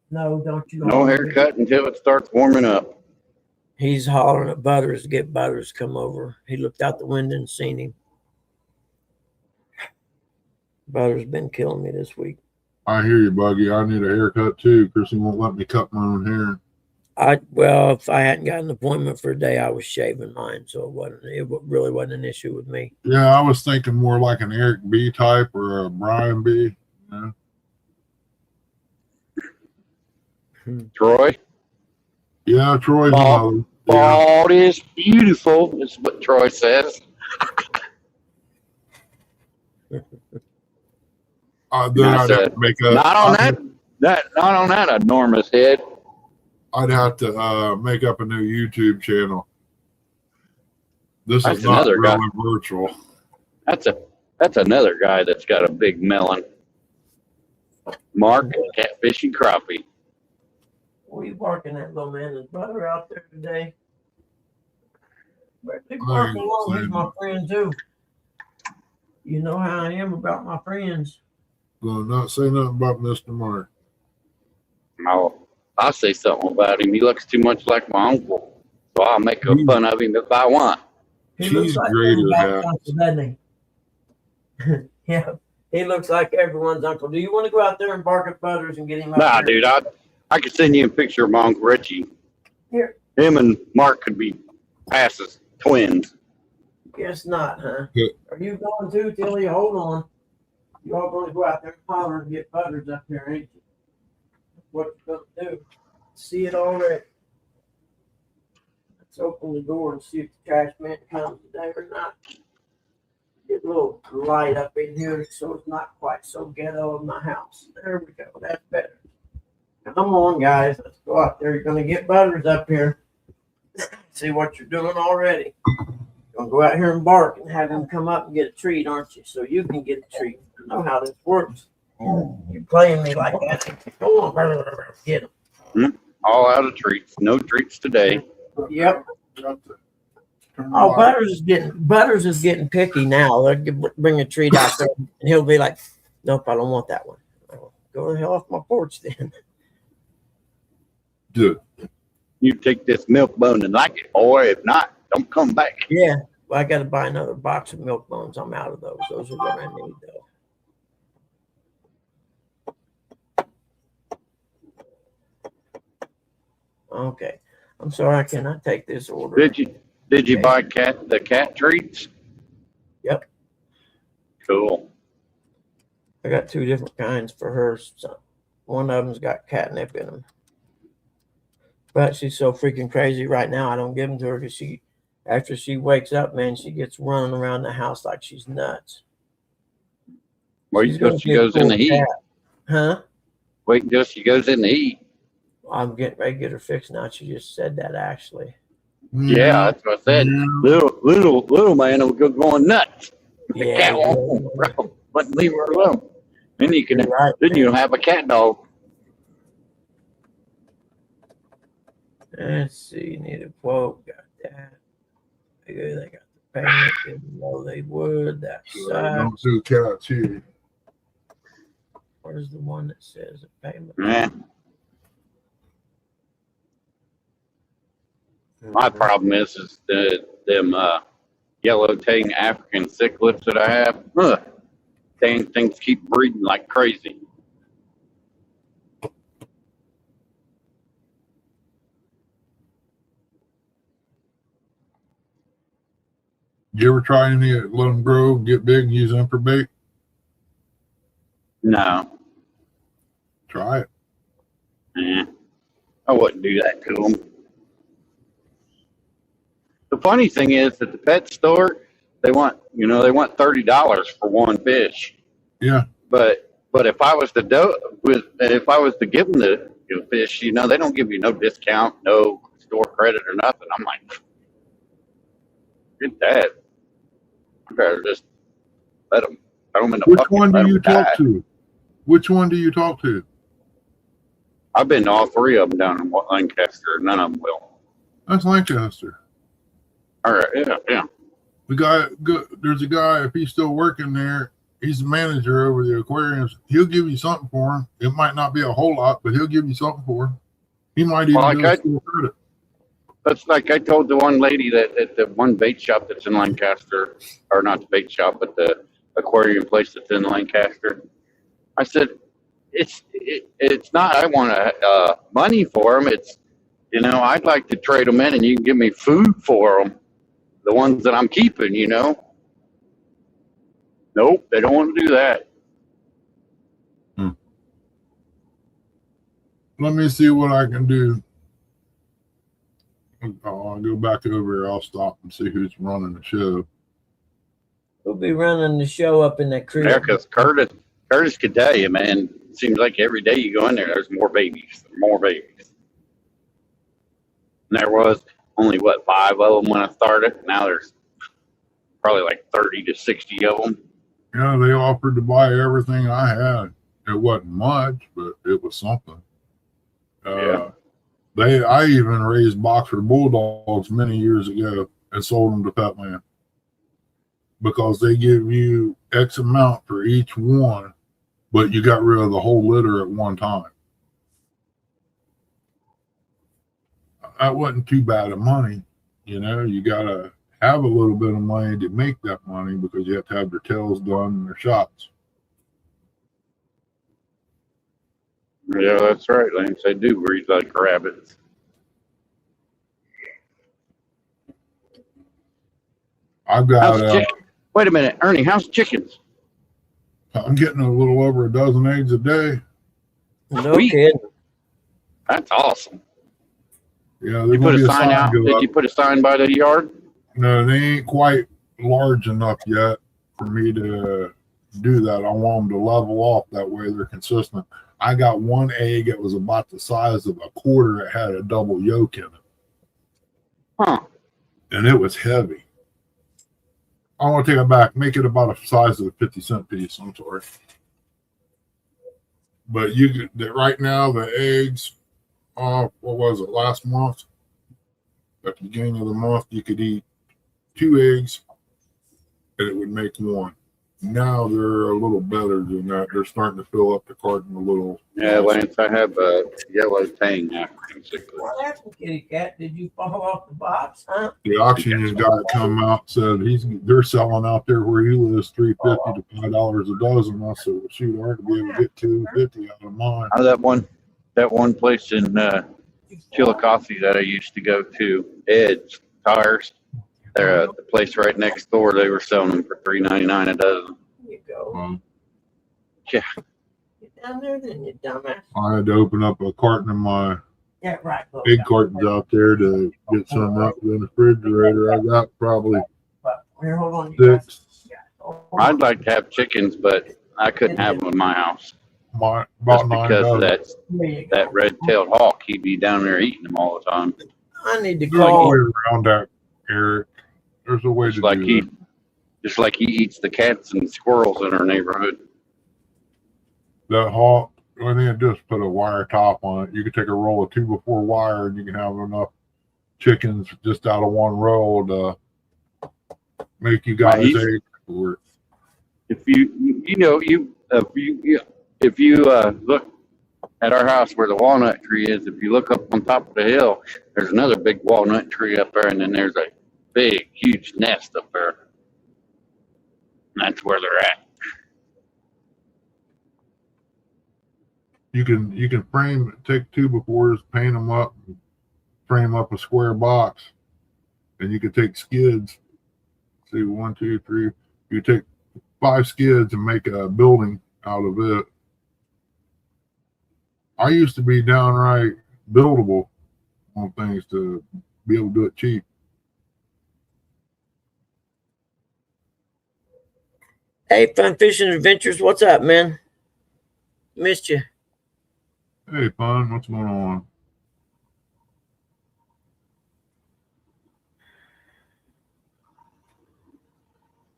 Speaker 1: No, don't you?
Speaker 4: No haircut until it starts warming up.
Speaker 1: He's hollering at Butters to get Butters to come over. He looked out the window and seen him. Butters been killing me this week.
Speaker 9: I hear you, Buggy. I need a haircut too. Chrissy won't let me cut my own hair.
Speaker 1: Well, if I hadn't got an appointment for a day, I was shaving mine, so it really wasn't an issue with me.
Speaker 9: Yeah, I was thinking more like an Eric B type or a Brian B. Yeah.
Speaker 4: Troy?
Speaker 9: Yeah, Troy's
Speaker 4: Bald, bald is beautiful, is what Troy says.
Speaker 9: Then I'd have to make a
Speaker 4: not on that enormous head.
Speaker 9: I'd have to make up a new YouTube channel. This
Speaker 4: That's
Speaker 9: is not
Speaker 4: another guy.
Speaker 9: really virtual.
Speaker 4: That's another guy that's got a big melon. Mark, catfish and crappie.
Speaker 1: What are you barking at, little man? Is Butter out there today? Leave
Speaker 9: I
Speaker 1: Mark
Speaker 9: ain't
Speaker 1: alone. He's
Speaker 9: saying
Speaker 1: my friend too. You know how I am about my friends.
Speaker 9: Well, not say nothing about Mr. Mark.
Speaker 4: No, I'll say something about him. He looks too much like my uncle, so I'll make fun of him if I want.
Speaker 1: He looks like everybody's uncle, doesn't he? Yeah, he looks like everyone's uncle. Do you want to go out there and bark at Butters and get him up
Speaker 4: Nah,
Speaker 1: there?
Speaker 4: dude, I could send you a picture of my Uncle Richie.
Speaker 1: Here.
Speaker 4: Him and Mark could be passes twins.
Speaker 1: Guess not, huh?
Speaker 9: Yeah.
Speaker 1: Are you going to, Tilly? Hold on. You all going to go out there and holler and get Butters up here, ain't you? What you going to do? See it already. Let's open the door and see if the trash man comes today or not. Get a little light up in here so it's not quite so ghetto in my house. There we go. That's better. Come on, guys. Let's go out there. You're going to get Butters up here. See what you're doing already. You're going to go out here and bark and have him come up and get a treat, aren't you? So you can get a treat. I know how this works. You're playing me like that. Go on. Get him.
Speaker 4: All out of treats. No treats today.
Speaker 1: Yep. Oh, Butters is getting picky now. They'll bring a treat out there, and he'll be like, "Nope, I don't want that one. Go the hell off my porch, then."
Speaker 9: Good.
Speaker 4: You take this milk bone and like it, boy. If not, don't come back.
Speaker 1: Yeah, well, I got to buy another box of milk bones. I'm out of those. Those are what I need, though. Okay, I'm sorry, I cannot take this order.
Speaker 4: Did you buy the cat treats?
Speaker 1: Yep.
Speaker 4: Cool.
Speaker 1: I got 2 different kinds for her. So one of them's got catnip in them. But she's so freaking crazy right now, I don't give them to her because after she wakes up, man, she gets running around the house like she's nuts.
Speaker 4: Wait
Speaker 1: She's
Speaker 4: until
Speaker 1: gonna
Speaker 4: she
Speaker 1: be a
Speaker 4: goes in
Speaker 1: cool
Speaker 4: the heat.
Speaker 1: cat. Huh?
Speaker 4: Wait until she goes in the heat.
Speaker 1: I'm getting ready to get her fixed now. She just said that actually.
Speaker 4: Yeah, that's what I said.
Speaker 9: Yeah.
Speaker 4: Little man will go going nuts. The
Speaker 1: Yeah,
Speaker 4: cat won't, bro. But leave her alone. Then you can,
Speaker 1: you're right,
Speaker 4: then
Speaker 1: man.
Speaker 4: you'll have a cat dog.
Speaker 1: Let's see. Need a quote. Got that. They got the payment. Didn't know they would. That
Speaker 9: Don't
Speaker 1: sucks.
Speaker 9: do cats here.
Speaker 1: Where's the one that says a payment?
Speaker 4: Yeah. My problem is them yellow tang African cichlids that I have. Dang things keep breeding like crazy.
Speaker 9: You ever try any let them grow, get big, and use them for bait?
Speaker 4: No.
Speaker 9: Try it.
Speaker 4: Yeah. I wouldn't do that to them. The funny thing is at the pet store, they want $30 for one fish.
Speaker 9: Yeah.
Speaker 4: But if I was to give them the fish, they don't give you no discount, no store credit or nothing. I'm like, get that. I'd rather just let them throw them in the
Speaker 9: Which
Speaker 4: bucket.
Speaker 9: one
Speaker 4: Let
Speaker 9: do you
Speaker 4: 'em die.
Speaker 9: talk to? Which one do you talk to?
Speaker 4: I've been to all 3 of them down in Lancaster. None of them will.
Speaker 9: That's Lancaster.
Speaker 4: All right, yeah.
Speaker 9: There's a guy, if he's still working there, he's the manager over the aquariums. He'll give you something for him. It might not be a whole lot, but he'll give you something for him. He might even
Speaker 4: Well,
Speaker 9: do a full credit.
Speaker 4: That's like I told the one lady that at the one bait shop that's in Lancaster, or not the bait shop, but the aquarium place that's in Lancaster. I said, it's not I want money for them. It's, I'd like to trade them in and you can give me food for them, the ones that I'm keeping, Nope, they don't want to do that.
Speaker 9: Let me see what I can do. I'll go back over here. I'll stop and see who's running the show.
Speaker 1: We'll be running the show up in that crib.
Speaker 4: Yeah, because Curtis could tell you, man, it seems like every day you go in there, there's more babies. And there was only, 5 of them when I started. Now there's probably like 30 to 60 of them.
Speaker 9: Yeah, they offered to buy everything I had. It wasn't much, but it was something.
Speaker 4: Yeah.
Speaker 9: I even raised boxer bulldogs many years ago and sold them to Petland because they give you X amount for each one, but you got rid of the whole litter at one time. That wasn't too bad of money. You got to have a little bit of money to make that money because you have to have their tails done and their shots.
Speaker 4: Yeah, that's right, Lance. They do breed like rabbits.
Speaker 9: I've got,
Speaker 4: wait a minute, Ernie, how's chickens?
Speaker 9: I'm getting a little over a dozen eggs a day.
Speaker 1: No kidding.
Speaker 4: That's awesome.
Speaker 9: Yeah,
Speaker 4: You put a sign out. Did you put a sign by the yard?
Speaker 9: No, they ain't quite large enough yet for me to do that. I want them to level off. That way they're consistent. I got one egg that was about the size of a quarter. It had a double yolk in it.
Speaker 4: Huh.
Speaker 9: And it was heavy. I want to take it back. Make it about the size of a 50-cent piece. I'm sorry. But right now, the eggs, what was it, last month? At the beginning of the month, you could eat 2 eggs and it would make 1. Now they're a little better than that. They're starting to fill up the carton a little.
Speaker 4: Yeah, Lance, I have a yellow tang African cichlid.
Speaker 1: What happened, kitty cat? Did you fall off the box, huh?
Speaker 9: The auctioneer guy come out said they're selling out there where he lives $3.50 to $5 a dozen. I said, well, shoot, I ought to be able to get $2.50 out of mine.
Speaker 4: That one place in Chillicothe that I used to go to, Ed's Tires. They're the place right next door. They were selling them for $3.99 a dozen.
Speaker 1: You go.
Speaker 4: Yeah.
Speaker 1: Get down there then, you dumbass.
Speaker 9: I had to open up a carton of my
Speaker 1: Yeah, right. Look,
Speaker 9: egg cartons out there to get some out in the refrigerator. I got probably
Speaker 1: but here, hold on. You guys.
Speaker 9: 6.
Speaker 1: Yeah, hold
Speaker 4: I'd
Speaker 1: on.
Speaker 4: like to have chickens, but I couldn't have them in my house
Speaker 9: About
Speaker 4: just
Speaker 9: 9
Speaker 4: because of
Speaker 9: dozen.
Speaker 1: There you
Speaker 4: that
Speaker 1: go.
Speaker 4: red-tailed hawk. He'd be down there eating them all the time.
Speaker 1: I need to
Speaker 9: There's a
Speaker 1: call.
Speaker 9: way around that, Eric. There's a way
Speaker 4: Just
Speaker 9: to
Speaker 4: like
Speaker 9: do that.
Speaker 4: just like he eats the cats and squirrels in our neighborhood.
Speaker 9: That hawk, I think just put a wire top on it. You could take a roll of 2x4 wire and you can have enough chickens just out of one roll to make you guys
Speaker 4: Right.
Speaker 9: eggs for it.
Speaker 4: If you look at our house where the walnut tree is, if you look up on top of the hill, there's another big walnut tree up there, and then there's a big, huge nest up there. And that's where they're at.
Speaker 9: You can take 2x4s, paint them up, and frame up a square box, and you can take skids. See, 1, 2, 3. You take 5 skids and make a building out of it. I used to be downright buildable on things to be able to do it cheap.
Speaker 1: Hey, Fun Fishing Adventures, what's up, man? Missed you.
Speaker 9: Hey, Fun, what's going on?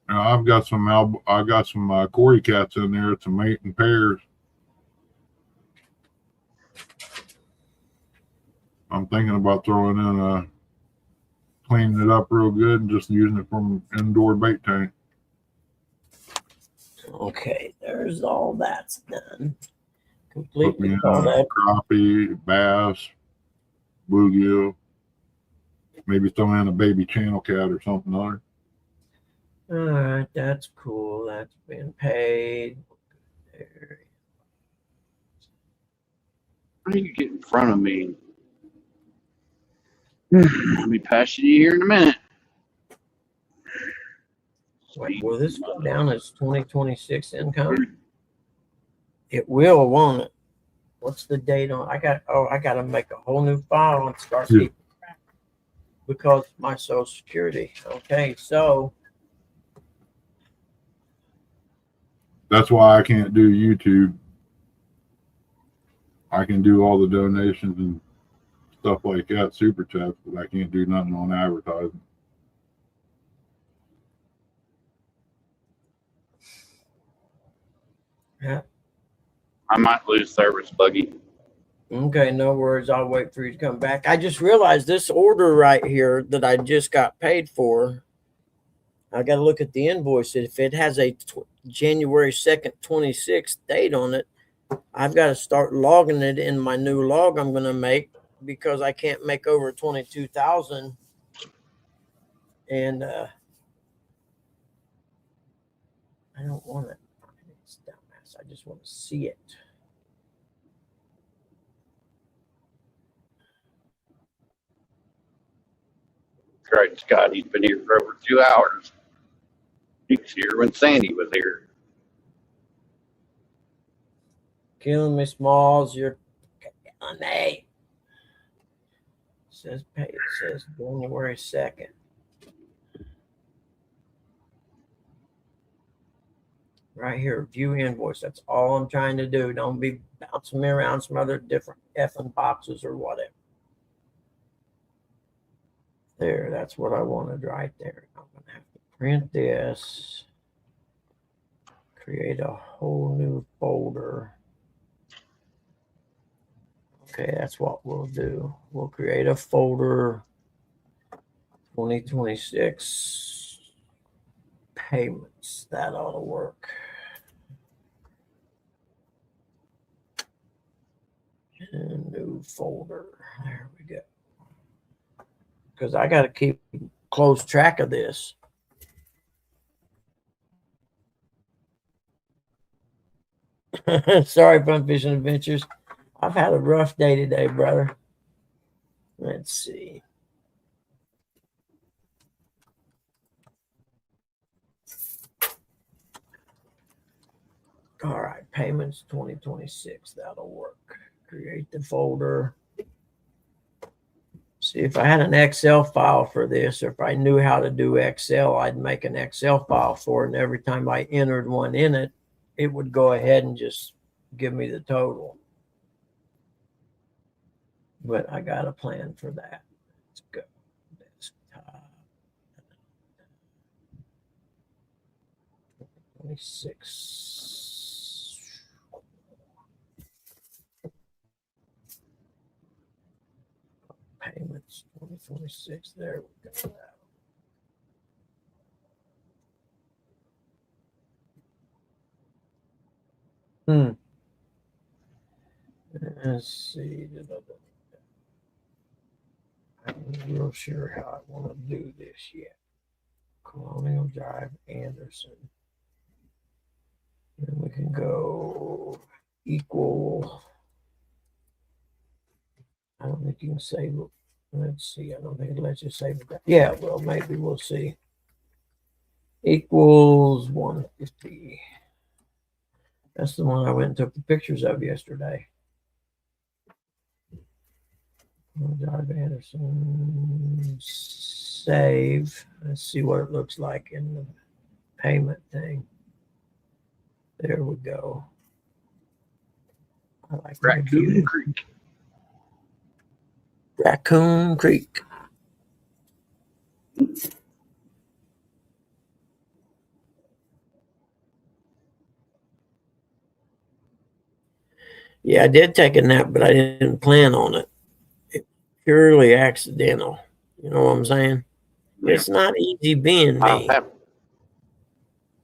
Speaker 9: Now, I've got some Cory cats in there to mate in pairs. I'm thinking about throwing in cleaning it up real good and just using it from indoor bait tank.
Speaker 1: Okay, there's all that's done.
Speaker 9: Put me
Speaker 1: Completely
Speaker 9: in
Speaker 1: all that.
Speaker 9: crappie, bass, bluegill, maybe throw in a baby channel cat or something on it.
Speaker 1: All right, that's cool. That's been paid. There.
Speaker 4: How do you get in front of me? I'll be passing you here in a minute.
Speaker 1: Wait, will this go down as 2026 income? It will, won't it? What's the date on? I got to make a whole new file and start
Speaker 9: Yeah.
Speaker 1: keeping track because my Social Security. Okay, so
Speaker 9: That's why I can't do YouTube. I can do all the donations and stuff like that, super chats, but I can't do nothing on advertising.
Speaker 1: yeah.
Speaker 4: I might lose service, Buggy.
Speaker 1: Okay, no worries. I'll wait for you to come back. I just realized this order right here that I just got paid for. I got to look at the invoice. If it has a January 2nd, 26th date on it, I've got to start logging it in my new log I'm going to make because I can't make over 22,000. And I don't want it. It's dumbass. I just want to see it.
Speaker 4: Great Scott, he's been here for over 2 hours. He was here when Sandy was here.
Speaker 1: Killing me, Smalls. You're killing me. Says pay. It says January 2nd. Right here, view invoice. That's all I'm trying to do. Don't be bouncing me around some other different effing boxes or whatever. There, that's what I wanted right there. I'm going to have to print this, create a whole new folder. Okay, that's what we'll do. We'll create a folder 2026 payments. That ought to work. And new folder. There we go. Because I got to keep close track of this. Sorry, Fun Fishing Adventures. I've had a rough day today, brother. Let's see. All right, payments 2026. That'll work. Create the folder. See, if I had an Excel file for this, or if I knew how to do Excel, I'd make an Excel file for it. And every time I entered one in it, it would go ahead and just give me the total. But I got a plan for that. Let's go. Desktop. 26. Payments 2026. There we go. Let's see. I'm not real sure how I want to do this yet. Colonial Drive, Anderson. And we can go equal. I don't think you can save it. Let's see. I don't think it lets you save it. Yeah, well, maybe we'll see. Equals 150. That's the one I went and took the pictures of yesterday. Drive Anderson. Save. Let's see what it looks like in the payment thing. There we go. I like
Speaker 4: Raccoon Creek.
Speaker 1: Raccoon Creek. Yeah, I did take a nap, but I didn't plan on it. It's purely accidental. You know what I'm saying?
Speaker 4: Yeah.
Speaker 1: It's not easy being me.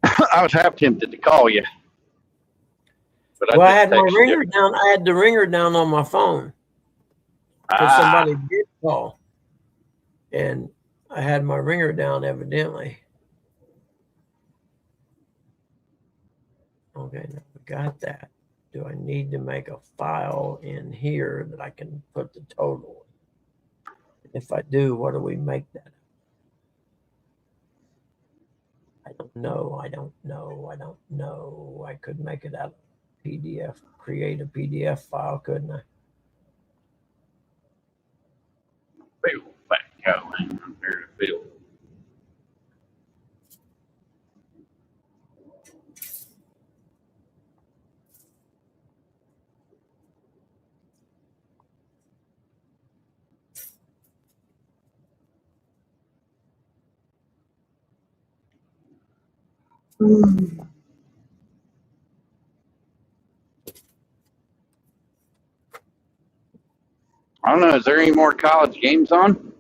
Speaker 4: I was half tempted to call you. But
Speaker 1: Well, I had my
Speaker 4: just texted you.
Speaker 1: ringer down. I had the ringer down on my phone because somebody did call, and I had my ringer down evidently. Okay, now we got that. Do I need to make a file in here that I can put the total? If I do, what do we make that? I don't know. I don't know. I could make it out of PDF, create a PDF file, couldn't I?
Speaker 4: Bill, fat cow, hanging up there to Bill. I don't know. Is there any more college games on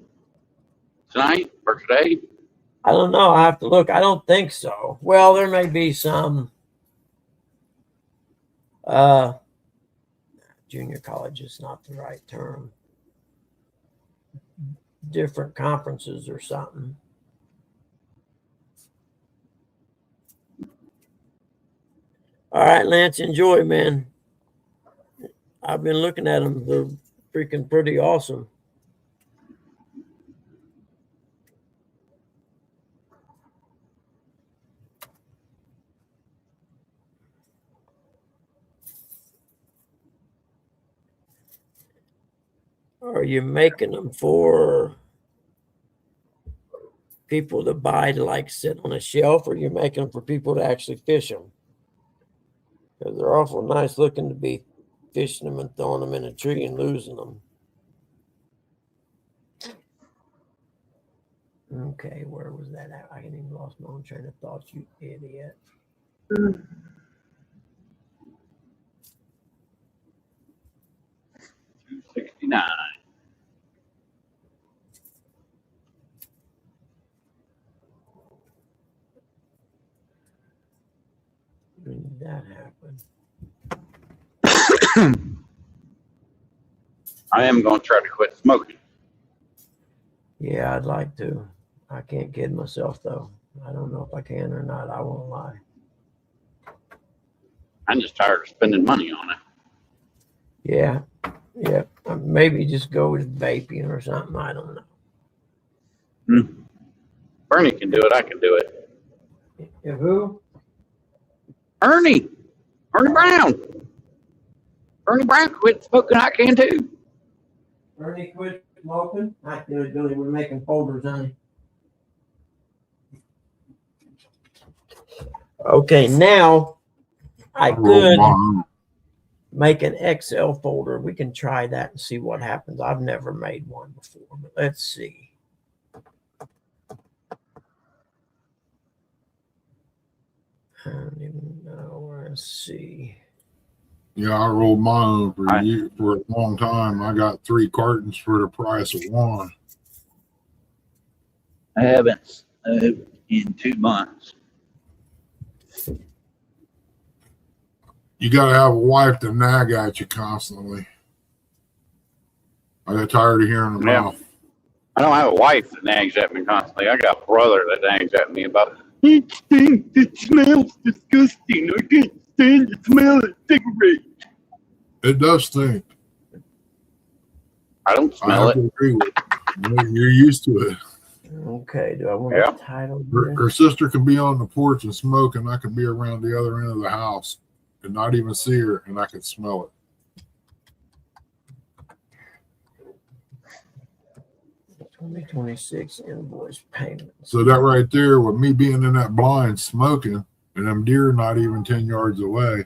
Speaker 4: tonight or today?
Speaker 1: I don't know. I have to look. I don't think so. Well, there may be some. Junior college is not the right term. Different conferences or something. All right, Lance, enjoy, man. I've been looking at them. They're freaking pretty awesome. Are you making them for people to buy to like sit on a shelf, or you're making them for people to actually fish them? Because they're awful nice looking to be fishing them and throwing them in a tree and losing them. Okay, where was that at? I even lost my own train of thought, you idiot.
Speaker 4: $269.
Speaker 1: When did that happen?
Speaker 4: I am going to try to quit smoking.
Speaker 1: Yeah, I'd like to. I can't kid myself, though. I don't know if I can or not. I won't lie.
Speaker 4: I'm just tired of spending money on it.
Speaker 1: Yeah. Yeah. Maybe just go with vaping or something. I don't know.
Speaker 4: Bernie can do it. I can do it.
Speaker 1: Yeah, who?
Speaker 4: Ernie. Ernie Brown. Ernie Brown quit smoking. I can too.
Speaker 1: Ernie quit smoking. I can do it, Billy. We're making folders, honey. Okay, now I could make an Excel folder. We can try that and see what happens. I've never made one before, but let's see. I don't even know. Let's see.
Speaker 9: Yeah, I rolled mine for a long time. I got 3 cartons for the price of one.
Speaker 10: I haven't in 2 months.
Speaker 9: You gotta have a wife to nag at you constantly. I got tired of hearing them out.
Speaker 4: I don't have a wife that nags at me constantly. I got a brother that nags at me about it stinks. It smells disgusting. I can't stand the smell of cigarette.
Speaker 9: It does stink.
Speaker 4: I don't
Speaker 9: I
Speaker 4: smell
Speaker 9: have
Speaker 4: it.
Speaker 9: to agree with you. You're used to it.
Speaker 1: Okay, do I want
Speaker 4: Yeah.
Speaker 1: to title
Speaker 9: Her,
Speaker 1: this?
Speaker 9: her sister can be on the porch and smoke, and I can be around the other end of the house and not even see her, and I can smell it.
Speaker 1: 2026 invoice payments.
Speaker 9: So that right there, with me being in that blind smoking, and them deer not even 10 yards away,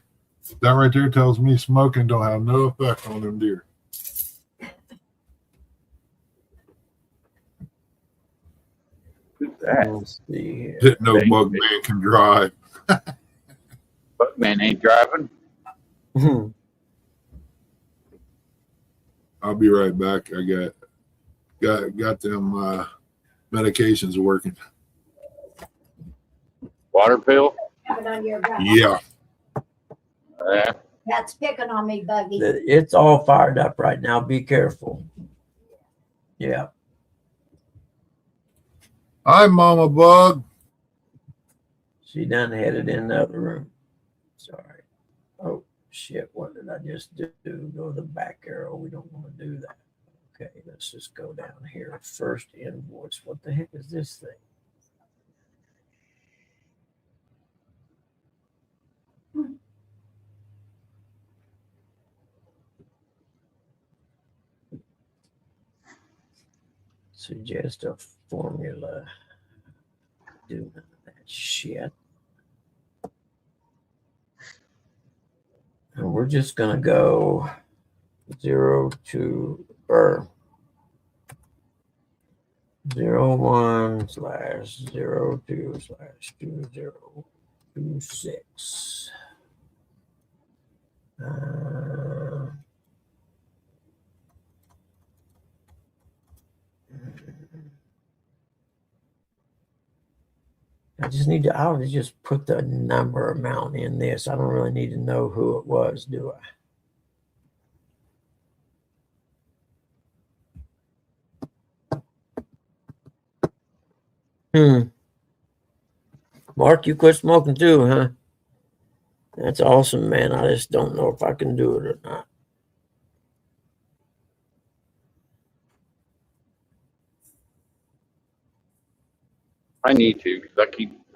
Speaker 9: that right there tells me smoking don't have no effect on them deer.
Speaker 1: Let's see here.
Speaker 9: Didn't know Bug Man can drive.
Speaker 4: But man ain't driving.
Speaker 9: I'll be right back. I got them medications working.
Speaker 4: Water pill?
Speaker 6: Have it on your back.
Speaker 9: Yeah.
Speaker 4: Yeah.
Speaker 6: That's picking on me, Buggy.
Speaker 1: It's all fired up right now. Be careful. Yeah.
Speaker 9: Hi, Mama Bug.
Speaker 1: She done headed in the other room. Sorry. Oh, shit. What did I just do? Go to the back arrow. We don't want to do that. Okay, let's just go down here. First invoice. What the heck is this thing? Suggest a formula. Do none of that shit. And we're just gonna go 0 to 01/02/2026. I just need to, I'll just put the number amount in this. I don't really need to know who it was, do I? Mark, you quit smoking too, huh? That's awesome, man. I just don't know if I can do it or not.
Speaker 4: I need to because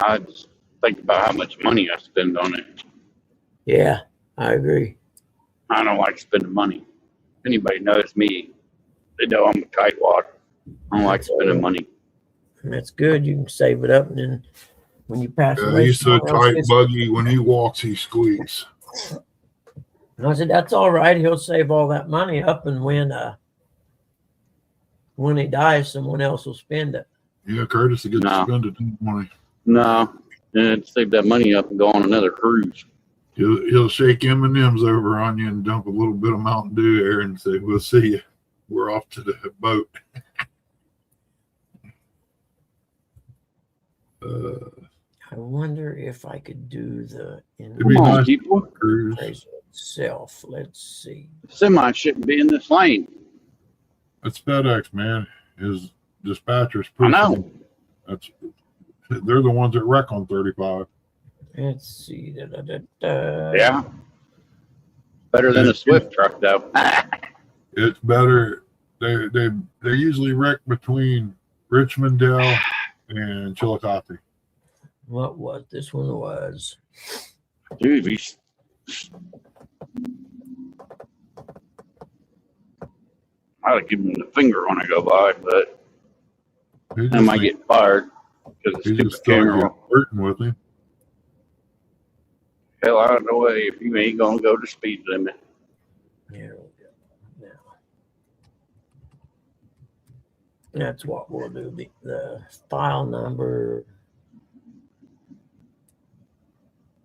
Speaker 4: I just think about how much money I spend on it.
Speaker 1: Yeah, I agree.
Speaker 4: I don't like spending money. If anybody knows me, they know I'm a tightwad. I don't like spending money.
Speaker 1: That's good. You can save it up, and then when you pass away,
Speaker 9: He's so
Speaker 1: someone else
Speaker 9: tight,
Speaker 1: gets-
Speaker 9: Buggy. When he walks, he squeaks.
Speaker 1: And I said, that's all right. He'll save all that money up, and when he dies, someone else will spend it.
Speaker 9: Yeah, Curtis will get
Speaker 4: No.
Speaker 9: to spend it in the morning.
Speaker 4: No, and save that money up and go on another cruise.
Speaker 9: He'll shake M&Ms over on you and dump a little bit of Mountain Dew there and say, "We'll see you. We're off to the boat."
Speaker 1: I wonder if I could do the
Speaker 9: It'd be
Speaker 4: Come on,
Speaker 9: nice
Speaker 4: people.
Speaker 9: cruise.
Speaker 1: appraisal itself. Let's see.
Speaker 4: Semi shouldn't be in this lane.
Speaker 9: That's FedEx, man. His dispatchers.
Speaker 4: I know.
Speaker 9: They're the ones that wreck on 35.
Speaker 1: Let's see.
Speaker 4: Yeah. Better than a Swift truck, though.
Speaker 9: It's better. They usually wreck between Richmondale and Chillicothe.
Speaker 1: What was this one? Was
Speaker 4: Dude, we I'd give him the finger when I go by, but
Speaker 9: He
Speaker 4: I
Speaker 9: just
Speaker 4: might
Speaker 9: think,
Speaker 4: get fired because the
Speaker 9: he
Speaker 4: stupid
Speaker 9: just thought
Speaker 4: camera.
Speaker 9: you're flirting with him.
Speaker 4: Hell, I don't know if he ain't gonna go to speed limit.
Speaker 1: Here we go. Now, that's what we'll do. The file number.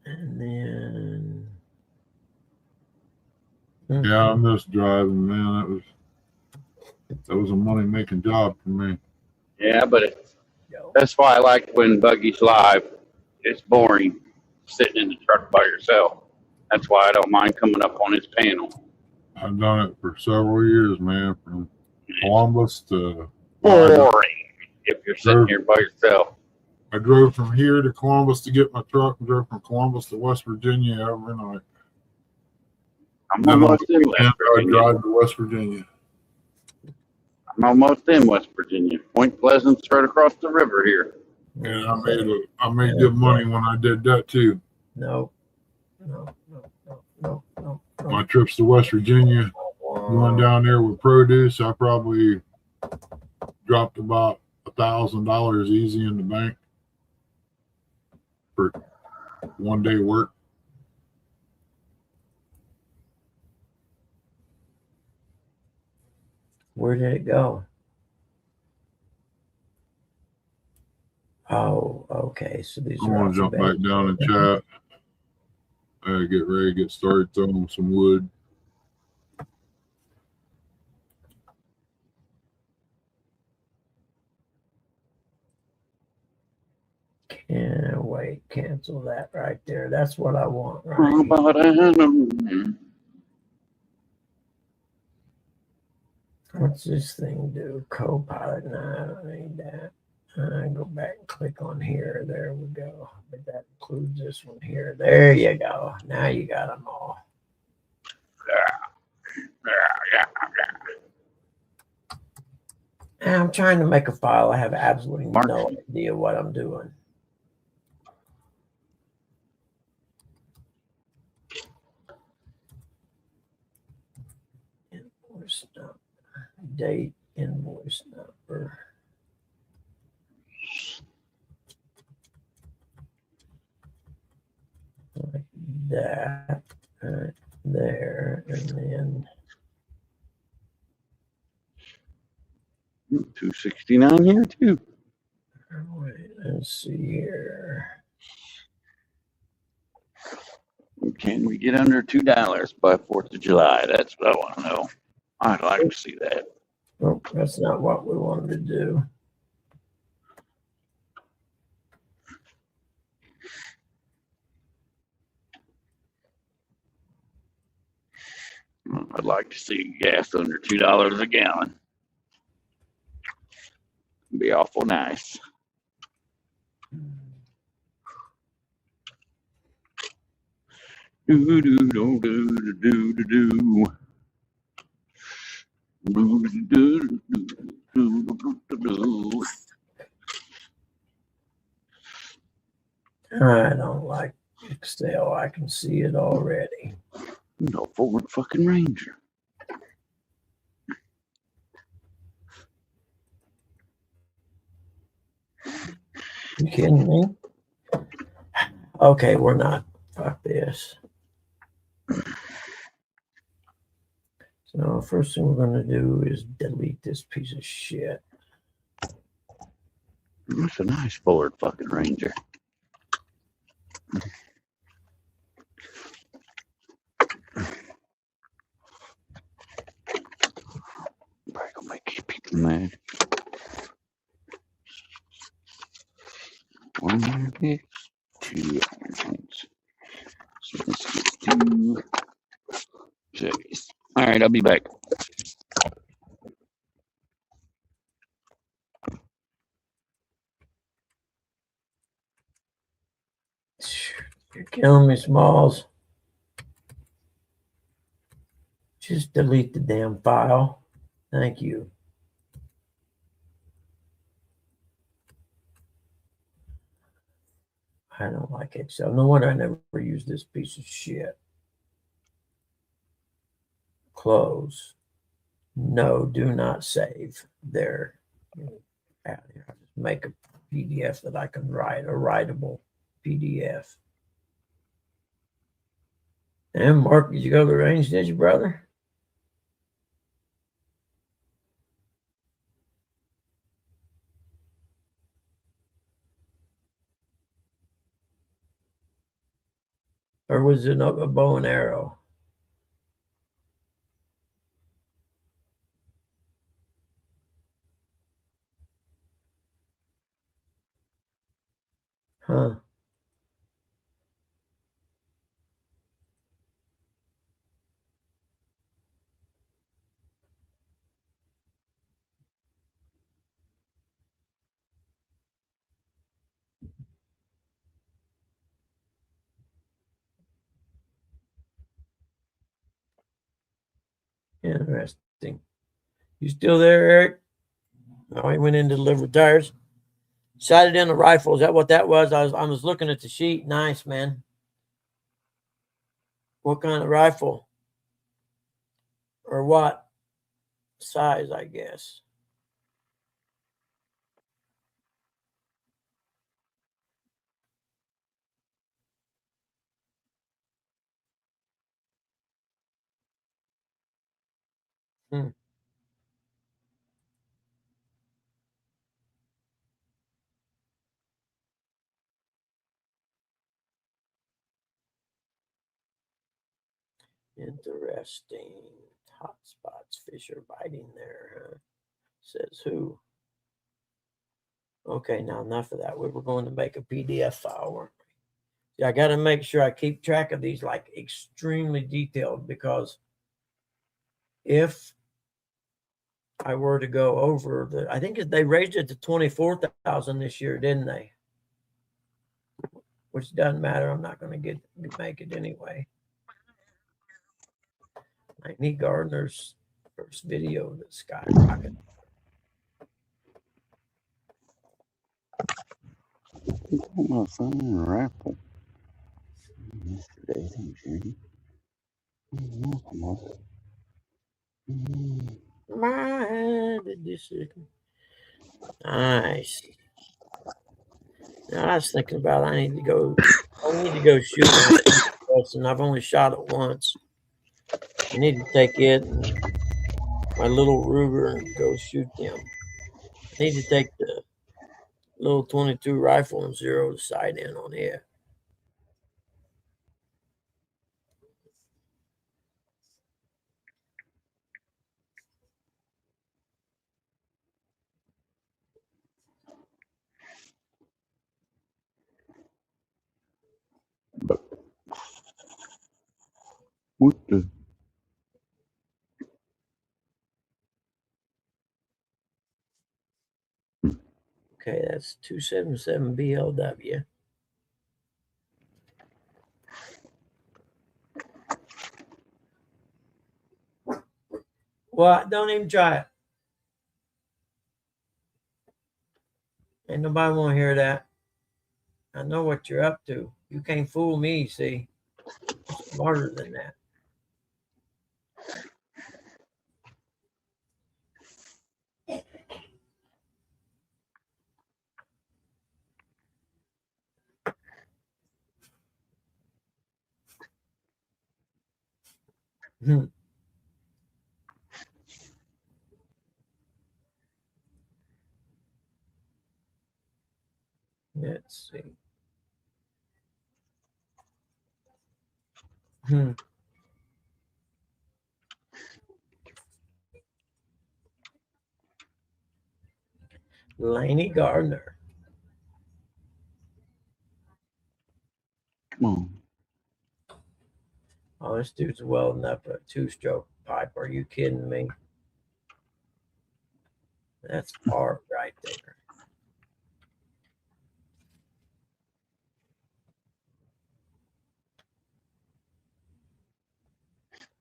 Speaker 1: And then.
Speaker 9: Yeah, I miss driving, man. That was a money making job for me.
Speaker 4: Yeah, but that's why I like when Buggy's live. It's boring sitting in the truck by yourself. That's why I don't mind coming up on his panel.
Speaker 9: I've done it for several years, man, from Columbus to
Speaker 4: Boring if you're sitting here by yourself.
Speaker 9: I drove from here to Columbus to get my truck and drove from Columbus to West Virginia every night.
Speaker 4: I'm almost in West
Speaker 9: I
Speaker 4: Virginia.
Speaker 9: drive to West Virginia.
Speaker 4: I'm almost in West Virginia. Point Pleasant's right across the river here.
Speaker 9: And I made good money when I did that too.
Speaker 1: No.
Speaker 9: My trips to West Virginia, going down there with produce, I probably dropped about $1,000 easy in the bank for one day work.
Speaker 1: Where did it go? Oh, okay. So these
Speaker 9: I
Speaker 1: are
Speaker 9: want to jump back down and chat. Get ready to get started throwing some wood.
Speaker 1: Can't wait. Cancel that right there. That's what I want.
Speaker 4: How
Speaker 1: Right.
Speaker 4: about
Speaker 1: What's this thing do? Copilot. No, I don't need that. Go back and click on here. There we go. But that includes this one here. There you go. Now you got them all. And I'm trying to make a file. I have absolutely no idea what I'm doing. Invoice number. Date, invoice number. Like that. Right there. And then
Speaker 4: 269 here too.
Speaker 1: wait, let's see here.
Speaker 4: Can we get under $2 by 4th of July? That's what I want to know. I'd like to see that.
Speaker 1: Oh, that's not what we wanted to do.
Speaker 4: I'd like to see gas under $2 a gallon. It'd be awful nice. Do do do do do do do.
Speaker 1: I don't like Excel. I can see it already.
Speaker 4: No Ford fucking Ranger.
Speaker 1: You kidding me? Okay, we're not. Fuck this. So first thing we're gonna do is delete this piece of shit.
Speaker 4: That's a nice Ford fucking Ranger. Probably gonna make people mad. One picks, 2 irons. So let's get 2 Chevys. All right, I'll be back.
Speaker 1: You're killing me, Smalls. Just delete the damn file. Thank you. I don't like Excel. No wonder I never used this piece of shit. Close. No, do not save there. I'll just make a PDF that I can write, a writable PDF. And Mark, did you go to the range, did you, brother? Or was it a bow and arrow? Huh. Interesting. You still there, Eric? Oh, he went in to deliver tires. Sighted in the rifle. Is that what that was? I was looking at the sheet. Nice, man. What kind of rifle? Or what size, I guess. Hmm. Interesting. Hot spots. Fish are biting there, huh? Says who? Okay, now enough of that. We were going to make a PDF file, weren't we? Yeah, I got to make sure I keep track of these like extremely detailed, because if I were to go over I think they raised it to 24,000 this year, didn't they? Which doesn't matter. I'm not going to make it anyway. Laney Gardner's first video that skyrocketed.
Speaker 4: My phone rifle. Yesterday, thanks, Jerry.
Speaker 1: My decision. Nice. Now I was thinking about I need to go shoot and I've only shot it once. I need to take it and my little Ruger and go shoot them. I need to take the little 22 rifle and zero the sight in on it.
Speaker 4: What the?
Speaker 1: Okay, that's 277 BLW. What? Don't even try it. Ain't nobody want to hear that. I know what you're up to. You can't fool me, see. I'm smarter than that. Let's see. Laney Gardner.
Speaker 4: Come on.
Speaker 1: Oh, this dude's welding up a two-stroke pipe. Are you kidding me? That's art right there.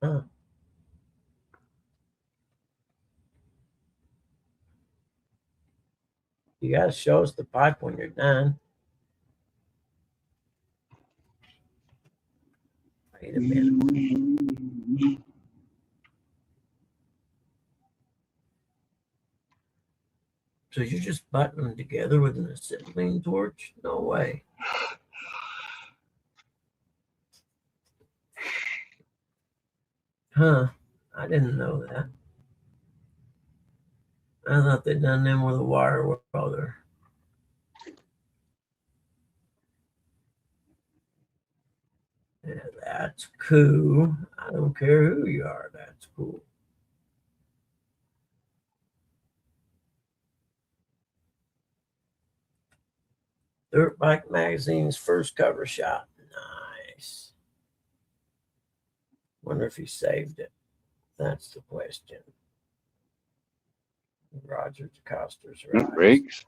Speaker 1: Huh. You got to show us the pipe when you're done. Wait a minute. So you just button them together with an acetylene torch? No way. Huh. I didn't know that. I thought they'd done them with a wire welder. Yeah, that's cool. I don't care who you are. That's cool. Dirt Bike Magazine's first cover shot. Nice. Wonder if he saved it. That's the question. Roger DeCoster's right.
Speaker 4: Briggs.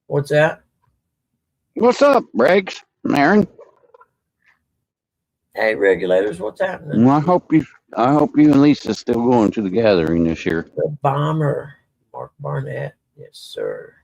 Speaker 1: What's that?
Speaker 4: What's up, Briggs? Aaron.
Speaker 1: Hey, regulators, what's happening?
Speaker 4: Well, I hope you and Lisa still going to the gathering this year.
Speaker 1: The bomber, Mark Barnett. Yes, sir.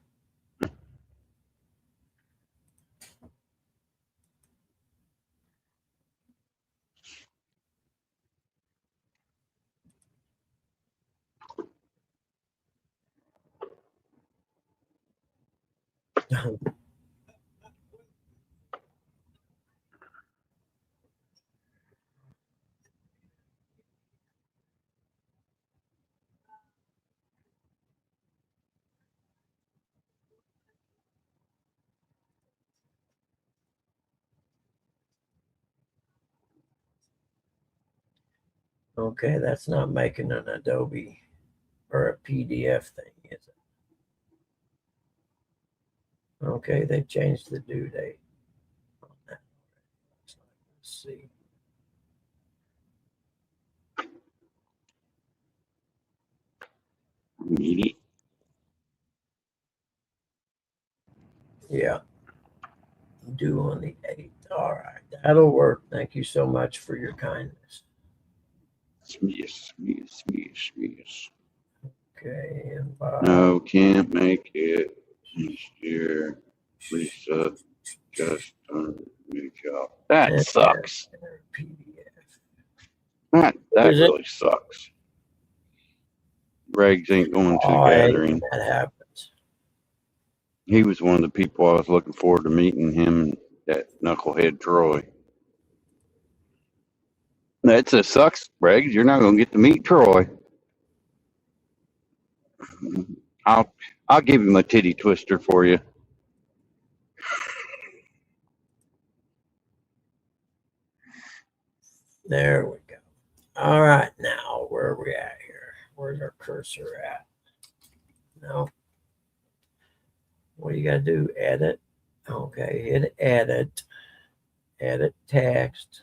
Speaker 1: Okay, that's not making an Adobe or a PDF thing, is it? Okay, they changed the due date on that. Let's see. Yeah, due on the 8th. All right, that'll work. Thank you so much for your kindness.
Speaker 4: Yes.
Speaker 1: Okay, and Bob.
Speaker 4: No, can't make it this year. Lisa just done a new job. That sucks. That really sucks. Briggs ain't going to the gathering.
Speaker 1: That happens.
Speaker 4: He was one of the people I was looking forward to meeting, him and that knucklehead Troy. That sucks, Briggs. You're not going to get to meet Troy. I'll give him a titty twister for you.
Speaker 1: There we go. All right, now where are we at here? Where's our cursor at? No. What do you got to do? Edit. Okay, hit edit. Edit text.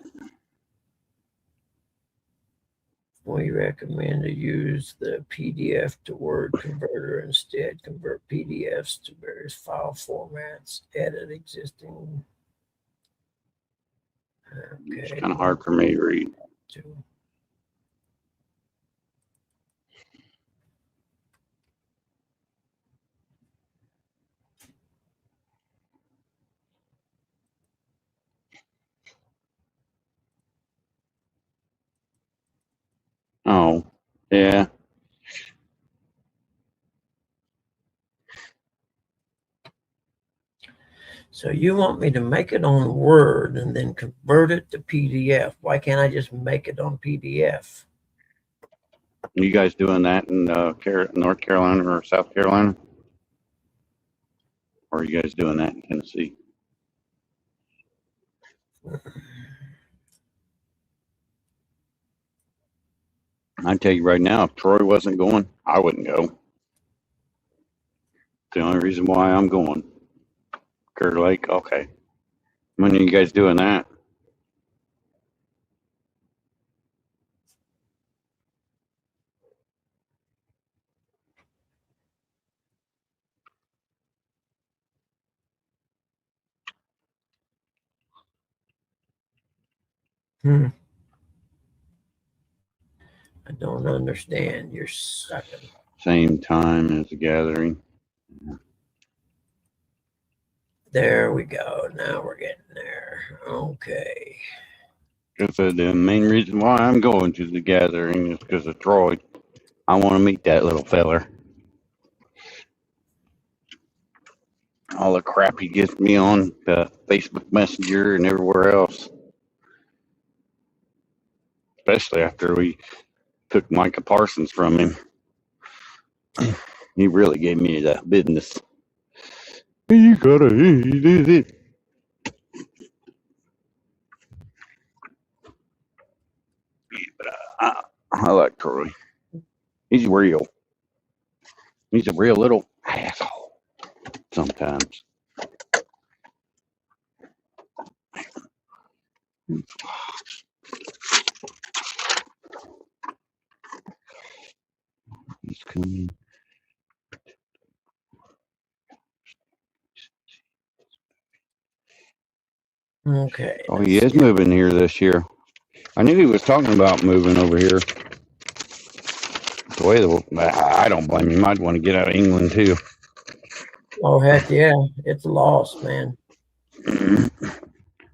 Speaker 1: We recommend to use the PDF to Word converter instead. Convert PDFs to various file formats. Edit existing. Okay.
Speaker 4: It's kind of hard for me to read. Oh, yeah.
Speaker 1: So you want me to make it on Word and then convert it to PDF. Why can't I just make it on PDF?
Speaker 4: You guys doing that in North Carolina or South Carolina? Or are you guys doing that in Tennessee? I tell you right now, if Troy wasn't going, I wouldn't go. It's the only reason why I'm going. Clear Lake, okay. When are you guys doing that?
Speaker 1: I don't understand. You're sucking.
Speaker 4: Same time as the gathering.
Speaker 1: There we go. Now we're getting there. Okay.
Speaker 4: Because the main reason why I'm going to the gathering is because of Troy. I want to meet that little feller. all the crap he gives me on Facebook Messenger and everywhere else. Especially after we took Micah Parsons from him. He really gave me the business. You gotta do this. But I like Troy. He's real. He's a real little asshole sometimes. He's coming.
Speaker 1: Okay.
Speaker 4: Oh, he is moving here this year. I knew he was talking about moving over here. The way I don't blame him. I'd want to get out of England too.
Speaker 1: Oh heck yeah, it's a loss, man.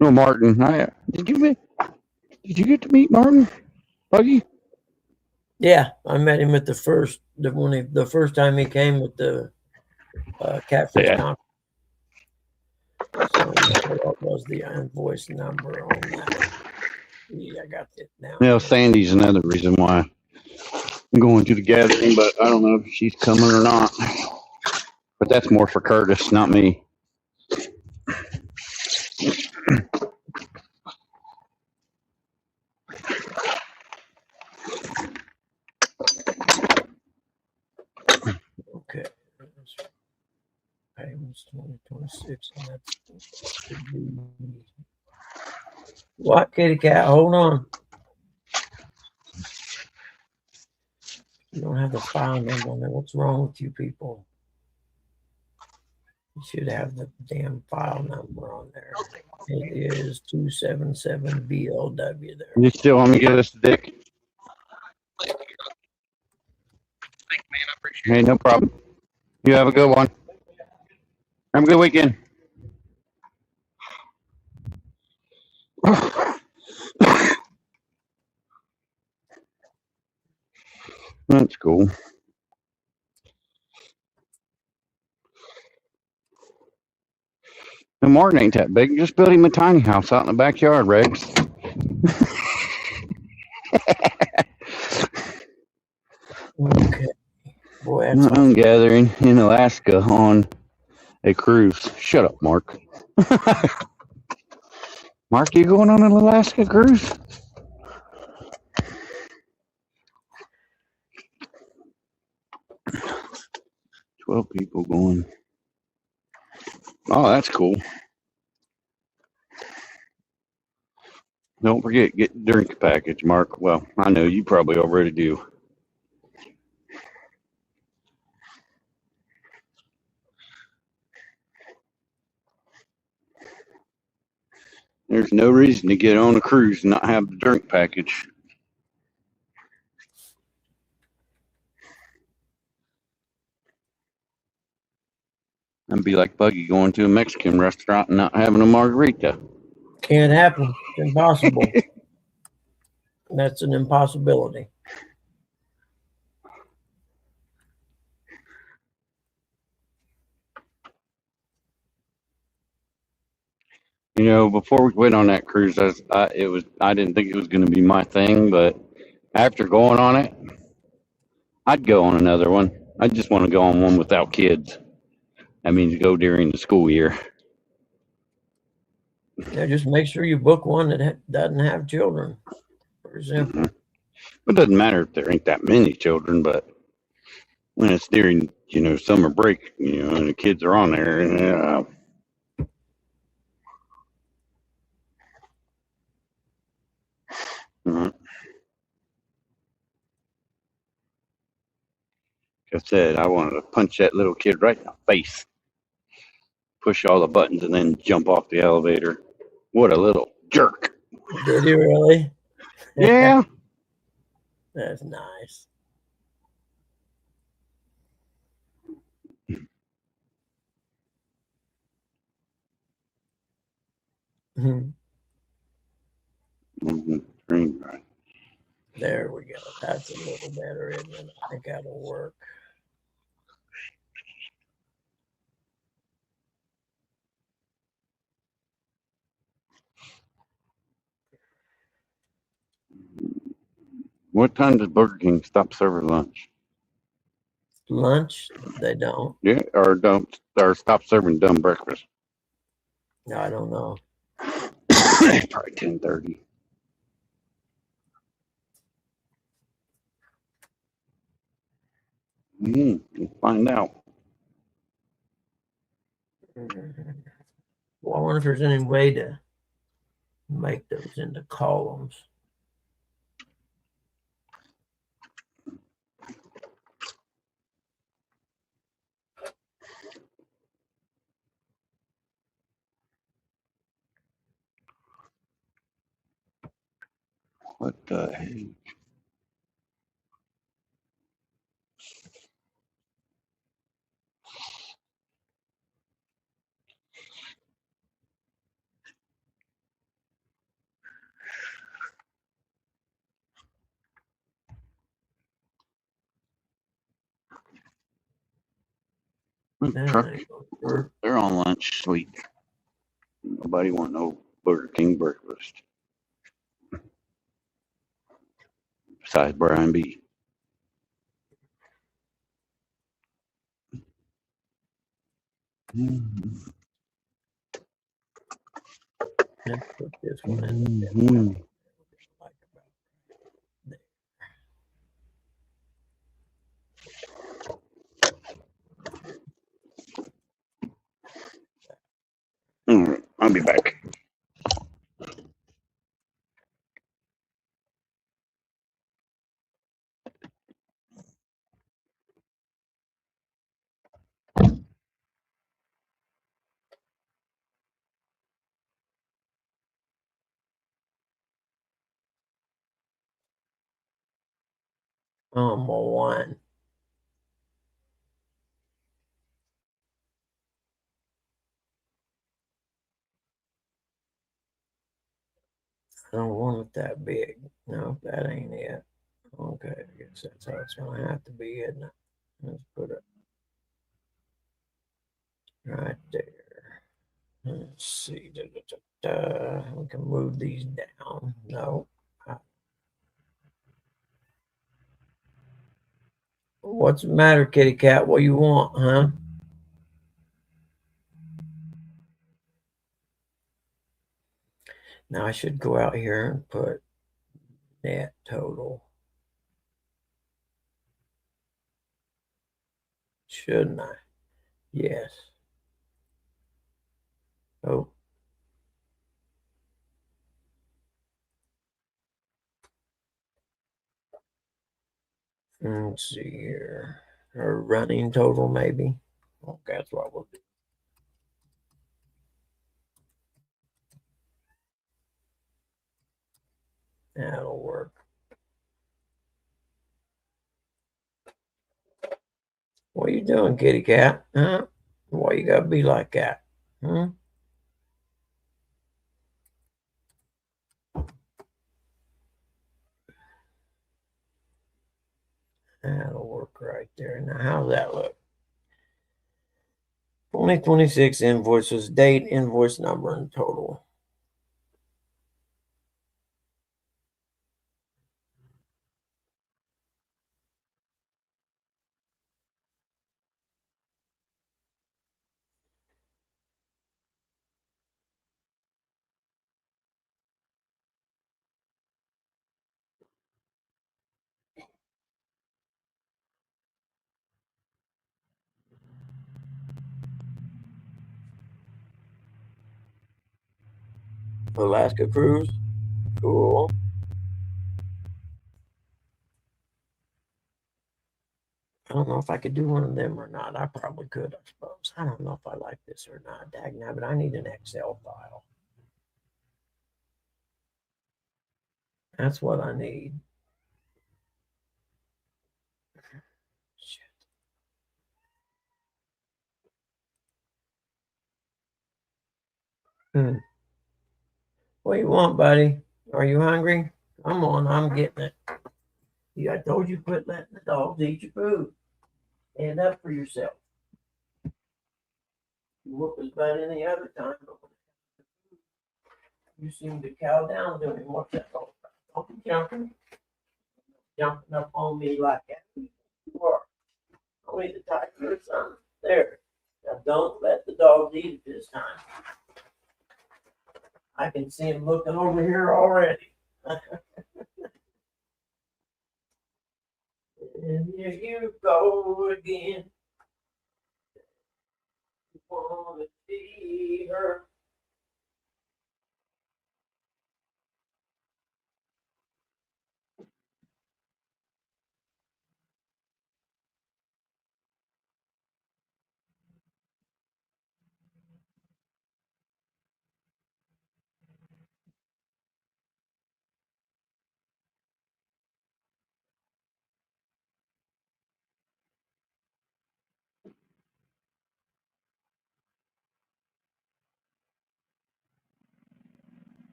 Speaker 4: No, Martin. Did you get to meet Martin, Buggy?
Speaker 1: Yeah, I met him at the first time he came with the catfish conference. So what was the invoice number on that? Yeah, I got it now.
Speaker 4: Yeah, Sandy's another reason why I'm going to the gathering, but I don't know if she's coming or not. But that's more for Curtis, not me.
Speaker 1: Okay. Payments 2026, and that's what, kitty cat? Hold on. You don't have the file number on there. What's wrong with you people? You should have the damn file number on there. It is 277 BLW there.
Speaker 4: You still want me to get us the dick?
Speaker 11: Thanks, man. I appreciate it.
Speaker 4: Hey, no problem. You have a good one. Have a good weekend. That's cool. And Martin ain't that big. Just build him a tiny house out in the backyard, Rex.
Speaker 1: Okay. Boy,
Speaker 4: I'm gathering in Alaska on a cruise. Shut up, Mark. Mark, you going on an Alaska cruise? Twelve people going. Oh, that's cool. Don't forget, get the drink package, Mark. Well, I know you probably already do. There's no reason to get on a cruise and not have the drink package. And be like Buggy going to a Mexican restaurant and not having a margarita.
Speaker 1: Can't happen. It's impossible. That's an impossibility.
Speaker 4: You know, before we went on that cruise, I didn't think it was going to be my thing, but after going on it, I'd go on another one. I just want to go on one without kids. That means go during the school year.
Speaker 1: Yeah, just make sure you book one that doesn't have children, for example.
Speaker 4: It doesn't matter if there ain't that many children, but when it's during, summer break, and the kids are on there, Like I said, I wanted to punch that little kid right in the face, push all the buttons, and then jump off the elevator. What a little jerk.
Speaker 1: Did you really?
Speaker 4: Yeah.
Speaker 1: That's nice. There we go. That's a little better, isn't it? I think that'll work.
Speaker 4: What time does Burger King stop serving lunch?
Speaker 1: Lunch, they don't.
Speaker 4: Yeah, or stop serving dumb breakfast.
Speaker 1: I don't know.
Speaker 4: Probably 10:30. We'll find out.
Speaker 1: Well, I wonder if there's any way to make those into columns.
Speaker 4: What the heck? They're on lunch, sweet. Nobody want no Burger King breakfast. Besides Brian B.
Speaker 1: Let's put this one in.
Speaker 4: All right, I'll be back.
Speaker 1: One. I don't want it that big. No, that ain't it. Okay, I guess that's how it's gonna have to be, isn't it? Let's put it right there. Let's see. We can move these down. No. What's the matter, kitty cat? What you want, huh? Now I should go out here and put net total. Shouldn't I? Yes. Oh. Let's see here. Or running total, maybe. Okay, that's what we'll do. That'll work. What are you doing, kitty cat? Huh? Why you gotta be like that? Hmm? That'll work right there. Now, how's that look? 2026 invoices, date, invoice number, and total. Alaska Cruise. Cool. I don't know if I could do one of them or not. I probably could, I suppose. I don't know if I like this or not. Dagnabbit, but I need an Excel file. That's what I need. Shit. What do you want, buddy? Are you hungry? Come on, I'm getting it. I told you quit letting the dogs eat your food. Stand up for yourself. You whoop us about any other time, but you seem to cow down to him. What's that all about? Don't be jumping. jumping up on me like that. You are. Only the tiger or something. There. Now don't let the dogs eat it this time. I can see him looking over here already. And here you go again. You wanna see her.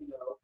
Speaker 1: No.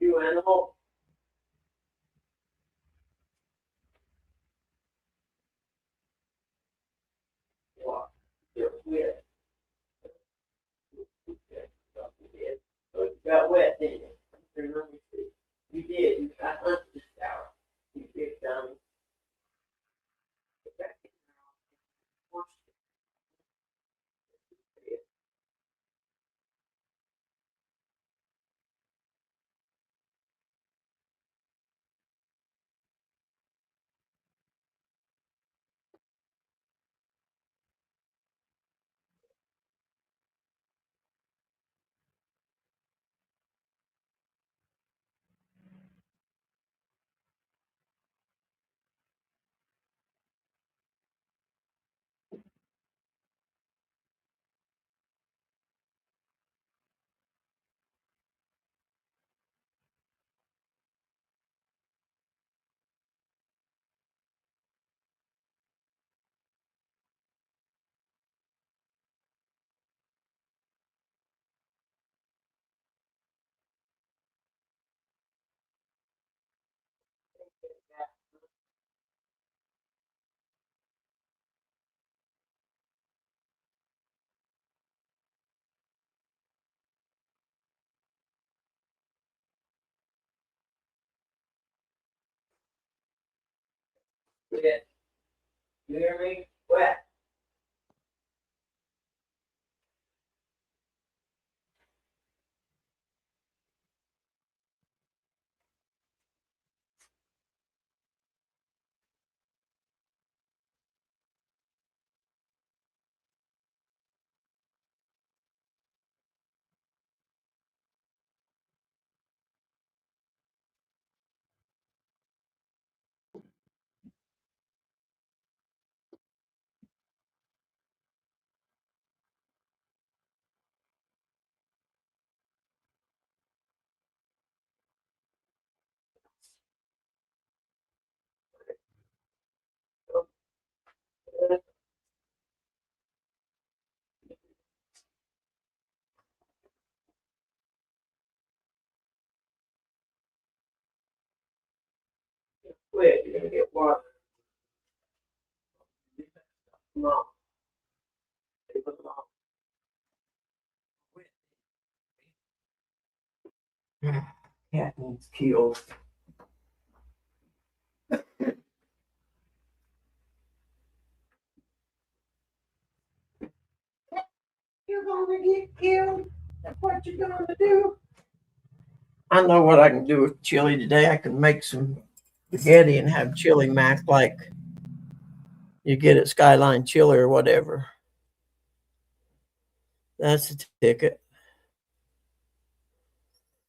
Speaker 1: You animal. What? You're weird. So you got wet, didn't you? Remember you did. You got under the shower. You did, dummy. Get back in there. Wash it. Wet. You hear me? Wet. Quit. You're gonna get water. Come on. Leave it alone. Quit. Cat needs killed. You're gonna get killed. That's what you're gonna do. I know what I can do with chili today. I can make some spaghetti and have chili mac like you get at Skyline Chili or whatever. That's the ticket.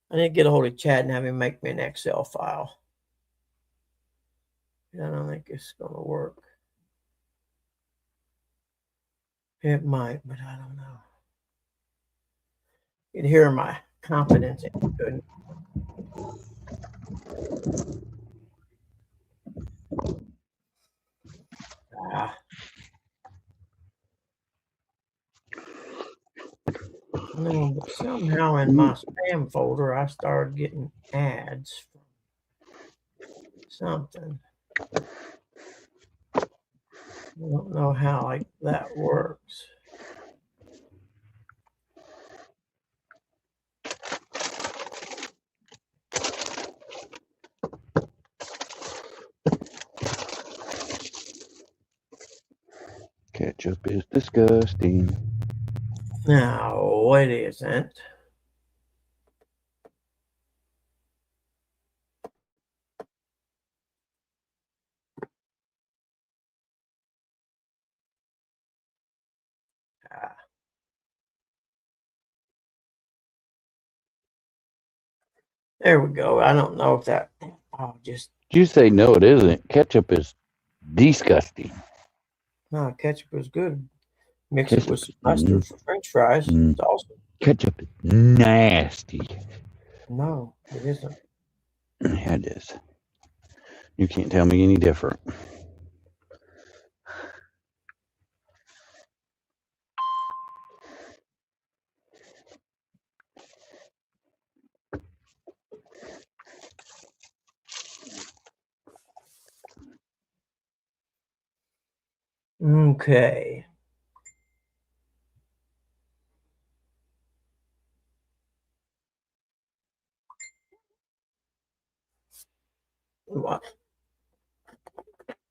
Speaker 1: I need to get a hold of Chad and have him make me an Excel file. I don't think it's going to work. It might, but I don't know. You can hear my confidence in it. Good. No, but somehow in my spam folder, I started getting ads from something. I don't know how that works.
Speaker 4: Ketchup is disgusting.
Speaker 1: No, it isn't. There we go. I don't know if that. I'll just.
Speaker 4: You say no, it isn't. Ketchup is disgusting.
Speaker 1: No, ketchup is good. Mix it with some mustard for French fries. It's awesome.
Speaker 4: Ketchup is nasty.
Speaker 1: No, it isn't.
Speaker 4: Yeah, it is. You can't tell me any different.
Speaker 1: Okay. What?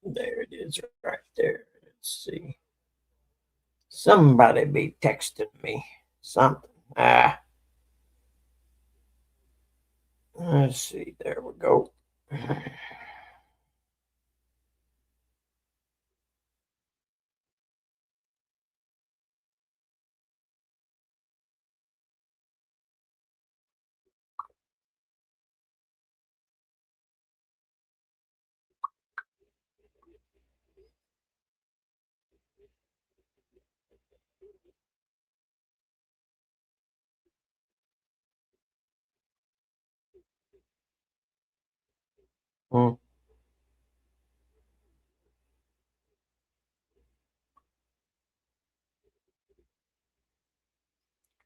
Speaker 1: There it is right there. Let's see. Somebody be texting me something. Let's see. There we go.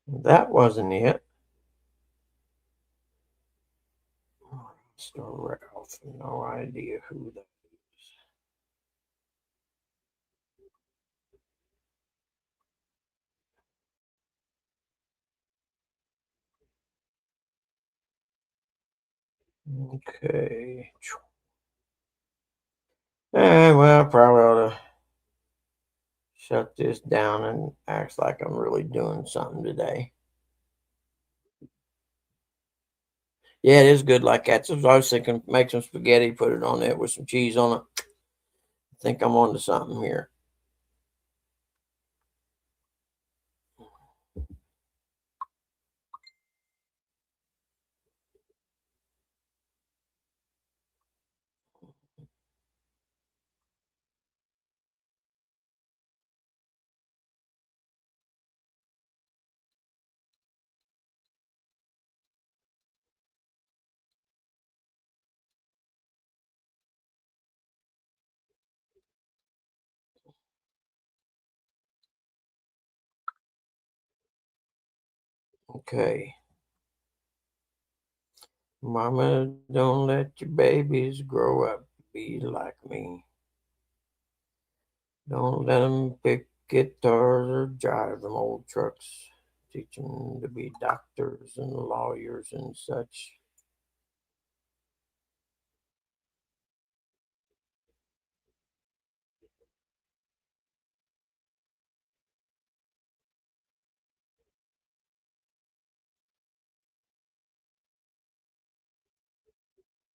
Speaker 1: That wasn't it. Mr. Ralph, no idea who that is. Okay. Well, probably ought to shut this down and act like I'm really doing something today. Yeah, it is good like that. So I was thinking make some spaghetti, put it on there with some cheese on it. I think I'm onto something here. Okay. Mama, don't let your babies grow up be like me. Don't let them pick guitars or drive them old trucks. Teach them to be doctors and lawyers and such.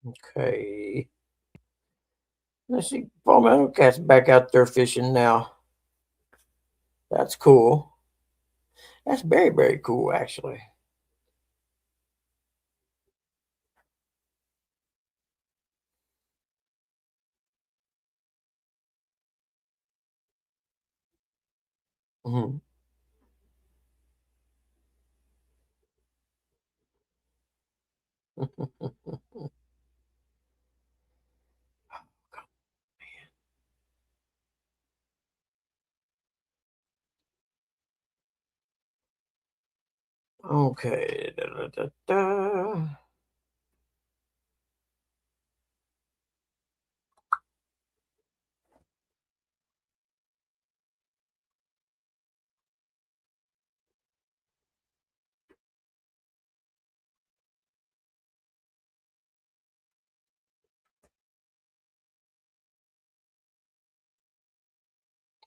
Speaker 1: Okay. Let's see. Palmetto Cat's back out there fishing now. That's cool. That's very, very cool, actually. Mm-hmm. Okay. Da.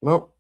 Speaker 1: Nope.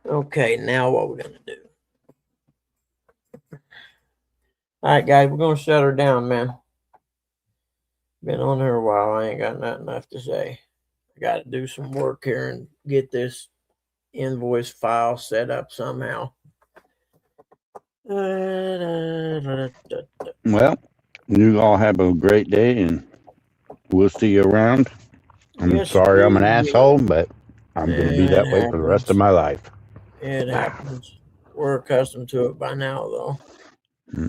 Speaker 1: Okay, now what we're gonna do? All right, guys, we're gonna shut her down, man. Been on her a while. I ain't got nothing left to say. I got to do some work here and get this invoice file set up somehow.
Speaker 4: Well, you all have a great day, and we'll see you around. I'm
Speaker 1: Yes,
Speaker 4: sorry I'm an
Speaker 1: we will.
Speaker 4: asshole, but I'm going to be
Speaker 1: Yeah,
Speaker 4: that
Speaker 1: it
Speaker 4: way for the rest
Speaker 1: happens.
Speaker 4: of my life.
Speaker 1: It happens. We're accustomed to it by now, though.
Speaker 4: Mhm.